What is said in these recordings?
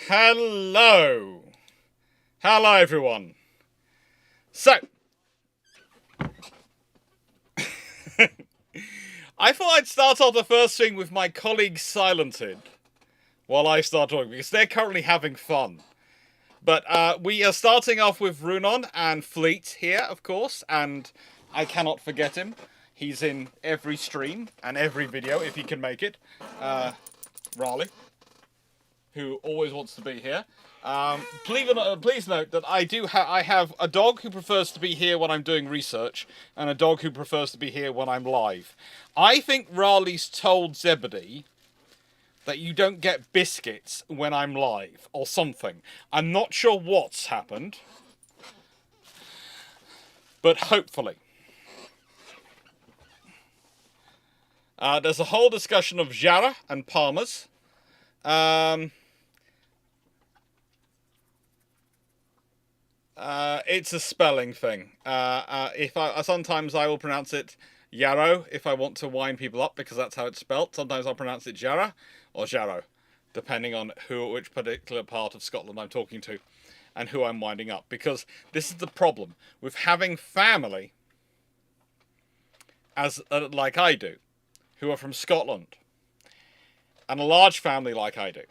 Hello! Hello, everyone. So, I thought I'd start off the first thing with my colleagues silenced while I start talking, because they're currently having fun. But we are starting off with Runon and Fleet here, of course, and I cannot forget him. He's in every stream and every video, if he can make it. Raleigh, who always wants to be here. Please note that I have a dog who prefers to be here when I'm doing research, and a dog who prefers to be here when I'm live. I think Raleigh's told Zebedee that you don't get biscuits when I'm live, or something. I'm not sure what's happened, but hopefully. There's a whole discussion of Jara and Palmer's. It's a spelling thing. Sometimes I will pronounce it Yarrow if I want to wind people up, because that's how it's spelt. Sometimes I'll pronounce it Jara or Jarrow, depending on which particular part of Scotland I'm talking to and who I'm winding up. Because this is the problem with having family, like I do, who are from Scotland, and a large family like I do.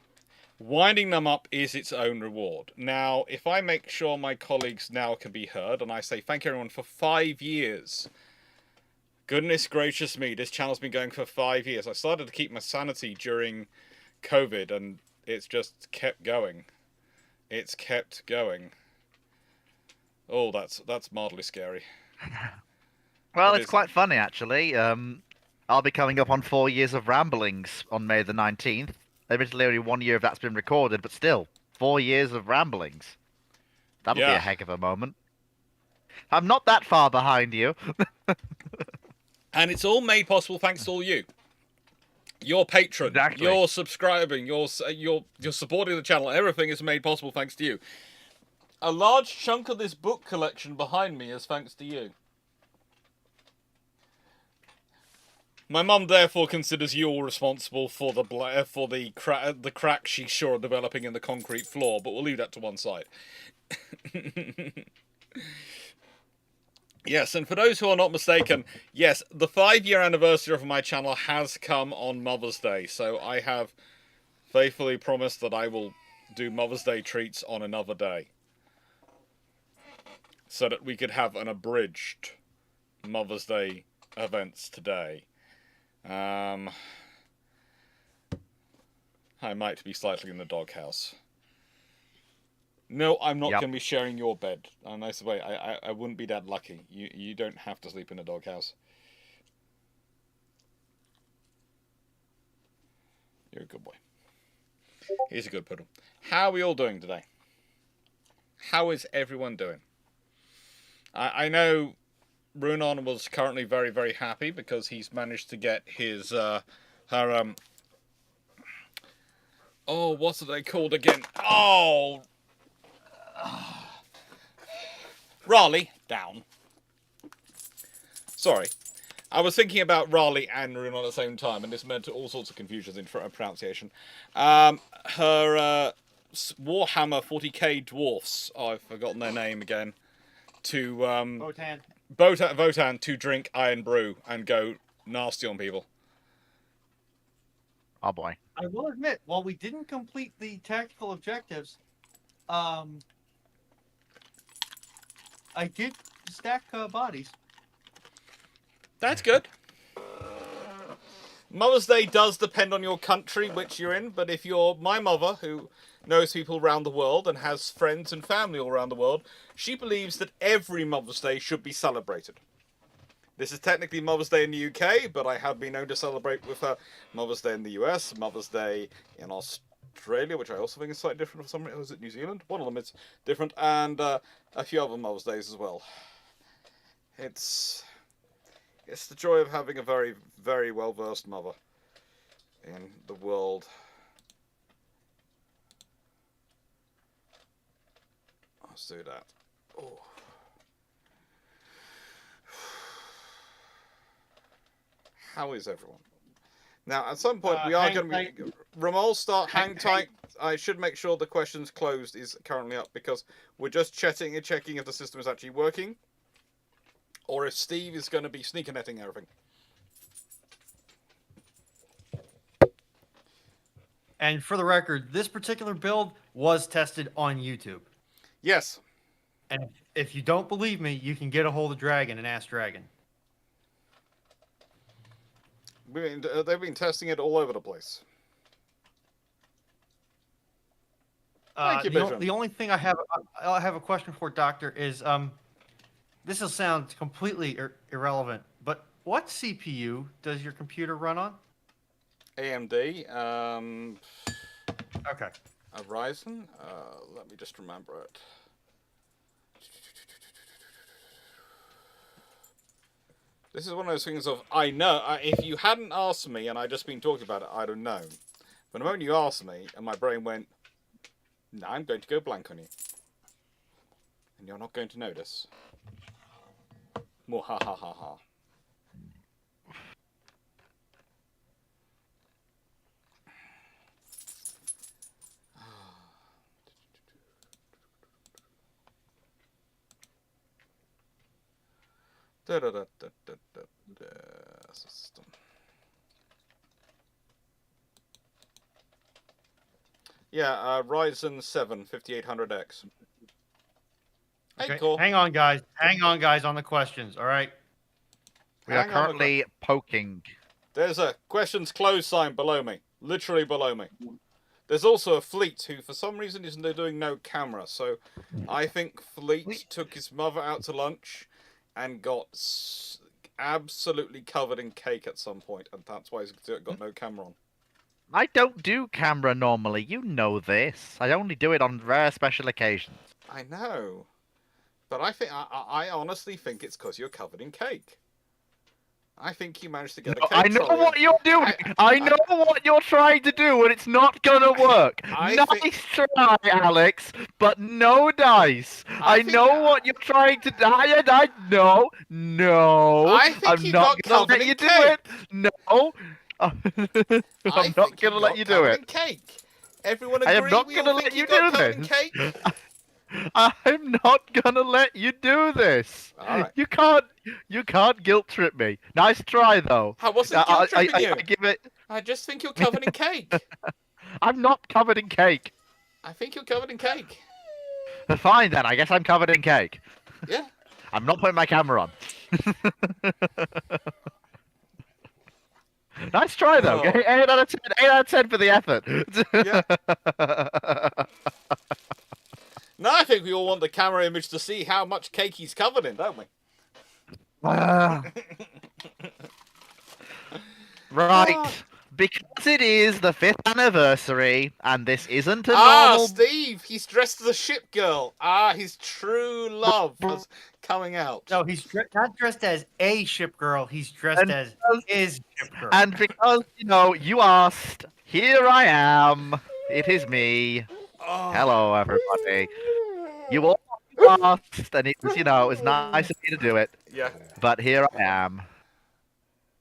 Winding them up is its own reward. Now, if I make sure my colleagues now can be heard, and I say thank everyone for 5 years. Goodness gracious me, this channel's been going for 5 years. I started to keep my sanity during COVID, and it's just kept going. It's kept going. Oh, that's mildly scary. Well, It it's is. quite funny actually. I'll be coming up on 4 years of ramblings on May the 19th. Admittedly, only 1 year of that's been recorded, but still, 4 years of ramblings. That'll be a Yeah. heck of a moment. I'm not that far behind you. And it's all made possible thanks to all you. Your patron, Exactly. your subscribing, your supporting the channel. Everything is made possible thanks to you. A large chunk of this book collection behind me is thanks to you. My mum therefore considers you all responsible for the crack she's sure of developing in the concrete floor, but we'll leave that to one side. Yes, and for those who are not mistaken, yes, the 5 year anniversary of my channel has come on Mother's Day, so I have faithfully promised that I will do Mother's Day treats on another day, so that we could have an abridged Mother's Day events today. I might be slightly in the doghouse. No, I'm not Yep. going to be sharing your bed. I say, I wouldn't be that lucky. You don't have to sleep in a doghouse. You're a good boy. He's a good poodle. How are we all doing today? How is everyone doing? I know Runon was currently very, very happy because he's managed to get his, oh, what's it they called again? Oh! Raleigh, down. Sorry. I was thinking about Raleigh and Runon at the same time, and this meant all sorts of confusions in pronunciation. Her Warhammer 40k dwarfs, I've forgotten their name again, to Votan to drink Iron Brew and go nasty on people. Oh boy. I will admit, while we didn't complete the tactical objectives, I did stack bodies. That's good. Mother's Day does depend on your country which you're in, but if you're my mother, who knows people around the world and has friends and family all around the world, she believes that every Mother's Day should be celebrated. This is technically Mother's Day in the UK, but I have been known to celebrate with her Mother's Day in the US, Mother's Day in Australia, which I also think is slightly different for some reason. Is it New Zealand? One of them is different, and a few other Mother's Days as well. It's the joy of having a very, very well-versed mother in the world. Let's do that. Oh. How is everyone? Now, at some point, we are hang going to tight. be. Ramol, start hang Hang- tight. I should make sure the questions closed is currently up because we're just checking if the system is actually working, or if Steve is going to be sneaker netting everything. And for the record, this particular build was tested on YouTube. Yes. And if you don't believe me, you can get a hold of Dragon and ask Dragon. They've been testing it all over the place. Thank you, Vision. The only thing I have a question for, Doctor, is this will sound completely irrelevant, but what CPU does your computer run on? AMD. Okay. A Ryzen. Let me just remember it. This is one of those things of, I know, if you hadn't asked me and I'd just been talking about it, I'd have known. But the moment you asked me, and my brain went, no, I'm going to go blank on you. And you're not going to notice. More ha ha ha ha. System. Yeah, Ryzen 7 5800X. Hey, Okay. cool. Hang on, guys. Hang on, guys, on the questions. All right. We are Hang on a currently poking. There's a questions closed sign below me. Literally below me. There's also a Fleet who, for some reason, isn't doing no camera. So I think Fleet took his mother out to lunch and got absolutely covered in cake at some point, and that's why he's got no camera on. I don't do camera normally. You know this. I only do it on rare special occasions. I know. But I honestly think it's because you're covered in cake. I think you managed to get a cake. I know trolley. what you're doing. I know what you're trying to do, and it's not gonna work. Nice try, Alex, but no dice. I know what you're trying to do. I know. No. I think I'm you not got gonna covered let in you do cake. it. No. I'm not gonna let you do it. Cake. Everyone agree? I am not we all gonna think let you got do covered in this. Cake? I'm not gonna let you do this. All right. You can't guilt trip me. Nice try though. I wasn't guilt tripping you. I give it. I just think you're covered in cake. I'm not covered in cake. I think you're covered in cake. Fine then. I guess I'm covered in cake. Yeah. I'm not putting my camera on. Nice try though. Oh. 8 out of 10. 8 out of 10 for the effort. Yeah. Now I think we all want the camera image to see how much cake he's covered in, don't we? Right. Because it is the 5th anniversary, and this isn't a normal... Steve! He's dressed as a ship girl. His true love is coming out. No, he's not dressed as a ship girl. He's dressed as his ship girl. And because, you asked, here I am. It is me. Oh. Hello, everybody. You all asked, and it was, it was nice of you to do it. Yeah. But here I am.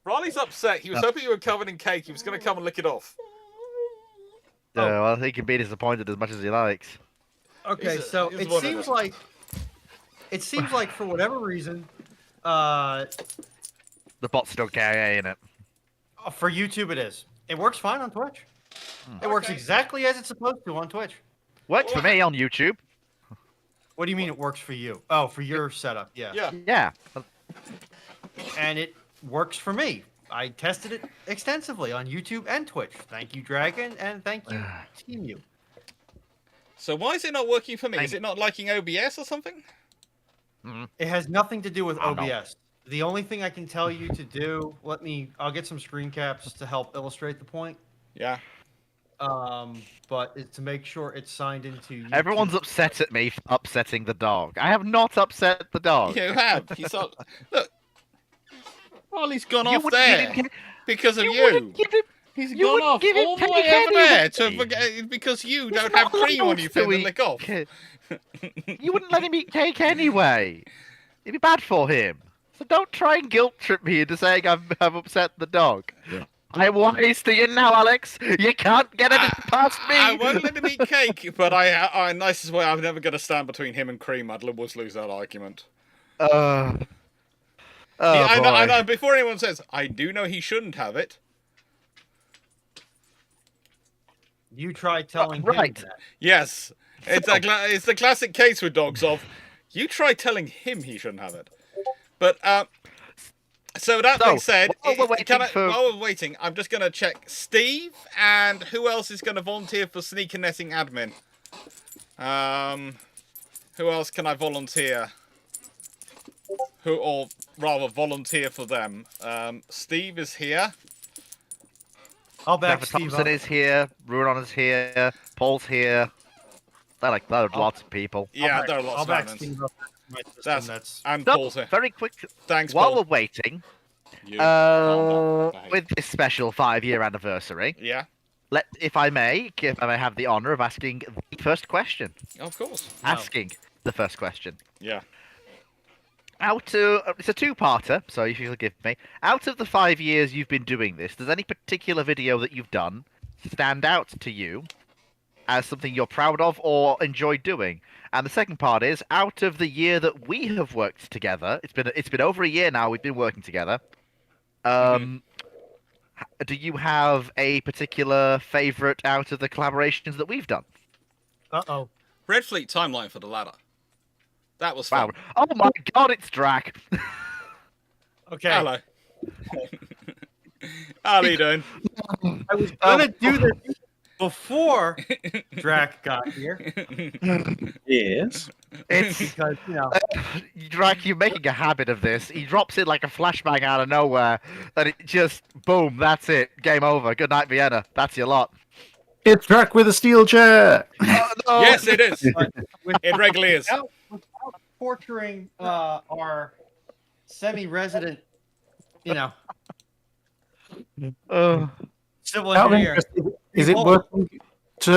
Riley's upset. He was hoping you were covered in cake. He was going to come and lick it off. Well, he can be disappointed as much as he likes. Okay, so it seems like for whatever reason, The bot's still carrying it. for YouTube it is. It works fine on Twitch. It works exactly as it's supposed to on Twitch. Works for me on YouTube. What do you mean it works for you? Oh, for your setup, yeah. Yeah. Yeah. And it works for me. I tested it extensively on YouTube and Twitch. Thank you, Dragon, and thank you, Team U. So why is it not working for me? Is it not liking OBS or something? It has nothing to do with I don't know. OBS. The only thing I can tell you to do, I'll get some screen caps to help illustrate the point. Yeah. But it's to make sure it's signed into YouTube. Everyone's upset at me for upsetting the dog. I have not upset the dog. You have. He's not... Look. Riley's gone You off wouldn't there give him- because of You you. wouldn't give him... He's you gone wouldn't off give him all the cake way over there anyway. because you He's don't have not cream on allowed you to for him to eat lick off. cake. You wouldn't let him eat cake anyway. It'd be bad for him. So don't try and guilt trip me into saying I've upset the dog. I'm wise to you now, Alex. You can't get it past me. I won't let him eat cake, but nicest way, I'm never going to stand between him and Cream. I'd always lose that argument. Oh I boy. know, I know. Before anyone says, I do know he shouldn't have it. You try telling Right. him that. Yes, it's the classic case with dogs of, you try telling him he shouldn't have it. But so that being said, while while we're waiting, I'm just going to check Steve and who else is going to volunteer for sneaker netting admin. Who else can I volunteer? Or rather, volunteer for them. Steve is here. I'll back Trevor Steve Thompson up. is here. Ruron is here. Paul's here. There are lots of people. Yeah, there are lots I'll of back admins. Steve up. My system, that's And So, Paul's here. very quick. Thanks, While Paul. we're waiting, You calm down. with this special 5-year anniversary, Yeah, if I may have the honor of asking the first question. of course. Asking the first question. Yeah. It's a two-parter, so if you'll give me. Out of the 5 years you've been doing this, does any particular video that you've done stand out to you as something you're proud of or enjoy doing? And the second part is, out of the year that we have worked together, it's been over a year now we've been working together. Do you have a particular favourite out of the collaborations that we've done? Uh-oh. Red Fleet timeline for the ladder. That was fun. Wow. Oh my god, it's Drac. Okay. Hello. How are you doing? I was gonna do this before Drac got here Yes. It's because Drac, you're making a habit of this. He drops it like a flashbang out of nowhere, and it just boom, that's it. Game over. Good night, Vienna. That's your lot. It's Drac with a steel chair. Oh, no. Yes, it is. with, It regularly is. without torturing our semi-resident, civil Out of engineer. interest, is it working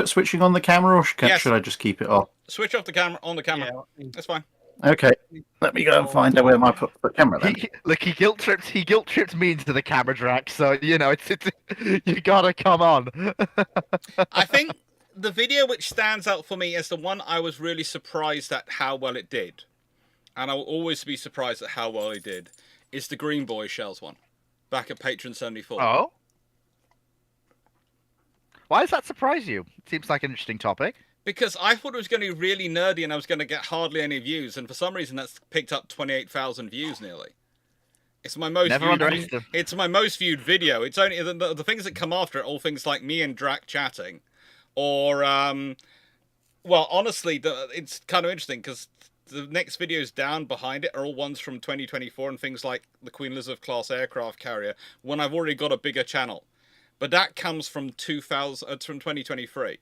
switching on the camera, or Yes. should I just keep it off? Switch off the camera, on the camera. Yeah. That's fine. Okay, let me go and find out where my put the camera then. Look, he guilt tripped me into the camera, Drac. So it's you gotta come on. I think the video which stands out for me as the one I was really surprised at how well it did, and I will always be surprised at how well it did, is the Green Boy Shells one, back at Patron 74. Oh. Why does that surprise you? It seems like an interesting topic. Because I thought it was going to be really nerdy and I was going to get hardly any views, and for some reason that's picked up 28,000 views nearly. It's my most it's my most viewed video. It's only the things that come after it, all things like me and Drac chatting, or well, honestly, it's kind of interesting because the next videos down behind it are all ones from 2024 and things like the Queen Elizabeth class aircraft carrier, when I've already got a bigger channel. But that comes from 2023.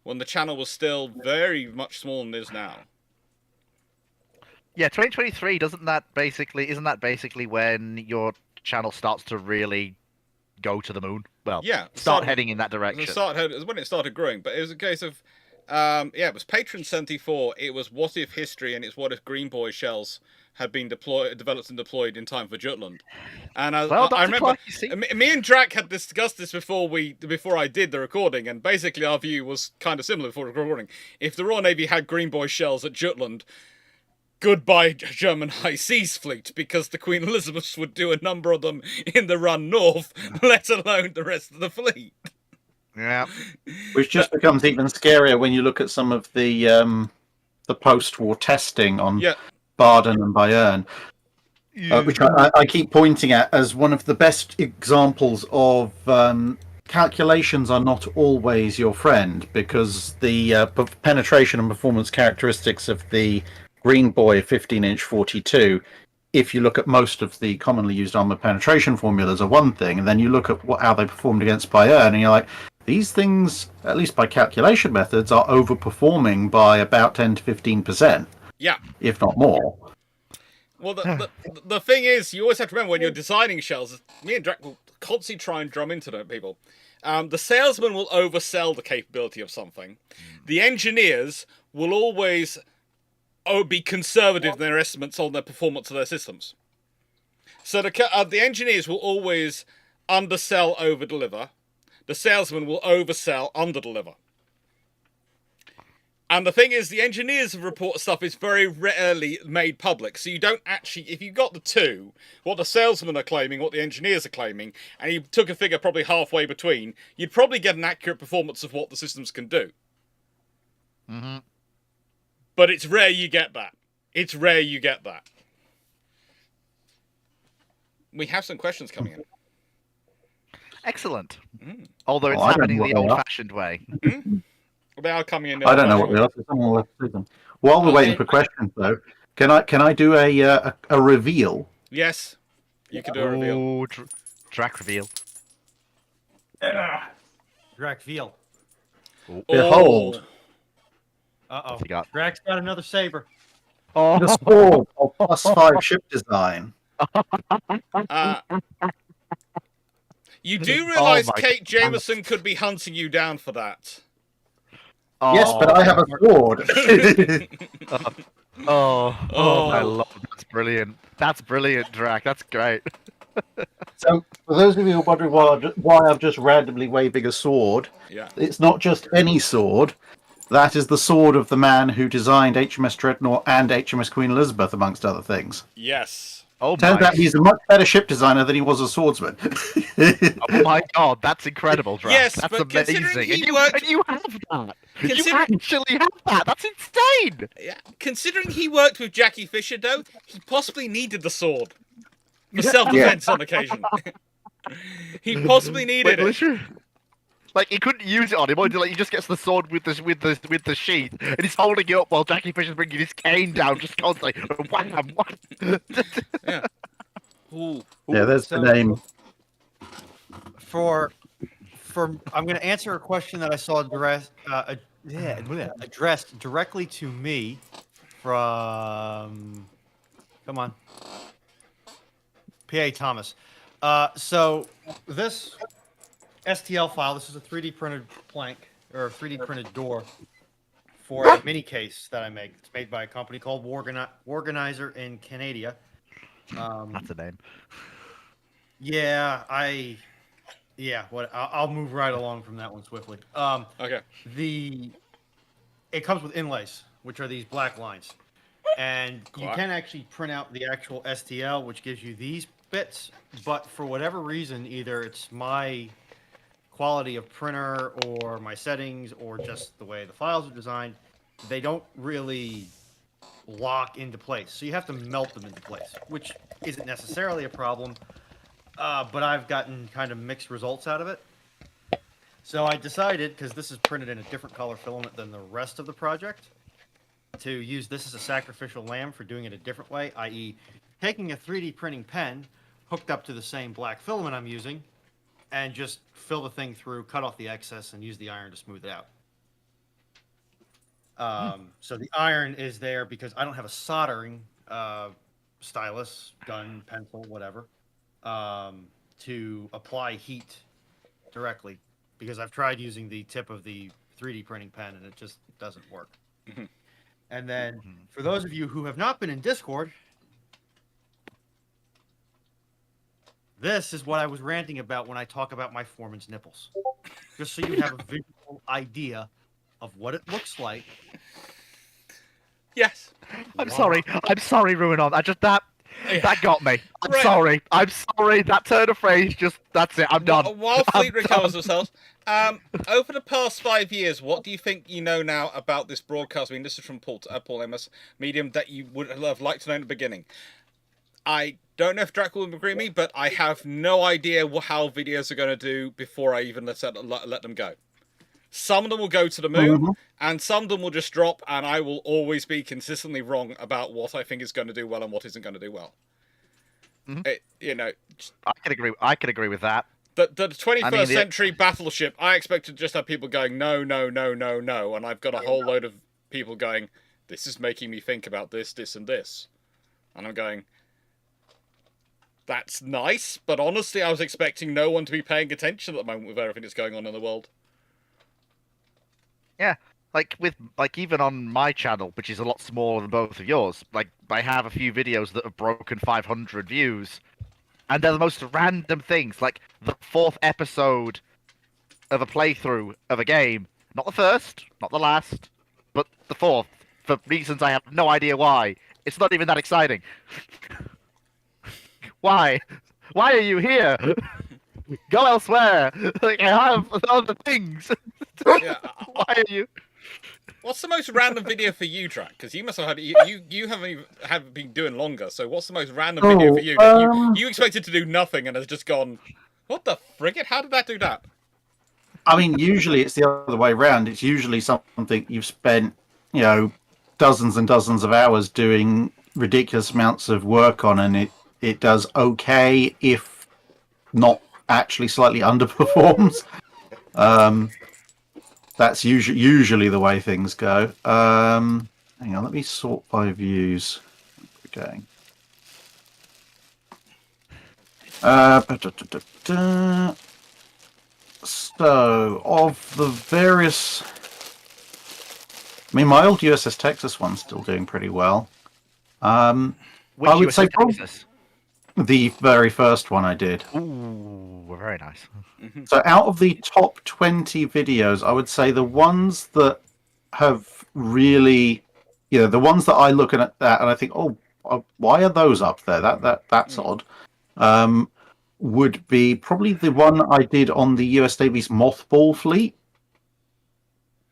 When the channel was still very much smaller than it is now. Yeah, 2023 isn't that basically when your channel starts to really go to the moon? Well, yeah, start heading in that direction. It was when it started growing, but it was a case of it was Patron 74, it was What If History, and it's What If Green Boy Shells had been developed and deployed in time for Jutland. And I remember me and Drac had discussed this before I did the recording, and basically our view was kind of similar before the recording. If the Royal Navy had Green Boy Shells at Jutland, goodbye German High Seas Fleet, because the Queen Elizabeths would do a number of them in the run north, let alone the rest of the fleet. Yeah. Which just becomes even scarier when you look at some of the post-war testing on Baden and Bayern, which I keep pointing at as one of the best examples of calculations are not always your friend, because the penetration and performance characteristics of the Green Boy 15-inch 42, if you look at most of the commonly used armor penetration formulas, are one thing, and then you look at how they performed against Bayern, and you're like, these things, at least by calculation methods, are overperforming by about 10 to 15%. Yeah. If not more. Well, the thing is, you always have to remember when you're designing shells, me and Drac will constantly try and drum into people. The salesman will oversell the capability of something. The engineers will always be conservative in their estimates on the performance of their systems. So the engineers will always undersell, overdeliver. The salesman will oversell, underdeliver. And the thing is, the engineers' report stuff is very rarely made public. So you don't actually, if you've got the two, what the salesmen are claiming, what the engineers are claiming, and you took a figure probably halfway between, you'd probably get an accurate performance of what the systems can do. Mm-hmm. But it's rare you get that. It's rare you get that. We have some questions coming in. Excellent. Although it's I don't happening know the what they are. old-fashioned way. They are coming in. I don't know what they are. So someone will have to see them. While we're waiting for questions, though, can I do a reveal? Yes, you can do a reveal. Oh, Drac reveal. Drac Veal. Behold, Uh-oh. What's he got? Drac's got another saber. Oh, the sword of +5 ship design. You do realise my Kate Jameson could be hunting you down for that. Yes, but I have a sword. Oh my lord, that's brilliant. That's brilliant, Drac. That's great. So, for those of you who are wondering why I'm just randomly waving a sword, Yeah. it's not just any sword. That is the sword of the man who designed HMS Dreadnought and HMS Queen Elizabeth, amongst other things. Yes. Oh Turns my, out he's a much better ship designer than he was a swordsman. oh my god, that's incredible, Drac. Yes, that's but amazing. considering he And you worked- and you have that. You Considering- actually have that. That's insane. Yeah. Considering he worked with Jackie Fisher, though, he possibly needed the sword for self-defense on occasion. He possibly needed it. Literally. Like he couldn't use it on him. Like he just gets the sword with the sheath, and he's holding it up while Jackie Fisher's bringing his cane down, just constantly wham, wham. Yeah. Ooh. Yeah, there's the name. For I'm going to answer a question that I saw addressed directly to me from, come on, PA Thomas. So this STL file, this is a 3D printed plank or a 3D printed door for a mini case that I make. It's made by a company called Organizer in Canada. That's a name. I'll move right along from that one swiftly. Okay. It comes with inlays, which are these black lines, and you Clarke. can actually print out the actual STL, which gives you these bits. But for whatever reason, either it's my quality of printer or my settings or just the way the files are designed, they don't really lock into place. So you have to melt them into place, which isn't necessarily a problem. But I've gotten kind of mixed results out of it. So I decided, because this is printed in a different color filament than the rest of the project, to use this as a sacrificial lamb for doing it a different way, i.e. taking a 3D printing pen hooked up to the same black filament I'm using and just fill the thing through, cut off the excess, and use the iron to smooth it out. So the iron is there because I don't have a soldering stylus, gun, pencil, whatever, to apply heat directly, because I've tried using the tip of the 3D printing pen and it just doesn't work. And then for those of you who have not been in Discord, this is what I was ranting about when I talk about my foreman's nipples. Just so you have a visual idea of what it looks like. Yes. I'm sorry, Ruinon. That got me. I'm Right. sorry. That turn of phrase that's it. I'm done. While I'm Fleet recovers done. themselves, over the past 5 years, what do you think you know now about this broadcast? I mean, this is from Paul Amos, medium that you would have liked to know in the beginning. I don't know if Drac will agree with me, but I have no idea how videos are going to do before I even let them go. Some of them will go to the moon, and some of them will just drop, and I will always be consistently wrong about what I think is going to do well and what isn't going to do well. Mhm. I I can agree with that. The 21st I mean, century battleship, I expect to just have people going, no, no, no, no, no, and I've got a whole load of people going, this is making me think about this, this, and this. And I'm going, that's nice, but honestly, I was expecting no one to be paying attention at the moment with everything that's going on in the world. Yeah, like even on my channel, which is a lot smaller than both of yours, like I have a few videos that have broken 500 views, and they're the most random things, like the 4th episode of a playthrough of a game. Not the first, not the last, but the 4th, for reasons I have no idea why. It's not even that exciting. Why? Why are you here? Go elsewhere. Like, I have other things. Yeah, Why are you? What's the most random video for you, Track? Because you must have had you haven't been doing longer. So what's the most random video for you that you expected to do nothing and has just gone? What the frigate? How did that do that? I mean, usually it's the other way around. It's usually something you've spent, dozens and dozens of hours doing ridiculous amounts of work on, and it does okay, if not actually slightly underperforms. That's usually the way things go. Hang on, let me sort by views. Okay. So, of the various... I mean, my old USS Texas one's still doing pretty well. Which I would USS say Texas? The very first one I did. Ooh, very nice. So out of the top 20 videos, I would say the ones that have really, the ones that I look at that and I think, why are those up there? That's odd. Would be probably the one I did on the US Navy's mothball fleet.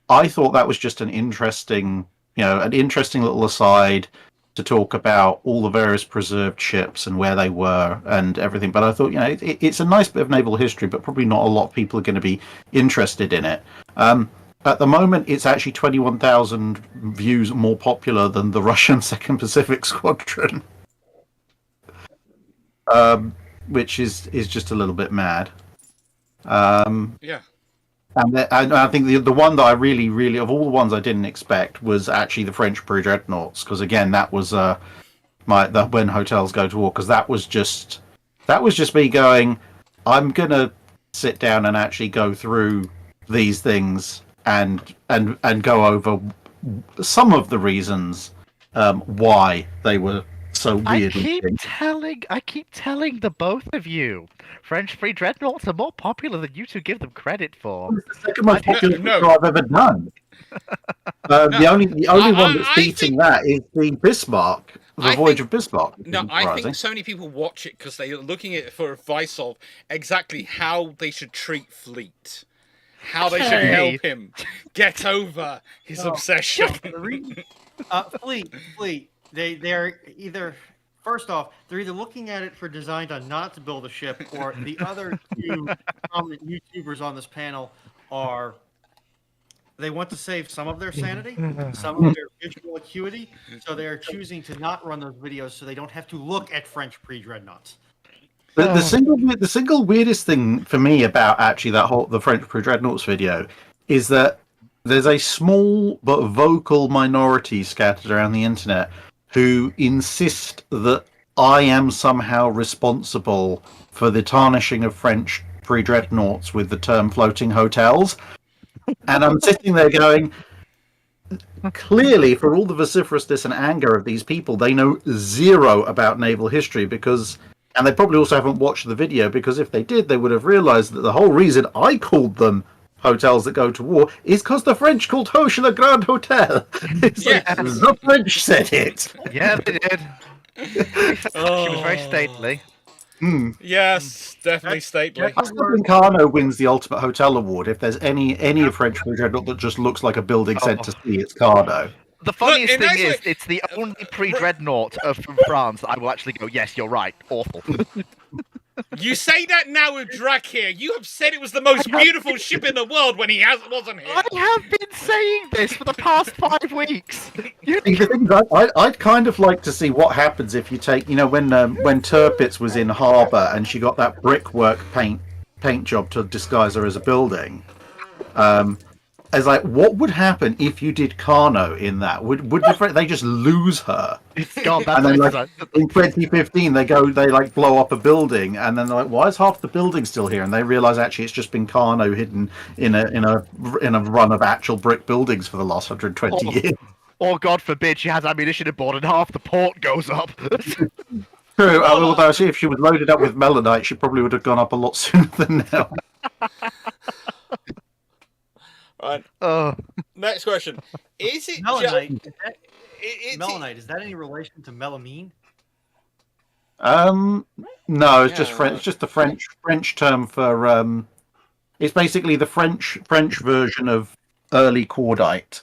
I thought that was just an interesting little aside to talk about all the various preserved ships and where they were and everything. But I thought, it's a nice bit of naval history, but probably not a lot of people are going to be interested in it. At the moment, it's actually 21,000 views more popular than the Russian 2nd Pacific Squadron, which is just a little bit mad. Yeah. And I think the one that I really, of all the ones I didn't expect, was actually the French pre-dreadnoughts, because again, that was when hotels go to war, because that was just me going, I'm gonna sit down and actually go through these things and go over some of the reasons why they were so weird. I keep telling the both of you, French pre-dreadnoughts are more popular than you two give them credit for. It's the second most popular picture I've ever done. The only one that's beating that is the Bismarck, the Voyage of Bismarck. No, I think so many people watch it because they're looking at it for advice of exactly how they should treat Fleet. How they should help him get over his obsession. Fleet. They're either, first off, they're either looking at it for design on not to build a ship, or the other two prominent YouTubers on this panel they want to save some of their sanity, some of their visual acuity, so they're choosing to not run those videos so they don't have to look at French pre-dreadnoughts. The single weirdest thing for me about actually the French pre-dreadnoughts video is that there's a small but vocal minority scattered around the internet who insist that I am somehow responsible for the tarnishing of French pre-dreadnoughts with the term floating hotels. And I'm sitting there going, clearly, for all the vociferousness and anger of these people, they know zero about naval history and they probably also haven't watched the video, because if they did, they would have realized that the whole reason I called them hotels that go to war is because the French called Hoche le Grand Hotel. It's like, the French said it. Yeah, they did. She was very stately. Yes, definitely stately. Carno wins the Ultimate Hotel Award. If there's any French dreadnought that just looks like a building sent to sea, it's Carno. The funniest thing is, it's the only pre-dreadnought from France that I will actually go, yes, you're right, awful. You say that now with Drac here. You have said it was the most beautiful ship in the world when he wasn't here. I have been saying this for the past 5 weeks. I'd kind of like to see what happens if you take, when Tirpitz was in harbour and she got that brickwork paint job to disguise her as a building. As like, what would happen if you did Carno in that? Would they just lose her? God, and then, in 2015, they blow up a building, and then they're like, why is half the building still here? And they realise actually it's just been Carno hidden in a run of actual brick buildings for the last 120 years. Or God forbid she has ammunition aboard and half the port goes up. True. Although if she was loaded up with melanite, she probably would have gone up a lot sooner than now. Right. Next question: is it melanite? Melanite, is that any relation to melamine? No, it's just French. It's just the French term for It's basically the French version of early cordite,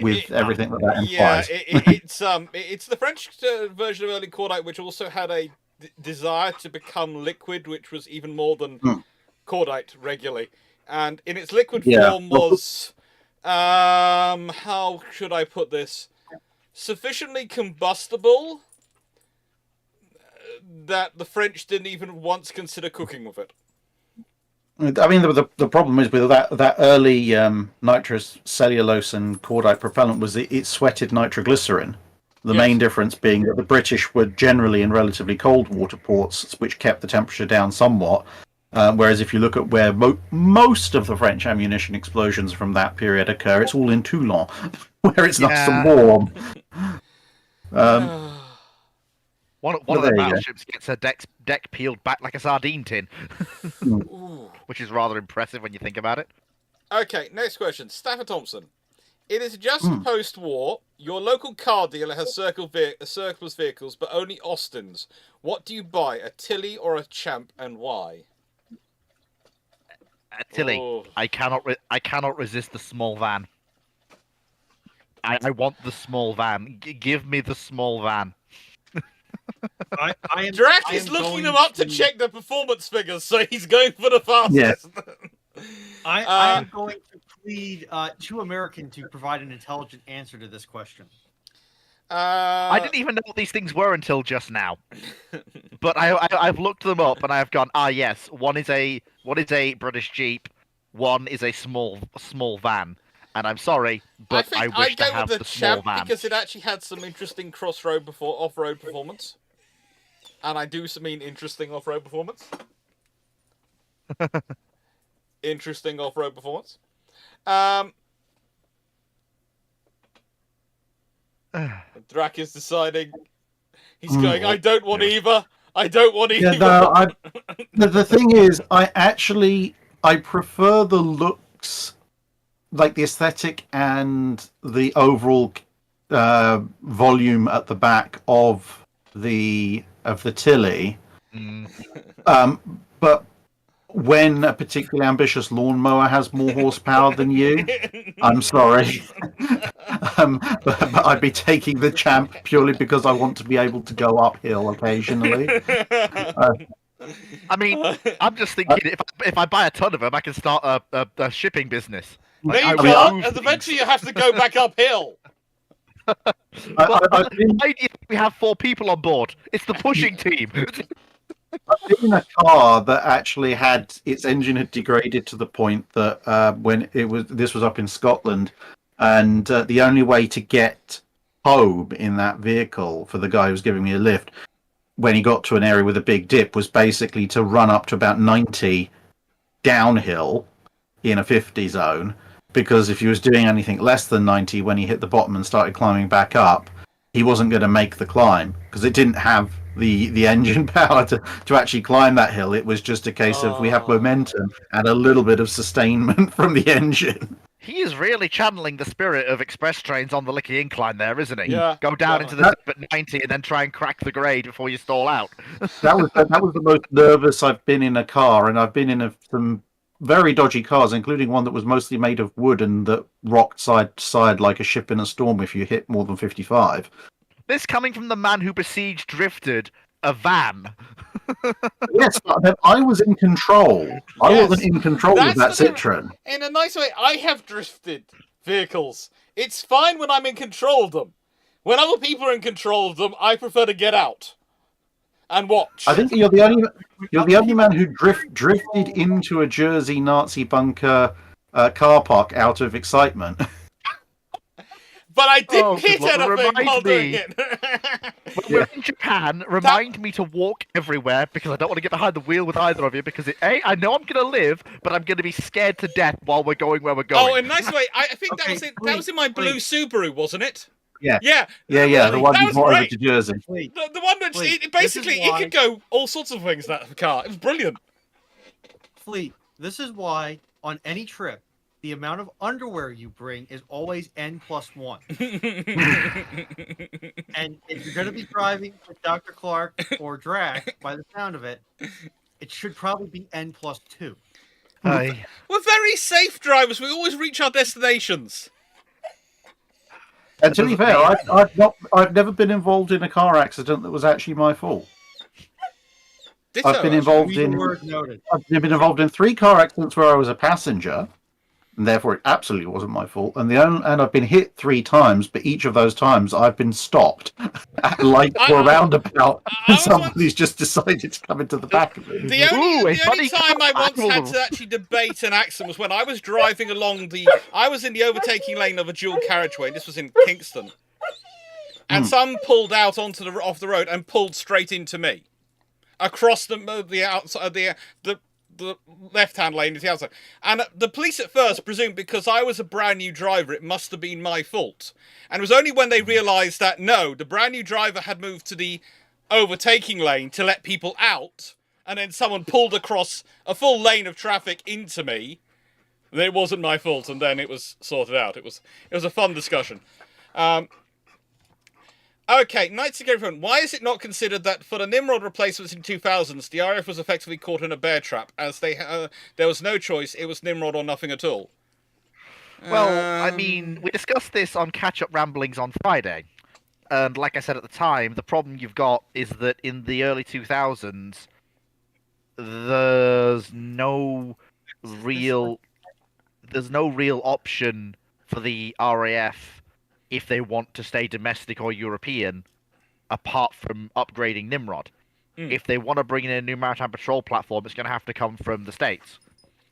with everything that implies. It's the French version of early cordite, which also had a desire to become liquid, which was even more than cordite regularly, and in its liquid form was how should I put this? Sufficiently combustible that the French didn't even once consider cooking with it. I mean, the problem is with that early nitrous cellulose and cordite propellant was it sweated nitroglycerin. The main difference being that the British were generally in relatively cold water ports, which kept the temperature down somewhat. Whereas if you look at where most of the French ammunition explosions from that period occur, it's all in Toulon, where it's nice and warm. One of the battleships gets her deck peeled back like a sardine tin, which is rather impressive when you think about it. Okay, next question. Stafford Thompson. It is just post-war. Your local car dealer has surplus vehicles, but only Austins. What do you buy, a Tilly or a Champ, and why? Tilly. Oh. I cannot resist the small van. I want the small van. Give me the small van. Drac is looking them up to check the performance figures, so he's going for the fastest. Yeah. I am going to plead to American to provide an intelligent answer to this question. I didn't even know what these things were until just now, but I've looked them up and I've gone. Yes, one is a British Jeep, one is a small van. And I'm sorry, but I wish to have the small van because it actually had some interesting off-road performance, and I do mean interesting off-road performance. Interesting off-road performance. Drac is deciding. He's going. I don't want either. I don't want either. Yeah, no, the thing is, I prefer the looks. Like the aesthetic and the overall volume at the back of the Tilly, but when a particularly ambitious lawnmower has more horsepower than you, I'm sorry, but I'd be taking the Champ purely because I want to be able to go uphill occasionally. I mean, I'm just thinking if I buy a ton of them, I can start a shipping business. No, you can't, and eventually you have to go back uphill. We have 4 people on board. It's the pushing team. I've been in a car that actually had its engine had degraded to the point that this was up in Scotland, and the only way to get home in that vehicle for the guy who was giving me a lift when he got to an area with a big dip was basically to run up to about 90 downhill in a 50 zone. Because if he was doing anything less than 90 when he hit the bottom and started climbing back up, he wasn't going to make the climb because it didn't have the engine power to actually climb that hill. It was just a case of we have momentum and a little bit of sustainment from the engine. He is really channeling the spirit of express trains on the Licky Incline there, isn't he? Yeah. Go down into the dip at 90 and then try and crack the grade before you stall out. That was the most nervous I've been in a car, and I've been in some very dodgy cars, including one that was mostly made of wood and that rocked side to side like a ship in a storm if you hit more than 55. This coming from the man who besieged drifted a van. Yes, but I was in control. I wasn't in control of that Citroen. In a nice way, I have drifted vehicles. It's fine when I'm in control of them. When other people are in control of them, I prefer to get out and watch. I think you're the only man who drifted into a Jersey Nazi bunker car park out of excitement. But I didn't hit anything while doing it. When we're in Japan, remind me to walk everywhere because I don't want to get behind the wheel with either of you because I know I'm going to live, but I'm going to be scared to death while we're going where we're going. Oh, in a nice way. I think that was in my blue Subaru, wasn't it? Yeah. Yeah. The one you brought over to Jersey. The one that Basically, it could go all sorts of things, that car. It was brilliant. Fleet, this is why on any trip, the amount of underwear you bring is always N+1. And if you're going to be driving with Dr. Clarke or Drac, by the sound of it, it should probably be N+2. We're very safe drivers. We always reach our destinations. And to be fair, I've never been involved in a car accident that was actually my fault. I've been involved in 3 car accidents where I was a passenger, and therefore it absolutely wasn't my fault. And I've been hit 3 times, but each of those times I've been stopped at light or roundabout, and somebody's just decided to come into the back of it. The only time I once had to actually debate an accident was when I was driving along I was in the overtaking lane of a dual carriageway. This was in Kingston, and some pulled out off the road and pulled straight into me, across the outside the left-hand lane to the outside. And the police at first presumed because I was a brand new driver, it must have been my fault. And it was only when they realised that, no, the brand new driver had moved to the overtaking lane to let people out, and then someone pulled across a full lane of traffic into me, that it wasn't my fault, and then it was sorted out. It was a fun discussion. Okay, Knights of Game. Why is it not considered that for the Nimrod replacements in 2000s, the RAF was effectively caught in a bear trap, as there was no choice, it was Nimrod or nothing at all? Well, I mean, we discussed this on Catch-Up Ramblings on Friday, and like I said at the time, the problem you've got is that in the early 2000s, there's no real option for the RAF if they want to stay domestic or European, apart from upgrading Nimrod. If they want to bring in a new maritime patrol platform, it's going to have to come from the States.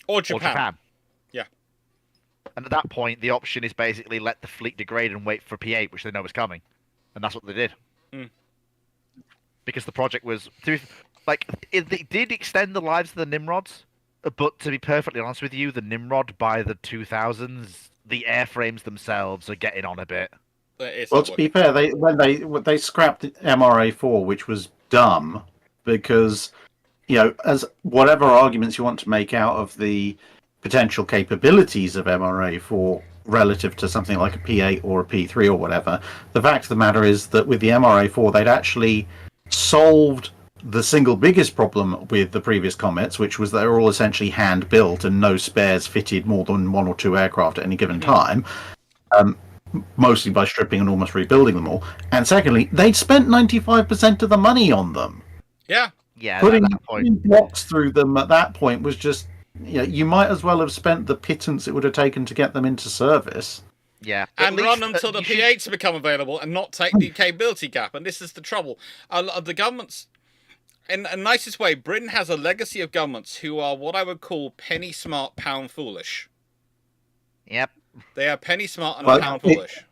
Or Japan. Yeah. And at that point, the option is basically let the fleet degrade and wait for P8, which they know is coming. And that's what they did. Because the project was... it did extend the lives of the Nimrods, but to be perfectly honest with you, the Nimrod by the 2000s... the airframes themselves are getting on a bit. Well, to be fair, when they scrapped MRA4, which was dumb, because as whatever arguments you want to make out of the potential capabilities of MRA4 relative to something like a P8 or a P3 or whatever, the fact of the matter is that with the MRA4, they'd actually solved the single biggest problem with the previous Comets, which was they were all essentially hand-built and no spares fitted more than 1 or 2 aircraft at any given time, mostly by stripping and almost rebuilding them all. And secondly, they'd spent 95% of the money on them. Yeah. Yeah, putting blocks through them at that point was just, you might as well have spent the pittance it would have taken to get them into service. Yeah, and run them till the P8s become available and not take the capability gap. And this is the trouble. The government's... In a nicest way, Britain has a legacy of governments who are what I would call penny smart, pound foolish. Yep. They are penny smart and pound foolish.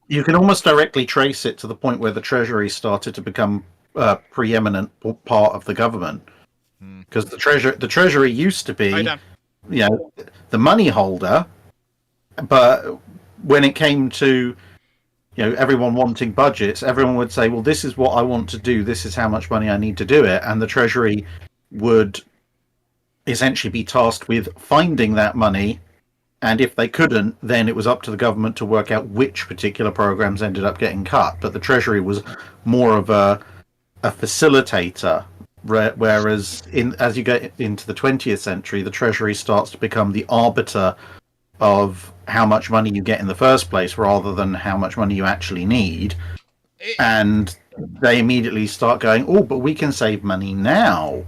You can almost directly trace it to the point where the Treasury started to become a preeminent part of the government. Because the Treasury used to be, the money holder, but when it came to everyone wanting budgets, everyone would say, well, this is what I want to do, this is how much money I need to do it, and the Treasury would essentially be tasked with finding that money, and if they couldn't, then it was up to the government to work out which particular programs ended up getting cut. But the Treasury was more of a facilitator, whereas as you get into the 20th century, the Treasury starts to become the arbiter of how much money you get in the first place rather than how much money you actually need. And they immediately start going, oh, but we can save money now.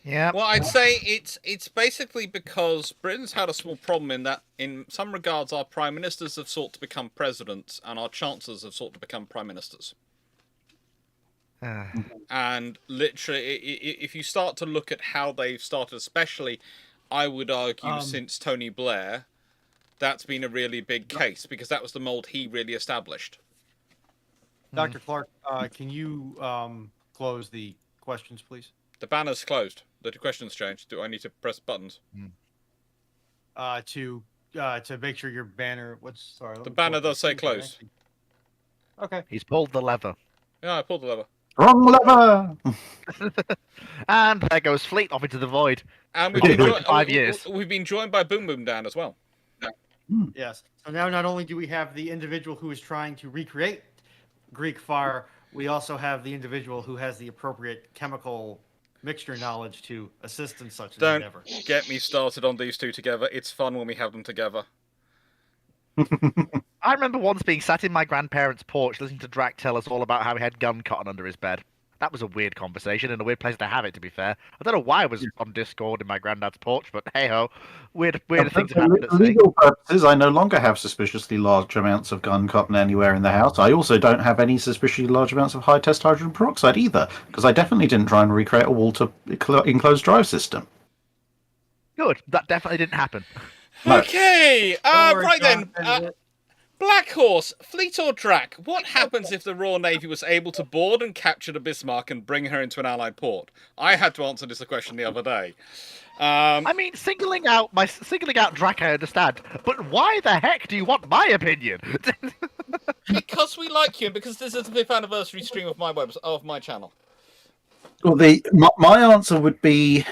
Yeah. Well, I'd say it's basically because Britain's had a small problem in that, in some regards, our prime ministers have sought to become presidents and our chancellors have sought to become prime ministers. And literally, if you start to look at how they've started, especially, I would argue, since Tony Blair, that's been a really big case, because that was the mold he really established. Dr. Clarke, can you close the questions, please? The banner's closed. The question's changed. Do I need to press buttons? To make sure your banner... The banner does say closed. Okay. He's pulled the lever. Yeah, I pulled the lever. Wrong lever. And there goes Fleet off into the void. And we've been 5 years. We've been joined by Boom Boom Dan as well. Yes. So now not only do we have the individual who is trying to recreate Greek fire, we also have the individual who has the appropriate chemical mixture knowledge to assist in such an endeavor. Don't get me started on these two together. It's fun when we have them together. I remember once being sat in my grandparents' porch listening to Drac tell us all about how he had gun cotton under his bed. That was a weird conversation and a weird place to have it, to be fair. I don't know why I was on Discord in my granddad's porch, but hey-ho. Weird things have happened at For legal purposes, I no longer have suspiciously large amounts of gun cotton anywhere in the house. I also don't have any suspiciously large amounts of high-test hydrogen peroxide either, because I definitely didn't try and recreate a enclosed drive system. Good. That definitely didn't happen. No. Okay, Don't worry, right then. Jonathan. Black Horse, Fleet or Drac, what happens if the Royal Navy was able to board and capture the Bismarck and bring her into an Allied port? I had to answer this question the other day. I mean, singling out Drac, I understand, but why the heck do you want my opinion? Because we like you, and because this is the 5th anniversary stream of my channel. Well, my answer would be,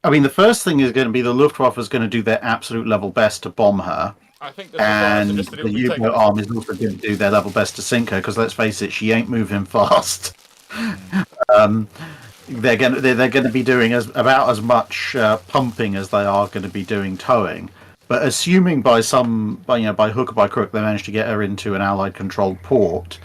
I mean, the first thing is going to be the Luftwaffe is going to do their absolute level best to bomb her. I think and the U-boat arm is also going to do their level best to sink her, because let's face it, she ain't moving fast. They're going to be doing about as much pumping as they are going to be doing towing. But assuming by hook or by crook they manage to get her into an Allied controlled port,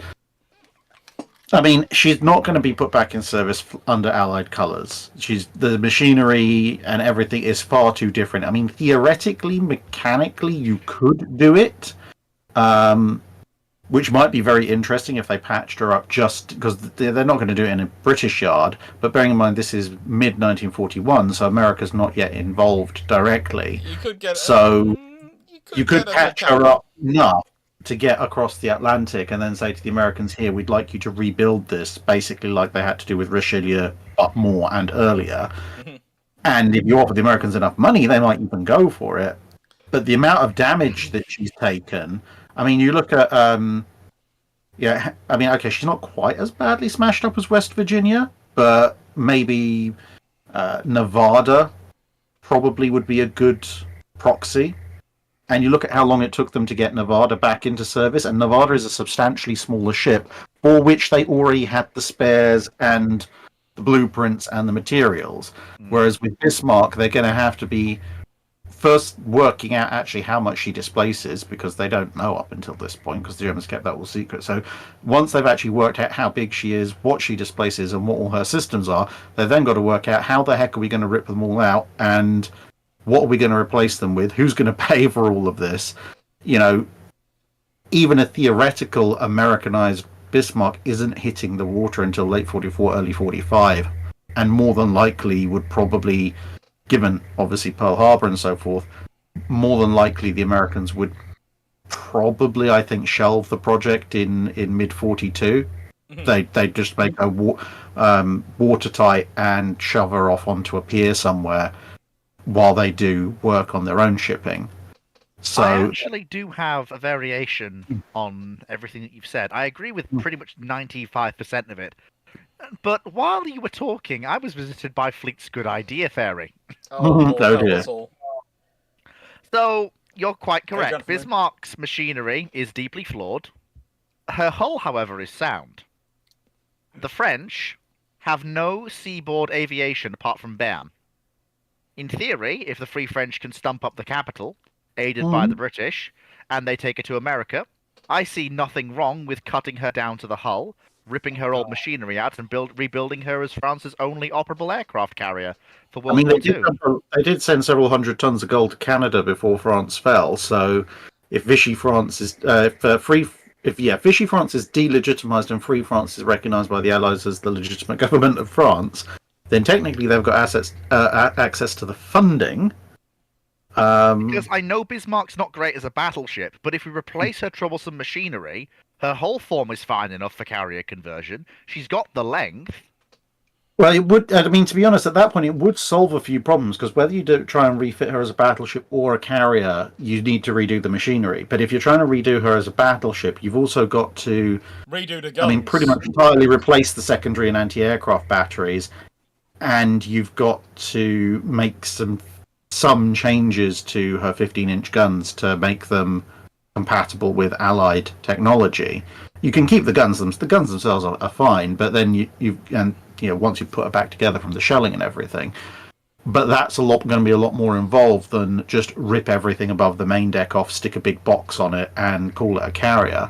I mean, she's not going to be put back in service under Allied colours. The machinery and everything is far too different. I mean, theoretically, mechanically, you could do it, which might be very interesting if they patched her up just because they're not going to do it in a British yard. But bearing in mind, this is mid-1941, so America's not yet involved directly. You could get you could patch her up enough to get across the Atlantic and then say to the Americans, here, we'd like you to rebuild this, basically like they had to do with Richelieu, but more and earlier. And if you offer the Americans enough money, they might even go for it. But the amount of damage that she's taken, I mean, you look at, okay, she's not quite as badly smashed up as West Virginia, but maybe Nevada probably would be a good proxy. And you look at how long it took them to get Nevada back into service, and Nevada is a substantially smaller ship for which they already had the spares and the blueprints and the materials. Whereas with Bismarck, they're going to have to be first working out actually how much she displaces, because they don't know up until this point, because the Germans kept that all secret. So once they've actually worked out how big she is, what she displaces, and what all her systems are, they've then got to work out how the heck are we going to rip them all out, and what are we going to replace them with? Who's going to pay for all of this? You know, even a theoretical Americanized Bismarck isn't hitting the water until late 44, early 45. And more than likely would probably, given obviously Pearl Harbor and so forth, more than likely the Americans would probably, I think, shelve the project in mid-42. They'd just make her watertight and shove her off onto a pier somewhere while they do work on their own shipping. So I actually do have a variation on everything that you've said. I agree with pretty much 95% of it. But while you were talking, I was visited by Fleet's good idea fairy. Oh dear. So, you're quite correct. Bismarck's machinery is deeply flawed. Her hull, however, is sound. The French have no seaboard aviation apart from Bern. In theory, if the Free French can stump up the capital, aided by the British, and they take her to America, I see nothing wrong with cutting her down to the hull, ripping her old machinery out, and rebuilding her as France's only operable aircraft carrier for World War II. They did send several hundred tons of gold to Canada before France fell. So, if Vichy France is Vichy France is delegitimized and Free France is recognized by the Allies as the legitimate government of France, then technically they've got access to the funding. Because I know Bismarck's not great as a battleship, but if we replace her troublesome machinery, her hull form is fine enough for carrier conversion. She's got the length. Well, it would. I mean, to be honest, at that point, it would solve a few problems because whether you do try and refit her as a battleship or a carrier, you need to redo the machinery. But if you're trying to redo her as a battleship, you've also got to, Redo the I mean, pretty guns. much entirely replace the secondary and anti-aircraft batteries, and you've got to make some changes to her 15-inch guns to make them compatible with Allied technology. You can keep the guns. The guns themselves are fine, but then once you put it back together from the shelling and everything, but that's going to be a lot more involved than just rip everything above the main deck off, stick a big box on it, and call it a carrier.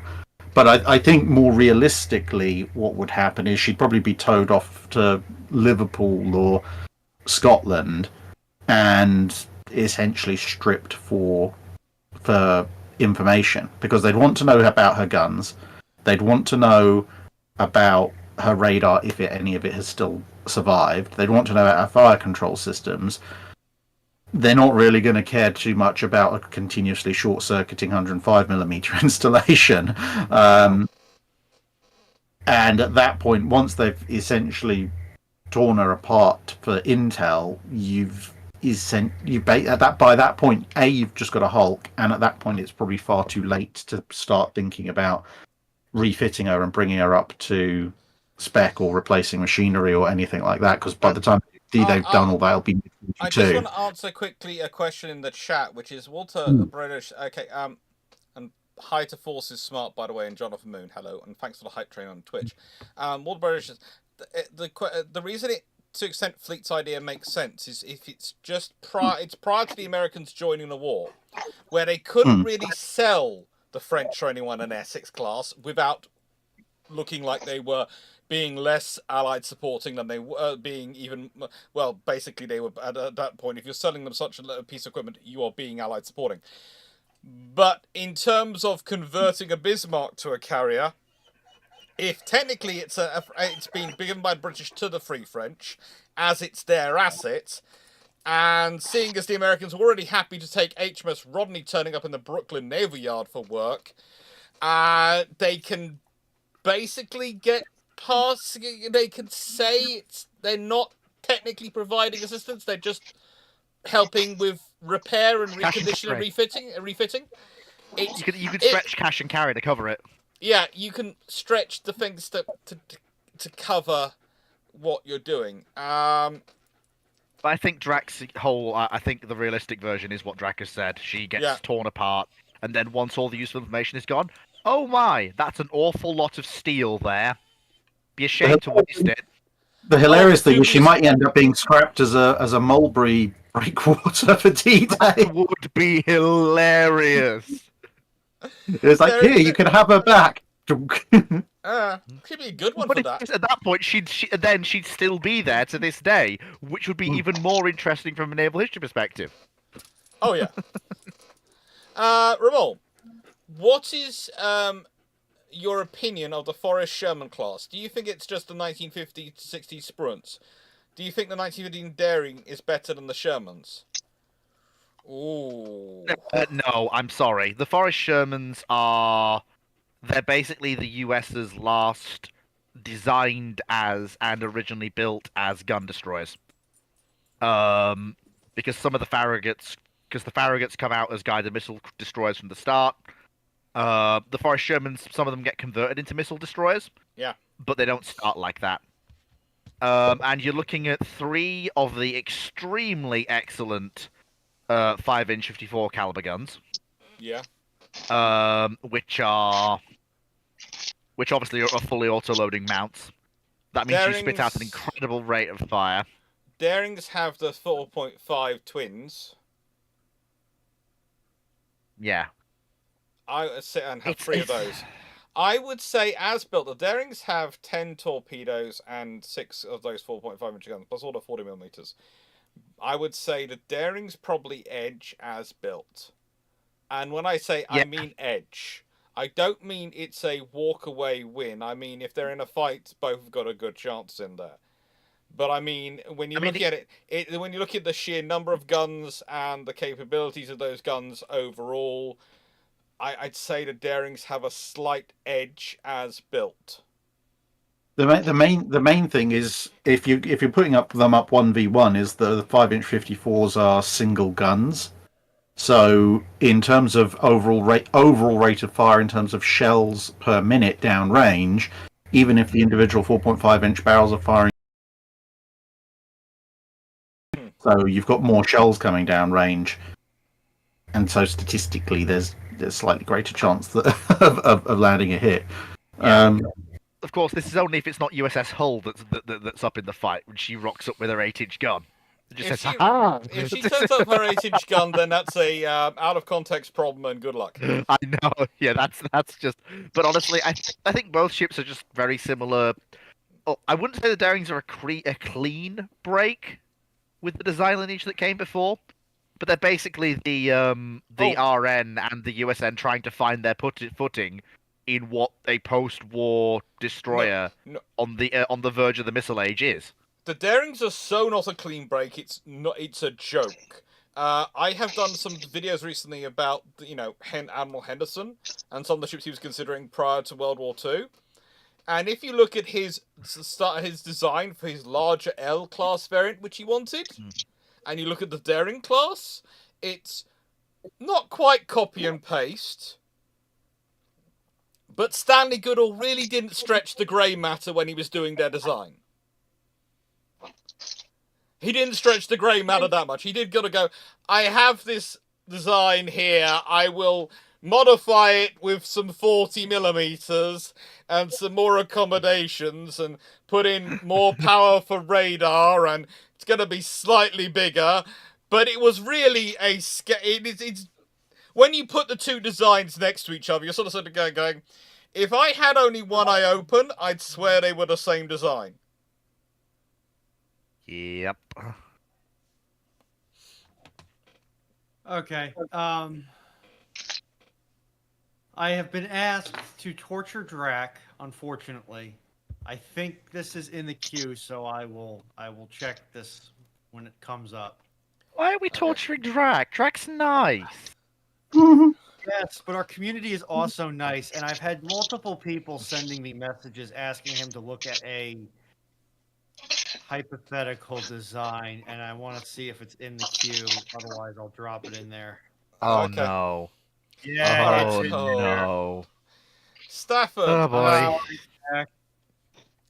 But I think more realistically, what would happen is she'd probably be towed off to Liverpool or Scotland and essentially stripped for information because they'd want to know about her guns. They'd want to know about her radar if any of it has still survived. They'd want to know about her fire control systems. They're not really going to care too much about a continuously short-circuiting 105mm installation. And at that point, once they've essentially torn her apart for intel, by that point, you've just got a Hulk, and at that point, it's probably far too late to start thinking about refitting her and bringing her up to spec or replacing machinery or anything like that. Because by the time they've done all that, it'll be. I just want to answer quickly a question in the chat, which is Walter British. Okay, and hi to Forces Smart, by the way, and Jonathan Moon. Hello, and thanks for the hype train on Twitch. Walter British. The reason it to extent Fleet's idea makes sense is if it's just prior to the Americans joining the war, where they couldn't really sell the French or anyone an Essex class without looking like they were being less Allied supporting than they were being even. Well, basically they were at that point. If you're selling them such a piece of equipment, you are being Allied supporting. But in terms of converting a Bismarck to a carrier, if technically it's been given by the British to the Free French, as it's their asset, and seeing as the Americans were already happy to take HMS Rodney turning up in the Brooklyn Naval Yard for work, they can basically get past. They can say they're not technically providing assistance; they're just helping with repair and recondition and refitting. You could stretch cash and carry to cover it. Yeah, you can stretch the things to cover what you're doing. But I think Drax's whole. I think the realistic version is what Drac has said. She gets torn apart, and then once all the useful information is gone, oh my, that's an awful lot of steel there. Be ashamed to waste it. The hilarious thing is she might end up being scrapped as a Mulberry breakwater for D-Day. That would be hilarious. It's like, here, you can have her back. Could be a good one for that. At that point, she'd still be there to this day, which would be even more interesting from a naval history perspective. Oh yeah. Ramon, what is your opinion of the Forrest Sherman class? Do you think it's just the 1950 to 60 Spruance? Do you think the 1915 Daring is better than the Shermans? Ooh. No, I'm sorry. The Forrest Shermans they're basically the US's last designed as and originally built as gun destroyers. Because some of the Farragut's come out as guided missile destroyers from the start. The Forrest Shermans, some of them get converted into missile destroyers. Yeah. But they don't start like that. And you're looking at 3 of the extremely excellent 5-inch 54 caliber guns. Yeah. Which obviously are fully auto-loading mounts. That means you spit out an incredible rate of fire. Darings have the 4.5 twins. Yeah. I sit and have 3 of those. I would say, as built, the Darings have 10 torpedoes and 6 of those 4.5-inch guns, plus all the 40mm. I would say the Darings probably edge as built. And when I say I mean edge, I don't mean it's a walk-away win. I mean, if they're in a fight, both have got a good chance in there. But I mean, when you look at it, when you look at the sheer number of guns and the capabilities of those guns overall, I'd say the Darings have a slight edge as built. The main thing is if you're putting them up 1v1 is the 5-inch 54s are single guns. So in terms of overall rate of fire in terms of shells per minute downrange, even if the individual 4.5-inch barrels are firing, so you've got more shells coming downrange, and so statistically there's slightly greater chance that, of landing a hit. Yeah. Of course, this is only if it's not USS Hull that's up in the fight when she rocks up with her 8-inch gun. It just says, if she turns up her 8-inch gun, then that's a out of context problem, and good luck. I know. Yeah, that's just. But honestly, I think both ships are just very similar. Oh, I wouldn't say the Darings are a clean break with the design lineage that came before, but they're basically the RN and the USN trying to find their footing in what a post-war destroyer on the verge of the missile age is. The Darings are so not a clean break. It's a joke. I have done some videos recently about Admiral Henderson and some of the ships he was considering prior to World War II. And if you look at his design for his larger L class variant, which he wanted, and you look at the Daring class, it's not quite copy and paste. But Stanley Goodall really didn't stretch the grey matter when he was doing their design. He didn't stretch the grey matter that much. He did gotta go, I have this design here, I will modify it with some 40mm and some more accommodations and put in more power for radar, and it's gonna be slightly bigger. But it was really it's when you put the two designs next to each other, you're sort of going, if I had only one eye open, I'd swear they were the same design. Yep. Okay. I have been asked to torture Drac, unfortunately. I think this is in the queue, so I will check this when it comes up. Why are we torturing Drac? Drac's nice. Yes, but our community is also nice, and I've had multiple people sending me messages asking him to look at a hypothetical design, and I want to see if it's in the queue. Otherwise, I'll drop it in there. Oh Okay. No! Yeah, Oh it's in there. No! Stafford. Oh boy!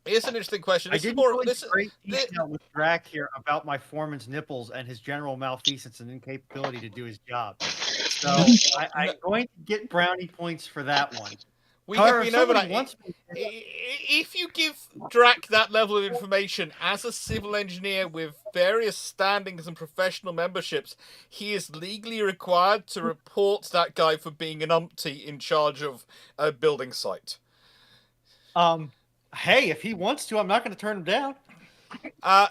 Here's an interesting question. I This is didn't more. go into This, great detail with Drac here about my foreman's nipples and his general malfeasance and incapability to do his job. So I'm going to get brownie points for that one. we However, have if been over somebody that. wants me If you give Drac that level of information as a civil engineer with various standings and professional memberships, he is legally required to report that guy for being an umpty in charge of a building site. Hey, if he wants to, I'm not going to turn him down.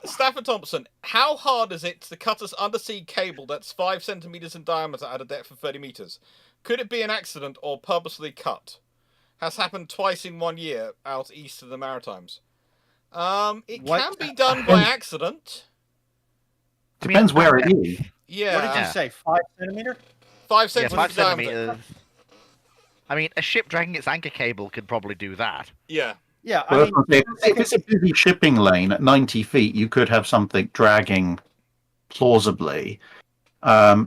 Stafford Thompson, how hard is it to cut an undersea cable that's 5 centimeters in diameter at a depth of 30 meters? Could it be an accident or purposely cut? Has happened twice in 1 year out east of the Maritimes. It can be done by accident. Depends where it is. Yeah. What did you say? 5 centimeter? 5 centimeters. Yeah, 5 diameter. centimeters. I mean, a ship dragging its anchor cable could probably do that. Yeah. Yeah, But if it's a busy shipping lane at 90 feet, you could have something dragging plausibly. I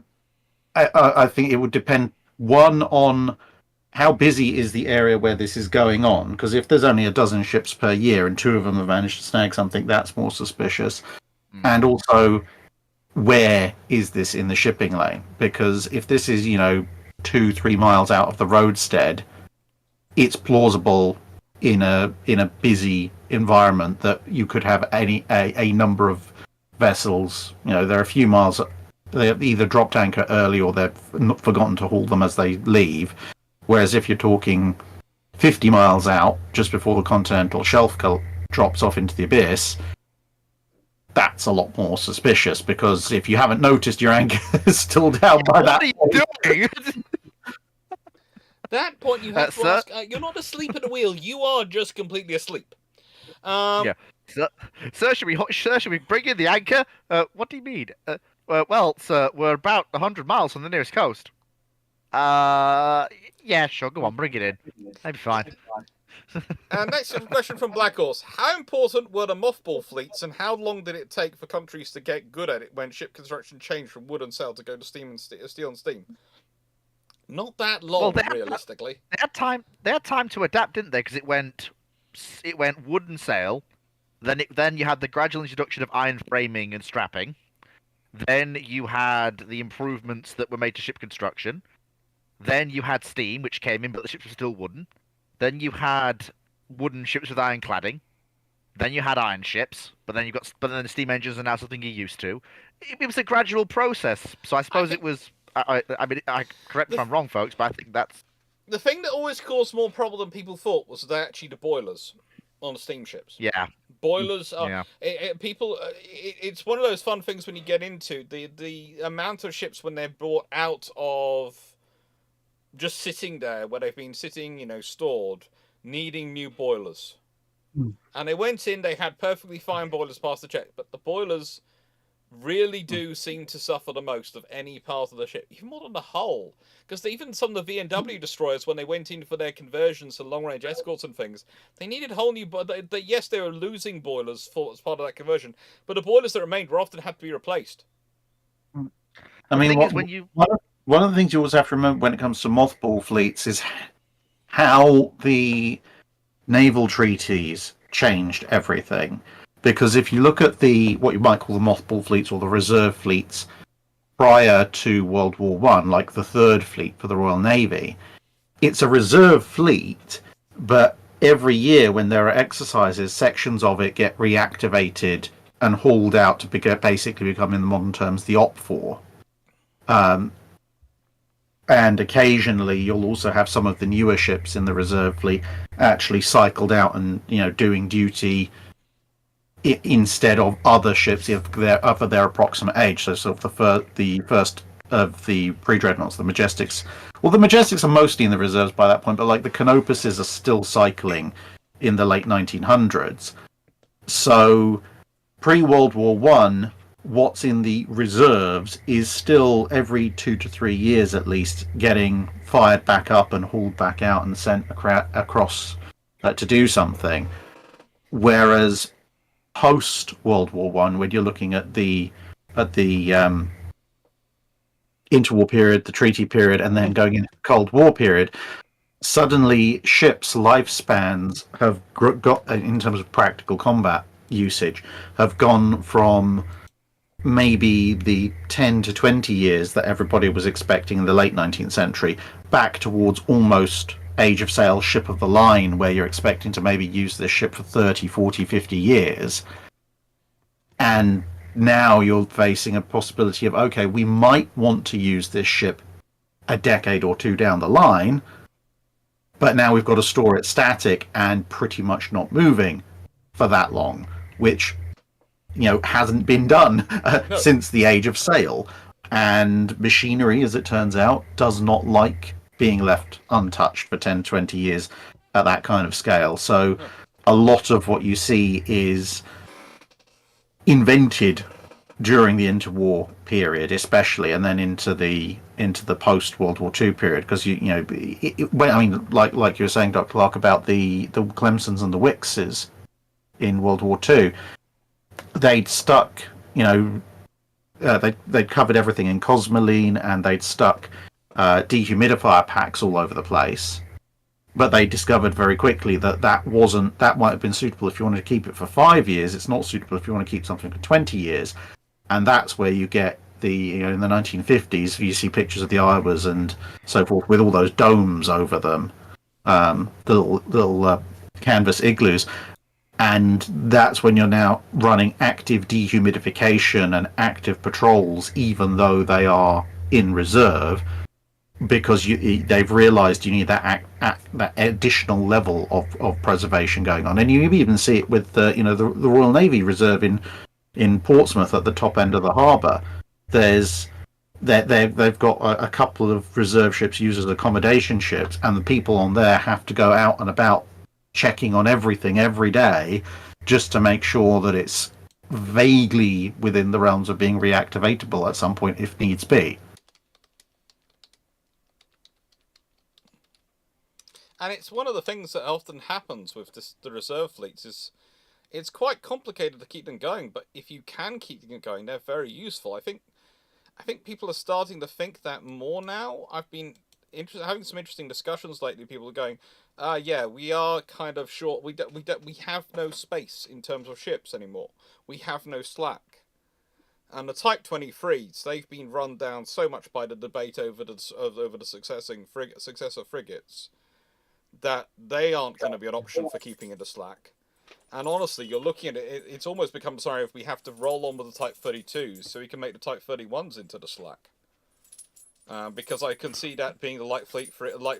think it would depend, one, on how busy is the area where this is going on, because if there's only a dozen ships per year and 2 of them have managed to snag something, that's more suspicious. And also, where is this in the shipping lane? Because if this is 2-3 miles out of the roadstead, it's plausible in a busy environment that you could have a number of vessels. They're a few miles. They've either dropped anchor early or they've forgotten to haul them as they leave. Whereas if you're talking 50 miles out, just before the continental shelf drops off into the abyss, that's a lot more suspicious, because if you haven't noticed your anchor is still down by that point. What are you doing? That point you have to Sir? ask, you're not asleep at the wheel, you are just completely asleep. Yeah. Sir, should we bring in the anchor? What do you mean? Well, sir, we're about 100 miles from the nearest coast. Yeah, sure, go on, bring it in. That'd be fine. And next question from Black Horse. How important were the mothball fleets, and how long did it take for countries to get good at it when ship construction changed from wood and sail to go to steel and steam? Not that long, realistically. They had time. They had time to adapt, didn't they? Because it went wood and sail. Then you had the gradual introduction of iron framing and strapping. Then you had the improvements that were made to ship construction. Then you had steam, which came in, but the ships were still wooden. Then you had wooden ships with iron cladding. Then you had iron ships, but then the steam engines are now something you're used to. It was a gradual process, so I suppose it was. I mean, correct me if I'm wrong, folks, but I think that's the thing that always caused more trouble than people thought was actually the boilers on the steamships. Yeah, boilers are it's one of those fun things when you get into the amount of ships when they're brought out of just sitting there where they've been sitting, stored, needing new boilers. And they went in, they had perfectly fine boilers past the check, but the boilers really do seem to suffer the most of any part of the ship, even more than the hull. Because even some of the V&W destroyers, when they went in for their conversions to long-range escorts and things, they needed whole new... Yes, they were losing boilers as part of that conversion, but the boilers that remained were often had to be replaced. I mean, one of the things you always have to remember when it comes to mothball fleets is how the naval treaties changed everything. Because if you look at what you might call the mothball fleets or the reserve fleets prior to World War One, like the Third Fleet for the Royal Navy, it's a reserve fleet, but every year when there are exercises, sections of it get reactivated and hauled out to basically become, in the modern terms, the OPFOR. And occasionally you'll also have some of the newer ships in the reserve fleet actually cycled out and, doing duty instead of other ships of their approximate age. So sort of the first of the pre-dreadnoughts, the Majestics. Well, the Majestics are mostly in the reserves by that point, but like the Canopuses are still cycling in the late 1900s. So pre-World War One, what's in the reserves is still every 2 to 3 years at least getting fired back up and hauled back out and sent across to do something. Whereas post World War One, when you're looking at the interwar period, the treaty period, and then going into the Cold War period, suddenly ships' lifespans have got, in terms of practical combat usage, have gone from maybe the 10 to 20 years that everybody was expecting in the late 19th century back towards almost age of sail, ship of the line, where you're expecting to maybe use this ship for 30, 40, 50 years. And now you're facing a possibility of, okay, we might want to use this ship a decade or two down the line, but now we've got to store it static and pretty much not moving for that long, which hasn't been done since the age of sail. And machinery, as it turns out, does not like being left untouched for 10, 20 years at that kind of scale. So a lot of what you see is invented during the interwar period, especially, and then into the post World War II period. Because like you were saying, Dr. Clarke, about the Clemsons and the Wickses in World War II, they'd stuck, they'd covered everything in Cosmoline, and they'd stuck dehumidifier packs all over the place. But they discovered very quickly that that might have been suitable if you wanted to keep it for 5 years. It's not suitable if you want to keep something for 20 years. And that's where you get in the 1950s, you see pictures of the Iowas and so forth with all those domes over them, the little canvas igloos. And that's when you're now running active dehumidification and active patrols, even though they are in reserve, because they've realised you need that additional level of preservation going on. And you even see it with the Royal Navy Reserve in Portsmouth at the top end of the harbour. They've got a couple of reserve ships used as accommodation ships, and the people on there have to go out and about checking on everything every day just to make sure that it's vaguely within the realms of being reactivatable at some point if needs be. And it's one of the things that often happens with the reserve fleets is it's quite complicated to keep them going, but if you can keep them going, they're very useful. I think people are starting to think that more now. I've been having some interesting discussions lately. People are going, yeah, we are kind of short. We have no space in terms of ships anymore. We have no slack. And the Type 23s, they've been run down so much by the debate over the successor frigates that they aren't going to be an option for keeping in the slack. And honestly, you're looking at it, it's almost become a scenario if we have to roll on with the Type 32s so we can make the Type 31s into the slack. Because I can see that being the light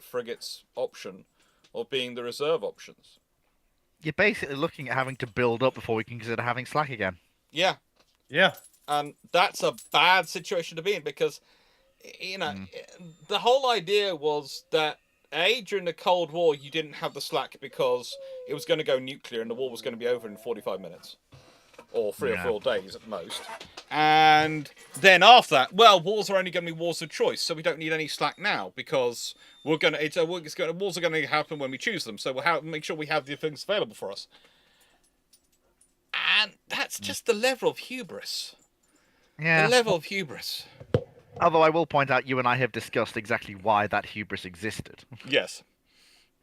frigates option, or being the reserve options. You're basically looking at having to build up before we can consider having slack again. Yeah. Yeah. And that's a bad situation to be in because, the whole idea was that, during the Cold War, you didn't have the slack because it was going to go nuclear and the war was going to be over in 45 minutes. Or 3 or 4 days at most. And then after that, well, wars are only going to be wars of choice, so we don't need any slack now because wars are going to happen when we choose them. So we'll make sure we have the things available for us. And that's just the level of hubris. Yeah. The level of hubris. Although I will point out, you and I have discussed exactly why that hubris existed. Yes.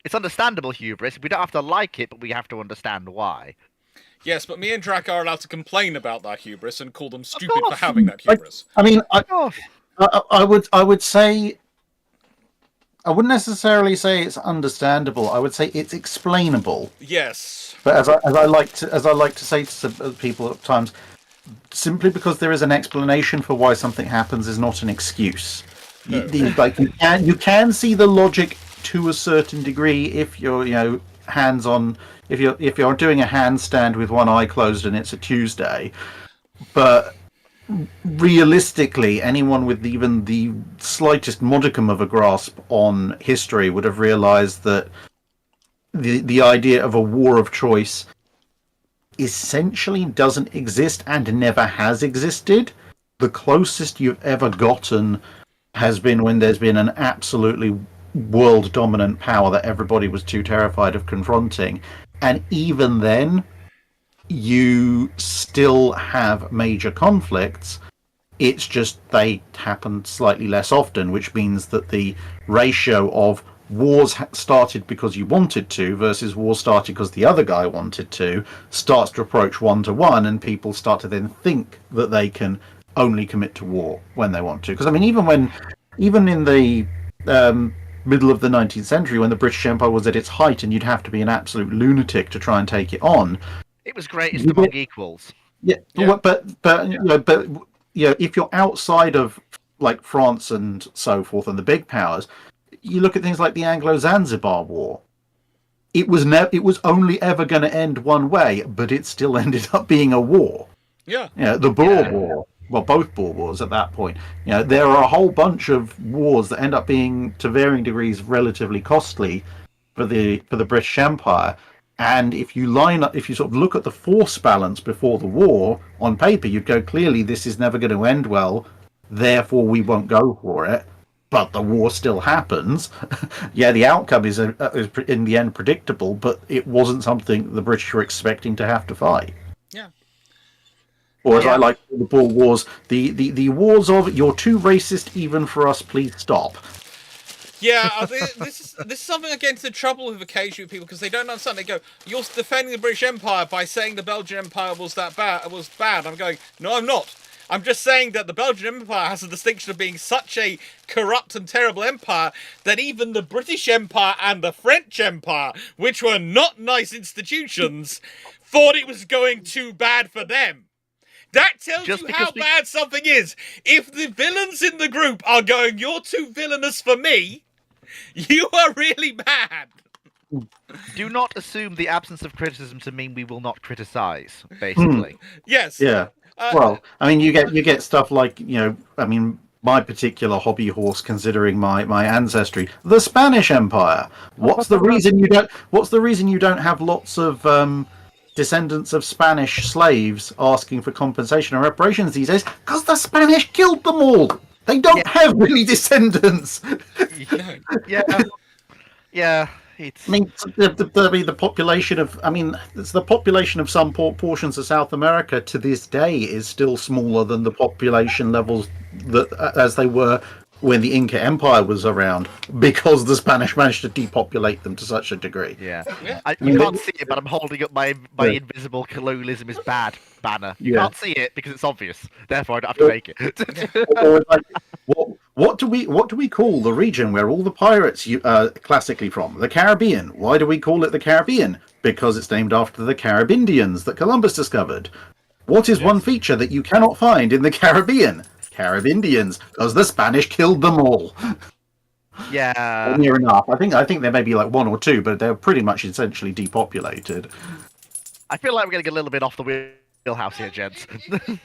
It's understandable hubris. We don't have to like it, but we have to understand why. Yes, but me and Drac are allowed to complain about that hubris and call them stupid for having that hubris. I would say, I wouldn't necessarily say it's understandable. I would say it's explainable. Yes. But as I like to say to people at times, simply because there is an explanation for why something happens is not an excuse. No. You can see the logic to a certain degree if you're hands on. If you're doing a handstand with one eye closed and it's a Tuesday, but realistically, anyone with even the slightest modicum of a grasp on history would have realized that the idea of a war of choice essentially doesn't exist and never has existed. The closest you've ever gotten has been when there's been an absolutely world dominant power that everybody was too terrified of confronting. And even then, you still have major conflicts. It's just they happen slightly less often, which means that the ratio of wars started because you wanted to versus wars started because the other guy wanted to starts to approach 1-to-1, and people start to then think that they can only commit to war when they want to. Because I mean, even in the middle of the 19th century, when the British Empire was at its height and you'd have to be an absolute lunatic to try and take it on, it was greatest among equals. Yeah. But if you're outside of like France and so forth and the big powers, you look at things like the Anglo-Zanzibar War. It was only ever going to end one way, but it still ended up being a war. Yeah. The Boer War. Well, both Boer Wars at that point. There are a whole bunch of wars that end up being, to varying degrees, relatively costly for the British Empire. And if you sort of look at the force balance before the war on paper, you'd go, clearly this is never going to end well. Therefore, we won't go for it. But the war still happens. Yeah, the outcome is in the end predictable, but it wasn't something the British were expecting to have to fight. Yeah. Or as I like to call the Boer Wars, the wars of "you're too racist even for us, please stop." Yeah, this is something I get into trouble with occasionally with people because they don't understand. They go, "You're defending the British Empire by saying the Belgian Empire was bad." I'm going, "No, I'm not. I'm just saying that the Belgian Empire has a distinction of being such a corrupt and terrible empire that even the British Empire and the French Empire, which were not nice institutions, thought it was going too bad for them." That tells you how bad something is. If the villains in the group are going, "You're too villainous for me," you are really bad. Do not assume the absence of criticism to mean we will not criticize, basically. Yes. Yeah. Well, I mean, you get stuff like, my particular hobby horse, considering my ancestry, the Spanish Empire. What's the reason you don't have lots of descendants of Spanish slaves asking for compensation or reparations these days? Because the Spanish killed them all. They don't have really descendants. Yeah. It's. I mean, the population of, it's the population of some portions of South America to this day is still smaller than the population levels that as they were when the Inca Empire was around, because the Spanish managed to depopulate them to such a degree. Yeah. Yeah. You can't see it, but I'm holding up my invisible colonialism is bad banner. You can't see it because it's obvious. Therefore, I don't have to make it. Or like, what do we call the region where all the pirates classically from? The Caribbean. Why do we call it the Caribbean? Because it's named after the Caribindians that Columbus discovered. What is one feature that you cannot find in the Caribbean? Caribindians, because the Spanish killed them all. Yeah. Near enough. I think there may be like one or two, but they're pretty much essentially depopulated. I feel like we're getting a little bit off the wheelhouse here, gents.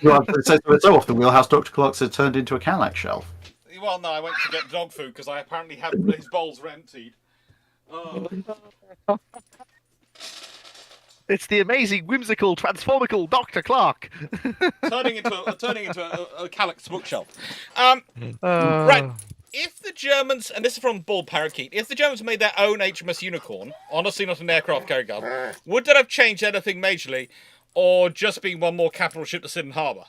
Well, it's so off the wheelhouse, Dr. Clarke has turned into a Calac shelf. Well, no, I went to get dog food because I apparently had his bowls were emptied. Oh. It's the amazing, whimsical, transformical Dr. Clarke. turning into a Calix bookshelf. Right. If the Germans, and this is from Bald Parakeet, if the Germans made their own HMS Unicorn, honestly not an aircraft carrier gun, would that have changed anything majorly, or just be one more capital ship to sit in harbour?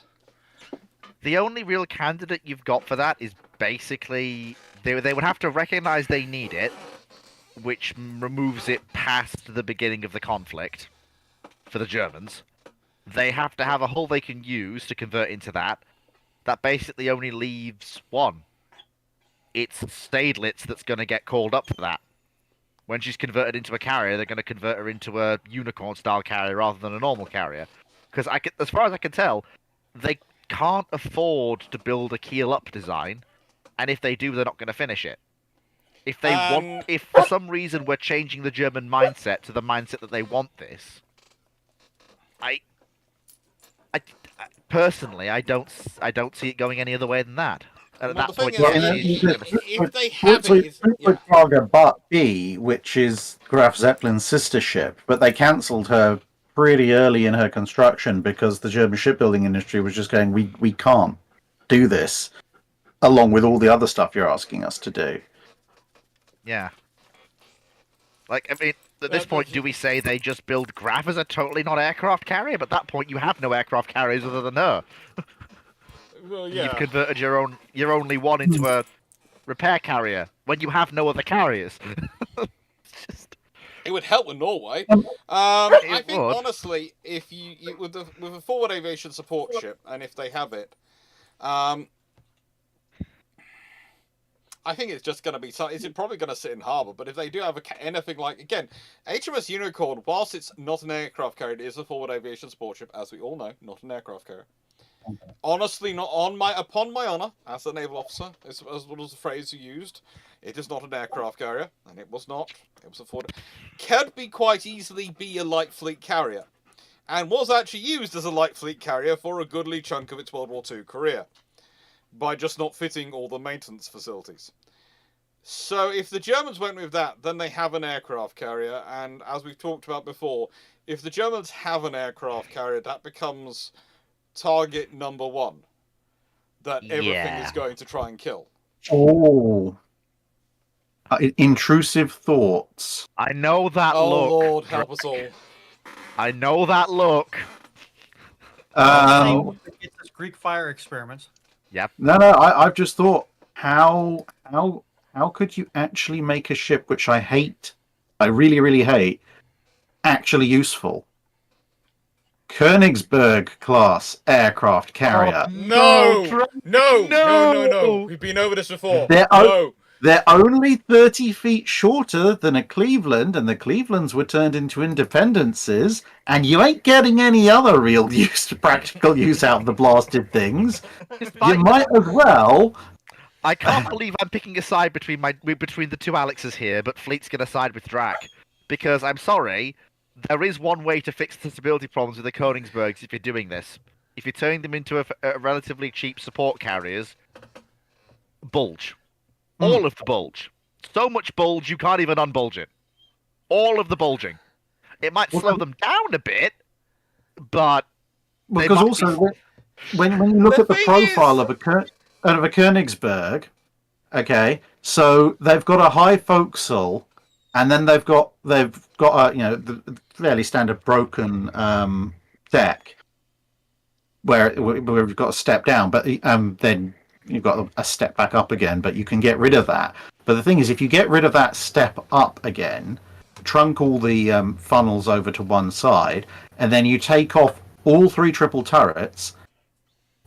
The only real candidate you've got for that is basically they would have to recognise they need it, which removes it past the beginning of the conflict for the Germans. They have to have a hull they can use to convert into that. That basically only leaves one. It's Stadelitz that's going to get called up for that. When she's converted into a carrier, they're going to convert her into a unicorn-style carrier rather than a normal carrier. Because as far as I can tell, they can't afford to build a keel-up design, and if they do, they're not going to finish it. If for some reason we're changing the German mindset to the mindset that they want this, I personally, I don't see it going any other way than that. And at that point, if they have it, But B, which is Graf Zeppelin's sister ship, but they cancelled her pretty early in her construction because the German shipbuilding industry was just going, we can't do this, along with all the other stuff you're asking us to do. Yeah. Like, I mean, at this point, do we say they just build Graf as a totally not aircraft carrier? But at that point, you have no aircraft carriers other than her. Well, yeah. You've converted your only one into a repair carrier when you have no other carriers. It would help with Norway. I think honestly, if you with a forward aviation support ship, and if they have it, I think it's just going to be. It's probably going to sit in harbour. But if they do have anything like, again, HMS Unicorn, whilst it's not an aircraft carrier, it is a forward aviation support ship, as we all know, not an aircraft carrier. Okay. Honestly, not upon my honour, as a naval officer, as was the phrase you used, it is not an aircraft carrier, and it was not. It was a forward. Could quite easily be a light fleet carrier, and was actually used as a light fleet carrier for a goodly chunk of its World War II career, by just not fitting all the maintenance facilities. So if the Germans went with that, then they have an aircraft carrier, and as we've talked about before, if the Germans have an aircraft carrier, that becomes target number one that everything is going to try and kill. Oh. Intrusive thoughts. I know that look. Oh, Lord, help us all. I know that look. It's this Greek fire experiments. Yep. No, I've just thought, how could you actually make a ship which I hate, I really, really hate, actually useful? Königsberg class aircraft carrier. No! We've been over this before. They're only 30 feet shorter than a Cleveland, and the Clevelands were turned into Independences, and you ain't getting any other real practical use out of the blasted things. You might as well. I can't believe I'm picking a side between the two Alexes here, but Fleet's going to side with Drac. Because, I'm sorry, there is one way to fix the stability problems with the Königsbergs if you're doing this. If you're turning them into a relatively cheap support carriers, bulge. All of the bulge. So much bulge, you can't even unbulge it. All of the bulging. It might slow them down a bit, but... Because also, when you look at the profile of a Königsberg, okay, so they've got a high forecastle, and then they've got a the fairly standard broken deck where we've got a step down, but then you've got a step back up again. But you can get rid of that. But the thing is, if you get rid of that step up again, trunk all the funnels over to one side, and then you take off all 3 triple turrets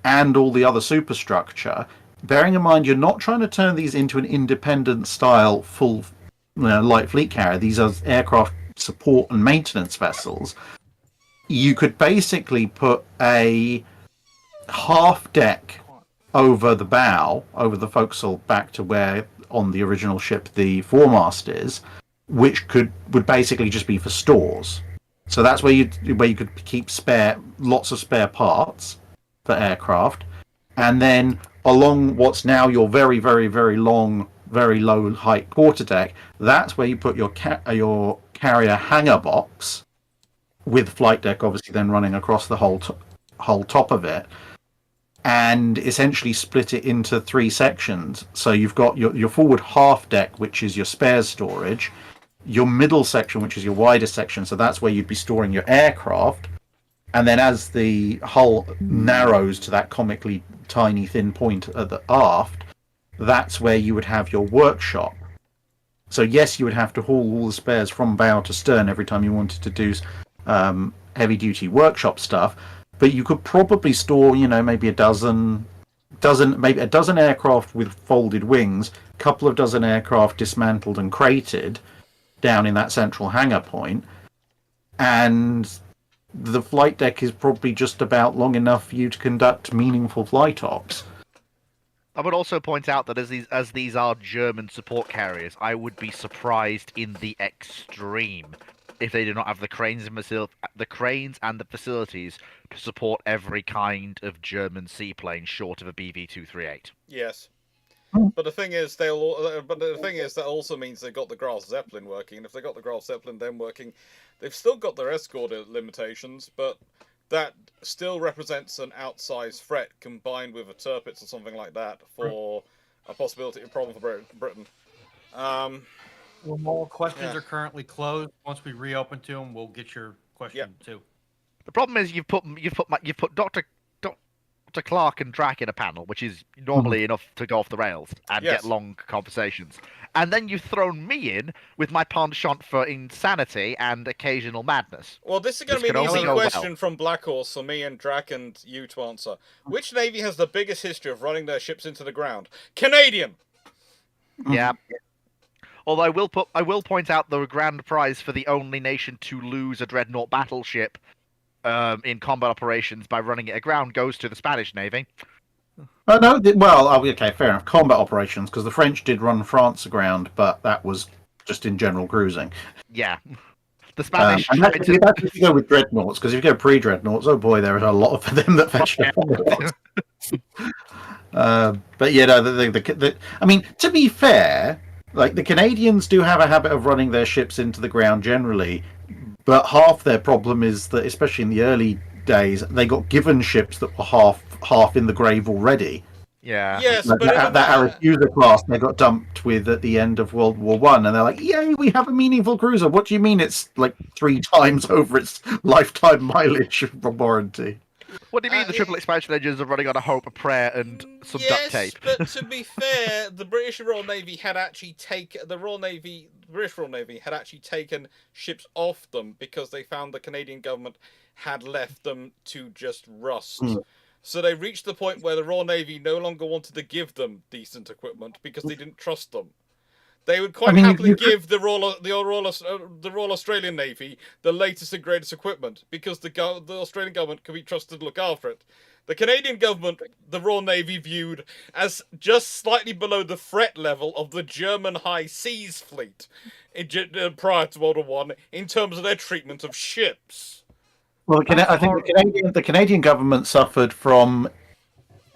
and all the other superstructure, bearing in mind you're not trying to turn these into an independent style full light fleet carrier. These are aircraft support and maintenance vessels. You could basically put a half deck over the bow, over the forecastle, back to where on the original ship the foremast is, which would basically just be for stores. So that's where you could keep lots of spare parts for aircraft, and then along what's now your very, very, very long, very low height quarterdeck, that's where you put your carrier hangar box, with flight deck obviously then running across the whole top of it, and essentially split it into 3 sections. So you've got your forward half deck, which is your spares storage, your middle section, which is your widest section, so that's where you'd be storing your aircraft, and then as the hull narrows to that comically tiny thin point at the aft, that's where you would have your workshop. So yes, you would have to haul all the spares from bow to stern every time you wanted to do heavy duty workshop stuff, but you could probably store maybe a dozen aircraft with folded wings, a couple of dozen aircraft dismantled and crated down in that central hangar point, and the flight deck is probably just about long enough for you to conduct meaningful flight ops. I would also point out that as these are German support carriers, I would be surprised in the extreme if they do not have the cranes and the facilities to support every kind of German seaplane short of a BV-238. Yes. But the thing is, that also means they've got the Graf Zeppelin working, and if they've got the Graf Zeppelin then working, they've still got their escort limitations, but that still represents an outsized threat combined with a Tirpitz or something like that for a possibility of problem for Britain. Well, more questions are currently closed. Once we reopen to them, we'll get your question too. The problem is you've put Dr. Clarke and Drac in a panel, which is normally enough to go off the rails and get long conversations. And then you've thrown me in with my penchant for insanity and occasional madness. Well, this is going to be an easy question from Black Horse for me and Drac and you to answer. Which navy has the biggest history of running their ships into the ground? Canadian! Yeah. Although I will point out the grand prize for the only nation to lose a dreadnought battleship in combat operations by running it aground goes to the Spanish Navy. No, well, okay, fair enough. Combat operations, because the French did run France aground, but that was just in general cruising. Yeah. The Spanish... and that's if you go with dreadnoughts, because if you go pre-dreadnoughts, oh boy, there are a lot of them that fetch but yeah, no, I mean, to be fair, like the Canadians do have a habit of running their ships into the ground generally, but half their problem is that, especially in the early days, they got given ships that were half in the grave already. Yeah. Yes, like but that Arethusa class they got dumped with at the end of World War One, and they're like, "Yay, we have a meaningful cruiser." What do you mean it's like 3 times over its lifetime mileage from warranty? What do you mean the triple expansion engines are running on a hope, a prayer, and some duct tape? Yes, but to be fair, the British Royal Navy had actually taken ships off them because they found the Canadian government had left them to just rust. So they reached the point where the Royal Navy no longer wanted to give them decent equipment because they didn't trust them. They would quite happily give the Royal Australian Navy the latest and greatest equipment because the Australian government could be trusted to look after it. The Canadian government, the Royal Navy viewed as just slightly below the threat level of the German High Seas Fleet prior to World War One in terms of their treatment of ships. Well, I think the Canadian government suffered from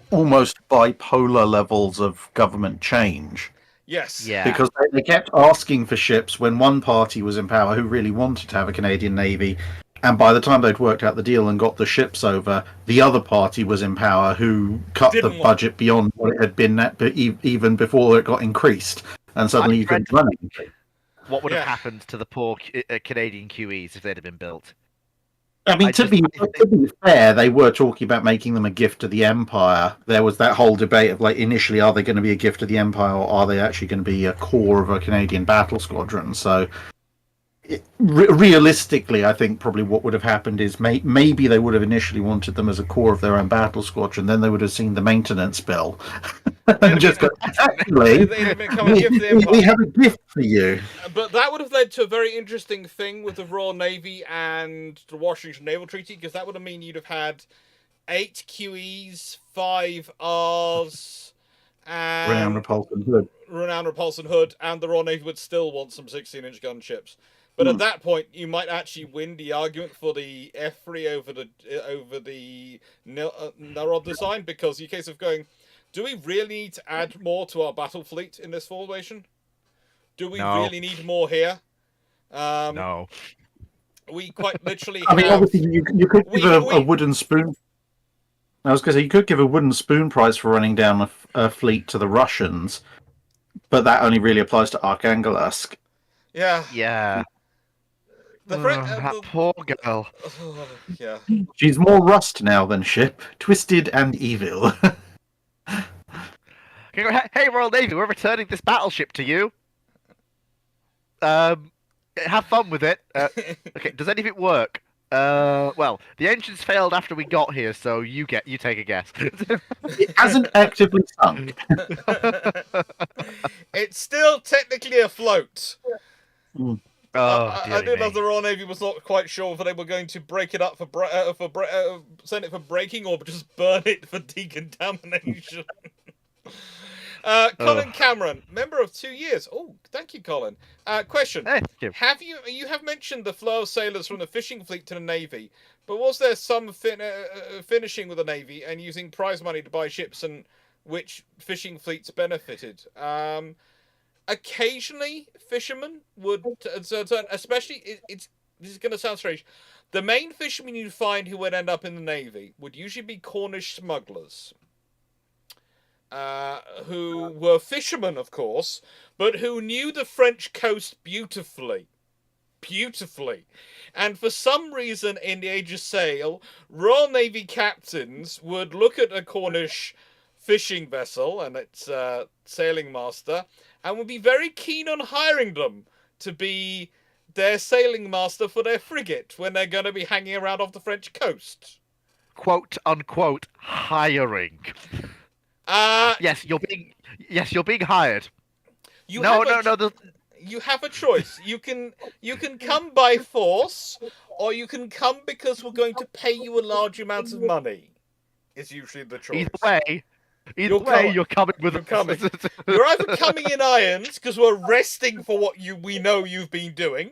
almost bipolar levels of government change. Yes. Yeah. Because they kept asking for ships when one party was in power who really wanted to have a Canadian Navy, and by the time they'd worked out the deal and got the ships over, the other party was in power who cut the budget beyond what it had been at, even before it got increased, and suddenly you couldn't run anything. what would have happened to the poor Canadian QEs if they'd have been built. I mean, to be fair, they were talking about making them a gift to the Empire. There was that whole debate of, like, initially, are they going to be a gift to the Empire, or are they actually going to be a core of a Canadian battle squadron? So, realistically, I think probably what would have happened is maybe they would have initially wanted them as a core of their own battle squadron. Then they would have seen the maintenance bill and just go, actually, we have a gift for you. But that would have led to a very interesting thing with the Royal Navy and the Washington Naval Treaty, because that would have mean you'd have had 8 QEs, 5 Rs, and Renowned Repulse and Hood, and the Royal Navy would still want some 16-inch gunships. But at that point, you might actually win the argument for the F3 over the Naval design, because in case of going, do we really need to add more to our battle fleet in this formation? Do we really need more here? No. We quite literally I mean, obviously, you could give a wooden spoon. I was going to say, you could give a wooden spoon prize for running down a fleet to the Russians, but that only really applies to Arkhangelsk. Yeah. Yeah. That poor girl. Yeah. She's more rust now than ship, twisted and evil. Hey, Royal Navy, we're returning this battleship to you. Have fun with it. Okay, does any of it work? Well, the engines failed after we got here, so you take a guess. It hasn't actively sunk. It's still technically afloat. I did know the Royal Navy was not quite sure whether they were going to break it up send it for breaking or just burn it for decontamination. Colin Cameron, member of 2 years. Oh, thank you, Colin. Question: Have you have mentioned the flow of sailors from the fishing fleet to the Navy, but was there some finishing with the Navy and using prize money to buy ships, and which fishing fleets benefited? Occasionally, fishermen would, especially, this is going to sound strange, the main fishermen you'd find who would end up in the Navy would usually be Cornish smugglers, who were fishermen, of course, but who knew the French coast beautifully. And for some reason, in the Age of Sail, Royal Navy captains would look at a Cornish fishing vessel and its sailing master, and would be very keen on hiring them to be their sailing master for their frigate when they're going to be hanging around off the French coast. Quote unquote hiring. Yes, you're being hired. You have a choice. You can come by force, or you can come because we're going to pay you a large amount of money. Is usually the choice. Either way, you're coming with us. You're either coming in irons because we're resting for what we know you've been doing,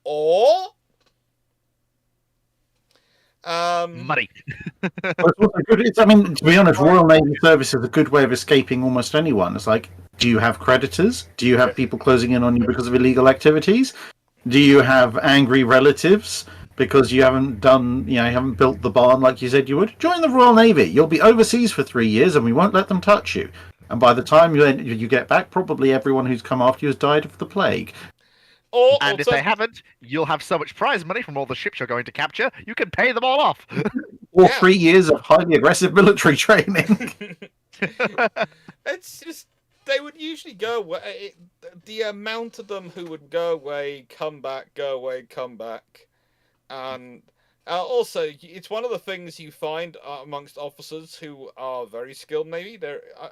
or money. I mean, to be honest, Royal Navy service is a good way of escaping almost anyone. It's like, do you have creditors? Do you have people closing in on you because of illegal activities? Do you have angry relatives because you haven't built the barn like you said you would? Join the Royal Navy. You'll be overseas for 3 years and we won't let them touch you. And by the time you get back, probably everyone who's come after you has died of the plague. And if they haven't, you'll have so much prize money from all the ships you're going to capture, you can pay them all off. Or 3 years of highly aggressive military training. It's just, they would usually go away. The amount of them who would go away, come back, go away, come back. And also, it's one of the things you find amongst officers who are very skilled Navy.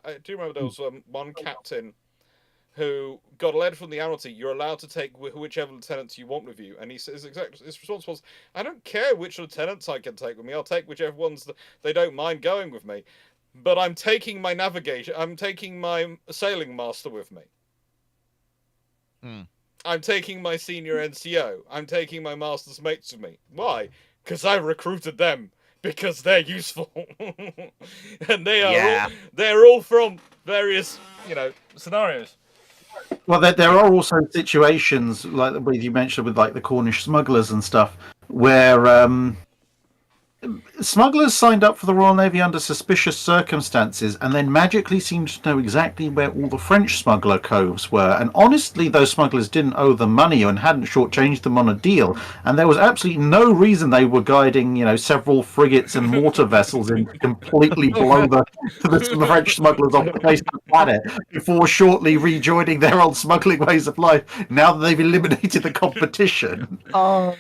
I do remember there was one captain who got a letter from the Admiralty. You're allowed to take whichever lieutenants you want with you. And his response was, I don't care which lieutenants I can take with me. I'll take whichever ones they don't mind going with me. But I'm taking my navigator. I'm taking my sailing master with me. I'm taking my senior NCO. I'm taking my master's mates with me. Why? Because I recruited them. Because they're useful. And they're all from various, scenarios. Well, there are also situations like you mentioned with like the Cornish smugglers and stuff, where Smugglers signed up for the Royal Navy under suspicious circumstances and then magically seemed to know exactly where all the French smuggler coves were. And honestly, those smugglers didn't owe them money and hadn't shortchanged them on a deal. And there was absolutely no reason they were guiding, several frigates and mortar vessels in to completely blow the French smugglers off the face of the planet before shortly rejoining their old smuggling ways of life now that they've eliminated the competition. Oh.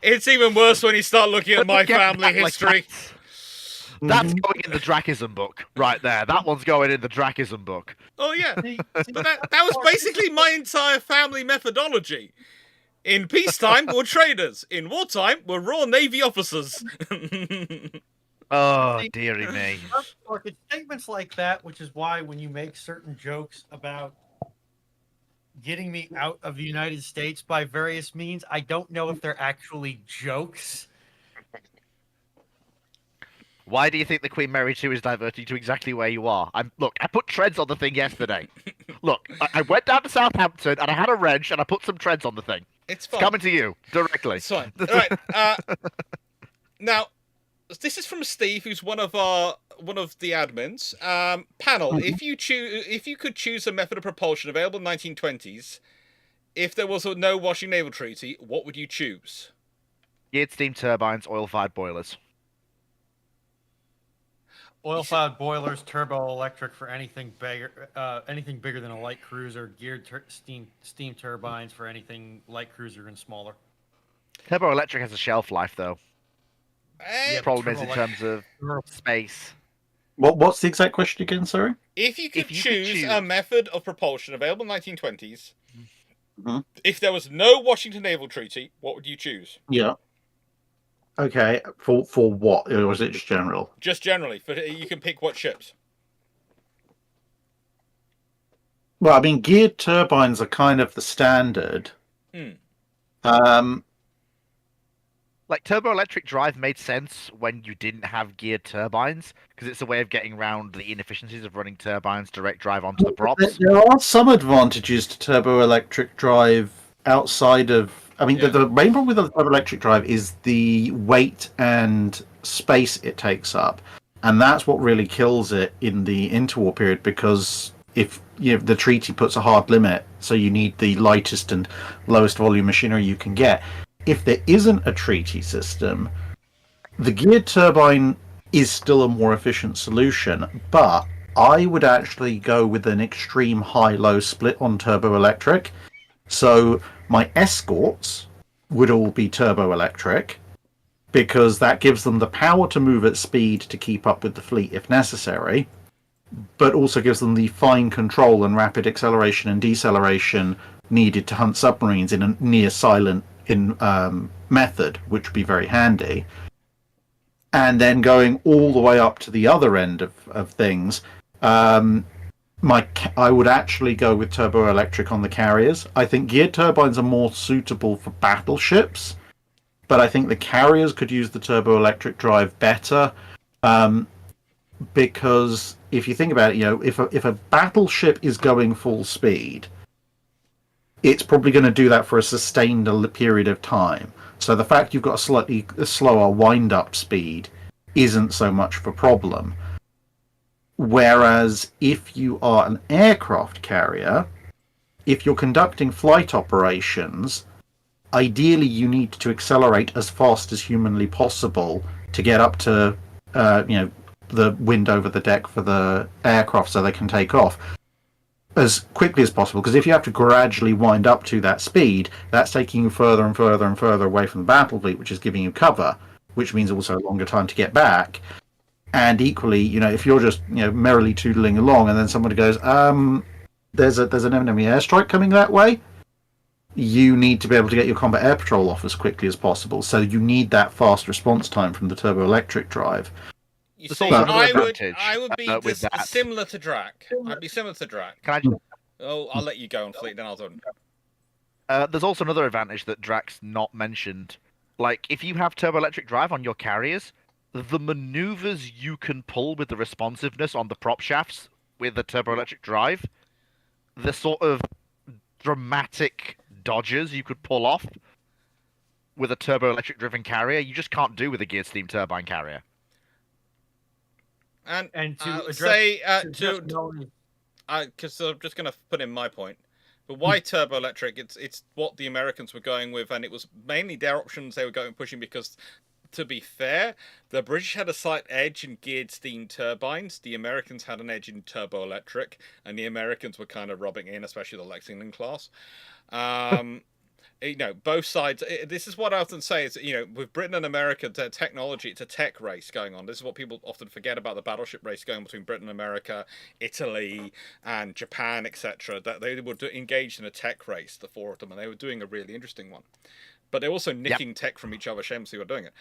It's even worse when you start looking at my family history. That's going in the Drakism book, right there. That one's going in the Drakism book. Oh, yeah. But that was basically my entire family methodology. In peacetime, we're traders. In wartime, we're Royal Navy officers. Oh, dearie me. It's statements like that, which is why when you make certain jokes about getting me out of the United States by various means, I don't know if they're actually jokes. Why do you think the Queen Mary 2 is diverting you to exactly where you are? Look, I put treads on the thing yesterday. Look, I went down to Southampton and I had a wrench and I put some treads on the thing. It's fine. Coming to you directly. It's fine. All right. Now, this is from Steve, who's one of the admins. Panel, if you could choose a method of propulsion available in the 1920s, if there was no washing naval treaty, what would you choose? Geared steam turbines, oil-fired boilers. Oil-fired boilers, turbo electric for anything bigger than a light cruiser. Geared steam turbines for anything light cruiser and smaller. Turbo electric has a shelf life, though. The problem is in terms of space. What's the exact question again? Sorry. If you could choose a method of propulsion available in the 1920s, if there was no Washington Naval Treaty, what would you choose? Yeah. Okay, for what? Or was it just general? Just generally. You can pick what ships. Well, I mean, geared turbines are kind of the standard. Like, turbo electric drive made sense when you didn't have geared turbines, because it's a way of getting around the inefficiencies of running turbines direct drive onto the props. There are some advantages to turbo electric drive outside of... I mean, the main problem with the turbo electric drive is the weight and space it takes up. And that's what really kills it in the interwar period, because if the treaty puts a hard limit, so you need the lightest and lowest volume machinery you can get. If there isn't a treaty system, the geared turbine is still a more efficient solution, but I would actually go with an extreme high-low split on turbo electric. So my escorts would all be turbo electric, because that gives them the power to move at speed to keep up with the fleet if necessary, but also gives them the fine control and rapid acceleration and deceleration needed to hunt submarines in a near silent method, which would be very handy. And then going all the way up to the other end of things, I would actually go with turbo electric on the carriers. I think geared turbines are more suitable for battleships, but I think the carriers could use the turbo electric drive better, because if you think about it, if a battleship is going full speed, it's probably going to do that for a sustained period of time. So the fact you've got a slightly slower wind-up speed isn't so much of a problem. Whereas if you are an aircraft carrier, if you're conducting flight operations, ideally you need to accelerate as fast as humanly possible to get up to the wind over the deck for the aircraft so they can take off as quickly as possible, because if you have to gradually wind up to that speed, that's taking you further and further and further away from the battle fleet, which is giving you cover, which means also a longer time to get back. And equally, if you're just merrily tootling along and then somebody goes, there's an enemy airstrike coming that way, you need to be able to get your combat air patrol off as quickly as possible. So you need that fast response time from the turbo electric drive. You see, I would be similar to Drac. I'd be similar to Drac. Can I just... Oh, I'll let you go on fleet, then I'll do There's also another advantage that Drac's not mentioned. Like, if you have turbo electric drive on your carriers, the maneuvers you can pull with the responsiveness on the prop shafts with the turbo electric drive, the sort of dramatic dodges you could pull off, with a turbo-electric driven carrier, you just can't do with a geared steam turbine carrier. And to address, say Melanie's because I'm just going to put in my point. But why turbo electric? It's what the Americans were going with, and it was mainly their options they were going pushing because, to be fair, the British had a slight edge in geared steam turbines. The Americans had an edge in turbo electric, and the Americans were kind of rubbing in, especially the Lexington class. Both sides. This is what I often say: is with Britain and America, the technology, it's a tech race going on. This is what people often forget about the battleship race going between Britain and America, Italy, and Japan, etc. That they were engaged in a tech race, the four of them, and they were doing a really interesting one. But they're also nicking tech from each other shamelessly. Were doing it.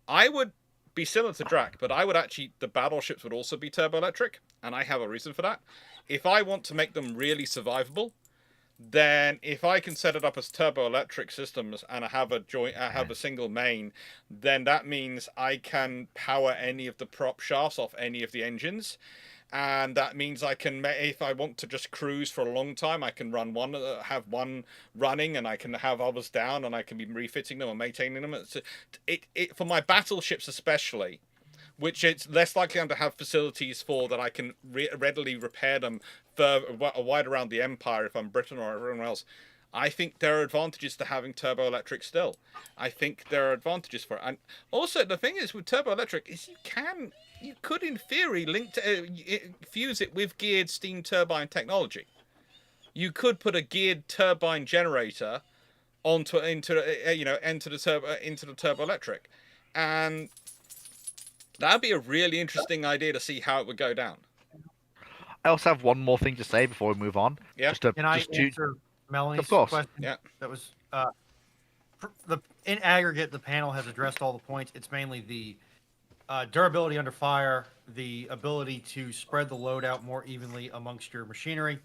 I would be similar to Drac, but I would actually the battleships would also be turbo electric, and I have a reason for that. If I want to make them really survivable, then if I can set it up as turbo electric systems and I have a single main, then that means I can power any of the prop shafts off any of the engines, and that means I can, if I want to just cruise for a long time, I can run have one running, and I can have others down, and I can be refitting them and maintaining them. It for my battleships especially, which it's less likely I'm to have facilities for that I can readily repair them wide around the empire if I'm Britain or everyone else. I think there are advantages to having turbo electric still. I think there are advantages for it. And also the thing is with turbo electric is you could in theory fuse it with geared steam turbine technology. You could put a geared turbine generator into the turbo electric, and that'd be a really interesting idea to see how it would go down. I also have one more thing to say before we move on. Yeah. Can I answer Melanie's question? Yeah. That was in aggregate, the panel has addressed all the points. It's mainly the durability under fire, the ability to spread the load out more evenly amongst your machinery,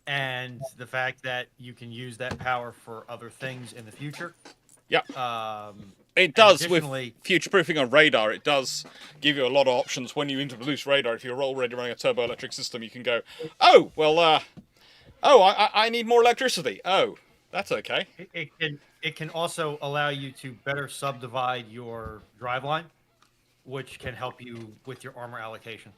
and the fact that you can use that power for other things in the future. Yeah. It does, with additionally, future-proofing on radar, it does give you a lot of options. When you introduce radar, if you're already running a turbo-electric system, you can go, oh, well, I need more electricity. Oh, that's okay. It can also allow you to better subdivide your driveline, which can help you with your armor allocation.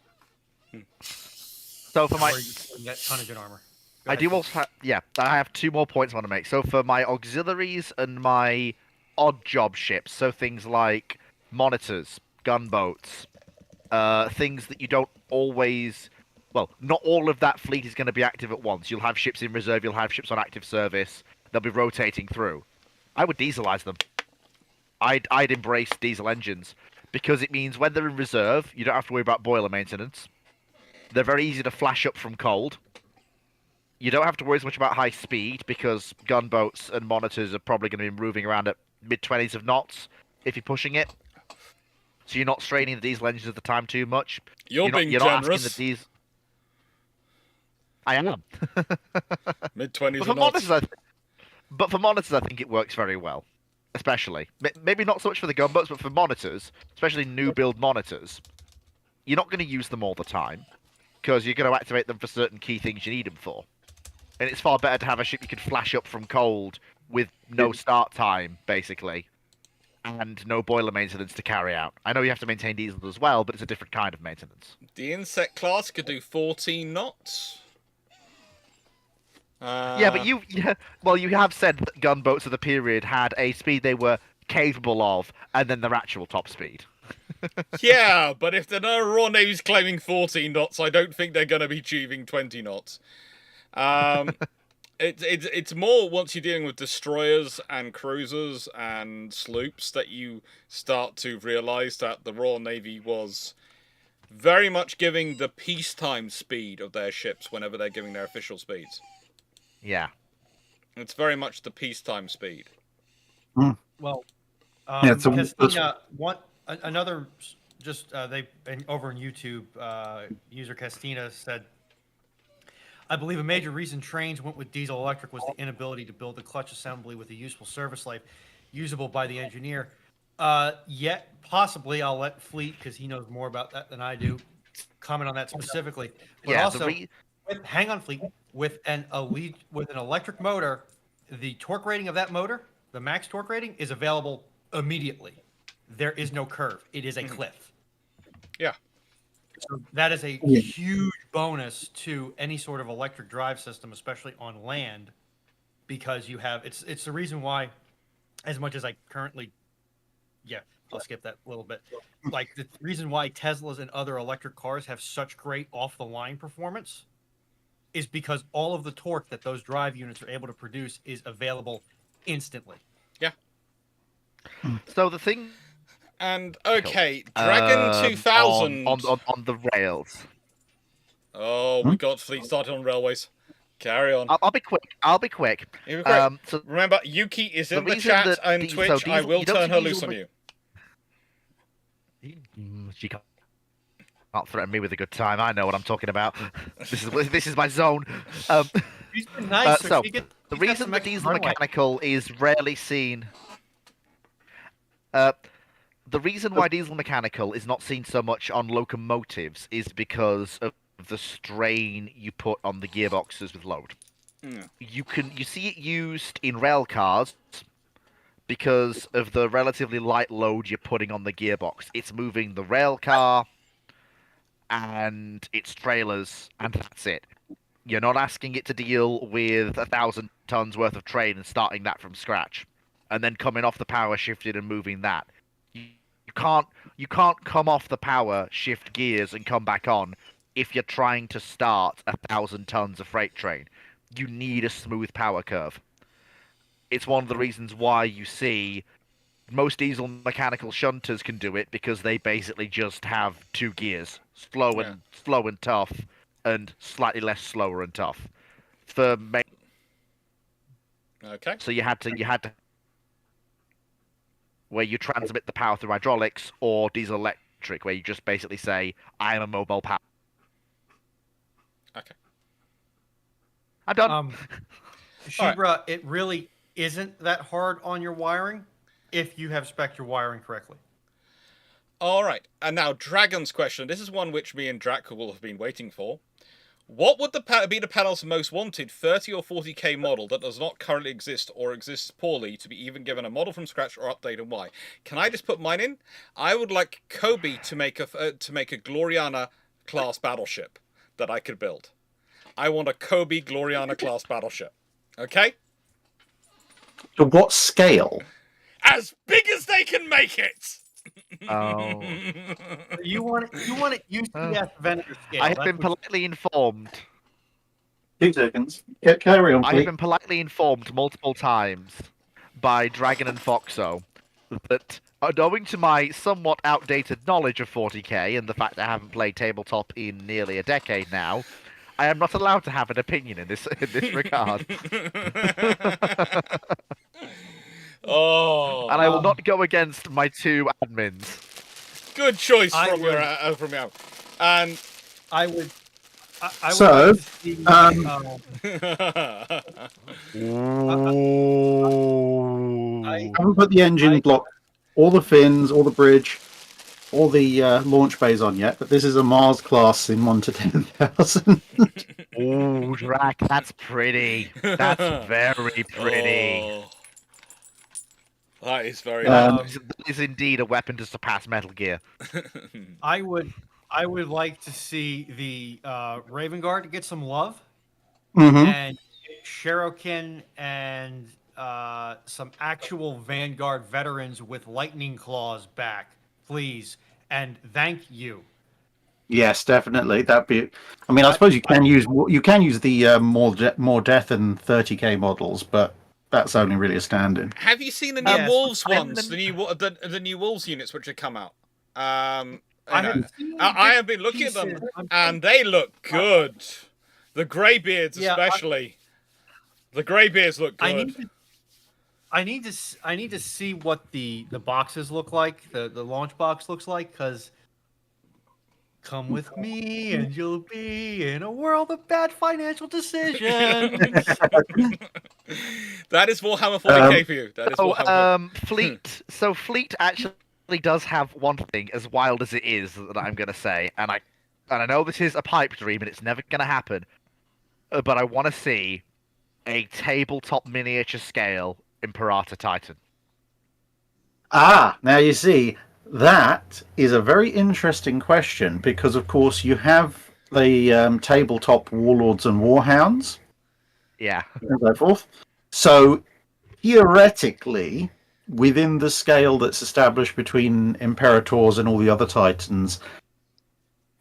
So for my... You get a ton of good armor. I do also I have two more points I want to make. So for my auxiliaries and my odd job ships, so things like monitors, gunboats, things that you don't always... Well, not all of that fleet is going to be active at once. You'll have ships in reserve, you'll have ships on active service. They'll be rotating through. I would dieselize them. I'd embrace diesel engines, because it means when they're in reserve, you don't have to worry about boiler maintenance. They're very easy to flash up from cold. You don't have to worry as much about high speed, because gunboats and monitors are probably going to be moving around at mid-20s of knots if you're pushing it. So you're not straining the diesel engines at the time too much. You're being generous. I am. Mid-20s of knots. But for monitors, I think it works very well. Especially. Maybe not so much for the gunboats, but for monitors, especially new build monitors, you're not going to use them all the time, because you're going to activate them for certain key things you need them for. And it's far better to have a ship you can flash up from cold with no start time, basically, and no boiler maintenance to carry out. I know you have to maintain diesel as well, but it's a different kind of maintenance. The insect class could do 14 knots. But you have said that gunboats of the period had a speed they were capable of, and then their actual top speed. Yeah, but if the Royal Navy's claiming 14 knots, I don't think they're going to be achieving 20 knots. It's more once you're dealing with destroyers and cruisers and sloops that you start to realise that the Royal Navy was very much giving the peacetime speed of their ships whenever they're giving their official speeds. Yeah. It's very much the peacetime speed. Well, Castina, another over on YouTube, user Castina said, I believe a major reason trains went with diesel electric was the inability to build a clutch assembly with a useful service life usable by the engineer. Yet possibly I'll let Fleet, because he knows more about that than I do, comment on that specifically. But also, hang on, Fleet, with an electric motor, the torque rating of that motor the max torque rating is available immediately. There is no curve. It is a cliff. Yeah. So that is a huge bonus to any sort of electric drive system, especially on land, because you have it's the reason why, as much as I currently, I'll skip that a little bit. Like the reason why Teslas and other electric cars have such great off the line performance is because all of the torque that those drive units are able to produce is available instantly. Yeah. So the thing. And okay, Dragon 2000 on the rails. Oh, we got fleet started on railways. Carry on. I'll be quick. So remember, Yuki is in the chat and Twitch. I will turn her loose on you. She can't threaten me with a good time. I know what I'm talking about. This is my zone. She's been nice. So the reason the diesel mechanical is rarely seen. The reason why diesel mechanical is not seen so much on locomotives is because of the strain you put on the gearboxes with load. You see it used in rail cars because of the relatively light load you're putting on the gearbox. It's moving the rail car and its trailers, and that's it. You're not asking it to deal with 1,000 tons worth of train and starting that from scratch, and then coming off the power shifted and moving that. You can't come off the power, shift gears, and come back on if you're trying to start 1,000 tons of freight train. You need a smooth power curve. It's one of the reasons why you see most diesel mechanical shunters can do it, because they basically just have 2 gears, slow and tough, and slightly less slower and tough. Okay. So you had to where you transmit the power through hydraulics, or diesel electric, where you just basically say, I am a mobile power. Okay. I'm done. Shebra, it really isn't that hard on your wiring if you have spec'd your wiring correctly. All right. And now Dragon's question. This is one which me and Drac will have been waiting for. What would be the panel's most wanted 30 or 40k model that does not currently exist or exists poorly to be even given a model from scratch or update, and why? Can I just put mine in? I would like Kobe to make a Gloriana class battleship that I could build. I want a Kobe Gloriana class battleship. Okay? To what scale? As big as they can make it. Oh. You want it UCS vendor scale. I have been politely informed. 2 seconds. Carry on, please. I have been politely informed multiple times by Dragon and Foxo that, owing to my somewhat outdated knowledge of 40k and the fact I haven't played tabletop in nearly a decade now, I am not allowed to have an opinion in this regard. And I will not go against my 2 admins. Good choice from you. And I would. I So, see, I haven't put the engine block, all the fins, all the bridge, all the launch bays on yet, but this is a Mars class in 1 to 10,000. Ooh, Drac, that's pretty. That's very pretty. Oh, that is very. That is indeed a weapon to surpass Metal Gear. I would like to see the Raven Guard get some love, and Cherokee and some actual Vanguard veterans with lightning claws back, please, and thank you. Yes, definitely. That'd be. I mean, I suppose you can use the more death than 30k models, but that's only really a stand-in. Have you seen the new Wolves ones? The new Wolves units which have come out. I have been looking at them, and they look good. The Greybeards, especially. The Greybeards look good. I need to see what the boxes look like. The launch box looks like, because. Come with me, and you'll be in a world of bad financial decisions. That is Warhammer 40k for you. That is Warhammer. Fleet. So Fleet actually does have one thing, as wild as it is, that I'm going to say, and I know this is a pipe dream, and it's never going to happen. But I want to see a tabletop miniature scale Imperator Titan? Now you see, that is a very interesting question because, of course, you have the tabletop warlords and warhounds. Yeah. And so forth. So, theoretically, within the scale that's established between Imperators and all the other Titans,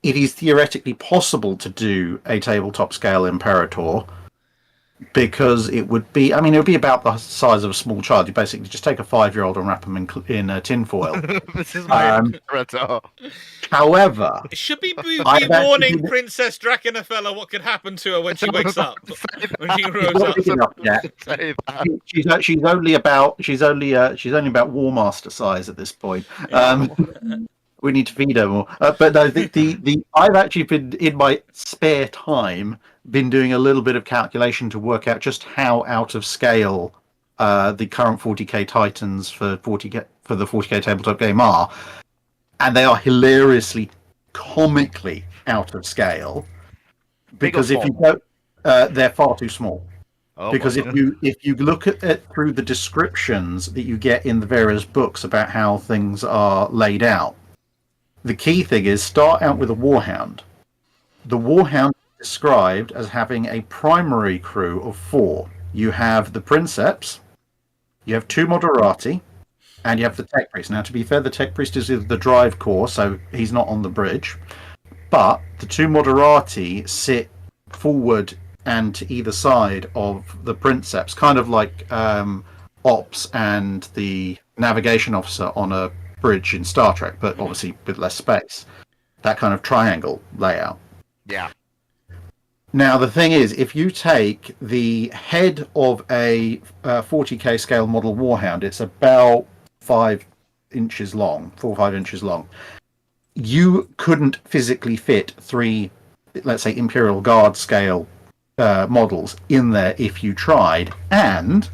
it is theoretically possible to do a tabletop scale Imperator. Because it would be, it would be about the size of a small child. You basically just take a 5-year-old and wrap them in tinfoil. This is my Imperator. However, it should be warning Princess Drakenafella what could happen to her when she wakes up. When she grows up. She's only about War Master size at this point. We need to feed her more. But no, I've actually been in my spare time been doing a little bit of calculation to work out just how out of scale the current 40k Titans for the 40k tabletop game are, and they are hilariously, comically out of scale. Because if you don't, they're far too small. Because if you look at it through the descriptions that you get in the various books about how things are laid out, the key thing is start out with a warhound. The warhound is described as having a primary crew of 4. You have the princeps, you have 2 moderati, and you have the tech priest. Now, to be fair, the tech priest is the drive corps, so he's not on the bridge. But the 2 moderati sit forward and to either side of the princeps, kind of like ops and the navigation officer on a bridge in Star Trek, but obviously with less space. That kind of triangle layout. Yeah. Now, the thing is, if you take the head of a 40k scale model warhound, it's about 5 inches long, 4 or 5 inches long. You couldn't physically fit 3, let's say, Imperial Guard scale models in there if you tried, and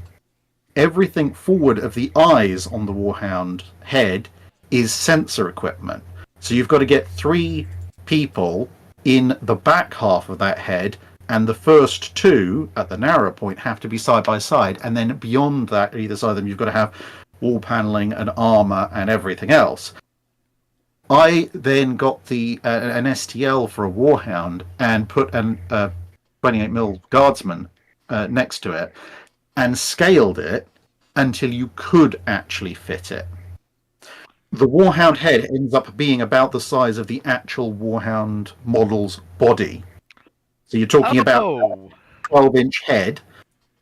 everything forward of the eyes on the warhound head is sensor equipment. So you've got to get 3 people in the back half of that head, and the first 2 at the narrow point have to be side by side, and then beyond that, either side of them, you've got to have wall paneling and armor and everything else. I then got an STL for a warhound and put an 28mm guardsman next to it and scaled it until you could actually fit it. The warhound head ends up being about the size of the actual warhound model's body. So you're talking about a 12-inch head,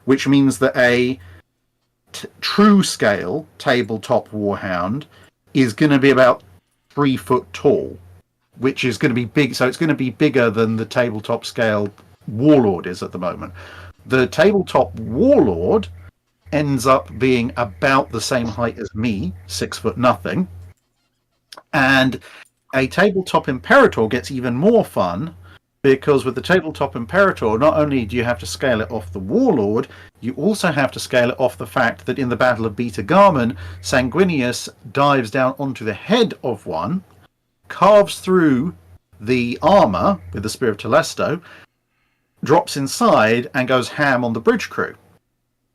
which means that a true scale tabletop warhound is going to be about 3 foot tall, which is going to be big. So it's going to be bigger than the tabletop scale warlord is at the moment. The tabletop warlord ends up being about the same height as me, 6 foot nothing. And a tabletop imperator gets even more fun, because with the tabletop imperator, not only do you have to scale it off the warlord, you also have to scale it off the fact that in the Battle of Beta Garman, Sanguinius dives down onto the head of one, carves through the armor with the Spear of Telesto, drops inside, and goes ham on the bridge crew.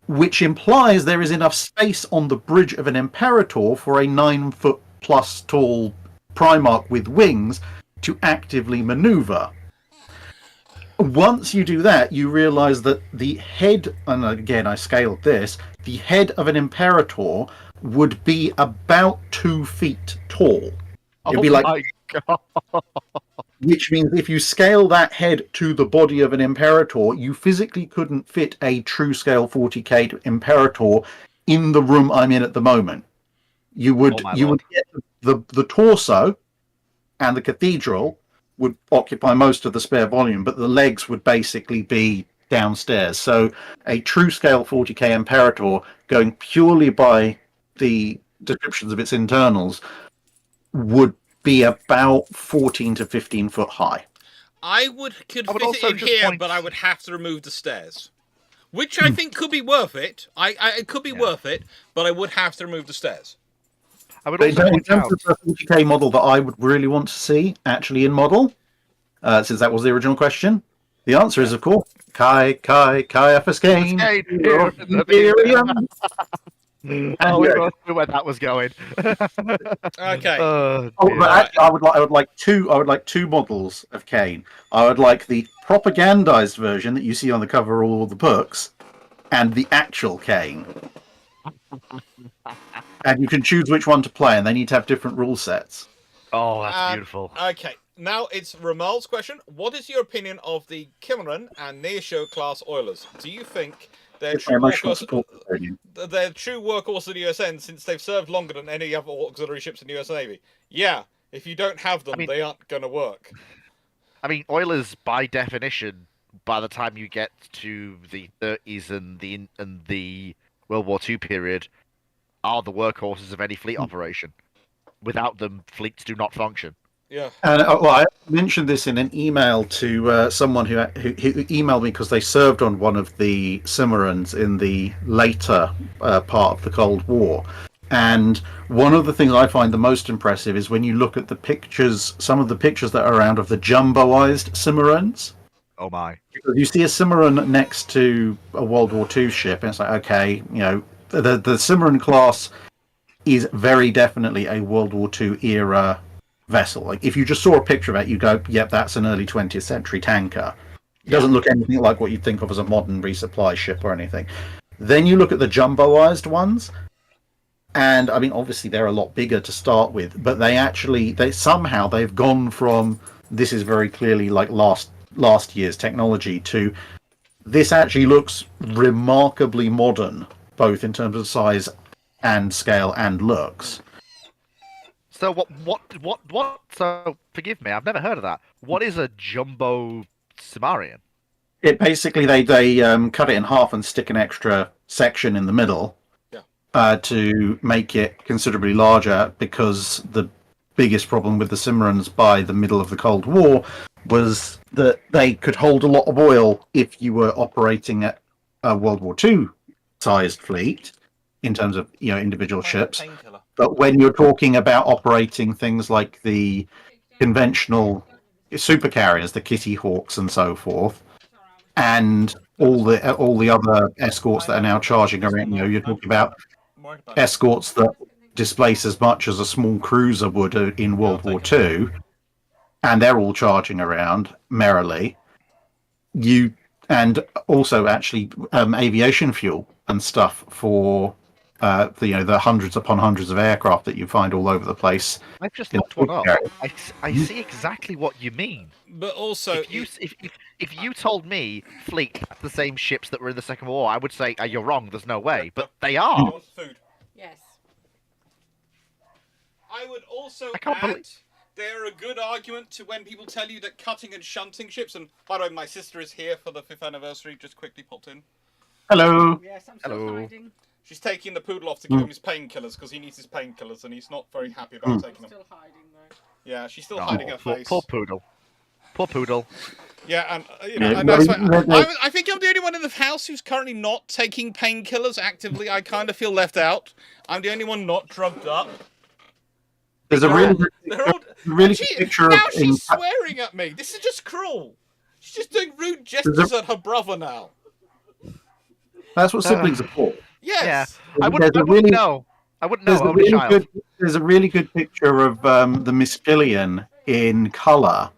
Which implies there is enough space on the bridge of an Imperator for a 9 foot plus tall Primarch with wings to actively maneuver. Once you do that, you realize that the head, and again I scaled this, the head of an Imperator would be about 2 feet tall. It'd be like, my God. which means if you scale that head to the body of an Imperator, you physically couldn't fit a true scale 40k Imperator in the room I'm in at the moment. You would get the torso and the cathedral would occupy most of the spare volume, but the legs would basically be downstairs. So a true scale 40k Imperator, going purely by the descriptions of its internals, would be about 14 to 15 foot high. I could fit it in here, but I would have to remove the stairs. Which I think could be worth it. It could be worth it, but I would have to remove the stairs. I would also in terms of the 40k model that I would really want to see actually in model, since that was the original question, the answer is, of course, Caiaphas Kane. Kane, here in the Imperium. Oh, we both knew where that was going. Okay. Oh, Dear. but actually, I would like two models of Kane. I would like the propagandized version that you see on the cover of all the books, and the actual Kane. And you can choose which one to play, and they need to have different rule sets. Oh, that's beautiful. Okay, now it's Ramal's question. What is your opinion of the Kilmarin and Neosho class oilers? Do you think they're true workhorse of the USN since they've served longer than any other auxiliary ships in the US Navy? Yeah, if you don't have them, they aren't going to work. I mean, oilers, by definition, by the time you get to the 30s and the World War II period, are the workhorses of any fleet operation. Without them, fleets do not function. Yeah. And I mentioned this in an email to someone who emailed me because they served on one of the Cimarrons in the later part of the Cold War. And one of the things I find the most impressive is when you look at the pictures, some of the pictures that are around of the jumboized Cimarrons. Oh my! Because you see a Cimarron next to a World War II ship, and it's like, okay, the Cimarron class is very definitely a World War II era vessel. Like, if you just saw a picture of it, you go, yep, that's an early 20th century tanker. It doesn't look anything like what you'd think of as a modern resupply ship or anything. Then you look at the jumboized ones, and I mean, obviously they're a lot bigger to start with, but they've gone from, this is very clearly like last year's technology, to this actually looks remarkably modern, both in terms of size and scale and looks. So what? So forgive me, I've never heard of that. What is a jumbo Cimmerian? It basically they cut it in half and stick an extra section in the middle, to make it considerably larger, because the biggest problem with the Cimarrons by the middle of the Cold War was that they could hold a lot of oil if you were operating at a World War II sized fleet in terms of individual ships. But when you're talking about operating things like the conventional supercarriers, the Kitty Hawks and so forth, and all the other escorts that are now charging around, you're talking about escorts that displace as much as a small cruiser would in World War II, and they're all charging around merrily. And also actually aviation fuel and stuff for the hundreds upon hundreds of aircraft that you find all over the place. I've just looked one up. I see exactly what you mean. But also, if you told me fleet the same ships that were in the Second World War, I would say you're wrong. There's no way, but they are. Food. Yes. I would also can't add they're a good argument to when people tell you that cutting and shunting ships. And by the way, my sister is here for the 5th anniversary. Just quickly popped in. Hello. Yes, I'm still hiding. She's taking the poodle off to give him his painkillers because he needs his painkillers and he's not very happy about taking them. Still hiding though. Yeah, she's still hiding her face. Poor poodle. Poor poodle. Yeah, and and that's why I think I'm the only one in the house who's currently not taking painkillers actively. I kind of feel left out. I'm the only one not drugged up. There's a really good picture now she's swearing at me. This is just cruel. She's just doing rude gestures at her brother now. That's what siblings are for. Yes. Yeah. I wouldn't know. I wouldn't know. There's a really good picture of the Miss Gillian in colour,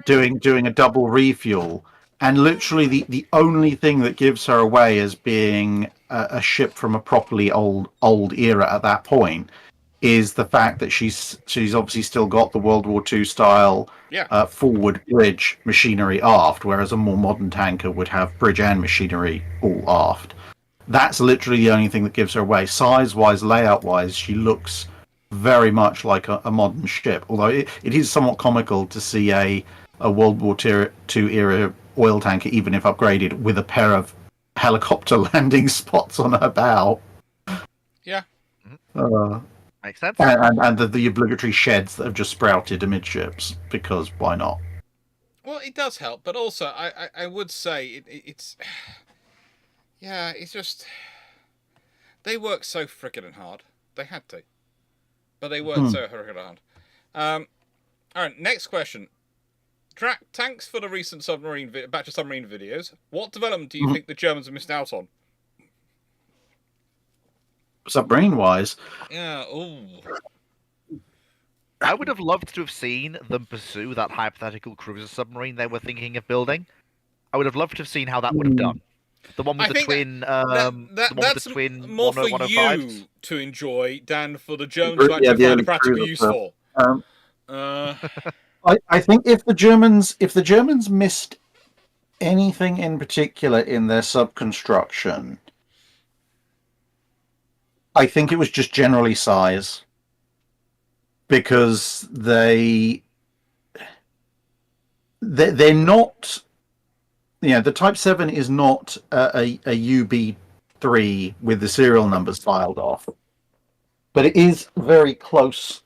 doing a double refuel, and literally the only thing that gives her away as being a ship from a properly old era at that point is the fact that she's obviously still got the World War II style forward bridge machinery aft, whereas a more modern tanker would have bridge and machinery all aft. That's literally the only thing that gives her away. Size-wise, layout-wise, she looks very much like a modern ship, although it is somewhat comical to see a World War II era oil tanker, even if upgraded, with a pair of helicopter landing spots on her bow. Yeah. Makes sense. And the obligatory sheds that have just sprouted amidships, because why not? Well, it does help, but also I would say it's yeah, it's just they work so frickin' hard. They had to, but they worked so frickin' hard. All right, next question. Thanks for the recent batch of submarine videos. What development do you think the Germans have missed out on? Submarine-wise? Yeah, ooh. I would have loved to have seen them pursue that hypothetical cruiser submarine they were thinking of building. I would have loved to have seen how that would have done. The one with the twin, the one with the twin more for 105s. you to enjoy than for the Germans to actually find a practical use for. I think if the Germans missed anything in particular in their sub construction, I think it was just generally size, because they're not. The Type 7 is not a UB3 with the serial numbers filed off, but it is very close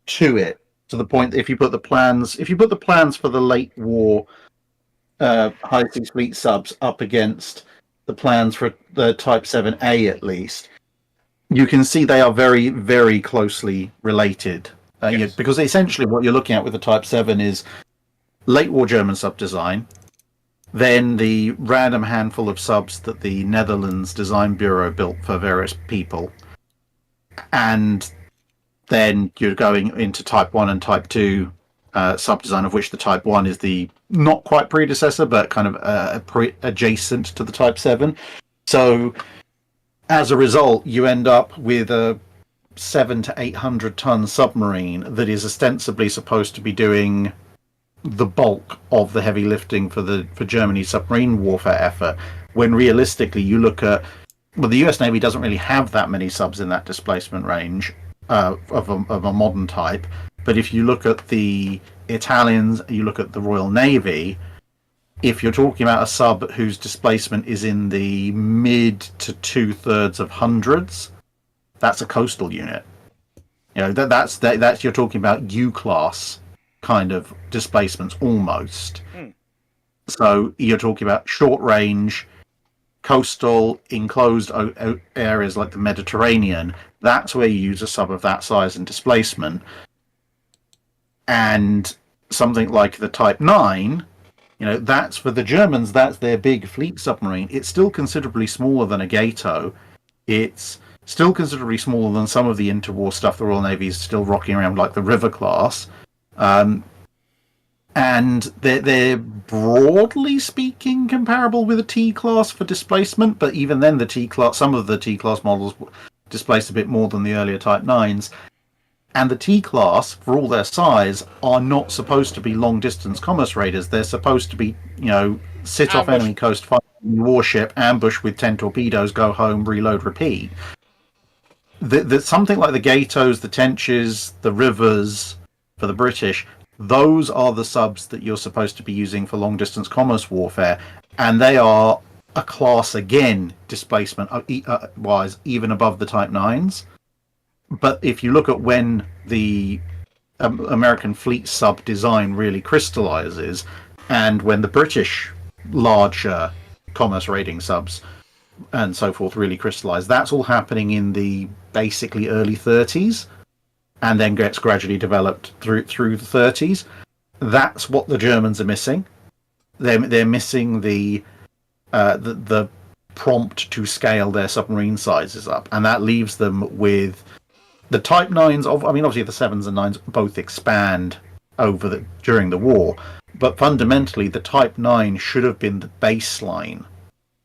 to it, to the point that if you put the plans for the late war high seas fleet subs up against the plans for the Type 7A, at least, you can see they are very, very closely related. Yes. Because essentially what you're looking at with the Type 7 is late war German sub design, then the random handful of subs that the Netherlands Design Bureau built for various people, and then you're going into Type 1 and Type 2 sub design, of which the Type 1 is the not quite predecessor, but kind of adjacent to the Type 7. So as a result, you end up with a 700 to 800 ton submarine that is ostensibly supposed to be doing the bulk of the heavy lifting for Germany's submarine warfare effort, when realistically you look at, the US Navy doesn't really have that many subs in that displacement range of a modern type. But if you look at the Italians, you look at the Royal Navy, if you're talking about a sub whose displacement is in the mid to 2/3 of hundreds, that's a coastal unit. That's you're talking about U-class kind of displacements almost. So you're talking about short range, coastal, enclosed areas like the Mediterranean. That's where you use a sub of that size and displacement. And something like the Type 9, that's for the Germans, that's their big fleet submarine. It's still considerably smaller than a Gato. It's still considerably smaller than some of the interwar stuff the Royal Navy is still rocking around, like the River class. And they're broadly speaking comparable with a T-class for displacement, but even then some of the T-class models displace a bit more than the earlier Type 9s. And the T-class, for all their size, are not supposed to be long-distance commerce raiders. They're supposed to be, sit off enemy coast, fight warship, ambush with 10 torpedoes, go home, reload, repeat. Something like the Gatos, the Tenches, the Rivers for the British, those are the subs that you're supposed to be using for long-distance commerce warfare, and they are a class, again, displacement wise, even above the Type 9s. But if you look at when the American fleet sub design really crystallizes, and when the British larger commerce raiding subs and so forth really crystallize, that's all happening in the basically early 30s, and then gets gradually developed through the 30s. That's what the Germans are missing. They're missing the prompt to scale their submarine sizes up, and that leaves them with the Type 9s. Obviously the 7s and 9s both expand during the war, but fundamentally the Type 9 should have been the baseline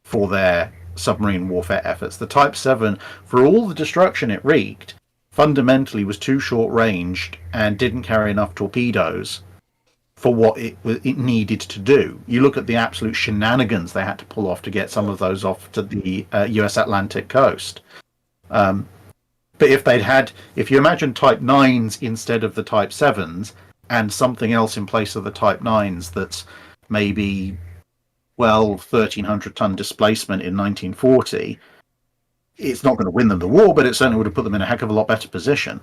for their submarine warfare efforts. The Type 7, for all the destruction it wreaked, fundamentally was too short-ranged and didn't carry enough torpedoes for what it needed to do. You look at the absolute shenanigans they had to pull off to get some of those off to the US Atlantic coast. But if you imagine Type 9s instead of the Type 7s, and something else in place of the Type 9s that's maybe 1,300 ton displacement in 1940, it's not going to win them the war, but it certainly would have put them in a heck of a lot better position.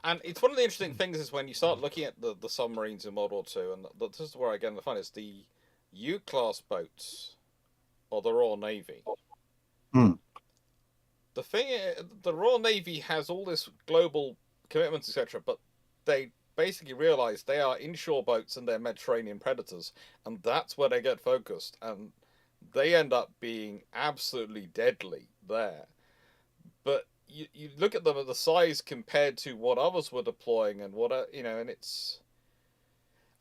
And it's one of the interesting things is when you start looking at the submarines in World War II, and this is where I get the fun, is the U-class boats or the Royal Navy. The thing is, the Royal Navy has all this global commitments, etc., but they basically realize they are inshore boats and they're Mediterranean predators, and that's where they get focused, and they end up being absolutely deadly there. But you look at them at the size compared to what others were deploying and what and it's.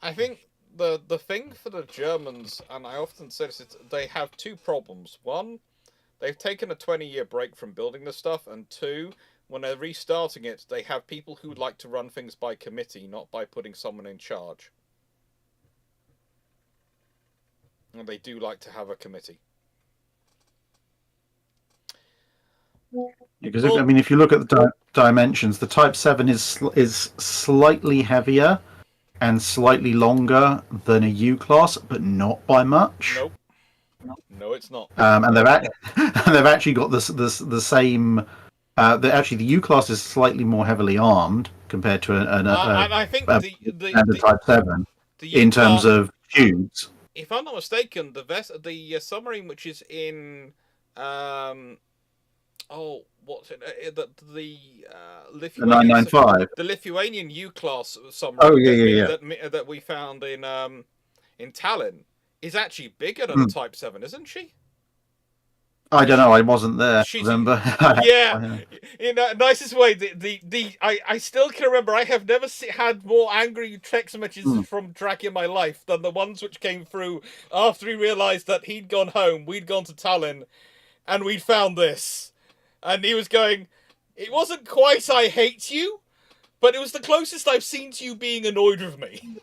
I think the thing for the Germans, and I often say this, they have two problems. One, they've taken a 20-year break from building this stuff, and two, when they're restarting it, they have people who like to run things by committee, not by putting someone in charge. And they do like to have a committee. Because if you look at the dimensions, the Type 7 is slightly heavier and slightly longer than a U-class, but not by much. Nope. No, it's not. And they've actually got the same. The U-class is slightly more heavily armed compared to and I think the Type 7 in terms of tubes. If I'm not mistaken, the submarine which is in what's it? The Lithuanian 995. The Lithuanian U-class submarine. That we found in Tallinn is actually bigger than the Type 7, isn't she? I don't know. I wasn't there. Remember? Yeah, in the nicest way. I still can remember. I have never had more angry text messages from Drake in my life than the ones which came through after he realised that he'd gone home, we'd gone to Tallinn, and we'd found this, and he was going, "It wasn't quite I hate you, but it was the closest I've seen to you being annoyed with me."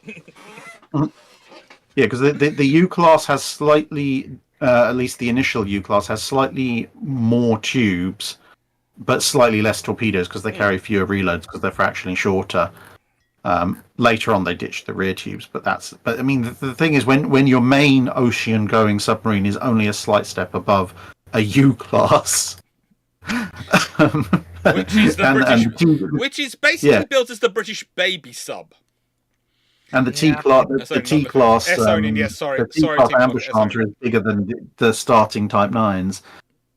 Yeah, because the U-class has slightly. At least the initial U-class has slightly more tubes, but slightly less torpedoes because they carry fewer reloads because they're fractionally shorter. Later on, they ditch the rear tubes, but the thing is, when your main ocean-going submarine is only a slight step above a U-class, which is basically built as the British baby sub. And the T-class, the T-class ambush launcher is bigger than the starting Type 9s.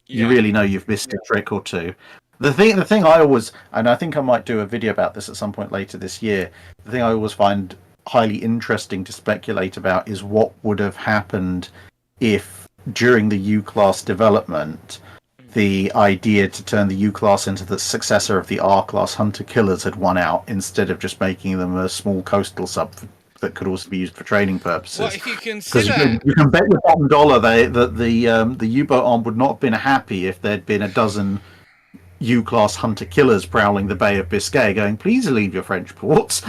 You really know you've missed a trick or two. The thing I always, and I think I might do a video about this at some point later this year, the thing I always find highly interesting to speculate about is what would have happened if, during the U-class development, the idea to turn the U-class into the successor of the R-class hunter-killers had won out, instead of just making them a small coastal sub that could also be used for training purposes. Well, if you consider... You can bet your bottom dollar that the U-boat arm would not have been happy if there'd been a dozen U-class hunter-killers prowling the Bay of Biscay going, "Please leave your French ports."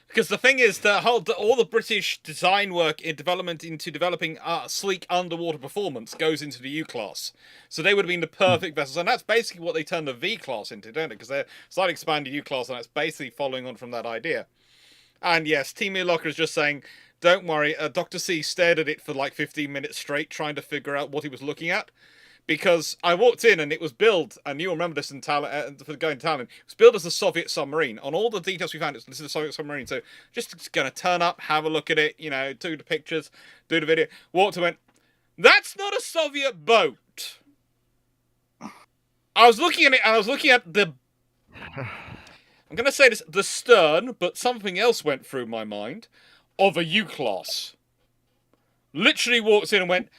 Because the thing is, all the British design work in developing sleek underwater performance goes into the U-class. So they would have been the perfect vessels. And that's basically what they turned the V-class into, don't they? Because they're slightly expanding U-class, and that's basically following on from that idea. And yes, Team Locker is just saying, don't worry, Dr. C stared at it for like 15 minutes straight, trying to figure out what he was looking at. Because I walked in and it was built, and you'll remember this in Tallinn, for going to Tallinn, it was built as a Soviet submarine. On all the details we found, this is a Soviet submarine, so just going to turn up, have a look at it, do the pictures, do the video. Walked and went, "That's not a Soviet boat." I was looking at it, and I was looking at the... I'm going to say this, the stern, but something else went through my mind, of a U-class. Literally walked in and went...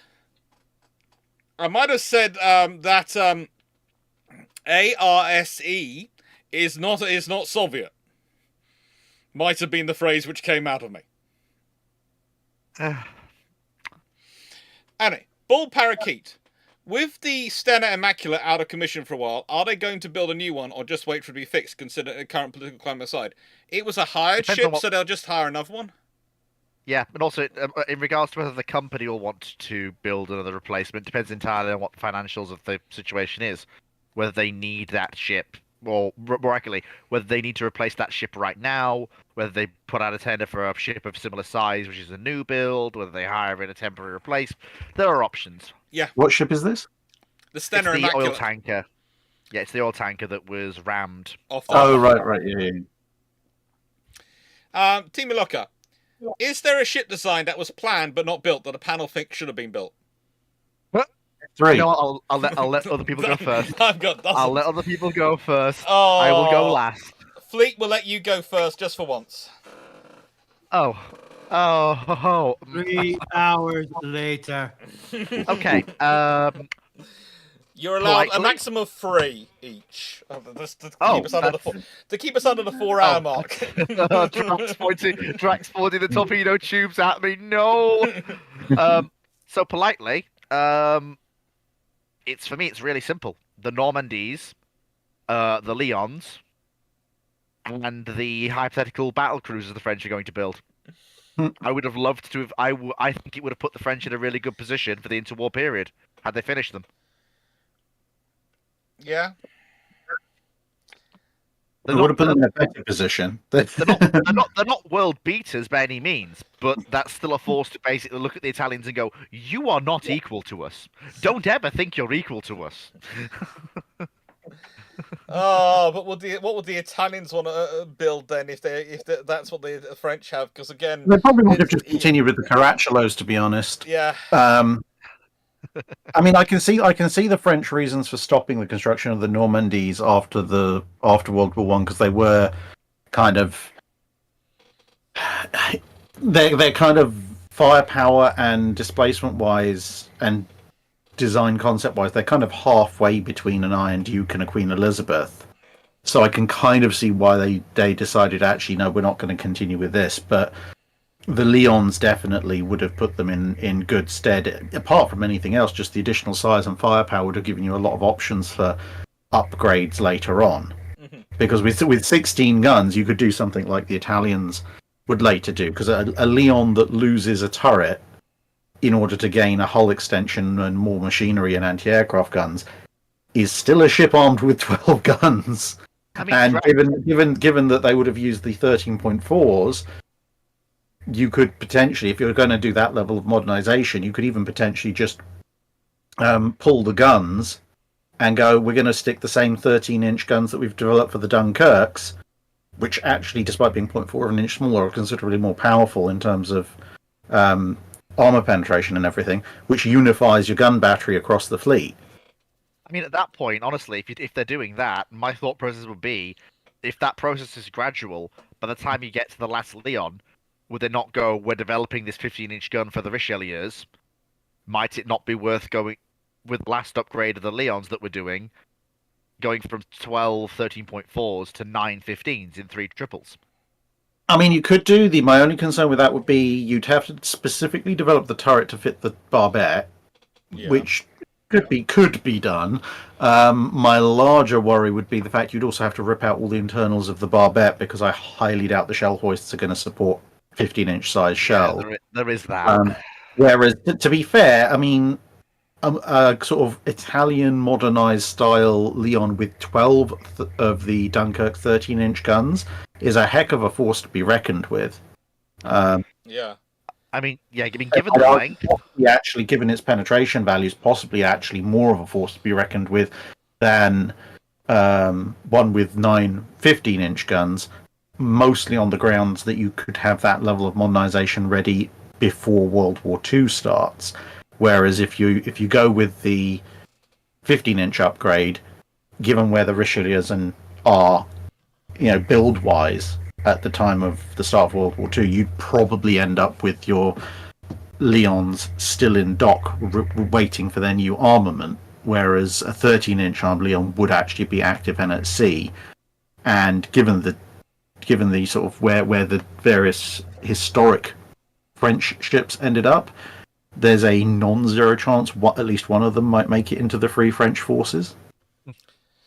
I might have said that ARSE is not Soviet. Might have been the phrase which came out of me. Anyway, Bull Parakeet. With the Stena Immaculate out of commission for a while, are they going to build a new one or just wait for it to be fixed, considering the current political climate aside? It was a hired ship, so they'll just hire another one? Yeah, and also in regards to whether the company will want to build another replacement, depends entirely on what the financials of the situation is. Whether they need that ship, or more accurately, whether they need to replace that ship right now, whether they put out a tender for a ship of similar size, which is a new build, whether they hire in a temporary replacement. There are options. Yeah. What ship is this? The Stena Immaculate. Oil tanker. Yeah, it's the oil tanker that was rammed. Right, yeah. Team Locker. Is there a ship design that was planned but not built that a panel think should have been built? 3. No, I'll let other people go first. I've got dozens. I'll let other people go first. I will go last. Fleet, we'll let you go first, just for once. Oh. Oh. 3 hours later. Okay. You're allowed a Politely? maximum of 3 each. Just to Oh, keep us under the that's- to keep us under the 4-hour mark. Drax pointing the torpedo tubes at me. No. So politely, it's for me. It's really simple. The Normandies, the Leons, and the hypothetical battle cruisers the French are going to build. I would have loved to have. I think it would have put the French in a really good position for the interwar period had they finished them. Yeah. We would have put them in a better position. They're not world beaters by any means, but that's still a force to basically look at the Italians and go, "You are not equal to us. Don't ever think you're equal to us." Oh, but what would the Italians want to build then if that's what the French have? Because again, They probably would have just continued with the Caraculos, to be honest. Yeah. I mean, I can see the French reasons for stopping the construction of the Normandies after World War One, because they were kind of they're kind of firepower and displacement wise and design concept wise, they're kind of halfway between an Iron Duke and a Queen Elizabeth. So I can kind of see why they decided, actually, no, we're not going to continue with this. But the Leons definitely would have put them in good stead. Apart from anything else, just the additional size and firepower would have given you a lot of options for upgrades later on. Mm-hmm. Because with 16 guns, you could do something like the Italians would later do. Because a Leon that loses a turret in order to gain a hull extension and more machinery and anti-aircraft guns is still a ship armed with 12 guns. I mean, and given that they would have used the 13.4s, you could potentially, if you're going to do that level of modernization, you could even potentially just pull the guns and go, we're going to stick the same 13-inch guns that we've developed for the Dunkirks, which actually, despite being 0.4 of an inch smaller, are considerably more powerful in terms of armor penetration and everything, which unifies your gun battery across the fleet. I mean, at that point, honestly, if they're doing that, my thought process would be, if that process is gradual, by the time you get to the last Leon, would they not go, we're developing this 15-inch gun for the Richelieurs? Might it not be worth going with the last upgrade of the Leons that we're doing, going from 12 13.4s to 9 15s in 3 triples? I mean, you could do my only concern with that would be you'd have to specifically develop the turret to fit the Barbette, which could be done. My larger worry would be the fact you'd also have to rip out all the internals of the Barbette, because I highly doubt the shell hoists are going to support 15-inch size shell. Yeah, there is that. Whereas, to be fair, I mean, a sort of Italian modernized style Leon with 12 of the Dunkirk 13-inch guns is a heck of a force to be reckoned with. Yeah. I mean, given the length, actually, given its penetration values, possibly actually more of a force to be reckoned with than one with 9 15-inch guns, mostly on the grounds that you could have that level of modernization ready before World War II starts. Whereas if you go with the 15-inch upgrade, given where the Richelieus are, build-wise at the time of the start of World War II, you'd probably end up with your Leons still in dock, waiting for their new armament. Whereas a 13-inch armed Leon would actually be active and at sea. And given the sort of where the various historic French ships ended up, there's a non-zero chance at least one of them might make it into the Free French forces.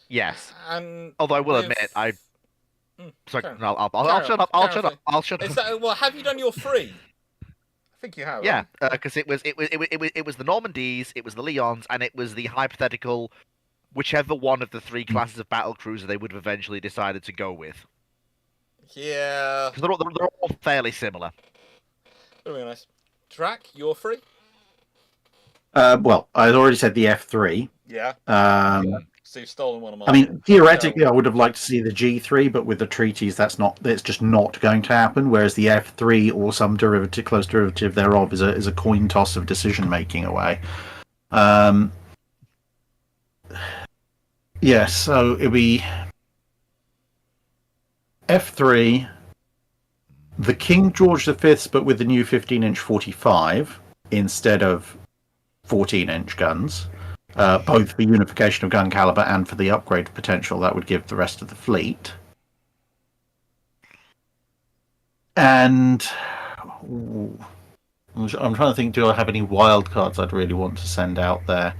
Yes. And although I will admit, sorry, I'll shut up. I'll shut up. Well, have you done your 3? I think you have. Yeah, because it was the Normandies, it was the Leons, and it was the hypothetical, whichever one of the 3 classes of battle cruiser they would have eventually decided to go with. Yeah. They're all fairly similar. Very nice. Drac, your 3? Well, I had already said the F3. Yeah. So you've stolen one of mine. I mean, theoretically, I would have liked to see the G3, but with the treaties, it's just not going to happen. Whereas the F3 or some close derivative thereof is a coin toss of decision making away. Yes, so F3, the King George V, but with the new 15-inch 45 instead of 14-inch guns, both for unification of gun caliber and for the upgrade potential that would give the rest of the fleet. And I'm trying to think, do I have any wild cards I'd really want to send out there?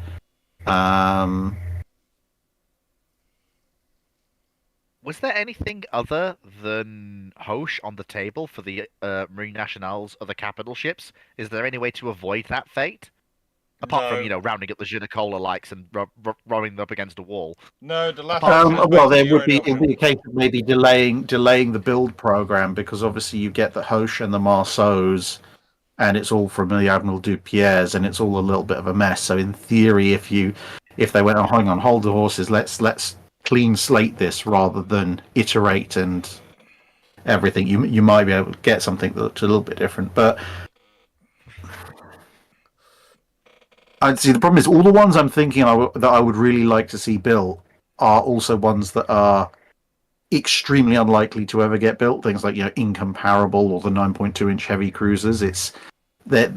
Was there anything other than Hoche on the table for the Marine Nationale's other capital ships? Is there any way to avoid that fate? Apart from, rounding up the Junicola likes and rowing them up against a wall. No, the last. Well, there would be a case of maybe delaying the build program, because obviously you get the Hoche and the Marceaus, and it's all from the Admiral Dupierres, and it's all a little bit of a mess. So in theory, if they went, oh, hang on, hold the horses, let's clean slate this rather than iterate and everything, you might be able to get something that looks a little bit different. But I'd see the problem is all the ones I'm thinking that I would really like to see built are also ones that are extremely unlikely to ever get built. Things like Incomparable or the 9.2-inch heavy cruisers. It's that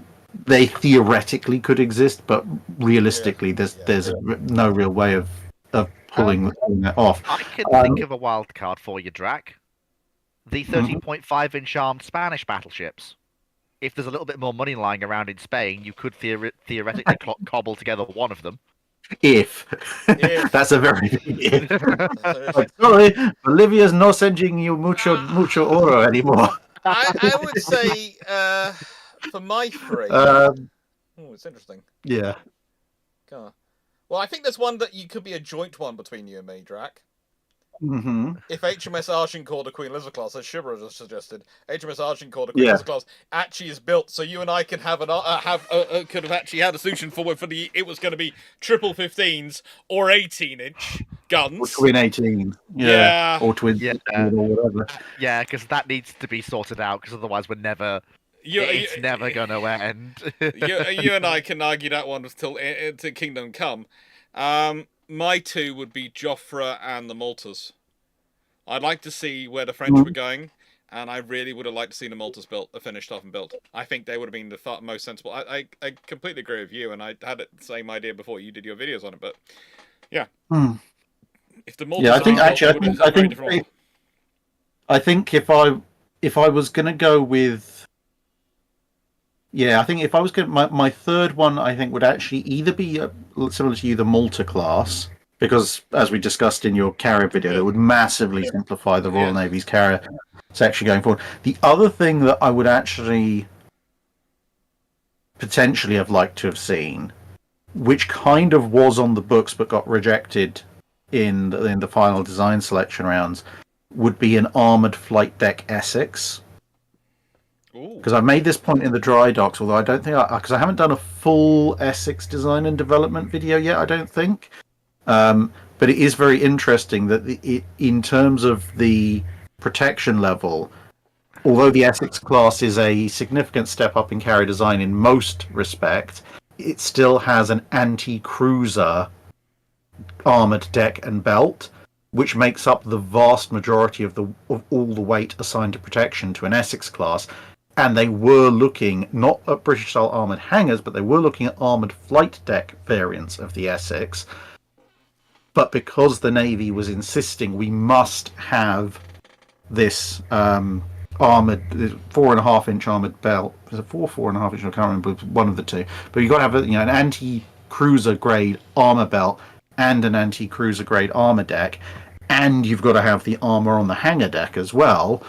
they theoretically could exist, but realistically, there's no real way of pulling that off. I can think of a wild card for you, Drac. The 30.5-inch armed Spanish battleships. If there's a little bit more money lying around in Spain, you could theoretically cobble together one of them. If. That's a very big if. Sorry, Bolivia's not sending you mucho oro anymore. I would say for my three. It's interesting. Yeah. God. Well, I think there's one that you could be a joint one between you and me, Drac. Mm-hmm. If HMS Agincourt, the Queen Elizabeth class, as Shibra has suggested, HMS Agincourt, the Queen Elizabeth class, actually is built, so you and I can have could have actually had a solution for it was going to be triple 15s or 18-inch guns, or twin 18, or twin, or whatever. Yeah, because that needs to be sorted out, because otherwise we're never. It's never going to end. you and I can argue that one until Kingdom Come. My two would be Joffre and the Maltas. I'd like to see where the French were going, and I really would have liked to see the Maltas finished off and built. I think they would have been the most sensible. I completely agree with you, and I had the same idea before you did your videos on it, but yeah. If the Maltas I think if I was going to go with... Yeah, I think if I was going, my third one, I think would actually either be similar to you, the Malta class, because as we discussed in your carrier video, it would massively simplify the Royal Navy's carrier section going forward. The other thing that I would actually potentially have liked to have seen, which kind of was on the books but got rejected in the final design selection rounds, would be an armoured flight deck Essex. Because I made this point in the dry docks, although I don't think because I haven't done a full Essex design and development video yet, I don't think. But it is very interesting that in terms of the protection level, although the Essex class is a significant step up in carrier design in most respects, it still has an anti-cruiser armoured deck and belt, which makes up the vast majority of all the weight assigned to protection to an Essex class. And they were looking not at British-style armoured hangars, but they were looking at armoured flight deck variants of the Essex. But because the Navy was insisting we must have this armoured 4.5-inch armoured belt, is it 4.5 inch? I can't remember, one of the two. But you've got to have an anti-cruiser grade armour belt and an anti-cruiser grade armour deck, and you've got to have the armour on the hangar deck as well.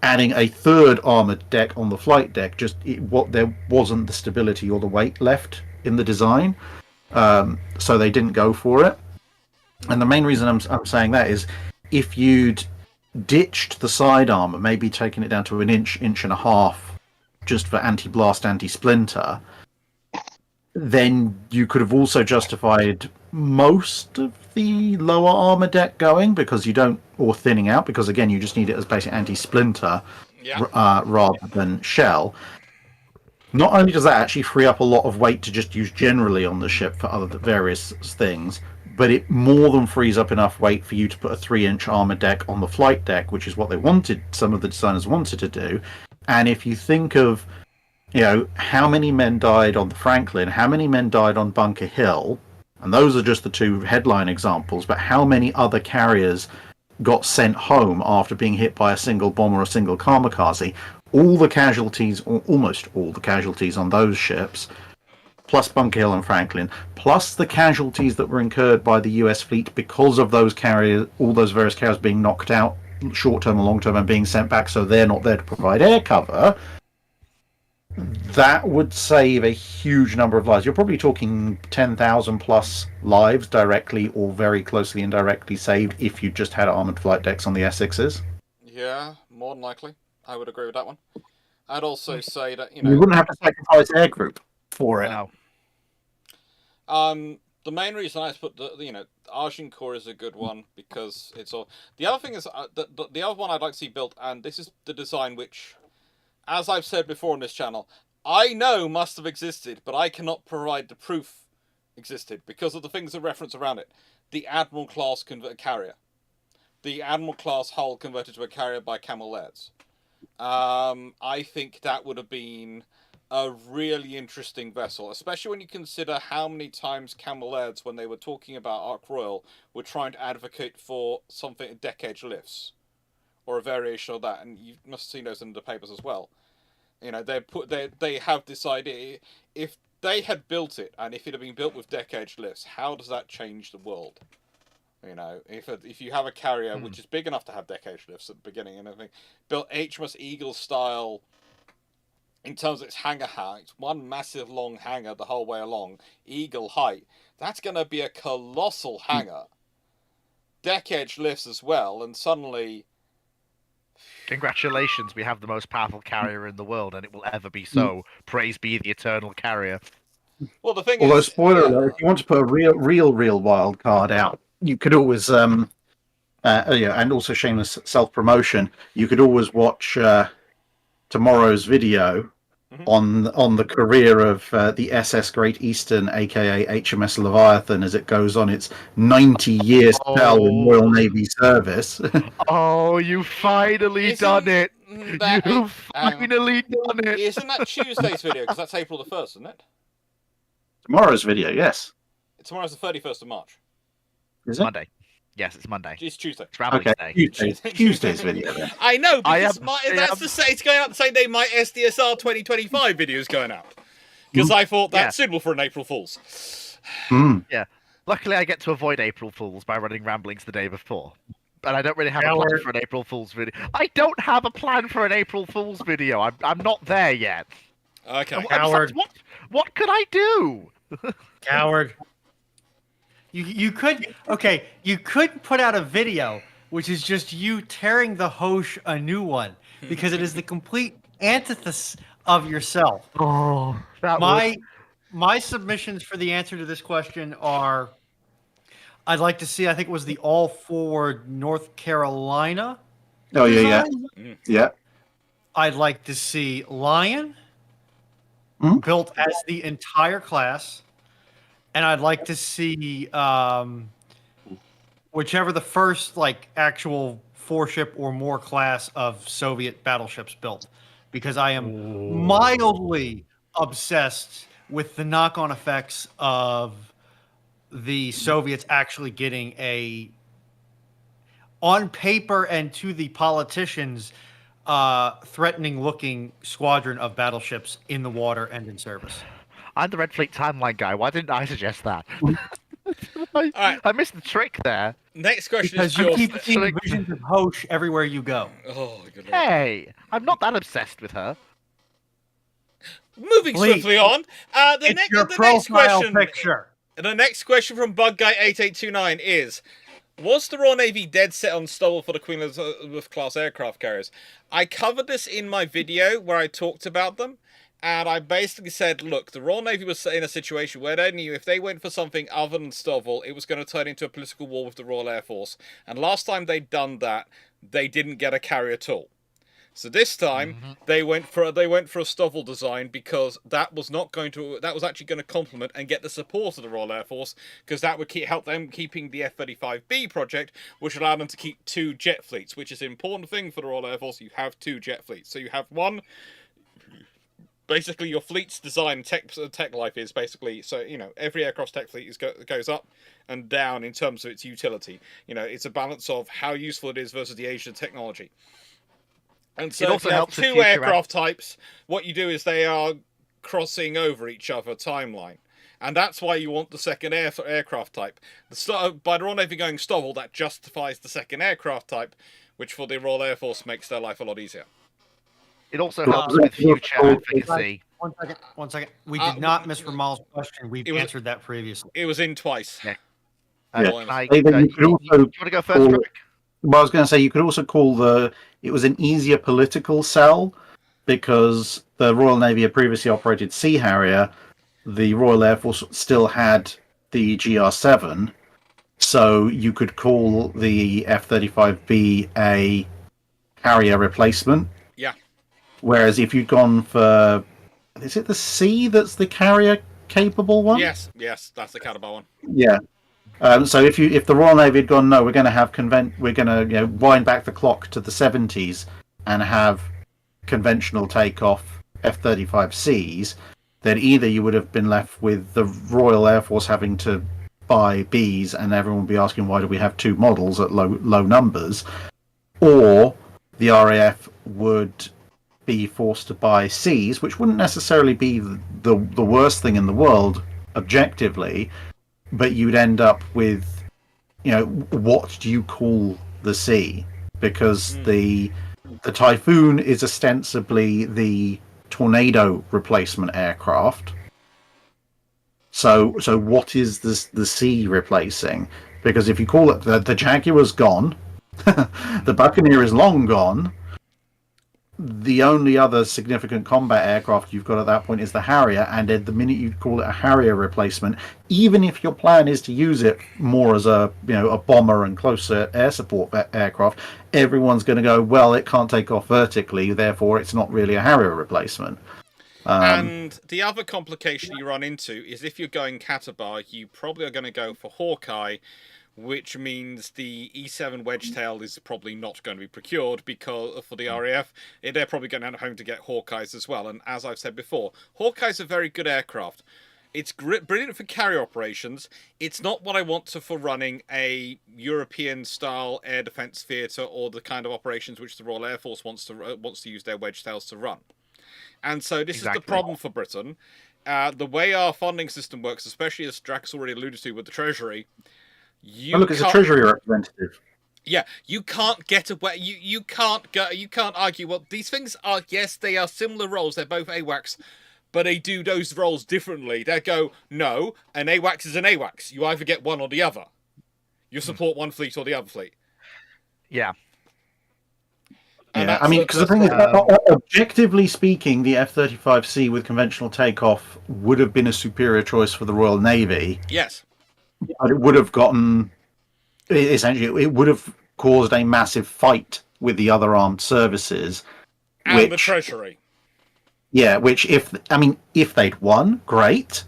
Adding a third armoured deck on the flight deck, there wasn't the stability or the weight left in the design, so they didn't go for it. And the main reason I'm saying that is, if you'd ditched the side armour, maybe taken it down to an inch and a half, just for anti-blast, anti-splinter, then you could have also justified most of the lower armor deck going, because you don't, or thinning out, because again you just need it as basic anti-splinter rather than shell. Not only does that actually free up a lot of weight to just use generally on the ship for other various things, but it more than frees up enough weight for you to put a 3-inch armor deck on the flight deck, which is what they wanted. Some of the designers wanted to do. And if you think of, how many men died on the Franklin, how many men died on Bunker Hill, and those are just the two headline examples, but how many other carriers got sent home after being hit by a single bomb or a single kamikaze? All the casualties, or almost all the casualties on those ships, plus Bunker Hill and Franklin, plus the casualties that were incurred by the US fleet because of those carriers, all those various carriers being knocked out short-term and long-term and being sent back so they're not there to provide air cover, that would save a huge number of lives. You're probably talking 10,000 plus lives directly or very closely indirectly saved if you just had armored flight decks on the Essexes. Yeah, more than likely. I would agree with that one. I'd also say that, You wouldn't have to sacrifice air group for it. No. The main reason I put the Agincourt is a good one because it's all. The other thing is the other one I'd like to see built, and this is the design which, as I've said before on this channel, I know must have existed, but I cannot provide the proof existed because of the things that reference around it. The Admiral class carrier, the Admiral class hull converted to a carrier by Camel Lairs. I think that would have been a really interesting vessel, especially when you consider how many times Camel Lairs, when they were talking about Ark Royal, were trying to advocate for something deck-edge lifts, or a variation of that, and you must have seen those in the papers as well. They have this idea, if they had built it, and if it had been built with deck-edge lifts, how does that change the world? If you have a carrier which is big enough to have deck-edge lifts at the beginning and everything, built HMS Eagle style. In terms of its hangar height, one massive long hangar the whole way along, Eagle height, that's going to be a colossal hangar. Deck edge lifts as well, and suddenly... Congratulations, we have the most powerful carrier in the world, and it will ever be so. Praise be the eternal carrier. Well, the thing Although, is... spoiler alert, if you want to put a real wild card out, you could always, and also shameless self-promotion, you could always watch tomorrow's video on the career of the SS Great Eastern, aka HMS Leviathan, as it goes on its 90-year spell in Royal Navy service. Oh, you finally done it! You've finally done it! Isn't that Tuesday's video? Because that's April the 1st, isn't it? Tomorrow's video, yes. Tomorrow's the 31st of March. Is it? Monday. Yes, it's Monday. It's Tuesday. It's Ramblings Day. Tuesday's video then. I know, because it's going out the same day my SDSR 2025 video is going out. Because I thought that's suitable for an April Fool's. Yeah. Luckily, I get to avoid April Fools by running Ramblings the day before. But I don't really have a plan for an April Fool's video. I don't have a plan for an April Fool's video. I'm not there yet. Okay. Coward. What could I do? Coward. You could put out a video which is just you tearing the Hosh a new one because it is the complete antithesis of yourself. Oh, my submissions for the answer to this question are: I'd like to see. I think it was the all forward North Carolina. Oh yeah. I'd like to see Lion built as the entire class. And I'd like to see whichever the first actual 4-ship or more class of Soviet battleships built, because I am mildly obsessed with the knock-on effects of the Soviets actually getting a, on paper and to the politicians, threatening-looking squadron of battleships in the water and in service. I'm the Red Fleet timeline guy. Why didn't I suggest that? I missed the trick there. Next question because is you keep seeing visions of Hosh everywhere you go. Oh, good Lord. Hey, I'm not that obsessed with her. Moving swiftly on. The next question from BugGuy8829 is: was the Royal Navy dead set on Stovall for the Queen Elizabeth class aircraft carriers? I covered this in my video where I talked about them. And I basically said, look, the Royal Navy was in a situation where they knew if they went for something other than Stovall, it was going to turn into a political war with the Royal Air Force. And last time they'd done that, they didn't get a carrier at all. So this time they went for a Stovall design because that was actually going to complement and get the support of the Royal Air Force, because that would help them keeping the F-35B project, which allowed them to keep 2 jet fleets, which is an important thing for the Royal Air Force. You have 2 jet fleets, so you have one. Basically, your fleet's design tech life is basically, so every aircraft tech fleet goes up and down in terms of its utility. It's a balance of how useful it is versus the age of technology. And so, it also helps 2 aircraft types, what you do is they are crossing over each other timeline. And that's why you want the second aircraft type. By the Royal Navy going Stovall, that justifies the second aircraft type, which for the Royal Air Force makes their life a lot easier. It also helps with future advocacy. One second. We did not miss Ramal's question. We've answered that previously. It was in twice. Yeah. Yeah. You want to go first, call, Clarke? well, I was going to say, you could also call it was an easier political sell, because the Royal Navy had previously operated Sea Harrier. The Royal Air Force still had the GR7, so you could call the F-35B a Harrier replacement. Yeah. Whereas if you'd gone for, is it the C that's the carrier capable one? Yes, that's the Cannibal one. Yeah. So if the Royal Navy had gone, no, we're going to wind back the clock to the 70s and have conventional takeoff F-35Cs, then either you would have been left with the Royal Air Force having to buy Bs, and everyone would be asking, why do we have 2 models at low numbers, or the RAF would be forced to buy Cs, which wouldn't necessarily be the worst thing in the world objectively, but you'd end up with, what do you call the C? Because the Typhoon is ostensibly the Tornado replacement aircraft. So what is the C replacing? Because if you call it the Jaguar's gone, the Buccaneer is long gone. The only other significant combat aircraft you've got at that point is the Harrier, and the minute you call it a Harrier replacement, even if your plan is to use it more as a bomber and closer air support aircraft, everyone's going to go, well, it can't take off vertically, therefore it's not really a Harrier replacement. And the other complication you run into is if you're going Catabar, you probably are going to go for Hawkeye, which means the E7 Wedgetail is probably not going to be procured, because for the RAF, they're probably going to have to get Hawkeyes as well. And as I've said before, Hawkeye's a very good aircraft. It's brilliant for carrier operations. It's not what I want for running a European-style air defence theatre or the kind of operations which the Royal Air Force wants to use their Wedgetails to run. And so this is the problem for Britain. The way our funding system works, especially as Drax already alluded to with the Treasury, it's a Treasury representative. Yeah, you can't get away. You can't argue. Well, these things are, yes, they are similar roles. They're both AWACS, but they do those roles differently. They go, no, an AWACS is an AWACS. You either get one or the other. You support one fleet or the other fleet. Yeah. Yeah, I mean, because the thing is, objectively speaking, the F-35C with conventional takeoff would have been a superior choice for the Royal Navy. Yes. But it would have it would have caused a massive fight with the other armed services. And the Treasury. Yeah, which if they'd won, great.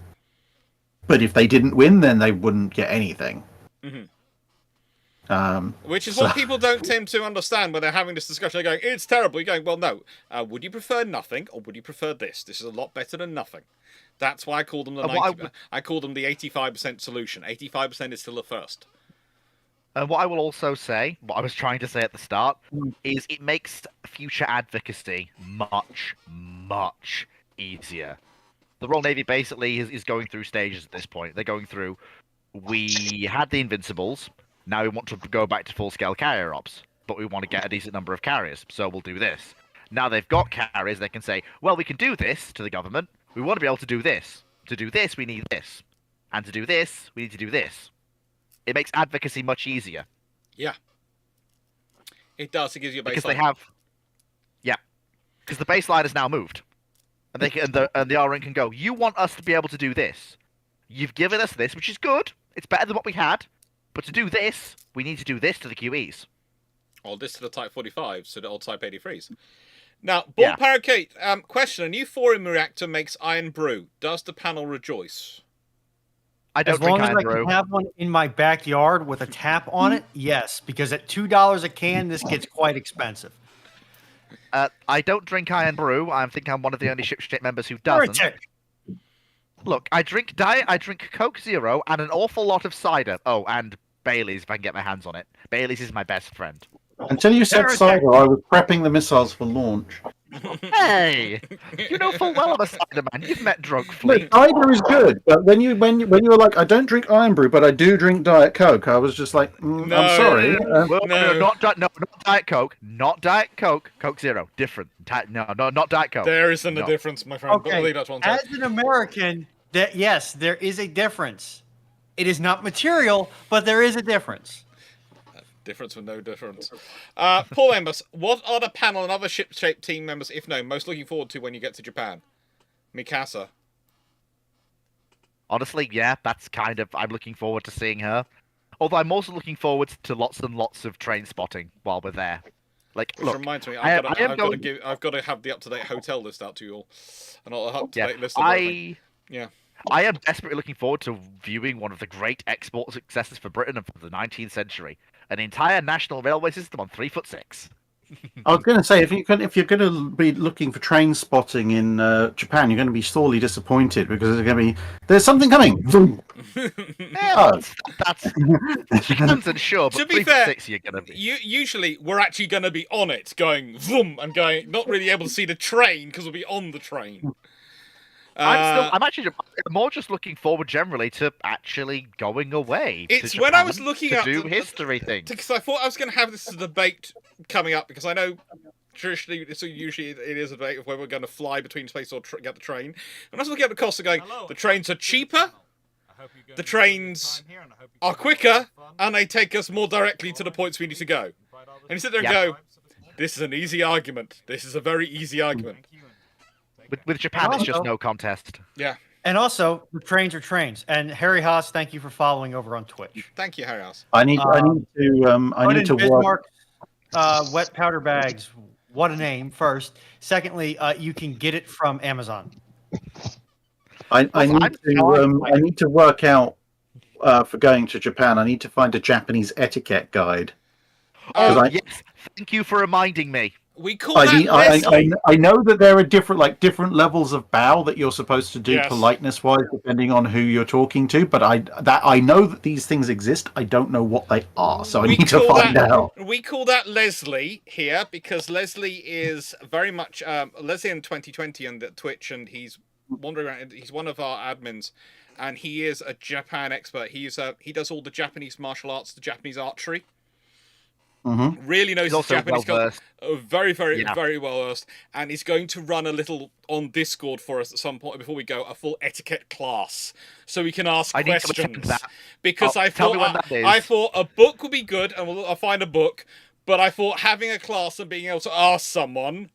But if they didn't win, then they wouldn't get anything. Mm-hmm. Which is what people don't tend to understand when they're having this discussion. They're going, it's terrible. You're going, well, no. Would you prefer nothing, or would you prefer this? This is a lot better than nothing. That's why I call them I call them the 85% solution. 85% is still the first. And what I will also say, what I was trying to say at the start, is it makes future advocacy much, much easier. The Royal Navy basically is going through stages at this point. They're going through, we had the Invincibles, now we want to go back to full-scale carrier ops, but we want to get a decent number of carriers, so we'll do this. Now they've got carriers, they can say, well, we can do this to the government. We want to be able to do this. To do this, we need this. And to do this, we need to do this. It makes advocacy much easier. Yeah. It does. It gives you a baseline. Because they have... Yeah. Because the baseline is now moved. And they can, and the RN can go, you want us to be able to do this. You've given us this, which is good. It's better than what we had. But to do this, we need to do this to the QEs. Or this to the Type 45, so the old Type 83s. Now, Ball Yeah. Parakeet, question. A new thorium reactor makes iron brew. Does the panel rejoice? I don't As long drink as iron I brew. can have one in my backyard with a tap on it, yes. Because at $2 a can, this gets quite expensive. I don't drink iron brew. I think I'm one of the only shipstate members who doesn't. Heretic. Look, I drink diet, I drink Coke Zero, and an awful lot of cider. Oh, and Bailey's if I can get my hands on it. Bailey's is my best friend. Until you said Heretic. cider, I was prepping the missiles for launch. Hey, you know full well I'm a cider man. You've met drunk Look, fleet. cider is good, but when you were like, I don't drink iron brew, but I do drink Diet Coke, I was just like, No. I'm sorry. Well, No. not Diet Coke. Not Diet Coke. Coke Zero. Different. No, not Diet Coke. There isn't a No. difference, my friend. But I'll Okay, leave that to one side. as an American, that yes, there is a difference. It is not material, but there is a difference. Difference with no difference. Paul Embus, what are the panel and other ship-shaped team members, if no, most looking forward to when you get to Japan? Mikasa. Honestly, yeah, that's kind of. I'm looking forward to seeing her. Although I'm also looking forward to lots and lots of train spotting while we're there. Like, Which look, reminds me, I I've am going- got to have the up-to-date hotel list out to you all. An up-to-date yeah, list of everything. Yeah. I am desperately looking forward to viewing one of the great export successes for Britain of the 19th century. An entire national railway system on 3'6". I was going to say, if you're going to be looking for train spotting in Japan, you're going to be sorely disappointed because there's something coming. Yeah, that's chickens and sure, but To be fair, 3'6" you're gonna be. Usually, we're actually going to be on it, going vroom, and going, not really able to see the train because we'll be on the train. I'm actually more just looking forward generally to actually going away. It's to when I Japan was looking to up do the- history things. Because I thought I was going to have this as a debate coming up, because I know traditionally, so usually it is a debate of whether we're going to fly between space or get the train. And I was looking at the costs of going, the trains are cheaper, the trains are quicker, and they take us more directly to the points we need to go. And you sit there and Yeah. go, this is an easy argument. This is a very easy argument. With Japan, it's just Also- no contest. Yeah. And also, the trains are trains. And Harry Haas, thank you for following over on Twitch. Thank you, Harry House. I need to work. Wet powder bags. What a name! First, secondly, you can get it from Amazon. I need to work out for going to Japan. I need to find a Japanese etiquette guide. Oh, I- yes. Thank you for reminding me. We call that Leslie. I know that there are different levels of bow that you're supposed to do Yes. politeness wise, depending on who you're talking to. But I know that these things exist. I don't know what they are, so I need to find out. We call that Leslie here because Leslie is very much Leslie in 2020 on the Twitch, and he's wandering around. He's one of our admins, and he is a Japan expert. He does all the Japanese martial arts, the Japanese archery. Mm-hmm. Really knows He's his also Japanese culture. well-versed. Very, Yeah. very well versed, and he's going to run a little on Discord for us at some point before we go, a full etiquette class, so we can ask I need to attend questions. that. Because Oh, I tell thought me when that is. I thought a book would be good, and I'll find a book. But I thought having a class and being able to ask someone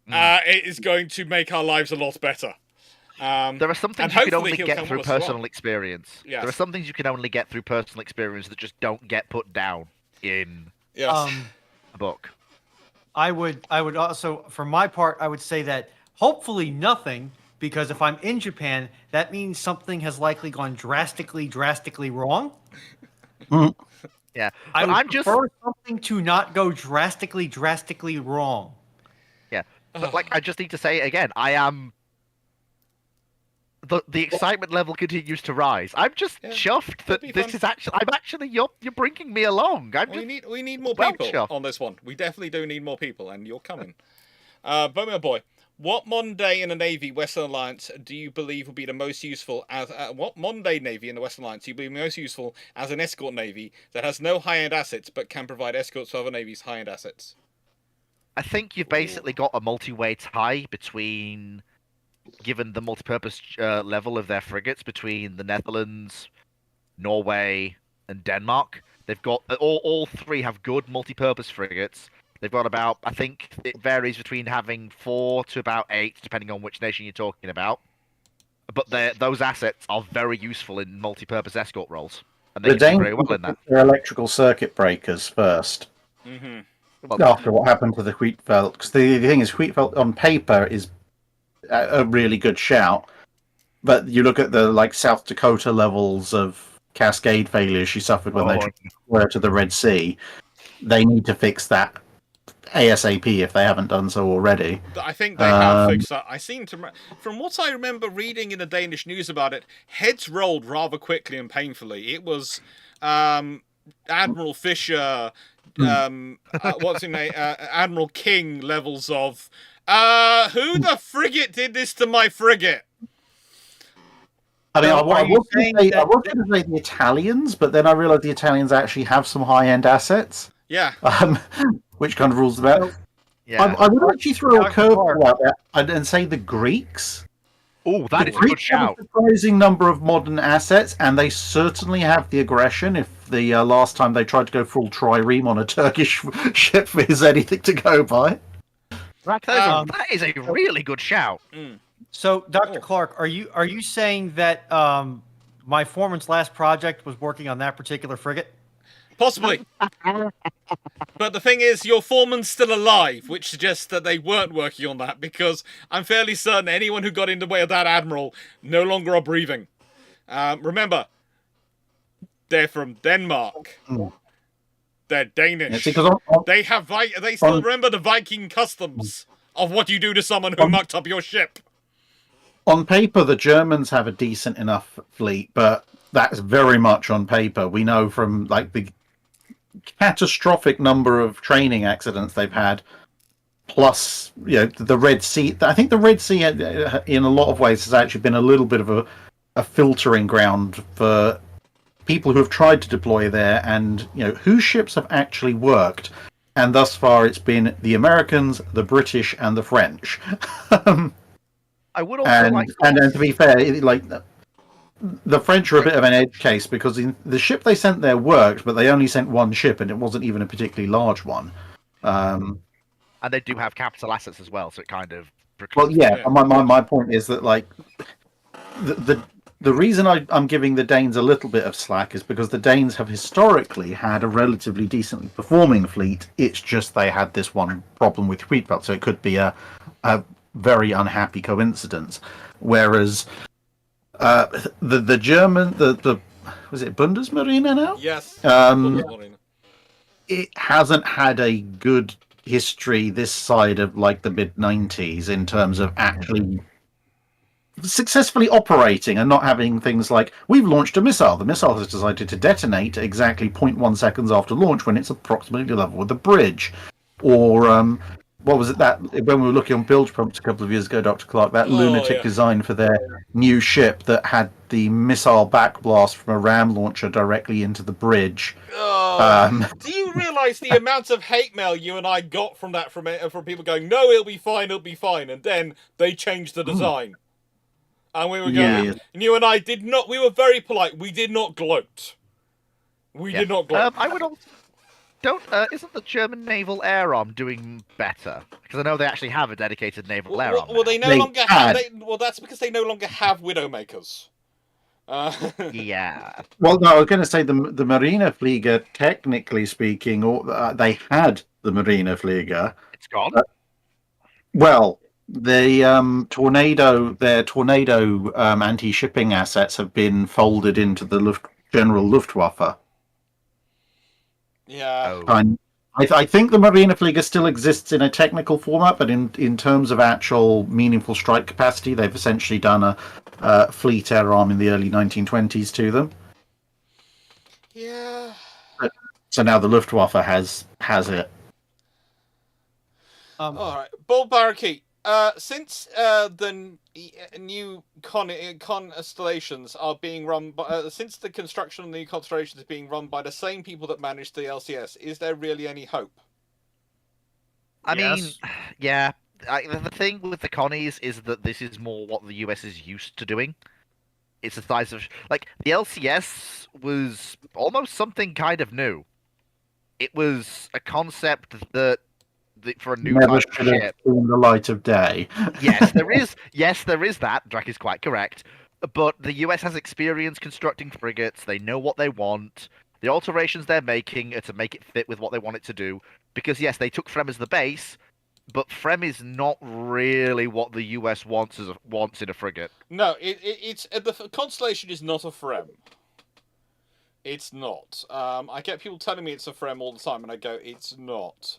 it is going to make our lives a lot better. There are some and things you can hopefully only he'll get come through with us as well. personal experience. Yes. There are some things you can only get through personal experience that just don't get put down in Yes. a book. I would also, for my part, I would say that hopefully nothing, because if I'm in Japan, that means something has likely gone drastically wrong. Yeah, I but would I'm just prefer something to not go drastically wrong. yeah. But like, I just need to say it again. I am. The excitement level continues to rise. I'm just Yeah, chuffed that it'll be this fun. is actually. I'm actually. You're bringing me along. I'm just. We need more well people chuffed. on this one. We definitely do need more people, and you're coming. Bomber Boy, what modern day in the Navy Western Alliance do you believe will be the most useful as what modern day Navy in the Western Alliance do you believe most useful as an escort navy that has no high-end assets but can provide escorts to other navies' high-end assets? I think you've basically got a multi-way tie between, given the multi-purpose level of their frigates, between the Netherlands, Norway, and Denmark. They've got all three have good multi-purpose frigates. They've got about, I think it varies between having 4 to about 8, depending on which nation you're talking about. But those assets are very useful in multi-purpose escort roles, and they The can do danger very well in that. are electrical circuit breakers first. Mm-hmm. After what happened to the Wheatfeld, because the thing is, Wheatfeld on paper is a really good shout, but you look at the South Dakota levels of cascade failures she suffered when they were to the Red Sea. They need to fix that ASAP if they haven't done so already. I think they have fixed that. I seem to, from what I remember reading in the Danish news about it, heads rolled rather quickly and painfully. It was Admiral Fisher, what's his name, Admiral King levels of, who the frigate did this to my frigate? I mean, I was going to say the Italians, but then I realised the Italians actually have some high-end assets. Yeah. Which kind of rules them out. Yeah. I would actually throw a curveball out there and say the Greeks. Oh, that is a good shout. Have a surprising number of modern assets, and they certainly have the aggression. If the last time they tried to go full trireme on a Turkish ship is anything to go by. That is a really good shout. So, Dr. Clarke, are you saying that my foreman's last project was working on that particular frigate? Possibly. But the thing is, your foreman's still alive, which suggests that they weren't working on that, because I'm fairly certain anyone who got in the way of that admiral no longer are breathing. Remember, they're from Denmark. They're Danish. They still remember the Viking customs of what you do to someone who mucked up your ship. On paper, the Germans have a decent enough fleet, but that's very much on paper. We know from the catastrophic number of training accidents they've had, plus the Red Sea. I think the Red Sea, in a lot of ways, has actually been a little bit of a filtering ground for people who have tried to deploy there, and whose ships have actually worked. And thus far, it's been the Americans, the British, and the French. I would also and to be fair, the French are a bit of an edge case, because the ship they sent there worked, but they only sent one ship, and it wasn't even a particularly large one. And they do have capital assets as well, so it kind of. Well, yeah. My point is that the reason I'm giving the Danes a little bit of slack is because the Danes have historically had a relatively decently performing fleet. It's just they had this one problem with Wheatbelt, so it could be a very unhappy coincidence. Whereas the German, the was it Bundesmarine now? Yes. It hasn't had a good history this side of the mid-90s in terms of actually successfully operating and not having things like, we've launched a missile. The missile has decided to detonate exactly 0.1 seconds after launch when it's approximately level with the bridge. Or what was it that when we were looking on bilge pumps a couple of years ago, Dr. Clarke, that lunatic design for their new ship that had the missile backblast from a ram launcher directly into the bridge. Do you realise the amount of hate mail you and I got from that from people going, no, it'll be fine, and then they changed the design. And we were going, and you and I did not, we were very polite, we did not gloat. We did not gloat. I would also... isn't the German naval air arm doing better? Because I know they actually have a dedicated naval air arm. Well, they no longer have. Well, that's because they no longer have Widowmakers. Yeah. Well, no, I was going to say the Marineflieger, technically speaking, they had the Marineflieger. It's gone. Well, the their Tornado anti-shipping assets have been folded into the General Luftwaffe. Yeah. I think the Marineflieger still exists in a technical format, but in terms of actual meaningful strike capacity, they've essentially done a fleet air arm in the early 1920s to them. Yeah. So now the Luftwaffe has it. All right, Bull Barrakeet. Since the new constellations are being run by, since the construction of the new constellations is being run by the same people that managed the LCS, is there really any hope? I mean, yeah. The thing with the connies is that this is more what the US is used to doing. It's the size of the LCS was almost something kind of new. It was a concept that. For a new Never type of ship. Seen the light of day. Yes, there is. Yes, there is that. Drac is quite correct. But the US has experience constructing frigates. They know what they want. The alterations they're making are to make it fit with what they want it to do. Because yes, they took Frem as the base, but Frem is not really what the US wants in a frigate. No, it's the Constellation is not a Frem. It's not. I get people telling me it's a Frem all the time, and I go, it's not.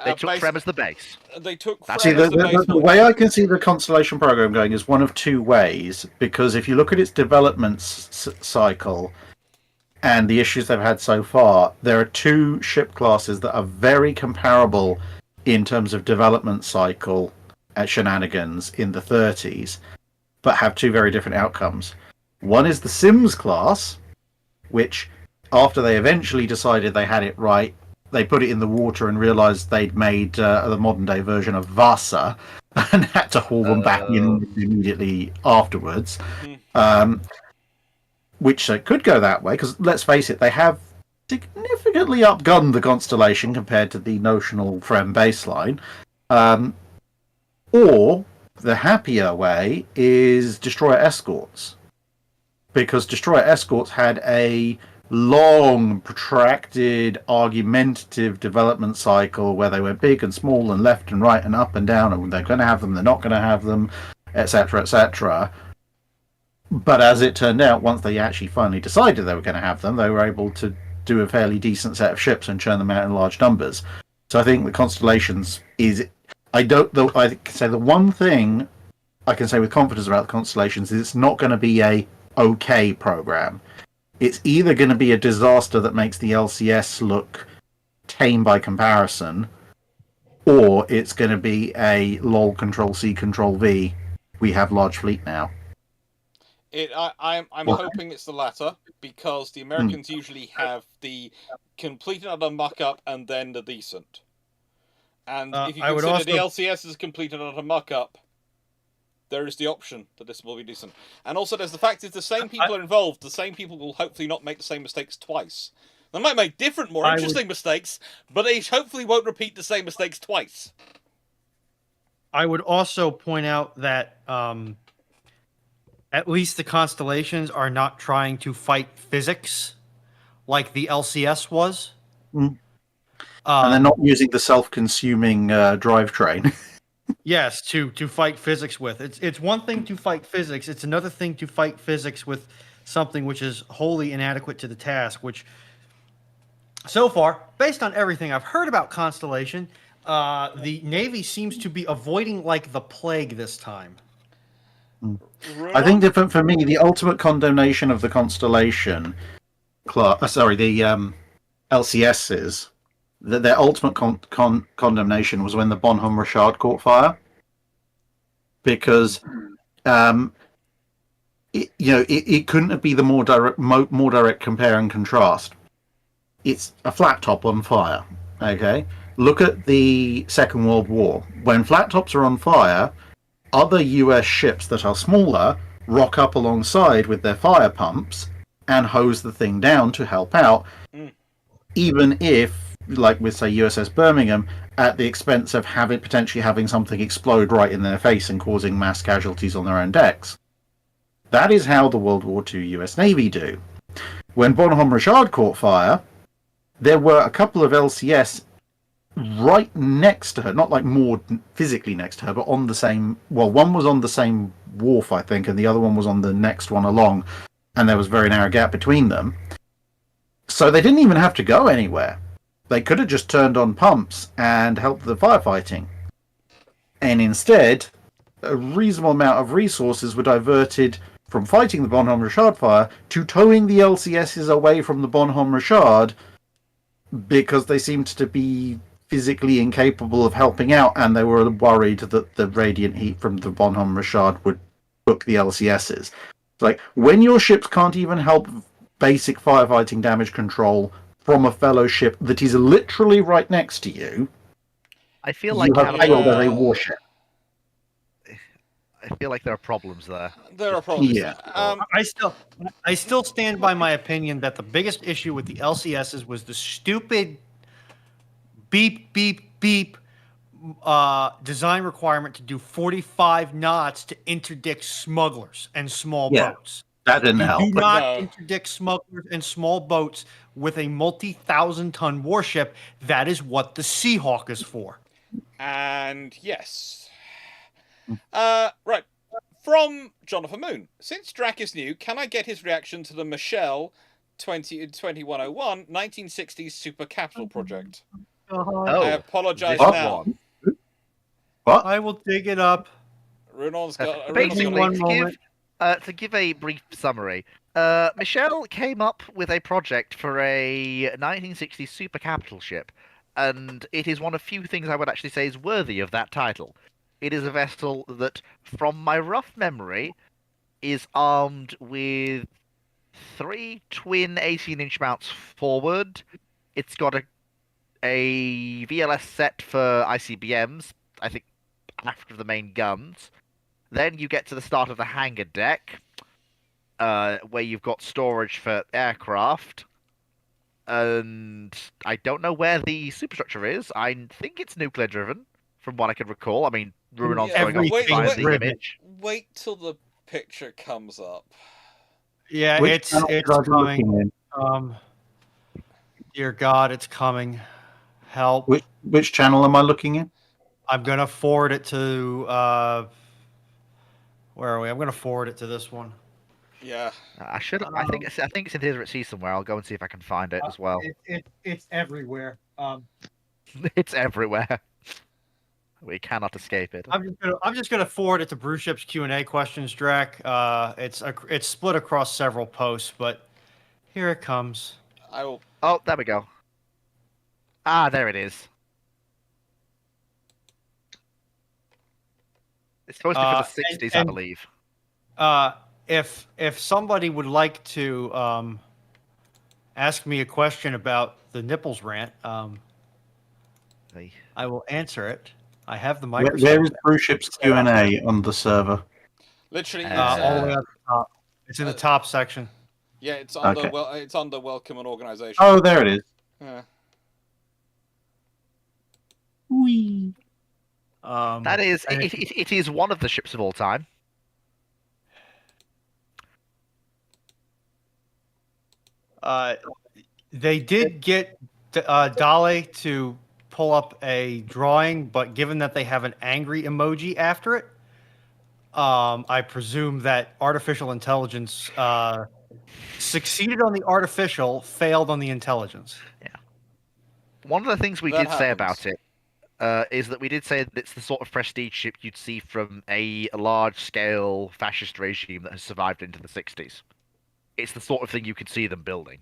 They took Frem as the base. They took That's Frem See, as the base. the way I can see the Constellation program going is one of two ways, because if you look at its development cycle and the issues they've had so far, there are two ship classes that are very comparable in terms of development cycle at shenanigans in the 30s, but have two very different outcomes. One is the Sims class, which, after they eventually decided they had it right, they put it in the water and realised they'd made the modern-day version of Vasa and had to haul them back in immediately afterwards. Which could go that way, because let's face it, they have significantly upgunned the Constellation compared to the notional Frem baseline. Or the happier way is Destroyer Escorts, because Destroyer Escorts had a long, protracted, argumentative development cycle where they were big and small and left and right and up and down, and they're going to have them, they're not going to have them, etc., etc. But as it turned out, once they actually finally decided they were going to have them, they were able to do a fairly decent set of ships and churn them out in large numbers. So I think the Constellations is... I can say the one thing I can say with confidence about the Constellations is it's not going to be a okay program. It's either going to be a disaster that makes the LCS look tame by comparison, or it's going to be a lol Control C Control V. We have large fleet now. I'm hoping it's the latter, because the Americans usually have the complete and utter muck up and then the decent. And if you consider the LCS as a complete and utter muck up, there is the option that this will be decent. And also, there's the fact is the same people are involved. The same people will hopefully not make the same mistakes twice. They might make different, more interesting mistakes, but they hopefully won't repeat the same mistakes twice. I would also point out that at least the Constellations are not trying to fight physics like the LCS was. And they're not using the self-consuming drivetrain. Yes, to fight physics with. It's one thing to fight physics. It's another thing to fight physics with something which is wholly inadequate to the task, which so far, based on everything I've heard about Constellation, the Navy seems to be avoiding like the plague this time. I think different for me, the ultimate condemnation of the Constellation, the LCSs, their ultimate condemnation was when the Bonhomme Richard caught fire, because it couldn't be the more direct compare and contrast. It's a flat top on fire. Okay, look at the Second World War. When flat tops are on fire, other US ships that are smaller rock up alongside with their fire pumps and hose the thing down to help out, even if, like with, say, USS Birmingham, at the expense of potentially having something explode right in their face and causing mass casualties on their own decks. That is how the World War II US Navy do. When Bonhomme Richard caught fire, there were a couple of LCS right next to her, not like more physically next to her, but on the same... Well, one was on the same wharf, I think, and the other one was on the next one along, and there was a very narrow gap between them. So they didn't even have to go anywhere. They could have just turned on pumps and helped the firefighting. And instead, a reasonable amount of resources were diverted from fighting the Bonhomme Richard fire to towing the LCSs away from the Bonhomme Richard, because they seemed to be physically incapable of helping out, and they were worried that the radiant heat from the Bonhomme Richard would cook the LCSs. It's like, when your ships can't even help basic firefighting damage control from a fellow ship that is literally right next to you, I feel like you have failed as a warship. I feel like there are problems there. There are problems. Yeah. I still stand by my opinion that the biggest issue with the LCSs was the stupid beep beep beep design requirement to do 45 knots to interdict smugglers and small boats. That didn't You help. do not No. interdict smugglers and small boats with a multi-thousand-ton warship. That is what the Seahawk is for. And yes. Right. From Jonathan Moon. Since Drac is new, can I get his reaction to the Michelle 2101 1960s Super Capital Project? Oh, I apologize this now. one. What? I will dig it up. Runon's got. Basically, one moment. to give a brief summary, Michelle came up with a project for a 1960s super capital ship, and it is one of few things I would actually say is worthy of that title. It is a vessel that, from my rough memory, is armed with 3 twin 18-inch mounts forward. It's got a VLS set for ICBMs, I think, after the main guns. Then you get to the start of the hangar deck, where you've got storage for aircraft. And I don't know where the superstructure is. I think it's nuclear driven, from what I can recall. I mean, Ruinon's Yeah, going off wait, by wait, the wait. image. Wait till the picture comes up. Yeah, Which it's channel should I be coming. looking in? Dear God, it's coming. Help. Which channel am I looking in? I'm gonna forward it to where are we? I'm gonna forward it to this one. Yeah. I should. I think it's in here at sea somewhere. I'll go and see if I can find it as well. It's everywhere. It's everywhere. We cannot escape it. I'm just gonna forward it to Brew Ship's Q&A questions, Drac. It's split across several posts, but here it comes. I will. Oh, there we go. Ah, there it is. It's supposed to be for the 60s, I and- believe. If somebody would like to ask me a question about the nipples rant, I will answer it. I have the microphone. Where is Brewship's Q&A on the server? Literally, it's, all the way up the top. It's in the top section. yeah, it's under Okay. it's under welcome and organization. Oh, there it is. Yeah. Whee. That is, and it is one of the ships of all time. They did get Dale to pull up a drawing, but given that they have an angry emoji after it, I presume that artificial intelligence succeeded on the artificial, failed on the intelligence. One of the things we That did say happens. about it is that we did say that it's the sort of prestige ship you'd see from a large-scale fascist regime that has survived into the 60s. It's the sort of thing you could see them building.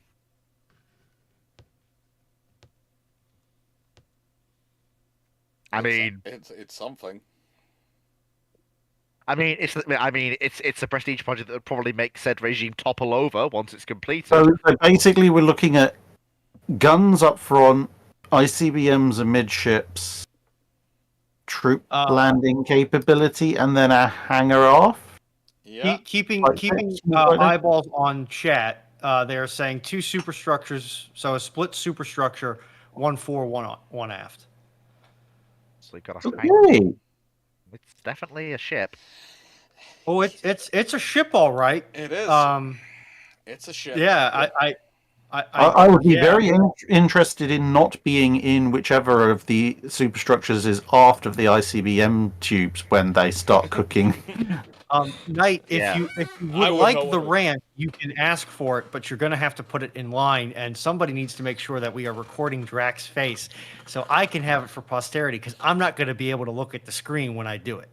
It's something. It's a prestige project that would probably make said regime topple over once it's completed. So basically, we're looking at guns up front, ICBMs amidships, troop landing capability, and then a hangar off. Yeah. Keeping Like eyeballs on chat, they are saying 2 superstructures, so a split superstructure, 1 fore, 1 aft. So we've got a hangar. Okay. It's definitely a ship. Oh, it's a ship, all right. It is. It's a ship. Yeah, I would be yeah. very interested in not being in whichever of the superstructures is aft of the ICBM tubes when they start cooking. Knight, if Yeah. you I would would like know the what it- rant, you can ask for it, but you're going to have to put it in line, and somebody needs to make sure that we are recording Drac's face, so I can have it for posterity, because I'm not going to be able to look at the screen when I do it.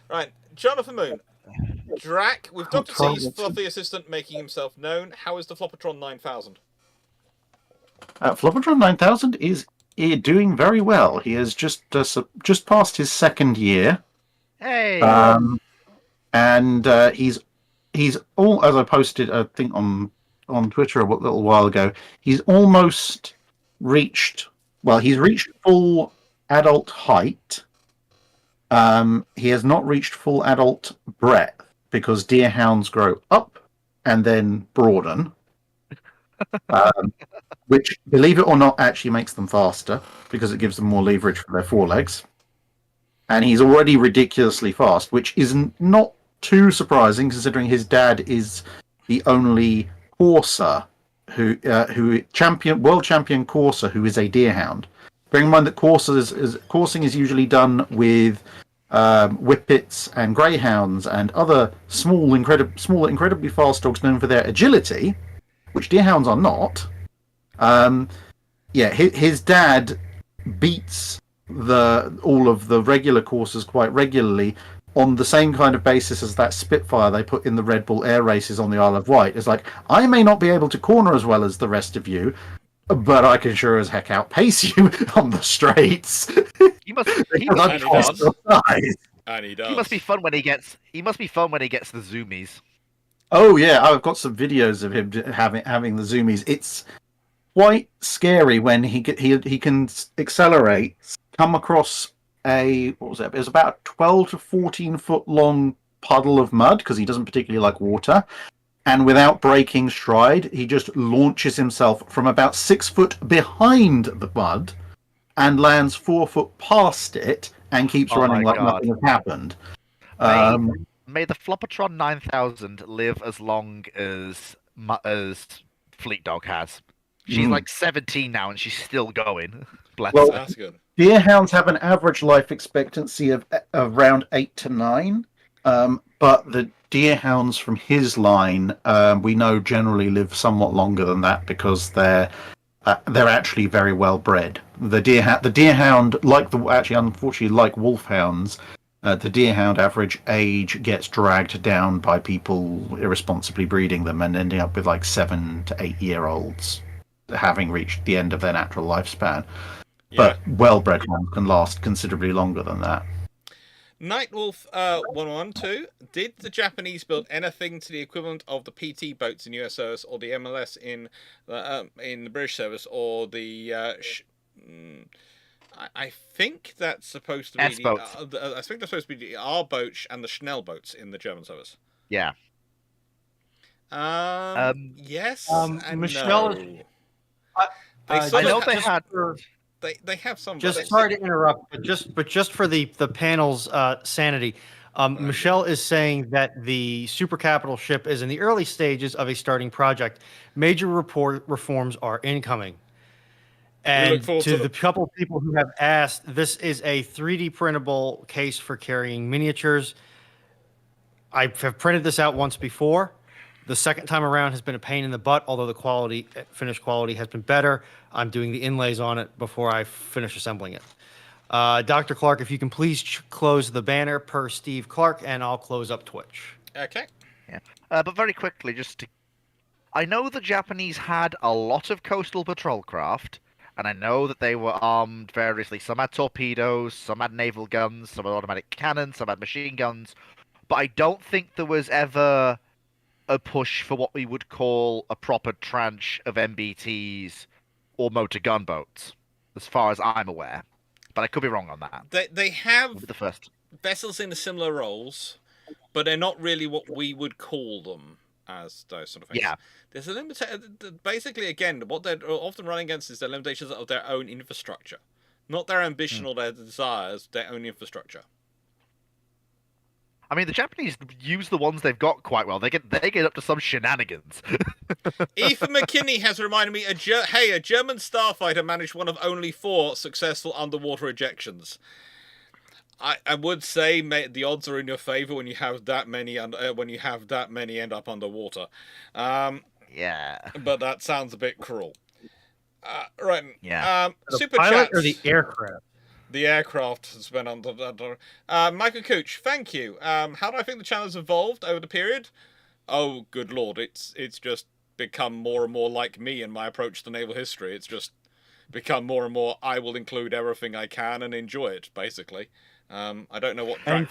Right, Jonathan Moon. Drac, with Dr. Control C's it. fluffy assistant making himself known, how is the Flopatron 9000? Flopatron 9000 is doing very well. He has just passed his second year. Hey! And he's all, as I posted, I think on Twitter a little while ago. He's almost reached. Well, he's reached full adult height. He has not reached full adult breadth because deerhounds grow up and then broaden, which, believe it or not, actually makes them faster because it gives them more leverage for their forelegs. And he's already ridiculously fast, which is not too surprising, considering his dad is the only courser world champion courser who is a deerhound. Bearing in mind that coursing is usually done with whippets and greyhounds and other small, incredibly fast dogs known for their agility, which deerhounds are not. His dad beats all of the regular coursers quite regularly on the same kind of basis as that Spitfire they put in the Red Bull Air races on the Isle of Wight. It's like, I may not be able to corner as well as the rest of you, but I can sure as heck outpace you on the straights. He must And be he fun. does. And he does. He must be fun when he gets. He must be fun when he gets the zoomies. Oh yeah, I've got some videos of him having the zoomies. It's quite scary when he can accelerate, come across what was it? It was about a 12 to 14 foot long puddle of mud because he doesn't particularly like water, and without breaking stride, he just launches himself from about 6 foot behind the mud and lands 4 foot past it and keeps running like nothing has happened. May the Floppatron 9000 live as long as Fleet Dog has. She's like 17 now and she's still going. Bless her. That's good. Deerhounds have an average life expectancy of around 8 to 9, but the deerhounds from his line, we know generally live somewhat longer than that because they're actually very well bred. The deerhound, unfortunately, like wolfhounds, the deerhound average age gets dragged down by people irresponsibly breeding them and ending up with like 7 to 8 year olds, having reached the end of their natural lifespan. Yeah. But well-bred ones can last considerably longer than that. Nightwolf 112, did the Japanese build anything to the equivalent of the PT boats in US service or the MLS in the British service or the I think that's supposed to be S-boats. I think that's supposed to be the R boats and the Schnell boats in the German service. Yeah. Yes. Michelle. No. I know they had. They have some. Just sorry to interrupt, but just for the panel's sanity, Michelle is saying that the super capital ship is in the early stages of a starting project. Major reforms are incoming. And to the couple of people who have asked, this is a 3D printable case for carrying miniatures. I have printed this out once before. The second time around has been a pain in the butt, although the finished quality has been better. I'm doing the inlays on it before I finish assembling it. Dr. Clarke, if you can please close the banner per Steve Clarke, and I'll close up Twitch. Okay. Yeah. But very quickly, I know the Japanese had a lot of coastal patrol craft, and I know that they were armed variously. Some had torpedoes, some had naval guns, some had automatic cannons, some had machine guns. But I don't think there was ever a push for what we would call a proper tranche of MBTs or motor gunboats, as far as I'm aware. But I could be wrong on that. They have the first vessels in similar roles, but they're not really what we would call them as those sort of things. Yeah. There's a basically, again, what they're often running against is the limitations of their own infrastructure. Not their ambition or their desires, their own infrastructure. I mean, the Japanese use the ones they've got quite well. They get up to some shenanigans. Ethan McKinney has reminded me, a German starfighter managed one of only 4 successful underwater ejections. I would say the odds are in your favor when you have that many end up underwater. Yeah. But that sounds a bit cruel. Right. Yeah. Super pilot chats. or the aircraft? The aircraft has been under. Michael Cooch, thank you. How do I think the channel has evolved over the period? Oh, good lord, it's just become more and more like me in my approach to naval history. It's just become more and more. I will include everything I can and enjoy it, basically. I don't know what Drac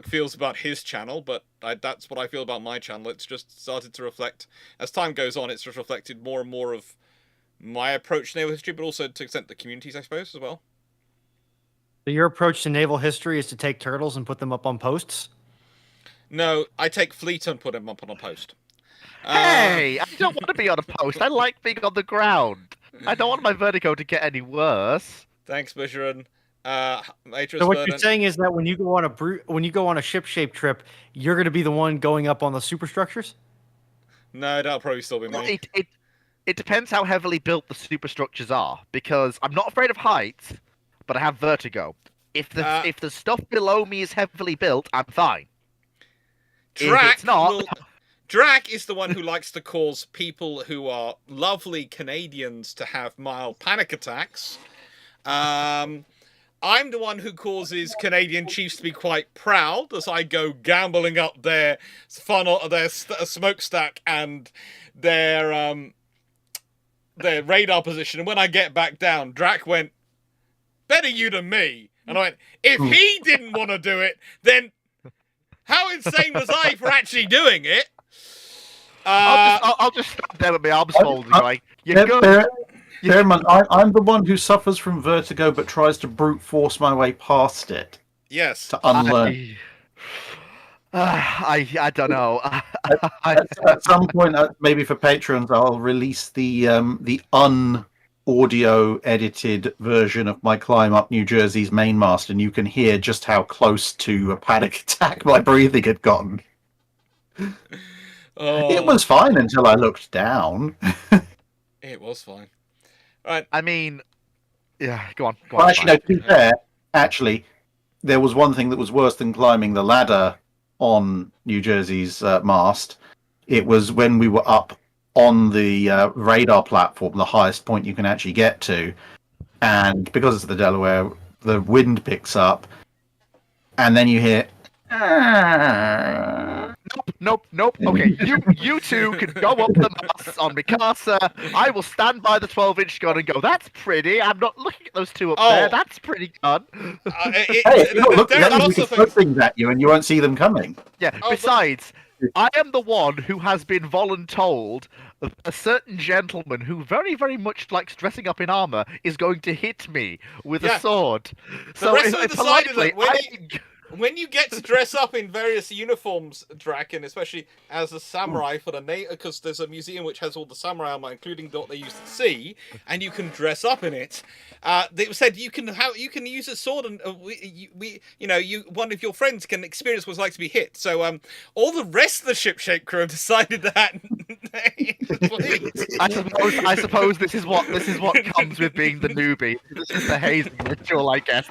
feels about his channel, but that's what I feel about my channel. It's just started to reflect, as time goes on, it's just reflected more and more of my approach to naval history, but also to extent the communities, I suppose, as well. So your approach to naval history is to take turtles and put them up on posts? No, I take fleet and put them up on a post. Hey, I don't want to be on a post. I like being on the ground. I don't want my vertigo to get any worse. Thanks, Bisharan. Atreus So what Verdant. you're saying is that when you go on a ship-shaped trip, you're going to be the one going up on the superstructures? No, that'll probably still be Well, me. it depends how heavily built the superstructures are, because I'm not afraid of heights, but I have vertigo. If the stuff below me is heavily built, I'm fine. If it's not, Drac is the one who likes to cause people who are lovely Canadians to have mild panic attacks. I'm the one who causes Canadian chiefs to be quite proud as I go gambling up their funnel, their smokestack, and their radar position. And when I get back down, Drac went, "Better you than me." And I went, "If he didn't want to do it, then how insane was I for actually doing it?" I'll just stand there with my arms folded, going, "You're good." Bear in mind, I'm the one who suffers from vertigo but tries to brute force my way past it. Yes. To unlearn. I don't know. At some point, maybe for patrons, I'll release the audio edited version of my climb up New Jersey's mainmast, and you can hear just how close to a panic attack my breathing had gotten. It was fine until I looked down. It was fine. Right. I mean, yeah, go on. Well, actually, no, to be fair, there was one thing that was worse than climbing the ladder on New Jersey's mast. It was when we were up on the radar platform, the highest point you can actually get to. And because it's the Delaware, the wind picks up, and then you hear... Nope. Okay, you two can go up the mast on Mikasa. I will stand by the 12-inch gun and go, "That's pretty. I'm not looking at those two up there. That's pretty gun." If you're not looking at them, you can throw things at you and you won't see them coming. Yeah, besides, I am the one who has been voluntold that a certain gentleman who very, very much likes dressing up in armor is going to hit me with a sword. So when you get to dress up in various uniforms, Drac, and especially as a samurai for the because there's a museum which has all the samurai armor, including what they used to see, and you can dress up in it. They said you can use a sword, and one of your friends can experience what it's like to be hit. So all the rest of the ship-shape crew have decided that. I suppose this is what comes with being the newbie. This is the hazing ritual, I guess.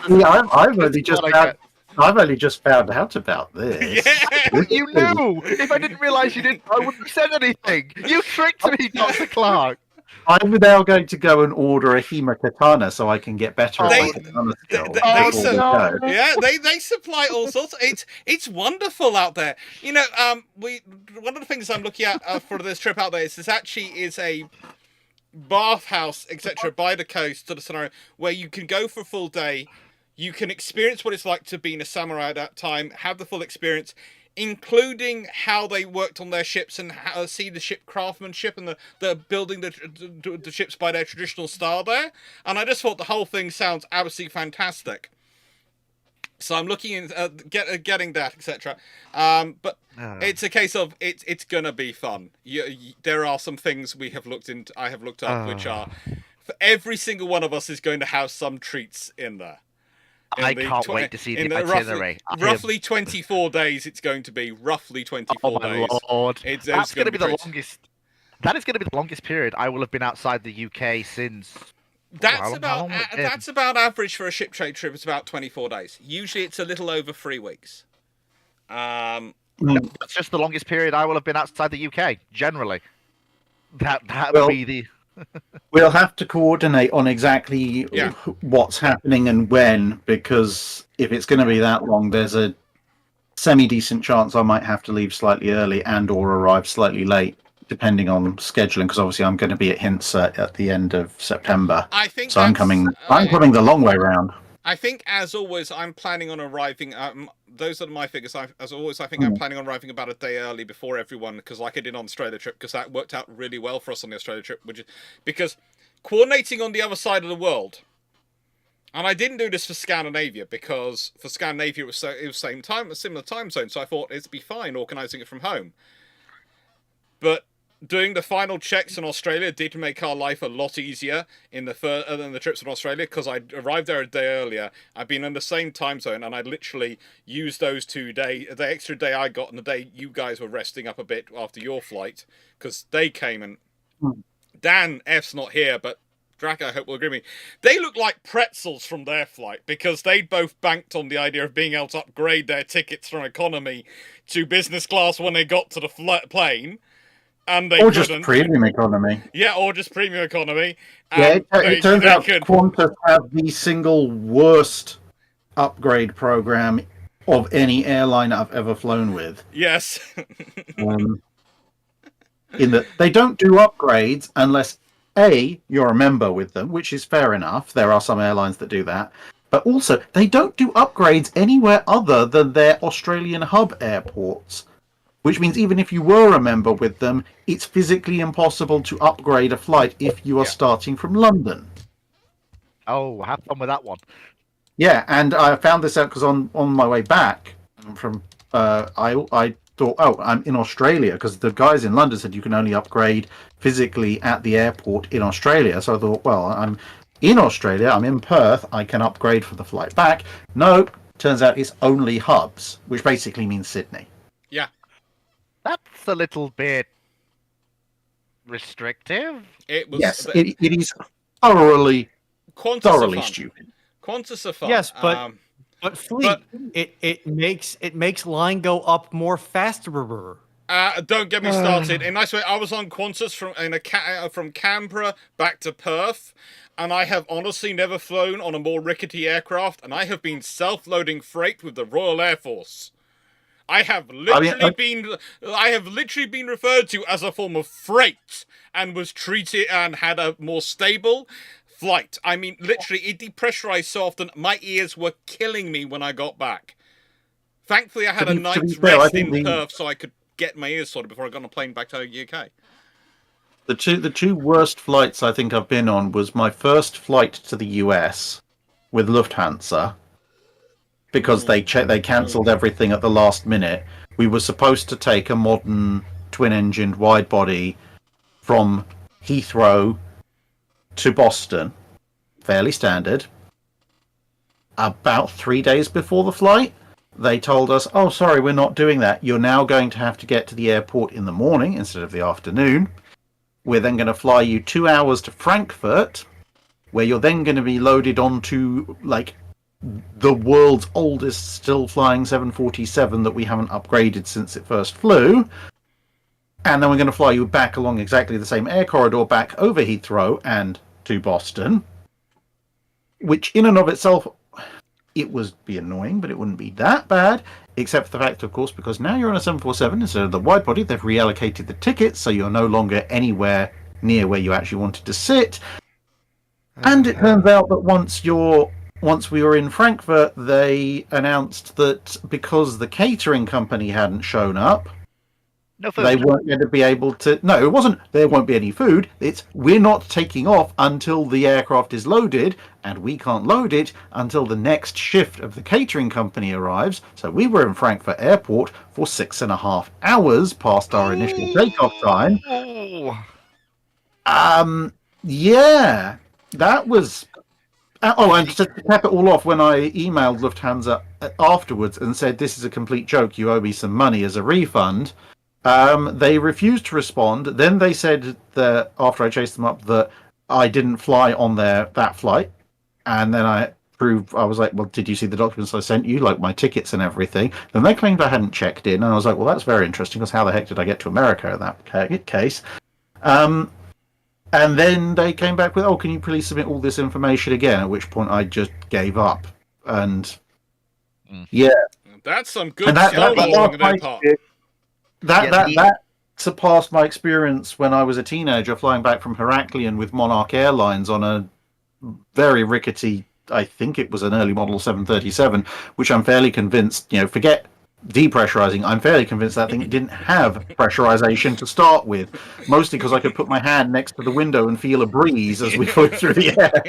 I've only just found out about this. Yeah. You knew! If I didn't realise you didn't, I wouldn't have said anything! You tricked me, Dr. Clarke! I'm now going to go and order a Hema Katana so I can get better at my katana skill. They supply all sorts. It's wonderful out there. One of the things I'm looking at for this trip out there is this actually is a bathhouse, etc., by the coast to the scenario where you can go for a full day. You can experience what it's like to be in a samurai at that time, have the full experience, including how they worked on their ships and see the ship craftsmanship and the building the ships by their traditional style there. And I just thought the whole thing sounds absolutely fantastic. So I'm looking in getting that, etc. But it's a case of it's gonna be fun. There are some things I have looked up, which are for every single one of us is going to have some treats in there. I can't wait to see the itinerary. Roughly 24 days it's going to be. Roughly 24 days. Oh my lord. That's going to be the longest. That is going to be the longest period I will have been outside the UK since... That's about average for a ship trade trip. It's about 24 days. Usually it's a little over 3 weeks. That's just the longest period I will have been outside the UK, generally. That will be the... We'll have to coordinate on exactly what's happening and when, because if it's going to be that long, there's a semi-decent chance I might have to leave slightly early and or arrive slightly late, depending on scheduling, because obviously I'm going to be at Hintsa at the end of September. So I'm coming the long way round. I think, as always, I'm planning on arriving. Those are my figures. As always, I think I'm planning on arriving about a day early before everyone, because like I did on the Australia trip, because that worked out really well for us on the Australia trip. Because coordinating on the other side of the world, and I didn't do this for Scandinavia, because for Scandinavia it was same time, a similar time zone, so I thought it'd be fine organising it from home. But doing the final checks in Australia did make our life a lot easier in than the trips in Australia, because I arrived there a day earlier. I've been in the same time zone, and I literally used those 2 days, the extra day I got and the day you guys were resting up a bit after your flight, because they came and Dan F's not here, but Drac, I hope will agree with me. They look like pretzels from their flight, because they'd both banked on the idea of being able to upgrade their tickets from economy to business class when they got to the plane. And they just premium economy. Yeah, or just premium economy. Yeah, it turns out Qantas have the single worst upgrade program of any airline I've ever flown with. Yes. In that they don't do upgrades unless A, you're a member with them, which is fair enough. There are some airlines that do that. But also, they don't do upgrades anywhere other than their Australian hub airports. Which means even if you were a member with them, it's physically impossible to upgrade a flight if you are starting from London. Oh, have fun with that one. Yeah, and I found this out because on my way back from, I thought, oh, I'm in Australia, because the guys in London said you can only upgrade physically at the airport in Australia. So I thought, well, I'm in Australia, I'm in Perth, I can upgrade for the flight back. No, turns out it's only hubs, which basically means Sydney. Yeah. That's a little bit restrictive. It was. Yes, it is thoroughly stupid. Qantas are fun. Yes, but Fleet, it makes line go up more faster. Don't get me started. In a nice way, I was on Qantas from Canberra back to Perth, and I have honestly never flown on a more rickety aircraft, and I have been self-loading freight with the Royal Air Force. I have literally been referred to as a form of freight, and was treated and had a more stable flight. I mean, literally, it depressurized so often, my ears were killing me when I got back. Thankfully, I had a night's rest in Perth, so I could get my ears sorted before I got on a plane back to the UK. The two worst flights I think I've been on was my first flight to the US with Lufthansa, because they cancelled everything at the last minute. We were supposed to take a modern twin-engined wide-body from Heathrow to Boston, fairly standard. About 3 days before the flight, they told us, oh, sorry, we're not doing that. You're now going to have to get to the airport in the morning instead of the afternoon. We're then going to fly you 2 hours to Frankfurt, where you're then going to be loaded onto, like, the world's oldest still flying 747 that we haven't upgraded since it first flew. And then we're going to fly you back along exactly the same air corridor back over Heathrow and to Boston, which in and of itself, it would be annoying, but it wouldn't be that bad, except for the fact, of course, because now you're on a 747 instead of the wide body, they've reallocated the tickets, so you're no longer anywhere near where you actually wanted to sit. And it turns out that once we were in Frankfurt, they announced that because the catering company hadn't shown up, they weren't going to be able to... No, it wasn't there won't be any food. It's we're not taking off until the aircraft is loaded, and we can't load it until the next shift of the catering company arrives. So we were in Frankfurt Airport for 6.5 hours past our initial takeoff time. Yeah, that was... Oh, and to cap it all off, when I emailed Lufthansa afterwards and said, this is a complete joke, you owe me some money as a refund... they refused to respond. Then they said that after I chased them up that I didn't fly on that flight, and then I was like, well, did you see the documents I sent you, like my tickets and everything? Then they claimed I hadn't checked in, and I was like, well, that's very interesting, because how the heck did I get to America in that case? And then they came back with, oh, can you please submit all this information again? At which point I just gave up, and yeah, that's some good stonewalling on their part. That surpassed my experience when I was a teenager flying back from Heraklion with Monarch Airlines on a very rickety, I think it was an early model 737, which I'm fairly convinced, forget depressurizing, I'm fairly convinced that thing didn't have pressurization to start with, mostly because I could put my hand next to the window and feel a breeze as we flew through the air.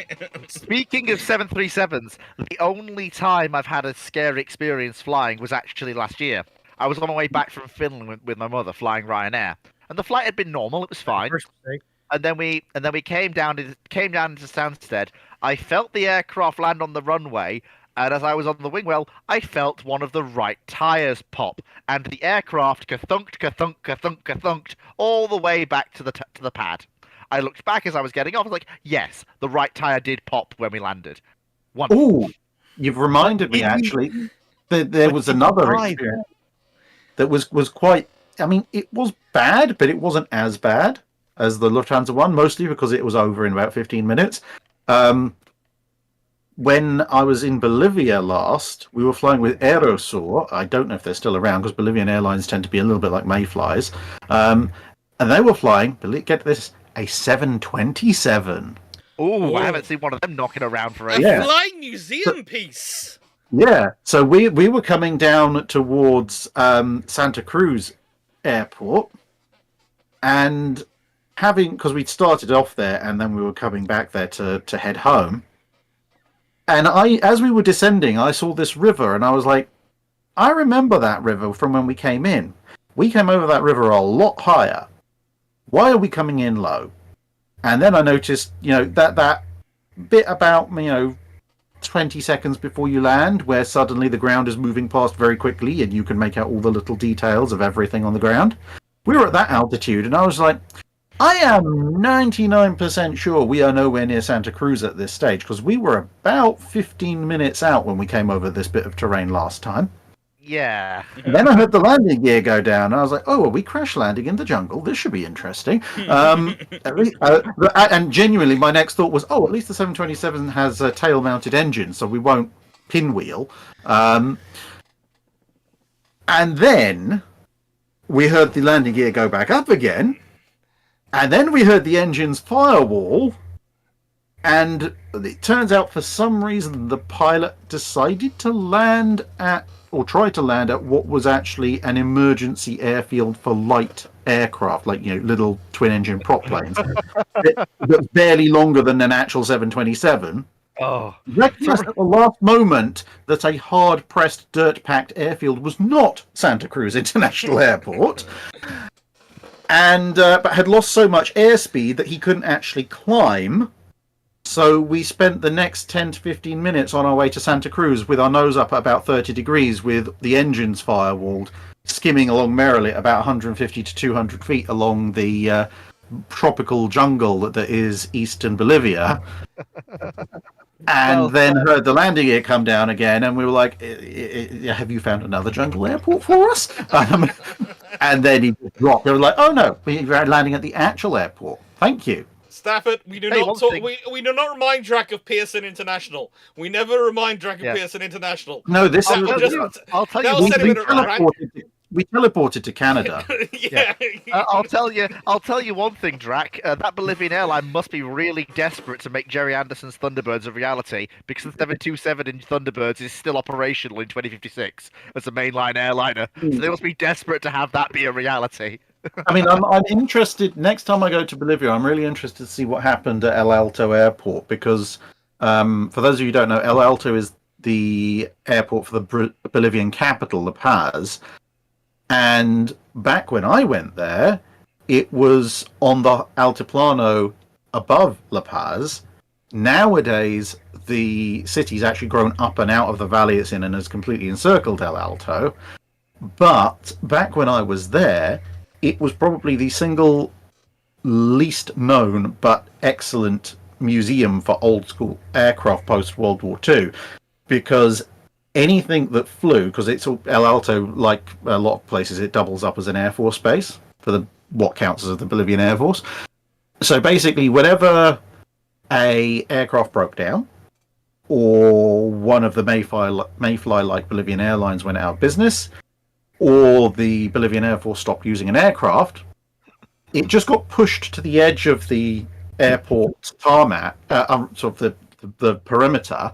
Speaking of 737s, the only time I've had a scary experience flying was actually last year. I was on my way back from Finland with my mother flying Ryanair, and the flight had been normal. It was fine. First mistake. And then we came down into Stansted. I felt the aircraft land on the runway, and as I was on the wing well, I felt one of the right tires pop, and the aircraft ka-thunked all the way back to the pad. I looked back as I was getting off. I was like, yes, the right tire did pop when we landed. Oh, you've reminded me actually. There was another experience that was quite. I mean, it was bad, but it wasn't as bad as the Lufthansa one, mostly because it was over in about 15 minutes. When I was in Bolivia last, we were flying with Aerosur. I don't know if they're still around because Bolivian airlines tend to be a little bit like mayflies. And they were flying, get this, a 727. Oh, I haven't seen one of them knocking around for A ages. flying museum piece. Yeah, so we were coming down towards Santa Cruz Airport, and because we'd started off there and then we were coming back there to head home. And as we were descending, I saw this river, and I was like, I remember that river from when we came in. We came over that river a lot higher. Why are we coming in low? And then I noticed, that bit about, 20 seconds before you land, where suddenly the ground is moving past very quickly, and you can make out all the little details of everything on the ground. We were at that altitude, and I was like, I am 99% sure we are nowhere near Santa Cruz at this stage, because we were about 15 minutes out when we came over this bit of terrain last time. Yeah. And then I heard the landing gear go down, and I was like, oh, are we crash landing in the jungle? This should be interesting. And genuinely, my next thought was, at least the 727 has a tail-mounted engine, so we won't pinwheel. And then we heard the landing gear go back up again, and then we heard the engine's firewall, and it turns out for some reason the pilot decided to try to land at what was actually an emergency airfield for light aircraft, like, little twin-engine prop planes. That was barely longer than an actual 727. Oh. Recognized at the last moment that a hard-pressed, dirt-packed airfield was not Santa Cruz International Airport. And but had lost so much airspeed that he couldn't actually climb. So we spent the next 10 to 15 minutes on our way to Santa Cruz with our nose up at about 30 degrees with the engines firewalled, skimming along merrily at about 150 to 200 feet along the tropical jungle that is eastern Bolivia. And then heard the landing gear come down again, and we were like, have you found another jungle airport for us? And then he just dropped. They were like, oh no, we're landing at the actual airport. Thank you. Stafford, we do not talk, we do not remind Drac of Pearson International. We never remind Drac of Pearson International. No, this I'll tell you. We teleported to Canada. Yeah. I'll tell you one thing, Drac. That Bolivian airline must be really desperate to make Jerry Anderson's Thunderbirds a reality, because the 727 in Thunderbirds is still operational in 2056 as a mainline airliner. So they must be desperate to have that be a reality. I mean, I'm interested. Next time I go to Bolivia, I'm really interested to see what happened at El Alto Airport, because for those of you who don't know, El Alto is the airport for the Bolivian capital, La Paz. And back when I went there, it was on the Altiplano above La Paz. Nowadays, the city's actually grown up and out of the valley it's in and has completely encircled El Alto. But back when I was there, it was probably the single least known but excellent museum for old school aircraft post World War II, because anything that flew, because it's El Alto, like a lot of places, it doubles up as an Air Force base for what counts as the Bolivian Air Force. So basically, whenever a aircraft broke down, or one of the Mayfly-like Bolivian airlines went out of business, or the Bolivian Air Force stopped using an aircraft, it just got pushed to the edge of the airport tarmac, sort of the perimeter,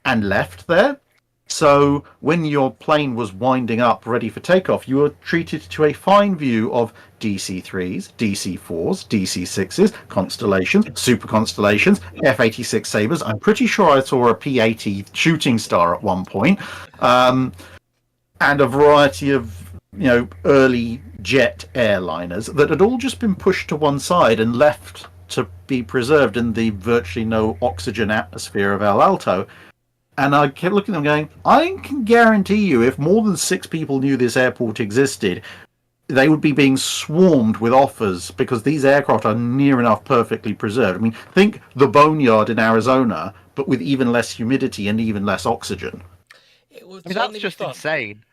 and left there. So when your plane was winding up ready for takeoff, you were treated to a fine view of DC-3s, DC-4s, DC-6s, Constellations, Super Constellations, F-86 Sabres. I'm pretty sure I saw a P-80 Shooting Star at one point, and a variety of early jet airliners that had all just been pushed to one side and left to be preserved in the virtually no oxygen atmosphere of El Alto. And I kept looking at them going, I can guarantee you if more than 6 people knew this airport existed, they would be being swarmed with offers because these aircraft are near enough perfectly preserved. I mean, think the Boneyard in Arizona, but with even less humidity and even less oxygen. That's just insane.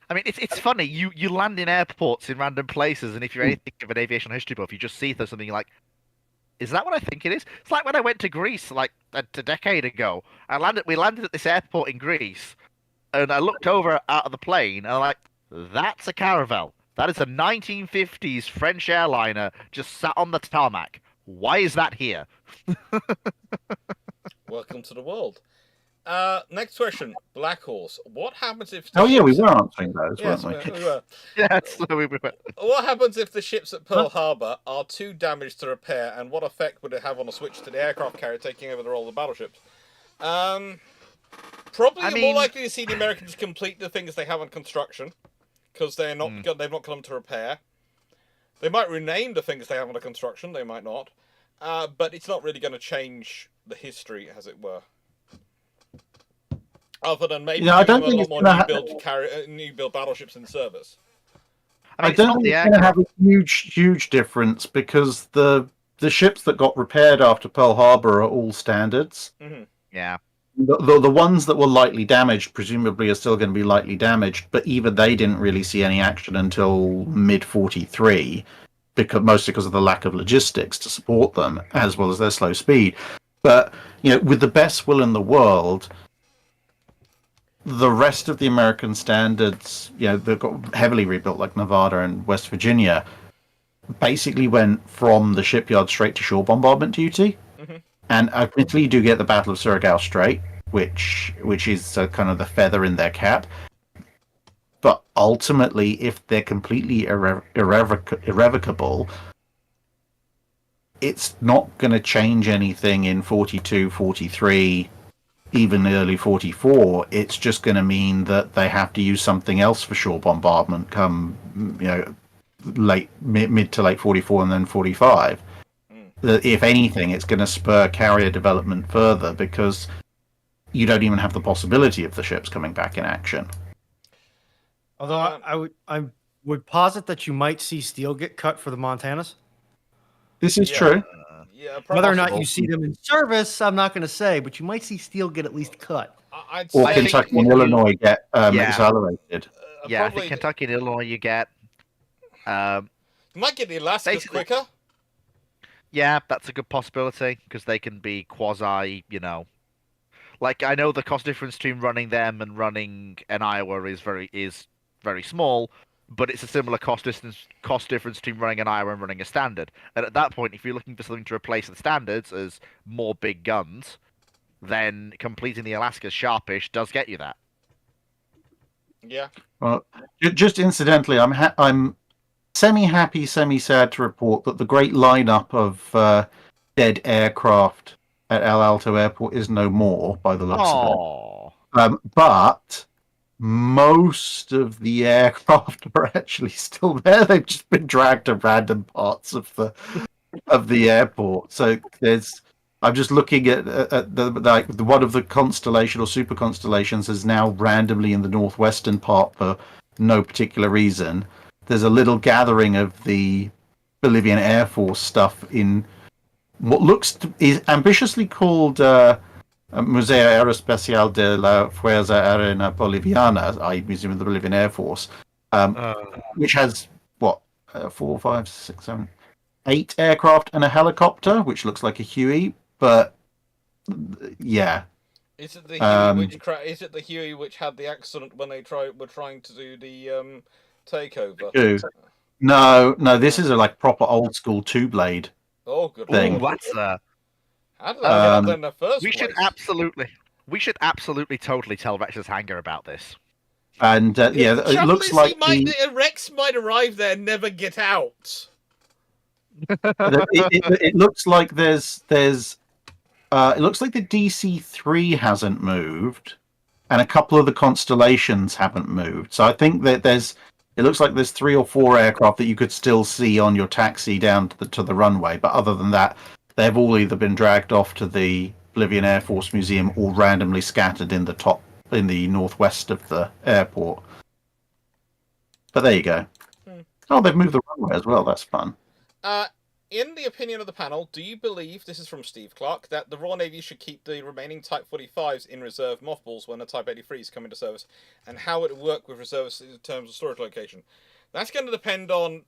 I mean, it's funny. You land in airports in random places, and if you're anything of an aviation history buff, you just see there's something like, is that what I think it is? It's like when I went to Greece like a decade ago. We landed at this airport in Greece, and I looked over out of the plane, and I'm like, that's a Caravel. That is a 1950s French airliner just sat on the tarmac. Why is that here? Welcome to the world. Next question, Black Horse. What happens if? We were answering those, yes, weren't we? we were. Yes, we were. What happens if the ships at Pearl Harbor are too damaged to repair, and what effect would it have on a switch to the aircraft carrier taking over the role of the battleships? Probably more likely to see the Americans complete the things they have on construction, because they've not got them to repair. They might rename the things they have under construction. They might not, but it's not really going to change the history, as it were. Other than maybe I don't think a lot more new build battleships in service. I don't think it's going to have a huge difference because the ships that got repaired after Pearl Harbor are all standards. Mm-hmm. Yeah. The ones that were lightly damaged presumably are still going to be lightly damaged, but even they didn't really see any action until mid-43, mostly because of the lack of logistics to support them, as well as their slow speed. But with the best will in the world, the rest of the American standards, they've got heavily rebuilt, like Nevada and West Virginia, basically went from the shipyard straight to shore bombardment duty. Mm-hmm. And admittedly, you do get the Battle of Surigao Strait, which is kind of the feather in their cap. But ultimately, if they're completely irrevocable, it's not going to change anything in 42, 43, even early 44. It's just going to mean that they have to use something else for shore bombardment come, mid to late 44 and then 45. If anything, it's going to spur carrier development further because you don't even have the possibility of the ships coming back in action. Although I would posit that you might see steel get cut for the Montanas. This is true. Whether or not you see them in service, I'm not going to say, but you might see steel get at least cut. Or Kentucky and Illinois get accelerated. I think Kentucky and Illinois you get. You might get the Alaskas quicker. Yeah, that's a good possibility because they can be quasi, like I know the cost difference between running them and running an Iowa is very small, but it's a similar cost difference between running an Iowa and running a standard. And at that point, if you're looking for something to replace the standards as more big guns, then completing the Alaska sharpish does get you that. Yeah. Well, just incidentally, I'm semi-happy, semi-sad to report that the great lineup of dead aircraft at El Alto Airport is no more, by the looks of it. But most of the aircraft are actually still there. They've just been dragged to random parts of the airport. So I'm just looking at one of the constellation or super constellations is now randomly in the northwestern part for no particular reason. There's a little gathering of the Bolivian Air Force stuff in what is ambitiously called Museo Aeroespacial de la Fuerza Aérea Boliviana, i.e. Museum of the Bolivian Air Force, which has 4, 5, 6, 7, 8 aircraft and a helicopter, which looks like a Huey, but yeah. Is it the Huey is it the Huey which had the accident when they were trying to do the takeover? No, this is a proper old school 2-blade. Oh, good thing. Lord. How did that get up there in the first place? We should absolutely totally tell Rex's hangar about this. And it looks like Rex might arrive there and never get out. it looks like it looks like the DC-3 hasn't moved, and a couple of the constellations haven't moved. So I think that there's It looks like there's 3 or 4 aircraft that you could still see on your taxi down to the runway, but other than that, they've all either been dragged off to the Bolivian Air Force Museum or randomly scattered in the northwest of the airport. But there you go. Oh, they've moved the runway as well. That's fun. In the opinion of the panel, do you believe, this is from Steve Clarke, that the Royal Navy should keep the remaining Type 45s in reserve mothballs when the Type 83s come into service, and how it would work with reservists in terms of storage location? That's going to depend on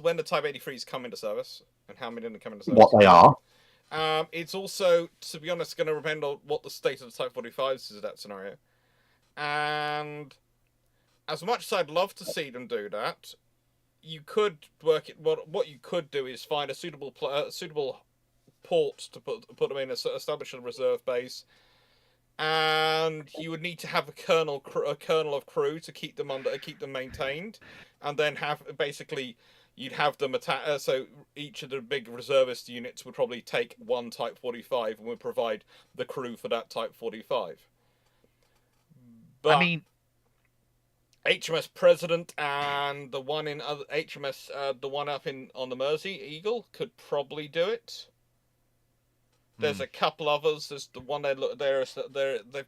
when the Type 83s come into service, and how many of them come into service. What they are. It's also, to be honest, going to depend on what the state of the Type 45s is in that scenario. And as much as I'd love to see them do that, you could work it. What you could do is find a suitable port to put them in, establish a reserve base, and you would need to have a kernel of crew to keep them maintained, and then you'd have them attack. So each of the big reservist units would probably take one Type 45 and would provide the crew for that Type 45. But I mean, HMS President and the one in HMS, the one up on the Mersey Eagle could probably do it. There's a couple others. There's the one they've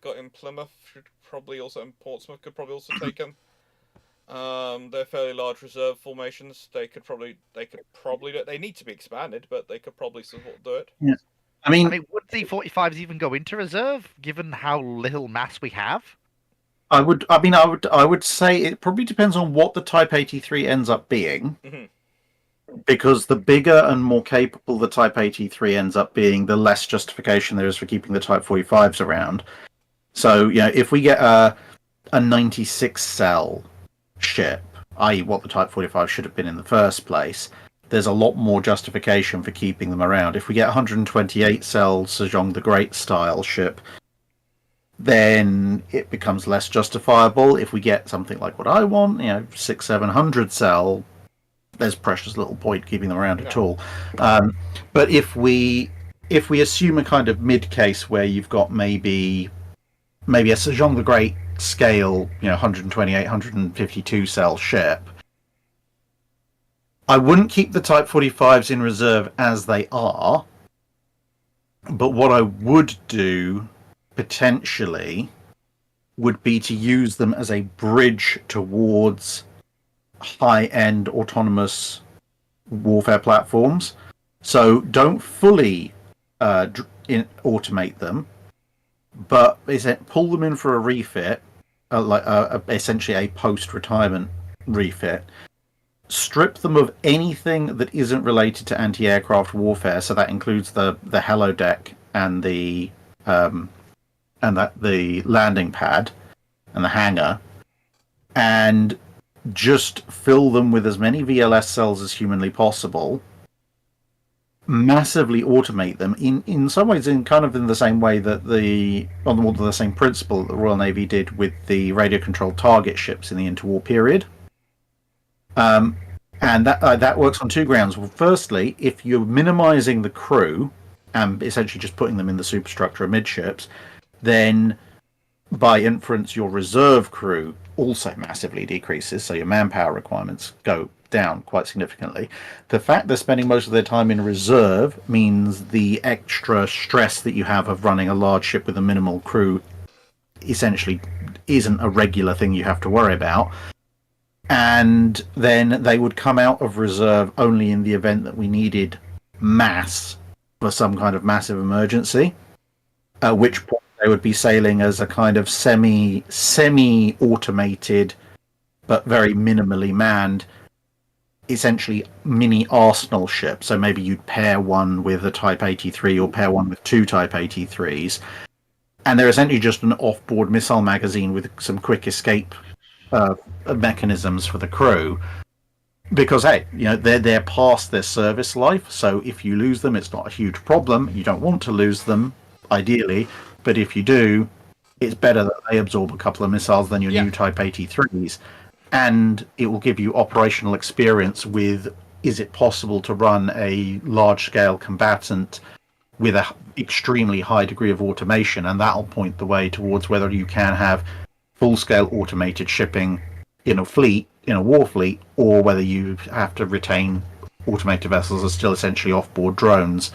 got in Plymouth, probably also in Portsmouth, could probably also take them. They're fairly large reserve formations. They could probably do it. They need to be expanded, but they could probably do it. Yeah. I mean, would the 45s even go into reserve, given how little mass we have? I would say it probably depends on what the Type 83 ends up being. Mm-hmm. Because the bigger and more capable the Type 83 ends up being, the less justification there is for keeping the Type 45s around. So, if we get a 96 cell ship, i.e. what the Type 45 should have been in the first place, there's a lot more justification for keeping them around. If we get 128 cell Sejong the Great style ship, then it becomes less justifiable. If we get something like what I want, 600-700 cell, there's precious little point keeping them around at all. But if we assume a kind of mid case where you've got maybe a Sejong the Great scale, 128, 152 cell ship, I wouldn't keep the Type 45s in reserve as they are. But what I would do potentially would be to use them as a bridge towards high-end autonomous warfare platforms. So don't fully automate them, but pull them in for a refit, essentially a post-retirement refit. Strip them of anything that isn't related to anti-aircraft warfare. So that includes the holodeck and the landing pad and the hangar, and just fill them with as many VLS cells as humanly possible. Massively automate them in some ways, in the same way that on the same principle that the Royal Navy did with the radio controlled target ships in the interwar period. And that works on two grounds. Well, firstly, if you're minimizing the crew and essentially just putting them in the superstructure amidships, then by inference your reserve crew also massively decreases, so your manpower requirements go down quite significantly. The fact they're spending most of their time in reserve means the extra stress that you have of running a large ship with a minimal crew essentially isn't a regular thing you have to worry about. And then they would come out of reserve only in the event that we needed mass for some kind of massive emergency, at which point they would be sailing as a kind of semi-automated but very minimally manned, essentially mini arsenal ship. So maybe you'd pair one with a Type 83 or pair one with two Type 83s, and they're essentially just an off-board missile magazine with some quick escape mechanisms for the crew. Because they're past their service life, so if you lose them, it's not a huge problem. You don't want to lose them, ideally, but if you do, it's better that they absorb a couple of missiles than your new Type 83s, and it will give you operational experience with, is it possible to run a large-scale combatant with an extremely high degree of automation, and that'll point the way towards whether you can have full-scale automated shipping in a fleet in a war fleet, or whether you have to retain automated vessels as still essentially off-board drones,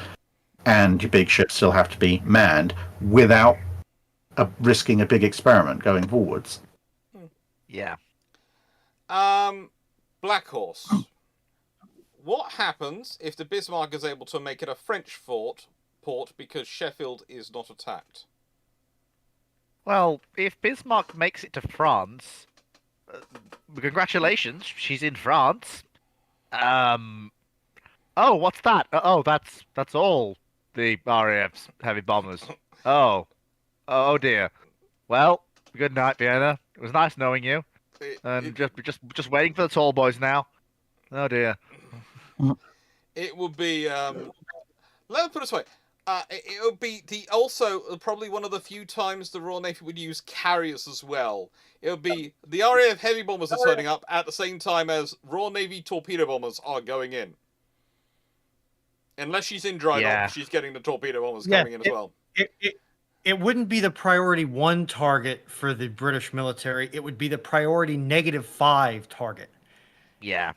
and your big ships still have to be manned without risking a big experiment going forwards. Yeah. Black Horse. What happens if the Bismarck is able to make it a French port because Sheffield is not attacked? Well, if Bismarck makes it to France, congratulations, she's in France. Oh, what's that? Oh, that's all the RAF's heavy bombers. Oh dear. Well, good night, Vienna. It was nice knowing you. And just waiting for the tall boys now. Oh dear. It would be. Let me put it this way. It would be probably one of the few times the Royal Navy would use carriers as well. It would be the RAF heavy bombers are turning up at the same time as Royal Navy torpedo bombers are going in. Unless she's in dry dock, she's getting the torpedo bombers coming in as well. It wouldn't be the priority 1 target for the British military. It would be the priority -5 target. Yeah.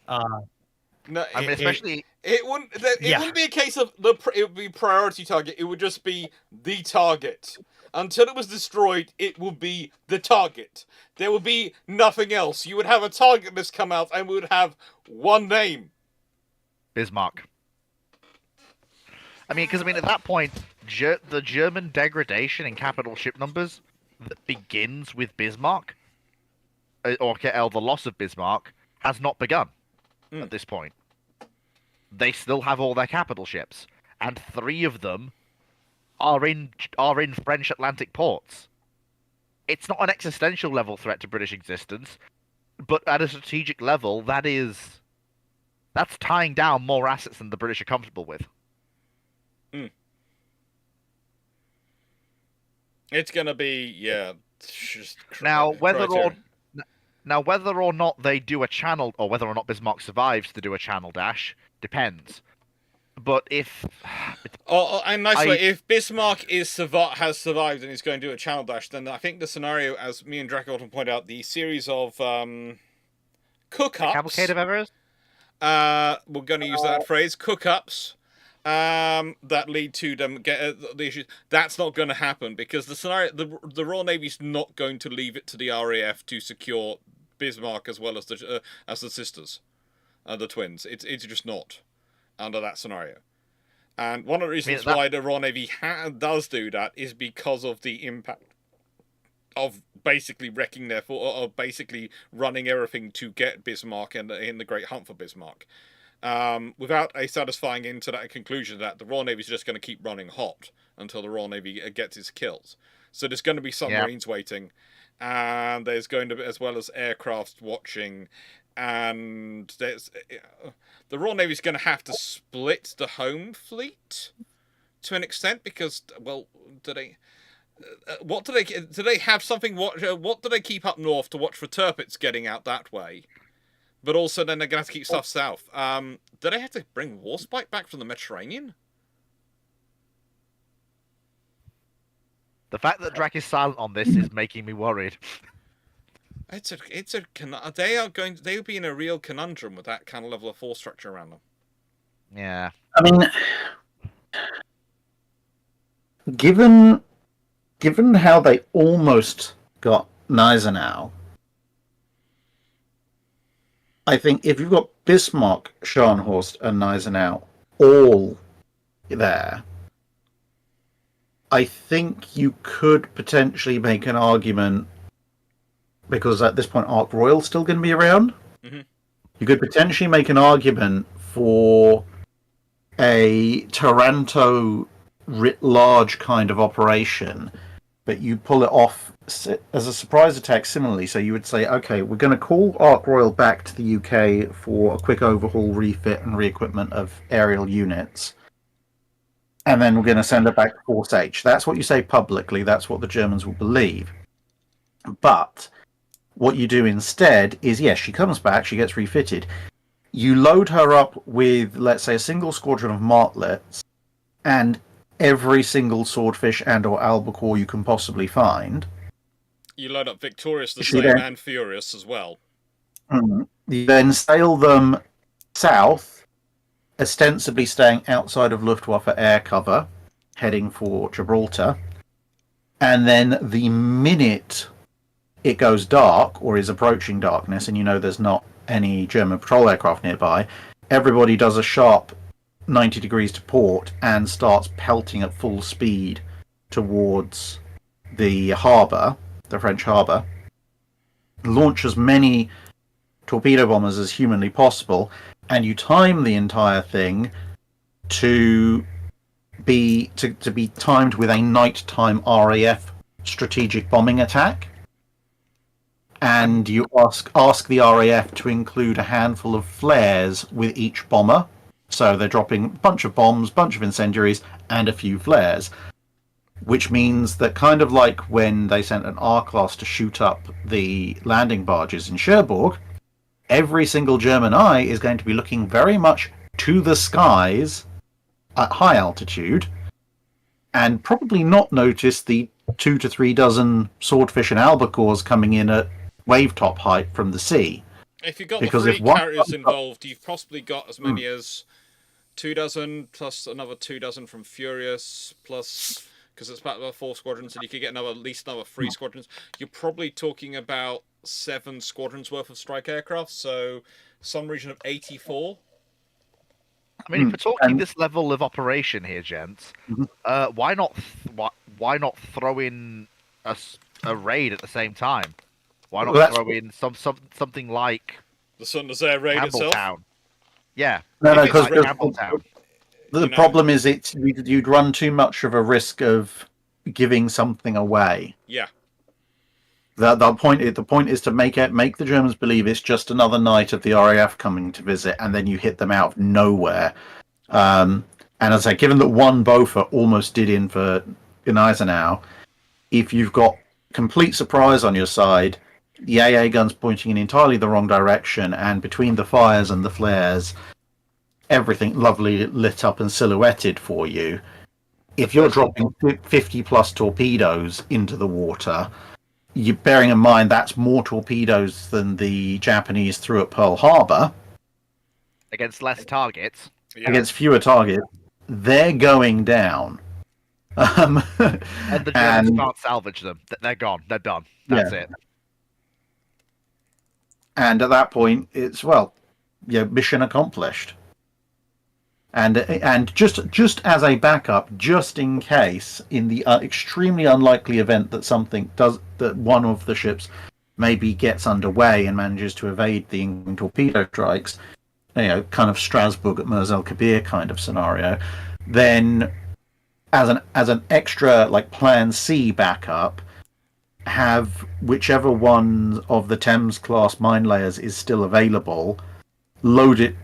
No, I mean, especially it wouldn't. It wouldn't be a case of it would be priority target. It would just be the target. Until it was destroyed, it would be the target. There would be nothing else. You would have a target list come out, and we would have one name: Bismarck. I mean, because at that point, the German degradation in capital ship numbers that begins with Bismarck, or the loss of Bismarck, has not begun at this point. They still have all their capital ships, and 3 of them are in French Atlantic ports. It's not an existential level threat to British existence, but at a strategic level, that's tying down more assets than the British are comfortable with. It's gonna be just whether or not they do a channel, or whether or not Bismarck survives to do a channel dash, depends. But if if Bismarck has survived and is going to do a channel dash, then I think the scenario, as me and Draco often point out, the series of cook-ups. Cavalcade of errors. We're going to use that phrase, cook-ups. That lead to them get the issues. That's not going to happen because the scenario, the Royal Navy's not going to leave it to the RAF to secure Bismarck as well as the sisters, the twins. It's just not under that scenario. And one of the reasons why the Royal Navy does do that is because of the impact of basically wrecking their fort, or basically running everything to get Bismarck and in the Great Hunt for Bismarck. Without a satisfying into that conclusion that the Royal Navy is just going to keep running hot until the Royal Navy gets its kills. So there's going to be submarines waiting, and there's going to be, as well as aircraft watching, and there's the Royal Navy is going to have to split the home fleet to an extent because, well, do they have something? What do they keep up north to watch for turpits getting out that way? But also, then they're going to have to keep stuff south. Do they have to bring Warspite back from the Mediterranean? The fact that Drac is silent on this is making me worried. They would be in a real conundrum with that kind of level of force structure around them. Yeah. I mean, given how they almost got Gneisenau, I think if you've got Bismarck, Scharnhorst, and Gneisenau all there, I think you could potentially make an argument, because at this point Ark Royal's still going to be around. Mm-hmm. You could potentially make an argument for a Taranto writ large kind of operation, but you pull it off as a surprise attack similarly. So you would say, okay, we're going to call Ark Royal back to the UK for a quick overhaul, refit, and re-equipment of aerial units. And then we're going to send it back to Force H. That's what you say publicly. That's what the Germans will believe. But what you do instead is, yes, she comes back, she gets refitted. You load her up with, let's say, a single squadron of martlets and every single swordfish and or albacore you can possibly find. You load up Victorious the same and Furious as well. Mm-hmm. You then sail them south, ostensibly staying outside of Luftwaffe air cover, heading for Gibraltar. And then the minute it goes dark or is approaching darkness, and you know there's not any German patrol aircraft nearby, everybody does a sharp 90 degrees to port and starts pelting at full speed towards the harbour, the French harbour. Launch as many torpedo bombers as humanly possible, and you time the entire thing to be timed with a nighttime RAF strategic bombing attack. And you ask the RAF to include a handful of flares with each bomber. So they're dropping a bunch of bombs, bunch of incendiaries, and a few flares. Which means that, kind of like when they sent an R-class to shoot up the landing barges in Cherbourg, every single German eye is going to be looking very much to the skies at high altitude, and probably not notice the 2 to 3 dozen swordfish and albacores coming in at wave top height from the sea. If you've got the 3 carriers involved, you've possibly got as many as 2 dozen, plus another 2 dozen from Furious, plus, because it's about 4 squadrons, and you could get at least another 3 squadrons. You're probably talking about 7 squadrons worth of strike aircraft, so some region of 84. I mean, if we're talking this level of operation here, gents, why not throw in a raid at the same time? Why not throw in something like the Sun Nazaire raid itself? Campbelltown? Yeah. No, because Campbelltown. The problem is you'd run too much of a risk of giving something away. Yeah. The point is to make the Germans believe it's just another night of the RAF coming to visit, and then you hit them out of nowhere. And as I say, given that one Bofor almost did in Eisenhower, if you've got complete surprise on your side, the AA guns pointing in entirely the wrong direction, and between the fires and the flares, everything lovely lit up and silhouetted for you. If you're dropping 50 plus torpedoes into the water, you're bearing in mind that's more torpedoes than the Japanese threw at Pearl Harbor. Against less targets. Yeah. Against fewer targets. They're going down. And the Germans can't salvage them. They're gone. They're done. That's it. And at that point, it's, mission accomplished. And just as a backup, just in case, in the extremely unlikely event that one of the ships maybe gets underway and manages to evade the incoming torpedo strikes, kind of Strasbourg at Mers El Kabir kind of scenario, then as an extra Plan C backup, have whichever one of the Thames class mine layers is still available, load it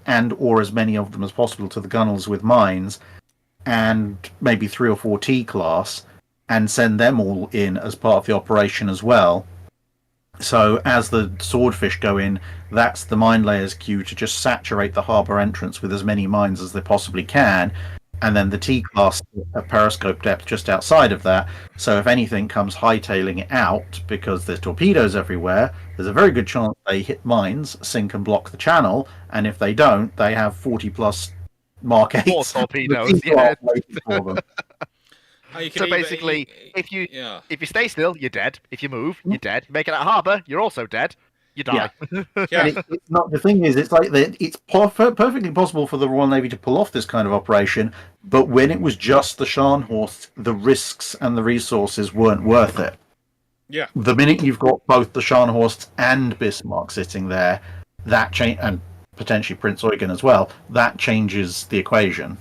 and or as many of them as possible to the gunnels with mines, and maybe 3 or 4 T class, and send them all in as part of the operation as well. So as the swordfish go in, that's the mine layers queue to just saturate the harbour entrance with as many mines as they possibly can, and then the T class at periscope depth just outside of that. So if anything comes hightailing it out because there's torpedoes everywhere, there's a very good chance they hit mines, sink and block the channel, and if they don't, they have 40 plus Mark 8 torpedoes. Yeah. So basically, if you stay still, you're dead. If you move, you're dead. Make it at harbour, you're also dead. You die. Yeah. It's not, the thing is, it's it's perfectly possible for the Royal Navy to pull off this kind of operation, but when it was just the Scharnhorst, the risks and the resources weren't worth it. Yeah. The minute you've got both the Scharnhorst and Bismarck sitting there, that and potentially Prince Eugen as well, that changes the equation.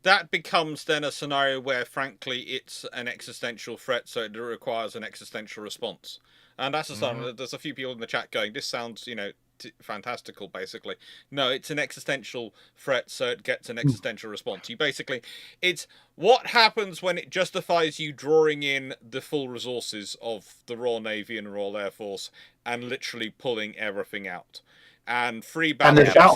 That becomes then a scenario where, frankly, it's an existential threat, so it requires an existential response. And that's there's a few people in the chat going, this sounds, fantastical, basically. No, it's an existential threat, so it gets an existential response. It's what happens when it justifies you drawing in the full resources of the Royal Navy and Royal Air Force and literally pulling everything out. And free And there's half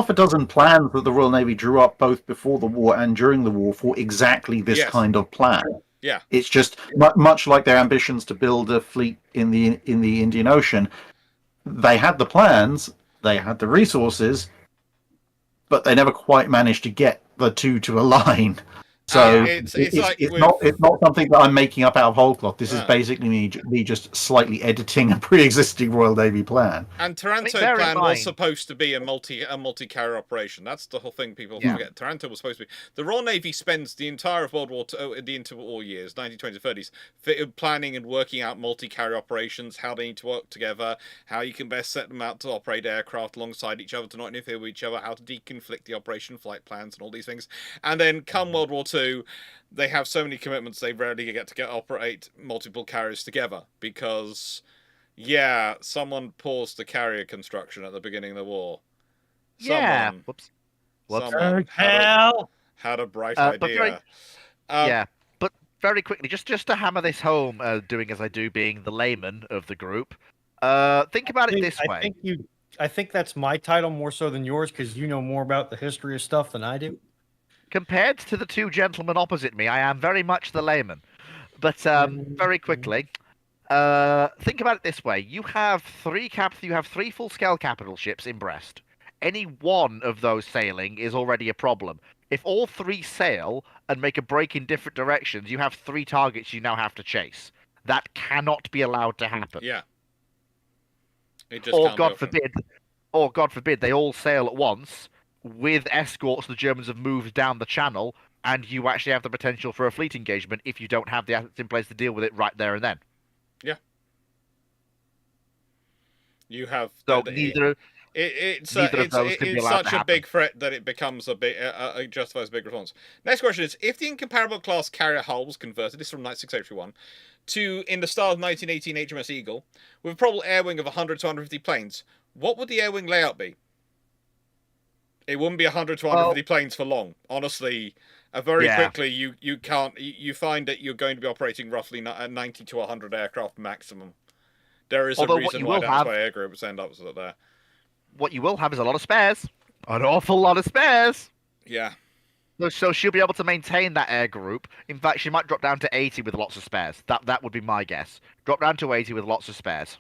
a dozen plans that the Royal Navy drew up both before the war and during the war for exactly this kind of plan. Yeah. It's just much like their ambitions to build a fleet in the Indian Ocean. They had the plans, they had the resources, but they never quite managed to get the two to align. So it's like it's not something that I'm making up out of whole cloth. This is basically me just slightly editing a pre-existing Royal Navy plan. And Taranto plan was supposed to be a multi-carrier operation. That's the whole thing people forget. Taranto was supposed to be. The Royal Navy spends the entire of World War II, the interwar years, 1920s, 30s, planning and working out multi-carrier operations, how they need to work together, how you can best set them out to operate aircraft alongside each other, to not interfere with each other, how to deconflict the operation flight plans and all these things. And then come World War II, they have so many commitments they rarely get to operate multiple carriers together because someone paused the carrier construction at the beginning of the war. Whoops. Someone had a bright idea. But very quickly, just to hammer this home, doing as I do, being the layman of the group, think about it this way. I think that's my title more so than yours because you know more about the history of stuff than I do. Compared to the two gentlemen opposite me, I am very much the layman. But very quickly, think about it this way: you have three full-scale capital ships in Brest. Any one of those sailing is already a problem. If all three sail and make a break in different directions, you have three targets you now have to chase. That cannot be allowed to happen. Yeah. It just God forbid, they all sail at once. With escorts, the Germans have moved down the channel, and you actually have the potential for a fleet engagement if you don't have the assets in place to deal with it right there and then. Yeah. You have... So neither... It's such a big threat that it becomes justifies a big response. Next question is, if the incomparable class carrier hull was converted, this is from 681, to, in the style of 1918 HMS Eagle, with a probable air wing of 100 to 150 planes, what would the air wing layout be? It wouldn't be 100 to 150 planes for long. Honestly, very quickly you find that you're going to be operating roughly 90 to 100 aircraft maximum. There is a reason why that's why air groups end up there. What you will have is a lot of spares. An awful lot of spares. Yeah. So she'll be able to maintain that air group. In fact, she might drop down to 80 with lots of spares. That would be my guess. Drop down to 80 with lots of spares.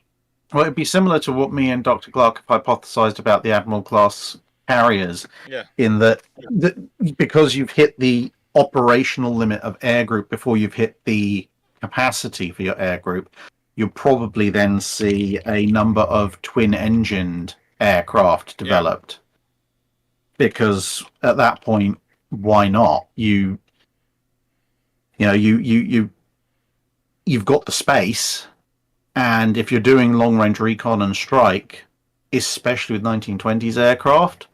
Well, it'd be similar to what me and Dr. Clarke have hypothesized about the Admiral class carriers. Yeah. In that because you've hit the operational limit of air group before you've hit the capacity for your air group, you'll probably then see a number of twin-engined aircraft developed. Because at that point, why not? You've got the space, and if you're doing long-range recon and strike, especially with 1920s aircraft,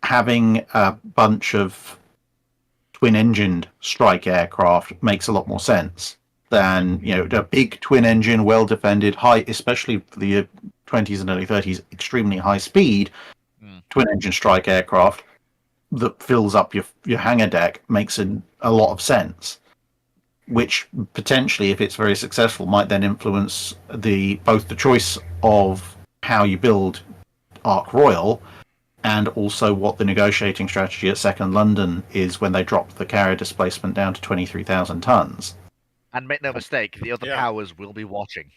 having a bunch of twin-engined strike aircraft makes a lot more sense than a big twin-engine, well-defended, high, especially for the 20s and early 30s, extremely high-speed twin-engine strike aircraft that fills up your hangar deck makes a lot of sense. Which potentially, if it's very successful, might then influence both the choice of how you build Ark Royal and also what the negotiating strategy at Second London is when they drop the carrier displacement down to 23,000 tons. And make no mistake, the other powers will be watching.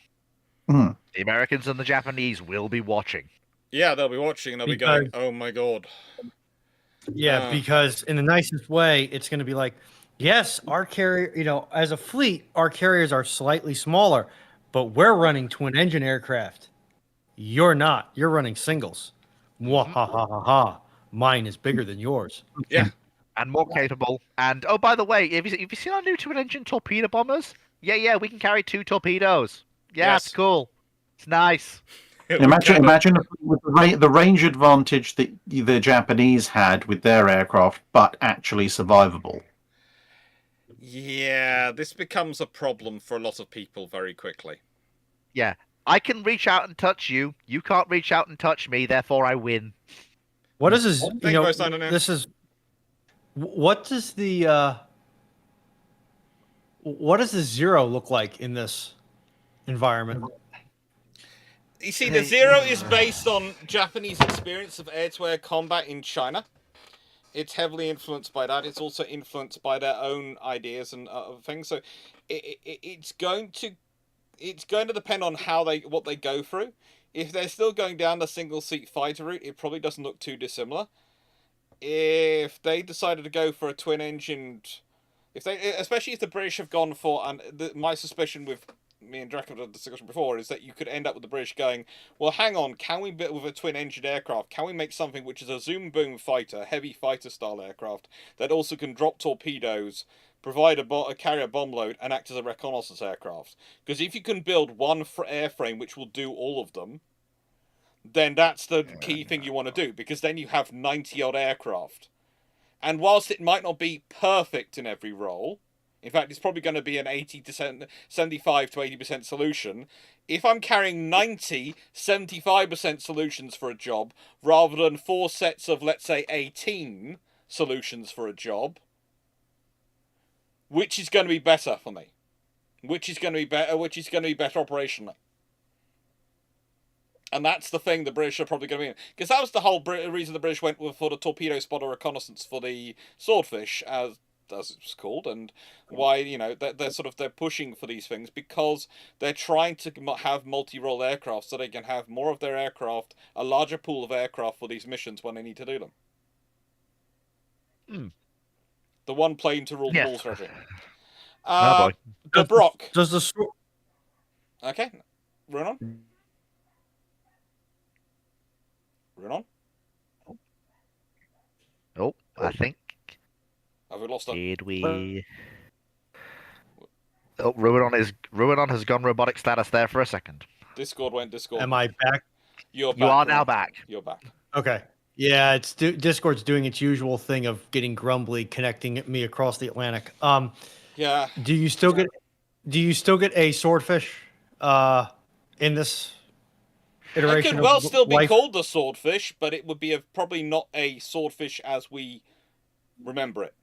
The Americans and the Japanese will be watching. Yeah, they'll be watching and they'll be going, oh my god. Yeah, because in the nicest way, it's going to be like, yes, our carrier, as a fleet, our carriers are slightly smaller, but we're running twin-engine aircraft. You're not. You're running singles. Mwahahaha. Mine is bigger than yours. Yeah. And more capable. And, oh, by the way, have you seen our new twin-engine torpedo bombers? Yeah, we can carry 2 torpedoes. Yeah, it's cool. It's nice. Imagine with the range advantage that the Japanese had with their aircraft, but actually survivable. Yeah, this becomes a problem for a lot of people very quickly. Yeah, I can reach out and touch you. You can't reach out and touch me, therefore I win. What is this? This is. What does the zero look like in this environment? You see, the zero is based on Japanese experience of air-to-air combat in China. It's heavily influenced by that. It's also influenced by their own ideas and other things. So it's going to depend on what they go through. If they're still going down the single seat fighter route, it probably doesn't look too dissimilar. If they decided to go for a twin engined, especially if the British have gone for, and my suspicion with me and Draken had the discussion before is that you could end up with the British going, well, hang on, can we build with a twin engined aircraft? Can we make something which is a zoom boom fighter, heavy fighter style aircraft that also can drop torpedoes, provide a carrier bomb load, and act as a reconnaissance aircraft? Because if you can build one airframe which will do all of them, then that's the key thing you want to do, because then you have 90 odd aircraft. And whilst it might not be perfect in every role, in fact, it's probably going to be an 75 to 80% solution. If I'm carrying 90, 75% solutions for a job, rather than 4 sets of, let's say, 18 solutions for a job, which is going to be better for me? Which is going to be better operationally? And that's the thing the British are probably going to be in. Because that was the whole reason the British went for the torpedo spotter reconnaissance for the Swordfish, as it's called, and why, they're pushing for these things, because they're trying to have multi-role aircraft so they can have more of their aircraft, a larger pool of aircraft for these missions when they need to do them. The one plane to rule the ball strategy. Oh boy. The Brock. Does the Okay, Runon? Oh, I think. Have we lost him? Did we? Oh, Ruinon has gone robotic status there for a second. Discord went Discord. Am I back? You are now back. You're back. Okay. Yeah, it's Discord's doing its usual thing of getting grumbly, connecting me across the Atlantic. Yeah. Do you still get a swordfish in this iteration? It could well of still be life? called the Swordfish, but it would be probably not a swordfish as we remember it.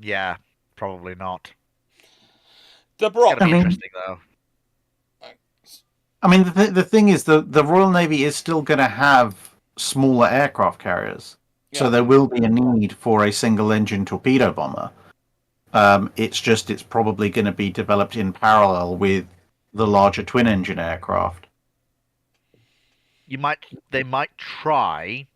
Yeah, probably not. The Brock. It's gonna be interesting though. I mean, the thing is, the Royal Navy is still going to have smaller aircraft carriers, so there will be a need for a single-engine torpedo bomber. It's probably going to be developed in parallel with the larger twin-engine aircraft. They might try.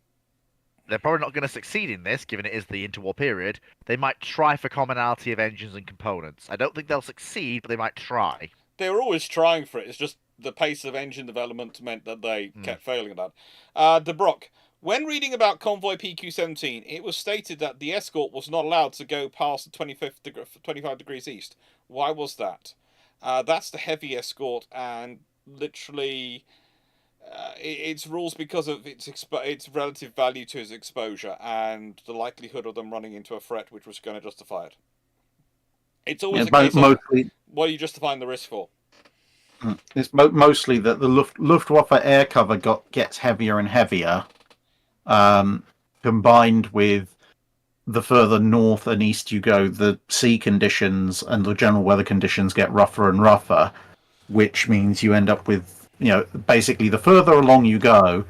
They're probably not going to succeed in this, given it is the interwar period. They might try for commonality of engines and components. I don't think they'll succeed, but they might try. They were always trying for it. It's just the pace of engine development meant that they kept failing at that. De Brock, when reading about Convoy PQ-17, it was stated that the escort was not allowed to go past the 25 degrees east. Why was that? That's the heavy escort, and literally its rules because of its relative value to its exposure and the likelihood of them running into a threat which was going to justify it. It's always a case of what are you justifying the risk for? It's mostly that the Luftwaffe air cover gets heavier and heavier, combined with the further north and east you go, the sea conditions and the general weather conditions get rougher and rougher, which means you end up with, basically the further along you go,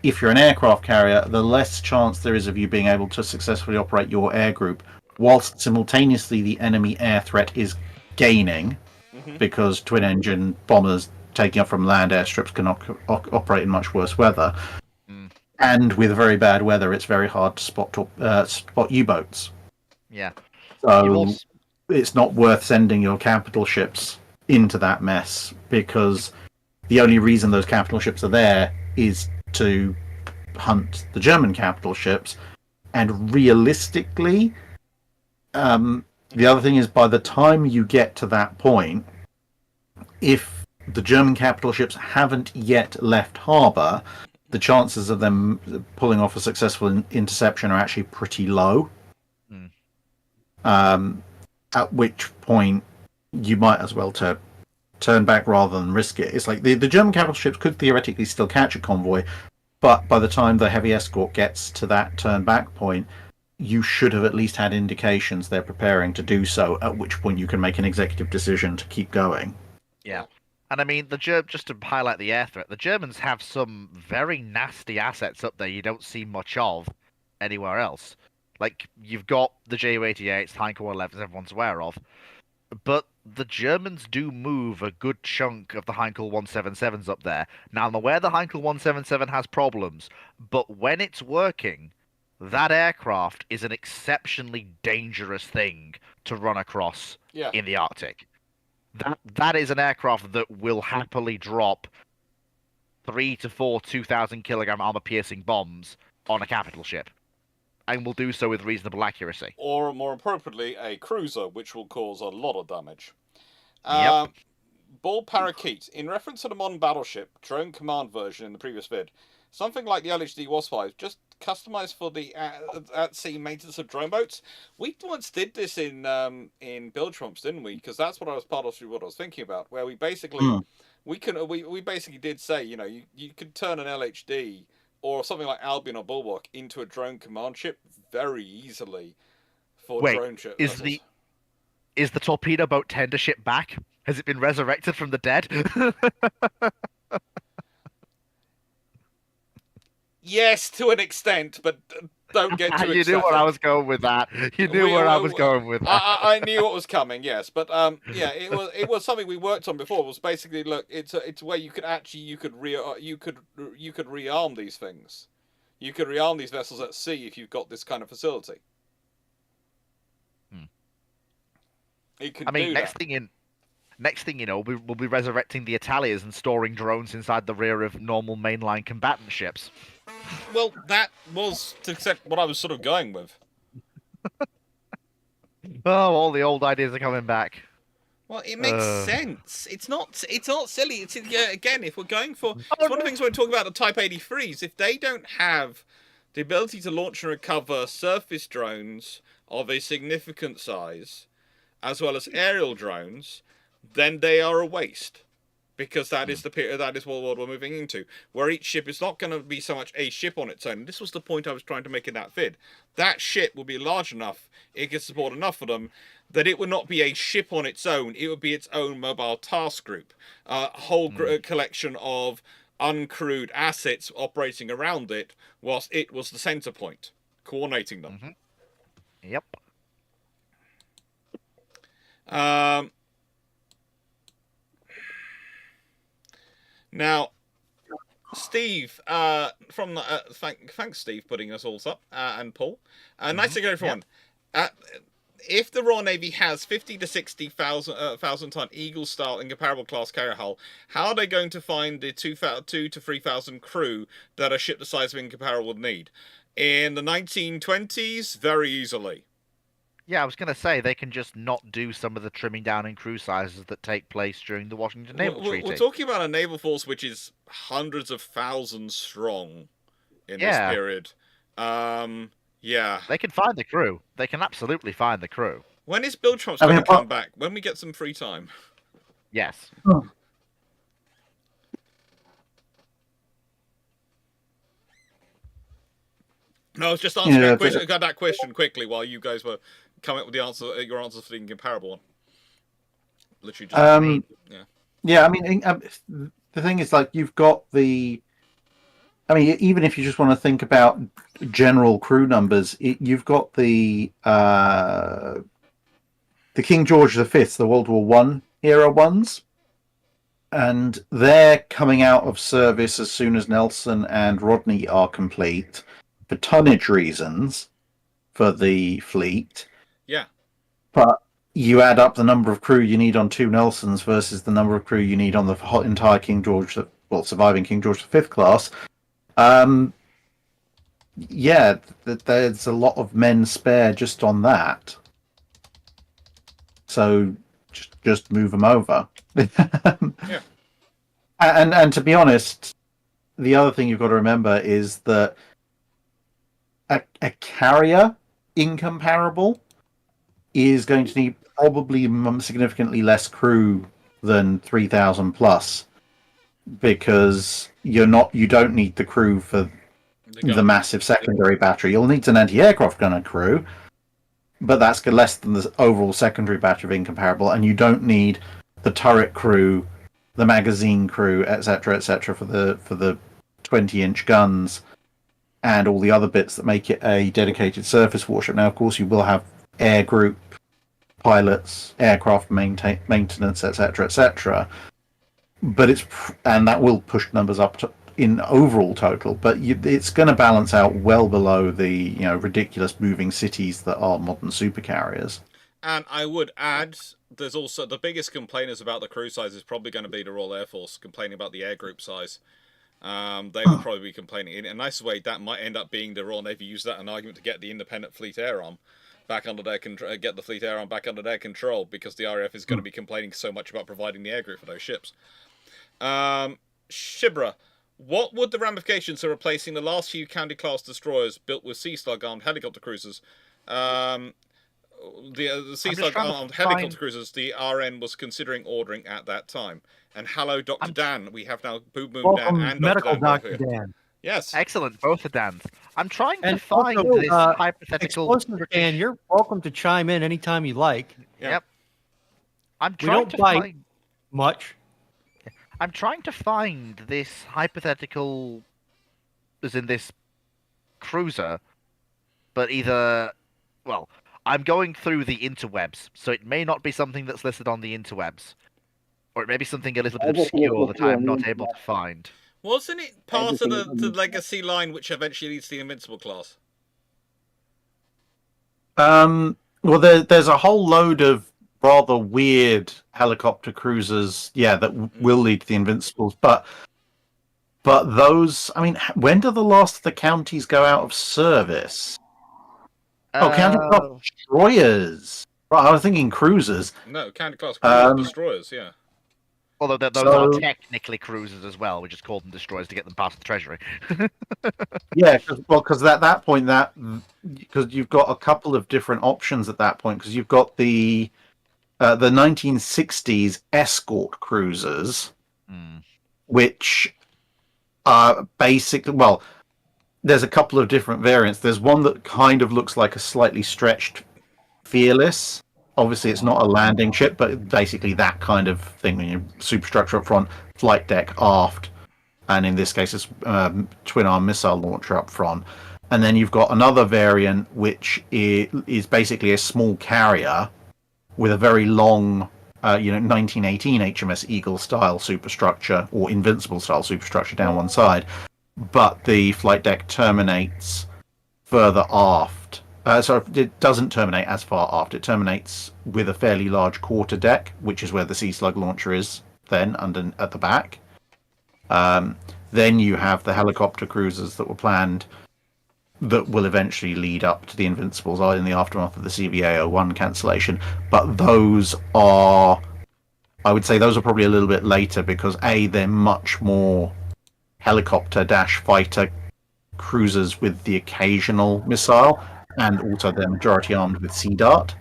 if you're an aircraft carrier, the less chance there is of you being able to successfully operate your air group, whilst simultaneously the enemy air threat is gaining. Because twin-engine bombers taking off from land airstrips cannot operate in much worse weather, and with very bad weather, it's very hard to spot U-boats. Yeah, so it's not worth sending your capital ships into that mess, because the only reason those capital ships are there is to hunt the German capital ships, and realistically, the other thing is, by the time you get to that point, if the German capital ships haven't yet left harbour, the chances of them pulling off a successful interception are actually pretty low. At which point, you might as well turn back rather than risk it. It's like the German capital ships could theoretically still catch a convoy, but by the time the heavy escort gets to that turn back point, you should have at least had indications they're preparing to do so, at which point you can make an executive decision to keep going. Yeah. And I mean, just to highlight the air threat, the Germans have some very nasty assets up there you don't see much of anywhere else. Like, you've got the Ju-88s, Heinkel 11s everyone's aware of, but the Germans do move a good chunk of the Heinkel 177s up there. Now, I'm aware the Heinkel 177 has problems, but when it's working, that aircraft is an exceptionally dangerous thing to run across Yeah. in the Arctic. That is an aircraft that will happily drop 3 to 4 2,000 kilogram armor-piercing bombs on a capital ship, and will do so with reasonable accuracy. Or, more appropriately, a cruiser, which will cause a lot of damage. Yep. Ball Parakeet. In reference to the modern battleship drone command version in the previous vid, something like the LHD Wasp-5, just customized for the at-sea maintenance of drone boats. We once did this in Build Trumps, didn't we? Because that's what I was part of what I was thinking about, where we basically we basically did say, you could turn an LHD or something like Albion or Bulwark into a drone command ship very easily for drone ship vessels. Is the torpedo boat tender ship back? Has it been resurrected from the dead? Yes, to an extent, but don't get too excited. You knew where I was going with that. You knew where I was going with that. I knew what was coming. Yes, but yeah, it was something we worked on before. It was basically, look, it's a way you could rearm these things. You could rearm these vessels at sea if you've got this kind of facility. It could. Next thing you know, we'll be resurrecting the Italians and storing drones inside the rear of normal mainline combatant ships. Well, that was what I was sort of going with. Oh, all the old ideas are coming back. Well, it makes sense. It's not silly. It's again, if we're going for, it's one of the things we're talking about the Type 83s. If they don't have the ability to launch and recover surface drones of a significant size, as well as aerial drones, then they are a waste. Because that is the period, that is what we're moving into, where each ship is not going to be so much a ship on its own. And this was the point I was trying to make in that vid. That ship will be large enough, it can support enough of them, that it would not be a ship on its own. It would be its own mobile task group, a whole collection of uncrewed assets operating around it, whilst it was the center point, coordinating them. Yep. Now, Steve, from the thanks Steve putting us all up, and Paul. Nice to go, everyone. Yep. If the Royal Navy has 50 to 60,000 ton Eagle style incomparable class carrier hull, how are they going to find the 2,000 to 3,000 crew that a ship the size of incomparable would need? In the 1920s, very easily. Yeah, I was going to say, they can just not do some of the trimming down in crew sizes that take place during the Washington Naval Treaty. We're talking about a naval force which is hundreds of thousands strong in this period. Yeah. They can find the crew. They can absolutely find the crew. When is Bill Trump going to come back? When we get some free time? Yes. No, I was just answering that question. I got that question quickly while you guys were coming up with your answers for the incomparable one. Literally just yeah, I mean, the thing is, like, you've got the. I mean, even if you just want to think about general crew numbers, you've got the King George V, the World War One era ones, and they're coming out of service as soon as Nelson and Rodney are complete for tonnage reasons for the fleet. Yeah, but you add up the number of crew you need on two Nelsons versus the number of crew you need on the entire surviving King George V class. Yeah, there's a lot of men spare just on that. So just move them over. Yeah. And to be honest, the other thing you've got to remember is that a carrier incomparable is going to need probably significantly less crew than 3,000 plus, because you don't need the crew for the massive secondary battery. You'll need an anti-aircraft gunner crew, but that's less than the overall secondary battery of incomparable, and you don't need the turret crew, the magazine crew, etc., for the 20-inch guns and all the other bits that make it a dedicated surface warship. Now, of course, you will have air group pilots, aircraft maintenance, etc., etc. But and that will push numbers up to in overall total. But it's going to balance out well below the ridiculous moving cities that are modern supercarriers. And I would add, there's also the biggest complainers about the crew size is probably going to be the Royal Air Force complaining about the air group size. They would probably be complaining. In a nice way, that might end up being the Royal Navy use that an argument to get the independent fleet air arm back under their control, get the fleet air arm back under their control, because the RAF is going to be complaining so much about providing the air group for those ships. Shibra, what would the ramifications of replacing the last few County-class destroyers built with Sea Slug armed helicopter cruisers? The Sea Slug armed helicopter cruisers the RN was considering ordering at that time. And hello, Dr. Dan. We have now Boom Boom Dan and Medical Dr. Dan. Yes. Excellent, both are Dans. I'm trying to And find also, this hypothetical. Explosive Dan, you're welcome to chime in anytime you like. Yeah. Yep. I'm We trying don't to bite find. much. I'm trying to find this hypothetical, as in this cruiser, but well, I'm going through the interwebs, so it may not be something that's listed on the interwebs, or it may be something a little bit obscure that I'm not able to find. Wasn't it part of the Legacy line which eventually leads to the Invincible class? Well, there's a whole load of rather weird helicopter cruisers, that will lead to the Invincibles. But those, I mean, when do the last of the counties go out of service? County-class destroyers. Right, I was thinking cruisers. No, County-class cruisers, destroyers, yeah. Although those are technically cruisers as well, we just called them destroyers to get them past the treasury. Yeah, because at that point, because you've got a couple of different options at that point, because you've got the 1960s escort cruisers, which are basically, well, there's a couple of different variants. There's one that kind of looks like a slightly stretched Fearless. Obviously, it's not a landing ship, but basically that kind of thing. Superstructure up front, flight deck aft, and in this case, it's twin-arm missile launcher up front. And then you've got another variant, which is basically a small carrier with a very long, 1918 HMS Eagle style superstructure or Invincible style superstructure down one side, but the flight deck terminates further aft. It doesn't terminate as far aft. It terminates with a fairly large quarter deck, which is where the Sea Slug launcher is then at the back. Then you have the helicopter cruisers that were planned that will eventually lead up to the Invincibles in the aftermath of the CVA-01 cancellation. But those are, I would say those are probably a little bit later because they're much more helicopter-fighter cruisers with the occasional missile, and also they're majority armed with Sea Dart.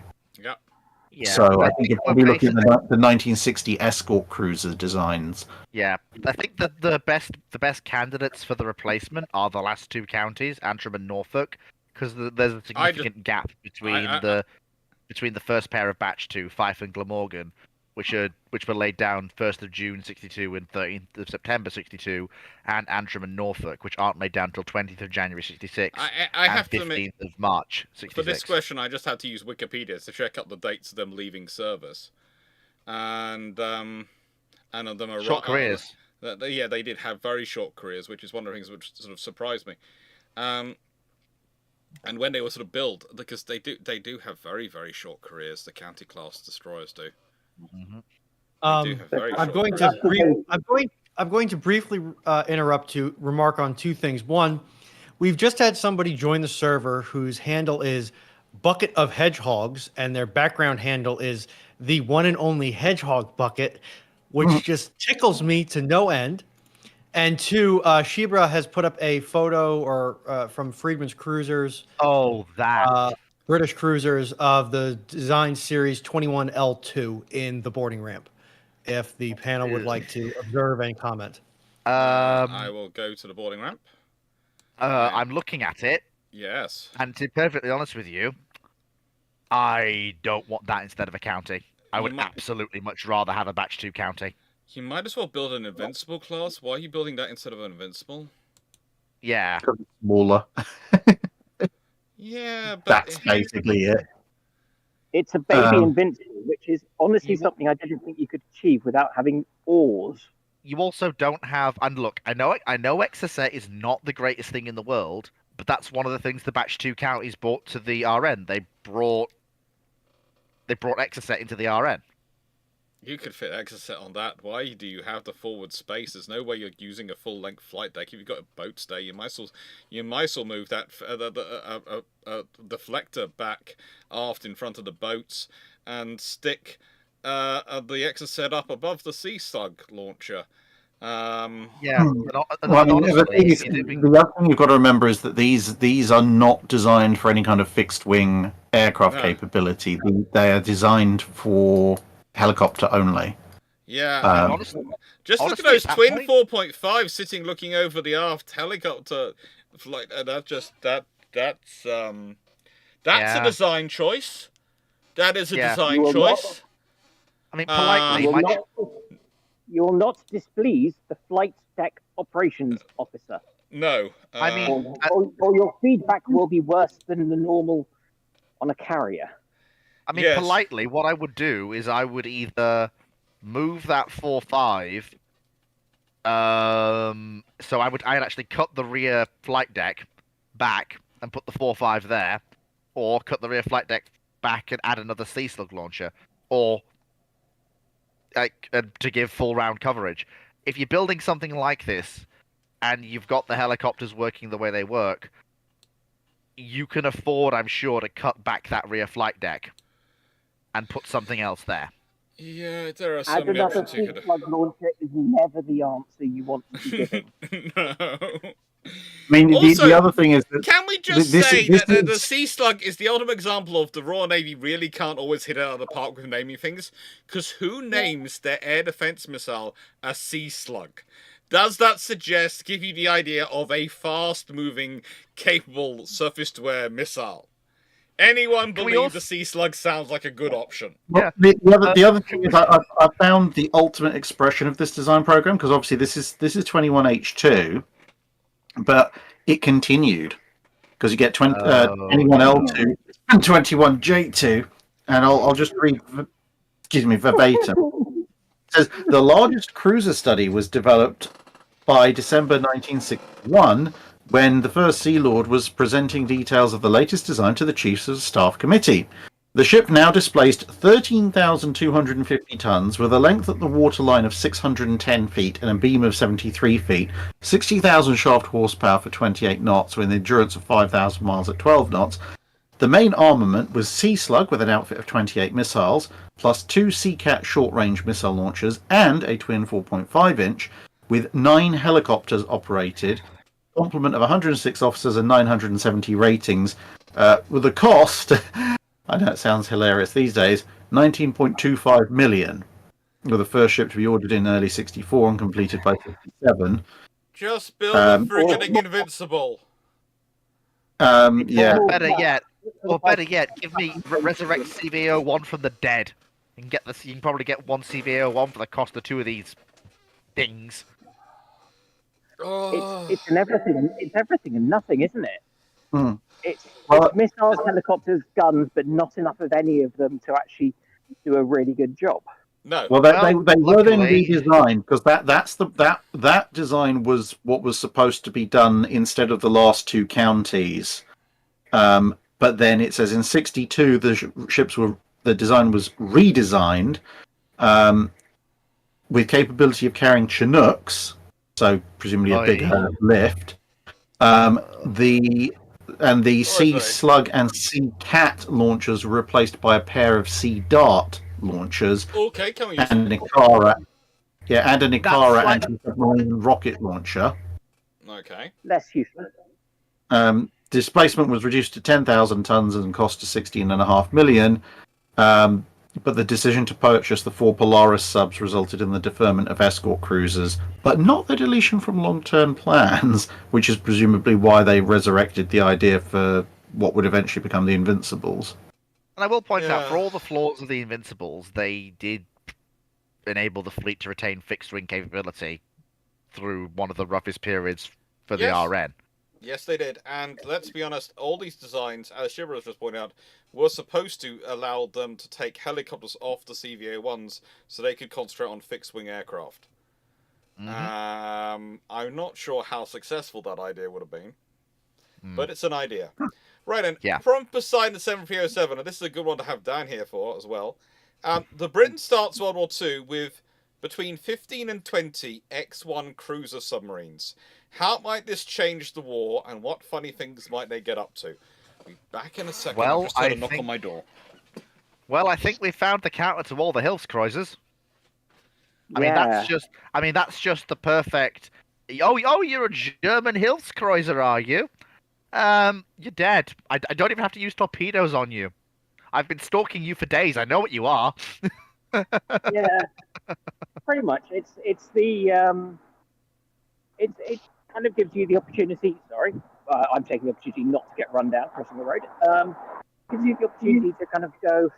Yeah, so I think you're probably looking at the 1960 escort cruiser designs. Yeah, I think that the best candidates for the replacement are the last two counties, Antrim and Norfolk, because there's a significant gap between the first pair of Batch 2, Fife and Glamorgan, which were laid down 1st of June 62 and 13th of September 62, and Antrim and Norfolk, which aren't laid down until 20th of January 66 I have and 15th of March 66. For this question, I just had to use Wikipedia to check up the dates of them leaving service, and of them are short careers. Yeah, they did have very short careers, which is one of the things which sort of surprised me. And when they were sort of built, because they do have very, very short careers, the county class destroyers do. Mm-hmm. I'm going to briefly interrupt to remark on two things. One, we've just had somebody join the server whose handle is Bucket of Hedgehogs, and their background handle is the one and only Hedgehog Bucket, which just tickles me to no end. And two, Shibra has put up a photo from Freedman's Cruisers. Oh, that. British cruisers of the design series 21L2 in the boarding ramp. If the panel would like to observe and comment. I will go to the boarding ramp. I'm looking at it. Yes. And to be perfectly honest with you, I don't want that instead of a county. I would absolutely much rather have a Batch 2 county. You might as well build an Invincible class. Why are you building that instead of an Invincible? Yeah. Smaller. Yeah, but That's basically it. It's a baby Um, invincible, which is honestly something I didn't think you could achieve without having oars. You also don't have, and look, I know Exocet is not the greatest thing in the world, but that's one of the things the Batch 2 counties brought to the RN. They brought Exocet into the RN. you could fit Exocet on that. Why do you have the forward space? There's no way you're using a full-length flight deck. If you've got a boat stay, you might as well move that the deflector back aft in front of the boats and stick the Exocet up above the Sea Slug launcher. Yeah, Well, I mean, the other thing you've got to remember is that these are not designed for any kind of fixed wing aircraft capability. They are designed for helicopter only. Yeah. honestly, Just look at those twin 4.5 sitting looking over the aft helicopter flight. That's a design choice. That is a design choice. I mean, politely, you will not displease the flight deck operations officer. No. I mean, or your feedback will be worse than the normal on a carrier. I mean, politely, what I would do is I would either move that 4.5. So I'd actually cut the rear flight deck back and put the 4.5 there, or cut the rear flight deck back and add another Sea Slug launcher, or to give full round coverage. If you're building something like this, and you've got the helicopters working the way they work, you can afford, I'm sure, to cut back that rear flight deck and put something else there. Yeah, there are some options you could. Plug launcher is never the answer you want to be giving. No. I mean, also, the other thing is that... Can we just say that the Sea Slug is the ultimate example of the Royal Navy really can't always hit it out of the park with naming things? Because who names their air defense missile a Sea Slug? Does that give you the idea of a fast-moving, capable surface-to-air missile? Anyone believe the Sea Slug sounds like a good option? Well, the other thing is I found the ultimate expression of this design program, because obviously this is 21H2, but it continued, because you get 21L2 and 21J2, and I'll just read, verbatim. It says the largest cruiser study was developed by December 1961, when the first Sea Lord was presenting details of the latest design to the Chiefs of Staff Committee. The ship now displaced 13,250 tons, with a length at the waterline of 610 feet and a beam of 73 feet, 60,000 shaft horsepower for 28 knots, with an endurance of 5,000 miles at 12 knots. The main armament was Sea Slug with an outfit of 28 missiles, plus 2 Seacat short-range missile launchers and a twin 4.5-inch, with 9 helicopters operated, complement of 106 officers and 970 ratings, with a cost... I know it sounds hilarious these days, 19.25 million, with the first ship to be ordered in early 64 and completed by 57. Just build a friggin' Invincible. Yeah. Or better yet, give me resurrect CVO1 from the dead. You can probably get one CVO1 for the cost of 2 of these things. It's everything and nothing, isn't it? Hmm. It's missiles, helicopters, guns, but not enough of any of them to actually do a really good job. No. Well, they were then redesigned, because that design was what was supposed to be done instead of the last 2 counties. But then it says in 62 the design was redesigned with capability of carrying Chinooks, so presumably a bigger lift. The Sea Slug and Sea Cat launchers were replaced by a pair of Sea Dart launchers. Okay, can we use and an Ikara, and an Ikara anti-submarine rocket launcher. Okay. Less useful. Displacement was reduced to 10,000 tons and cost to 16.5 million. But the decision to purchase the 4 Polaris subs resulted in the deferment of escort cruisers, but not the deletion from long-term plans, which is presumably why they resurrected the idea for what would eventually become the Invincibles. And I will point out, for all the flaws of the Invincibles, they did enable the fleet to retain fixed-wing capability through one of the roughest periods for the RN. Yes, they did. And let's be honest, all these designs, as Shibra has just pointed out, were supposed to allow them to take helicopters off the CVA-1s so they could concentrate on fixed-wing aircraft. I'm not sure how successful that idea would have been, but it's an idea. Right, and from Poseidon 7307, and this is a good one to have down here for as well, the Britain starts World War II with between 15 and 20 X-1 cruiser submarines. How might this change the war, and what funny things might they get up to? I'll be back in a second. Well, I've just heard a knock on my door. Well, I think we found the counter to all the Hilfskreuzers. I mean, that's just the perfect. Oh, you're a German Hilfskreuzer, are you? You're dead. I don't even have to use torpedoes on you. I've been stalking you for days. I know what you are. Yeah, pretty much. It's the it kind of gives you the opportunity. Sorry, I'm taking the opportunity not to get run down crossing the road. Gives you the opportunity to kind of go,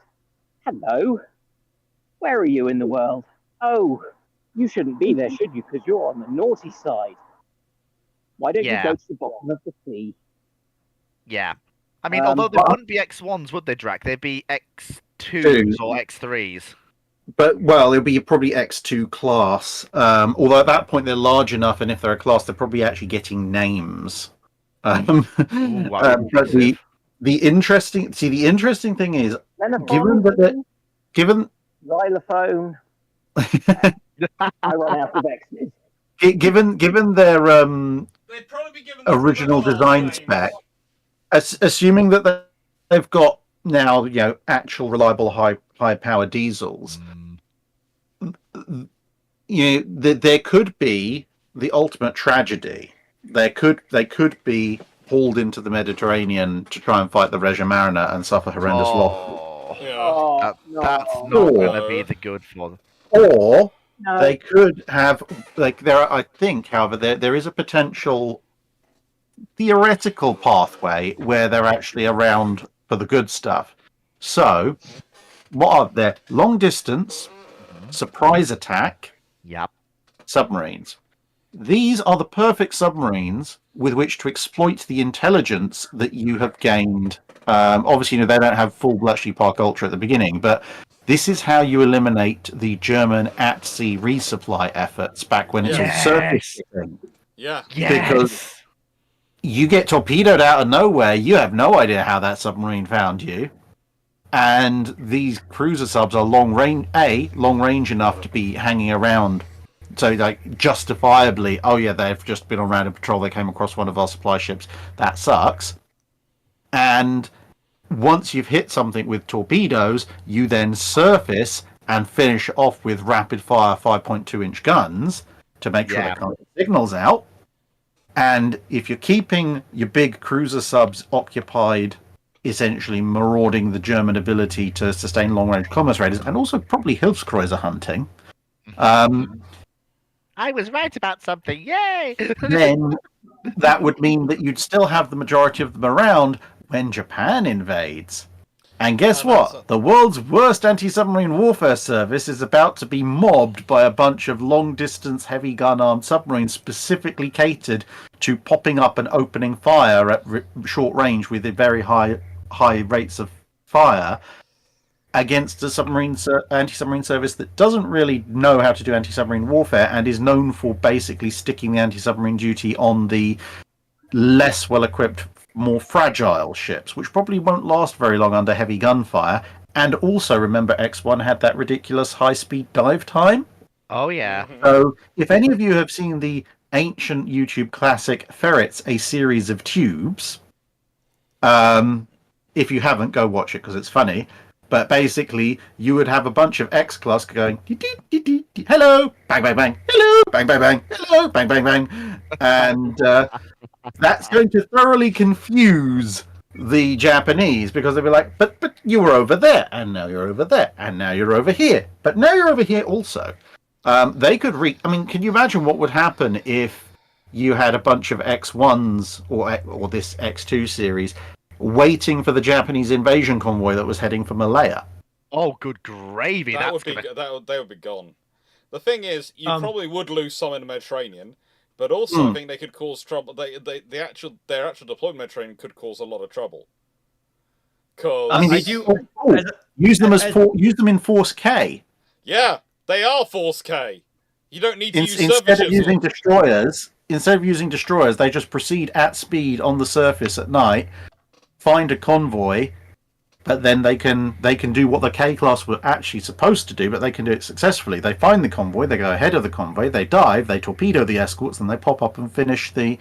hello, where are you in the world? Oh, you shouldn't be there, should you? Because you're on the naughty side. Why don't you go to the bottom of the sea? Yeah. I mean, although there wouldn't be X1s, would they, Drac? They'd be X2s or X3s. But, well, it'll be probably X2 class. Although at that point they're large enough, and if they're a class, they're probably actually getting names. But the interesting thing is, given xylophone. I run out of X's. Given their original design spec, assuming that they've got now, actual reliable high power diesels, there could be the ultimate tragedy. They could be hauled into the Mediterranean to try and fight the Regia Mariner and suffer horrendous loss. That's not going to be the good for them. Or they could have, I think, however, there is a potential theoretical pathway where they're actually around for the good stuff. So, what are there? Long distance, surprise attack, submarines. These are the perfect submarines with which to exploit the intelligence that you have gained. Obviously, they don't have full Bletchley Park Ultra at the beginning, but this is how you eliminate the German at-sea resupply efforts back when it's all surface shipping. Yeah. Because you get torpedoed out of nowhere, you have no idea how that submarine found you. And these cruiser subs are long range enough to be hanging around. So, justifiably, they've just been on random patrol, they came across one of our supply ships. That sucks. And once you've hit something with torpedoes, you then surface and finish off with rapid fire 5.2-inch guns to make sure they can't get signals out. And if you're keeping your big cruiser subs occupied, essentially marauding the German ability to sustain long-range commerce raiders, and also probably Hilfskreuzer hunting, I was right about something, yay! Then that would mean that you'd still have the majority of them around when Japan invades. And guess what? The world's worst anti-submarine warfare service is about to be mobbed by a bunch of long-distance heavy gun-armed submarines specifically catered to popping up and opening fire at short range with very high rates of fire against a anti-submarine service that doesn't really know how to do anti-submarine warfare and is known for basically sticking the anti-submarine duty on the less well-equipped, more fragile ships, which probably won't last very long under heavy gunfire. And also, remember, X1 had that ridiculous high-speed dive time. Oh, yeah. So, if any of you have seen the ancient YouTube classic Ferrets, A Series of Tubes, if you haven't, go watch it because it's funny. But basically, you would have a bunch of X-Class going, hello, bang, bang, bang, hello, bang, bang, bang, hello, bang, bang, bang. And that's going to thoroughly confuse the Japanese because they'll be like, but you were over there, and now you're over there, and now you're over here. But now you're over here also. They could can you imagine what would happen if you had a bunch of X1s or this X2 series waiting for the Japanese invasion convoy that was heading for Malaya? Oh, good gravy! They would be gone. The thing is, you probably would lose some in the Mediterranean, But also, I think they could cause trouble. Their actual deployment training could cause a lot of trouble. Cause I mean, I do use them use them in Force K. Yeah, they are Force K. You don't need to use surface Instead of ships. using destroyers. Instead of using destroyers, they just proceed at speed on the surface at night, find a convoy, but then they can do what the K class were actually supposed to do, but they can do it successfully. They find the convoy, they go ahead of the convoy, they dive, they torpedo the escorts, and they pop up and finish the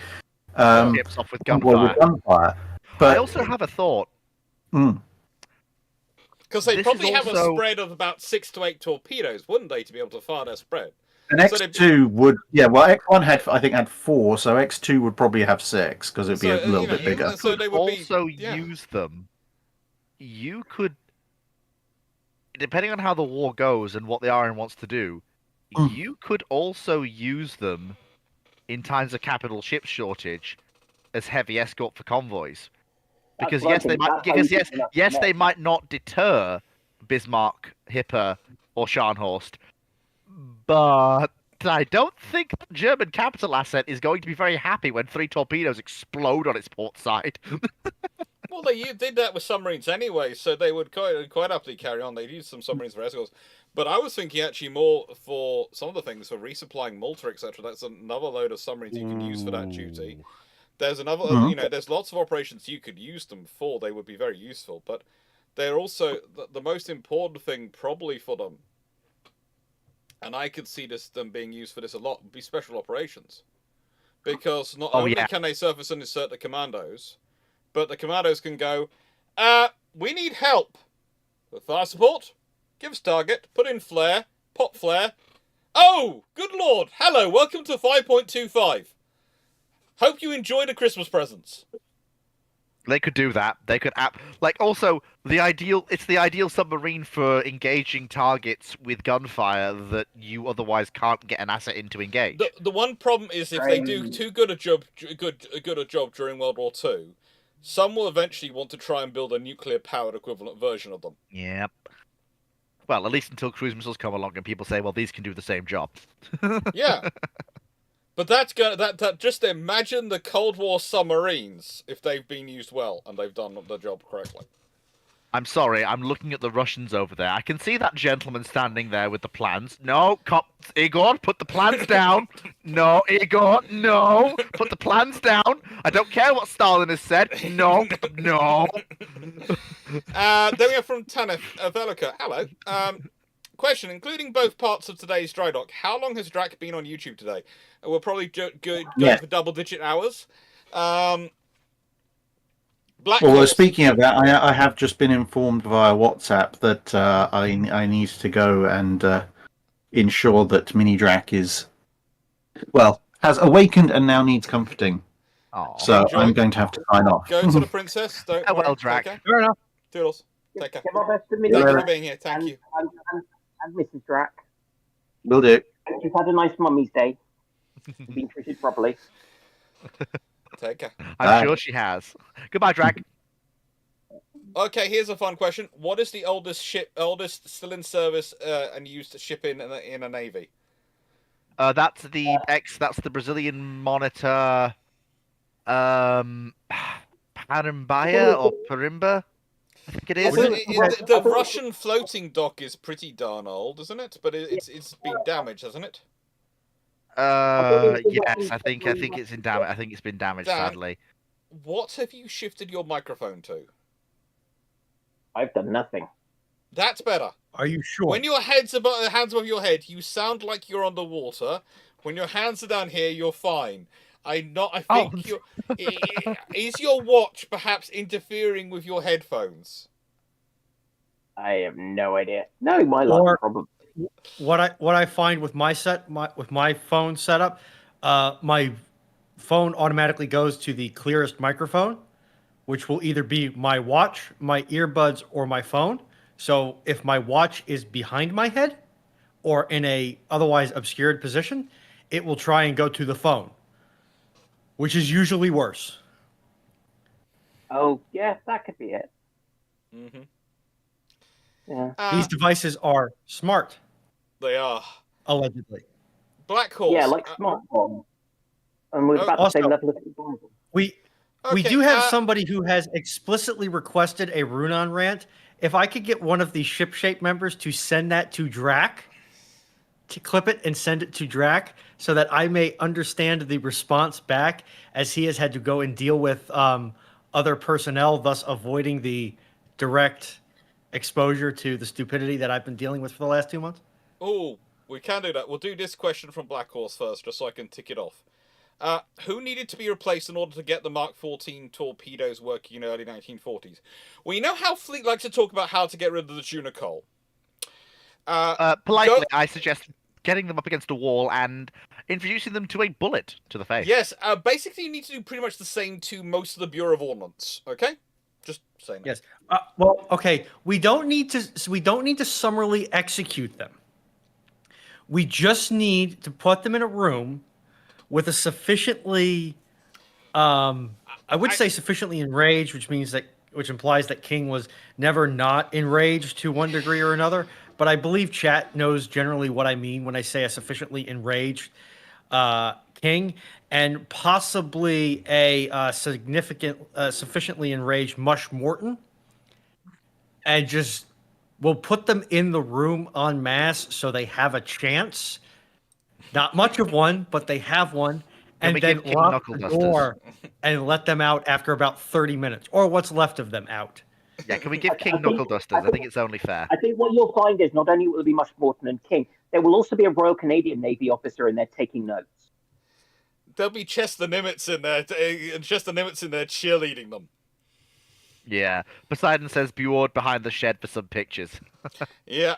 ships off with gunfire. But I also have a thought. Because they probably have a spread of about 6 to 8 torpedoes, wouldn't they, to be able to fire their spread? And X2 would, X1 had 4, so X2 would probably have 6 because it'd be a little bit bigger. So they would also use them. You could, depending on how the war goes and what the RN wants to do, you could also use them in times of capital ship shortage as heavy escort for convoys. Because they might not deter Bismarck, Hipper, or Scharnhorst, but I don't think the German capital asset is going to be very happy when 3 torpedoes explode on its port side. Well, they did that with submarines anyway, so they would quite happily carry on. They'd use some submarines for escorts. But I was thinking actually more for some of the things, for resupplying Malta, etc. That's another load of submarines you can use for that duty. There's another, there's lots of operations you could use them for. They would be very useful. But they're also, the most important thing probably for them, and I could see them being used for this a lot, would be special operations. Because not only can they surface and insert the commandos, but the commandos can go, we need help. With fire support, give us target, put in flare, pop flare. Oh, good lord, hello, welcome to 5.25. Hope you enjoy the Christmas presents. They could do that. They could also it's the ideal submarine for engaging targets with gunfire that you otherwise can't get an asset in to engage. The one problem is if they do too good a job during World War II, some will eventually want to try and build a nuclear-powered equivalent version of them. Yep. Well, at least until cruise missiles come along and people say, well, these can do the same job. Yeah. But that just imagine the Cold War submarines if they've been used well and they've done the job correctly. I'm sorry, I'm looking at the Russians over there. I can see that gentleman standing there with the plans. No, Igor, put the plans down. No, Igor, no, put the plans down. I don't care what Stalin has said. No, no. Then we have from Tanef Velika. Hello. Question, including both parts of today's dry dock, how long has Drac been on YouTube today? We're probably going for double-digit hours. Well, speaking of that, I have just been informed via WhatsApp that I need to go and ensure that Mini Drac has awakened and now needs comforting. Oh, so I'm going to have to sign off. Go to the princess. Don't worry. Well, Drac. Fair enough. Toodles. Take care. Give my best to Thank you for being here. Thank you. And Mrs. Drac. Will do. She's had a nice mummy's day. Been treated properly. Take care. I'm sure she has. Goodbye, Drac. Okay, here's a fun question. What is the oldest still in service and used ship in a navy? That's the Brazilian monitor, Parambaya or Parimba. I think it is. The Russian floating dock is pretty darn old, isn't it? But it's been damaged, hasn't it? Yes, I think it's in damage. I think it's been damaged, sadly. What have you shifted your microphone to? I've done nothing. That's better. Are you sure? When your hands above your head, you sound like you're underwater. When your hands are down here, you're fine. Is your watch perhaps interfering with your headphones? I have no idea. No, my luck problem. What I find with my phone setup, my phone automatically goes to the clearest microphone, which will either be my watch, my earbuds, or my phone. So if my watch is behind my head or in a otherwise obscured position, it will try and go to the phone, which is usually worse. Oh, yeah, that could be it. Mm-hmm. Yeah. These devices are smart. They are. Allegedly. Black Horse. Yeah, like smart bomb. And we're about the Also- same level of survival. We Okay, do have somebody who has explicitly requested a Runon rant. If I could get one of the shipshape members to send that to Drac, to clip it and send it to Drac, so that I may understand the response back, as he has had to go and deal with other personnel, thus avoiding the direct exposure to the stupidity that I've been dealing with for the last 2 months. Oh, we can do that. We'll do this question from Black Horse first, just so I can tick it off. Who needed to be replaced in order to get the Mark 14 torpedoes working in the early 1940s? Well, you know how Fleet likes to talk about how to get rid of the tuna coal? Politely, I suggest getting them up against a wall and introducing them to a bullet to the face. Yes, basically you need to do pretty much the same to most of the Bureau of Ordnance, okay? Just saying that. Yes. Well, okay. We don't need to summarily execute them. We just need to put them in a room with a sufficiently, I would say sufficiently enraged, which implies that King was never not enraged to one degree or another. But I believe chat knows generally what I mean when I say a sufficiently enraged King, and possibly a sufficiently enraged Mush Morton, and just we'll put them in the room en masse so they have a chance. Not much of one, but they have one, and then lock the door and let them out after about 30 minutes, or what's left of them out. Yeah, can we give King Knuckle Dusters? I think it's only fair. I think what you'll find is not only will there be Mush Morton and King, there will also be a Royal Canadian Navy officer in there taking notes. There'll be Chester Nimitz in there, and Chester Nimitz in there cheerleading them. Yeah. Poseidon says Buord behind the shed for some pictures. Yeah.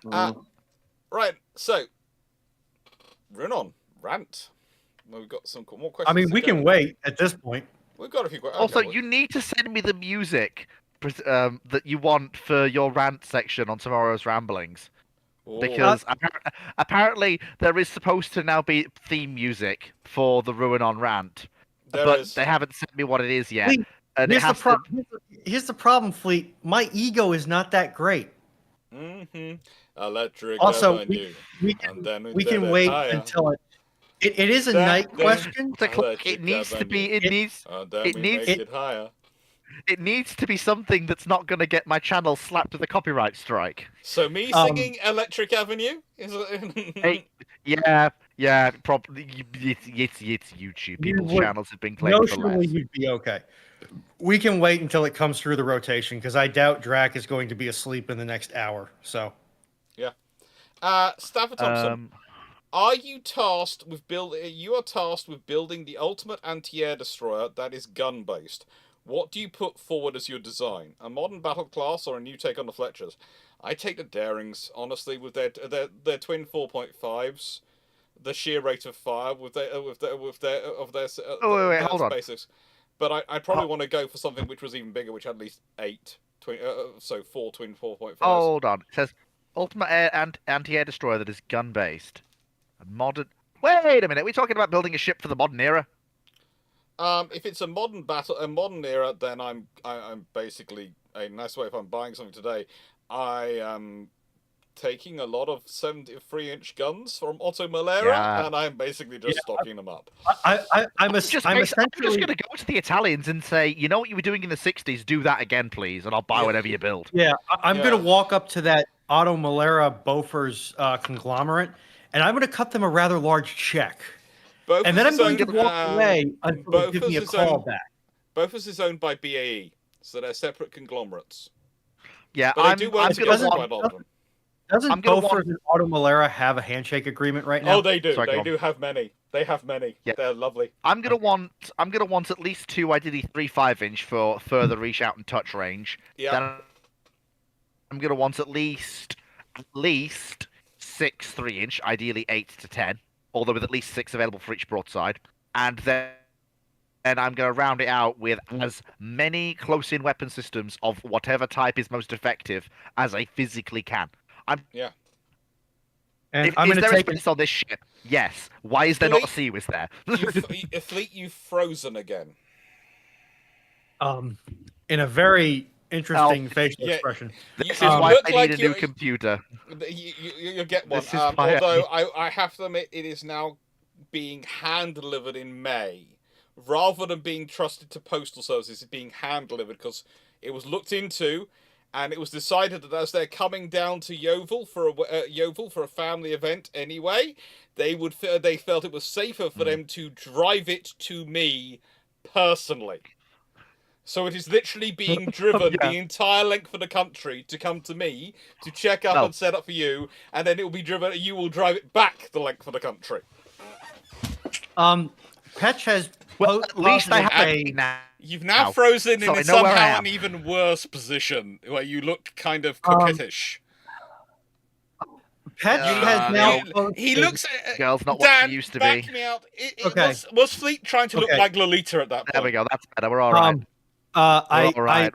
Right, so, Runon, rant. We've got some more questions. I mean, we can wait at this point. We've got a few questions. Also, you need to send me the music that you want for your rant section on tomorrow's Ramblings. Because apparently there is supposed to now be theme music for the Ruinon rant. They haven't sent me what it is yet. And here's the problem, Fleet. My ego is not that great. Mm-hmm. Electric also, Avenue. we can wait until it is a night question. It needs to be. It needs to be something that's not going to get my channel slapped with a copyright strike. So me singing Electric Avenue? Yeah, probably. It's YouTube. People's channels have been claimed for less. You'd be okay. We can wait until it comes through the rotation, because I doubt Drac is going to be asleep in the next hour. So, yeah. Stafford Thompson, are you tasked with You are tasked with building the ultimate anti-air destroyer that is gun-based. What do you put forward as your design? A modern battle class or a new take on the Fletchers? I take the Darings, honestly, with their twin 4.5s, the sheer rate of fire with their hold on. basics. But I probably want to go for something which was even bigger, which had at least 4 twin 4.5s. Hold on. It says ultimate air and anti-air destroyer that is gun-based. Modern. Wait a minute. Are we talking about building a ship for the modern era? If it's a modern era, then I'm basically a nice way. If I'm buying something today, I am taking a lot of 73-inch guns from Otto Malera, and I'm basically just stocking them up. I'm just going to go to the Italians and say, you know what you were doing in the 60s, do that again, please, and I'll buy whatever you build. Yeah, I'm going to walk up to that Otto Malera Bofors conglomerate, and I'm going to cut them a rather large check. And then I'm going to walk away until they give me a call back. Bofors is owned by BAE, so they're separate conglomerates. Yeah, but they do work together quite often. Doesn't Bofors and Otto Malera have a handshake agreement right now? Oh, they do. They do have many. They have many. Yeah. They're lovely. I'm gonna want at least 2, ideally 3 5-inch for further reach out and touch range. Yeah. Then I'm gonna want at least 6 3-inch, ideally 8 to 10, although with at least 6 available for each broadside. And then I'm going to round it out with as many close-in weapon systems of whatever type is most effective as I physically can. Yeah. And is I'm there a space on this ship? Yes. Why is there not a Seawiz there? Fleet, you've frozen again. In a very interesting facial expression. This is why I need a new computer. You get one. Although I have to admit, it is now being hand-delivered in May, rather than being trusted to postal services, it's being hand-delivered because it was looked into, and it was decided that as they're coming down to Yeovil for a family event anyway, they felt it was safer for them to drive it to me personally. So it is literally being driven the entire length of the country to come to me to check up and set up for you, and then it will be driven. You will drive it back the length of the country. Petch has. Well, at least I have a now. You've now frozen in somehow an even worse position, where you look kind of coquettish. Petch has now. He looks. Girl's not Dan, what she used to back be. Me out. Okay. Was Fleet trying to look like Lolita at that point? There we go. That's better. We're all right.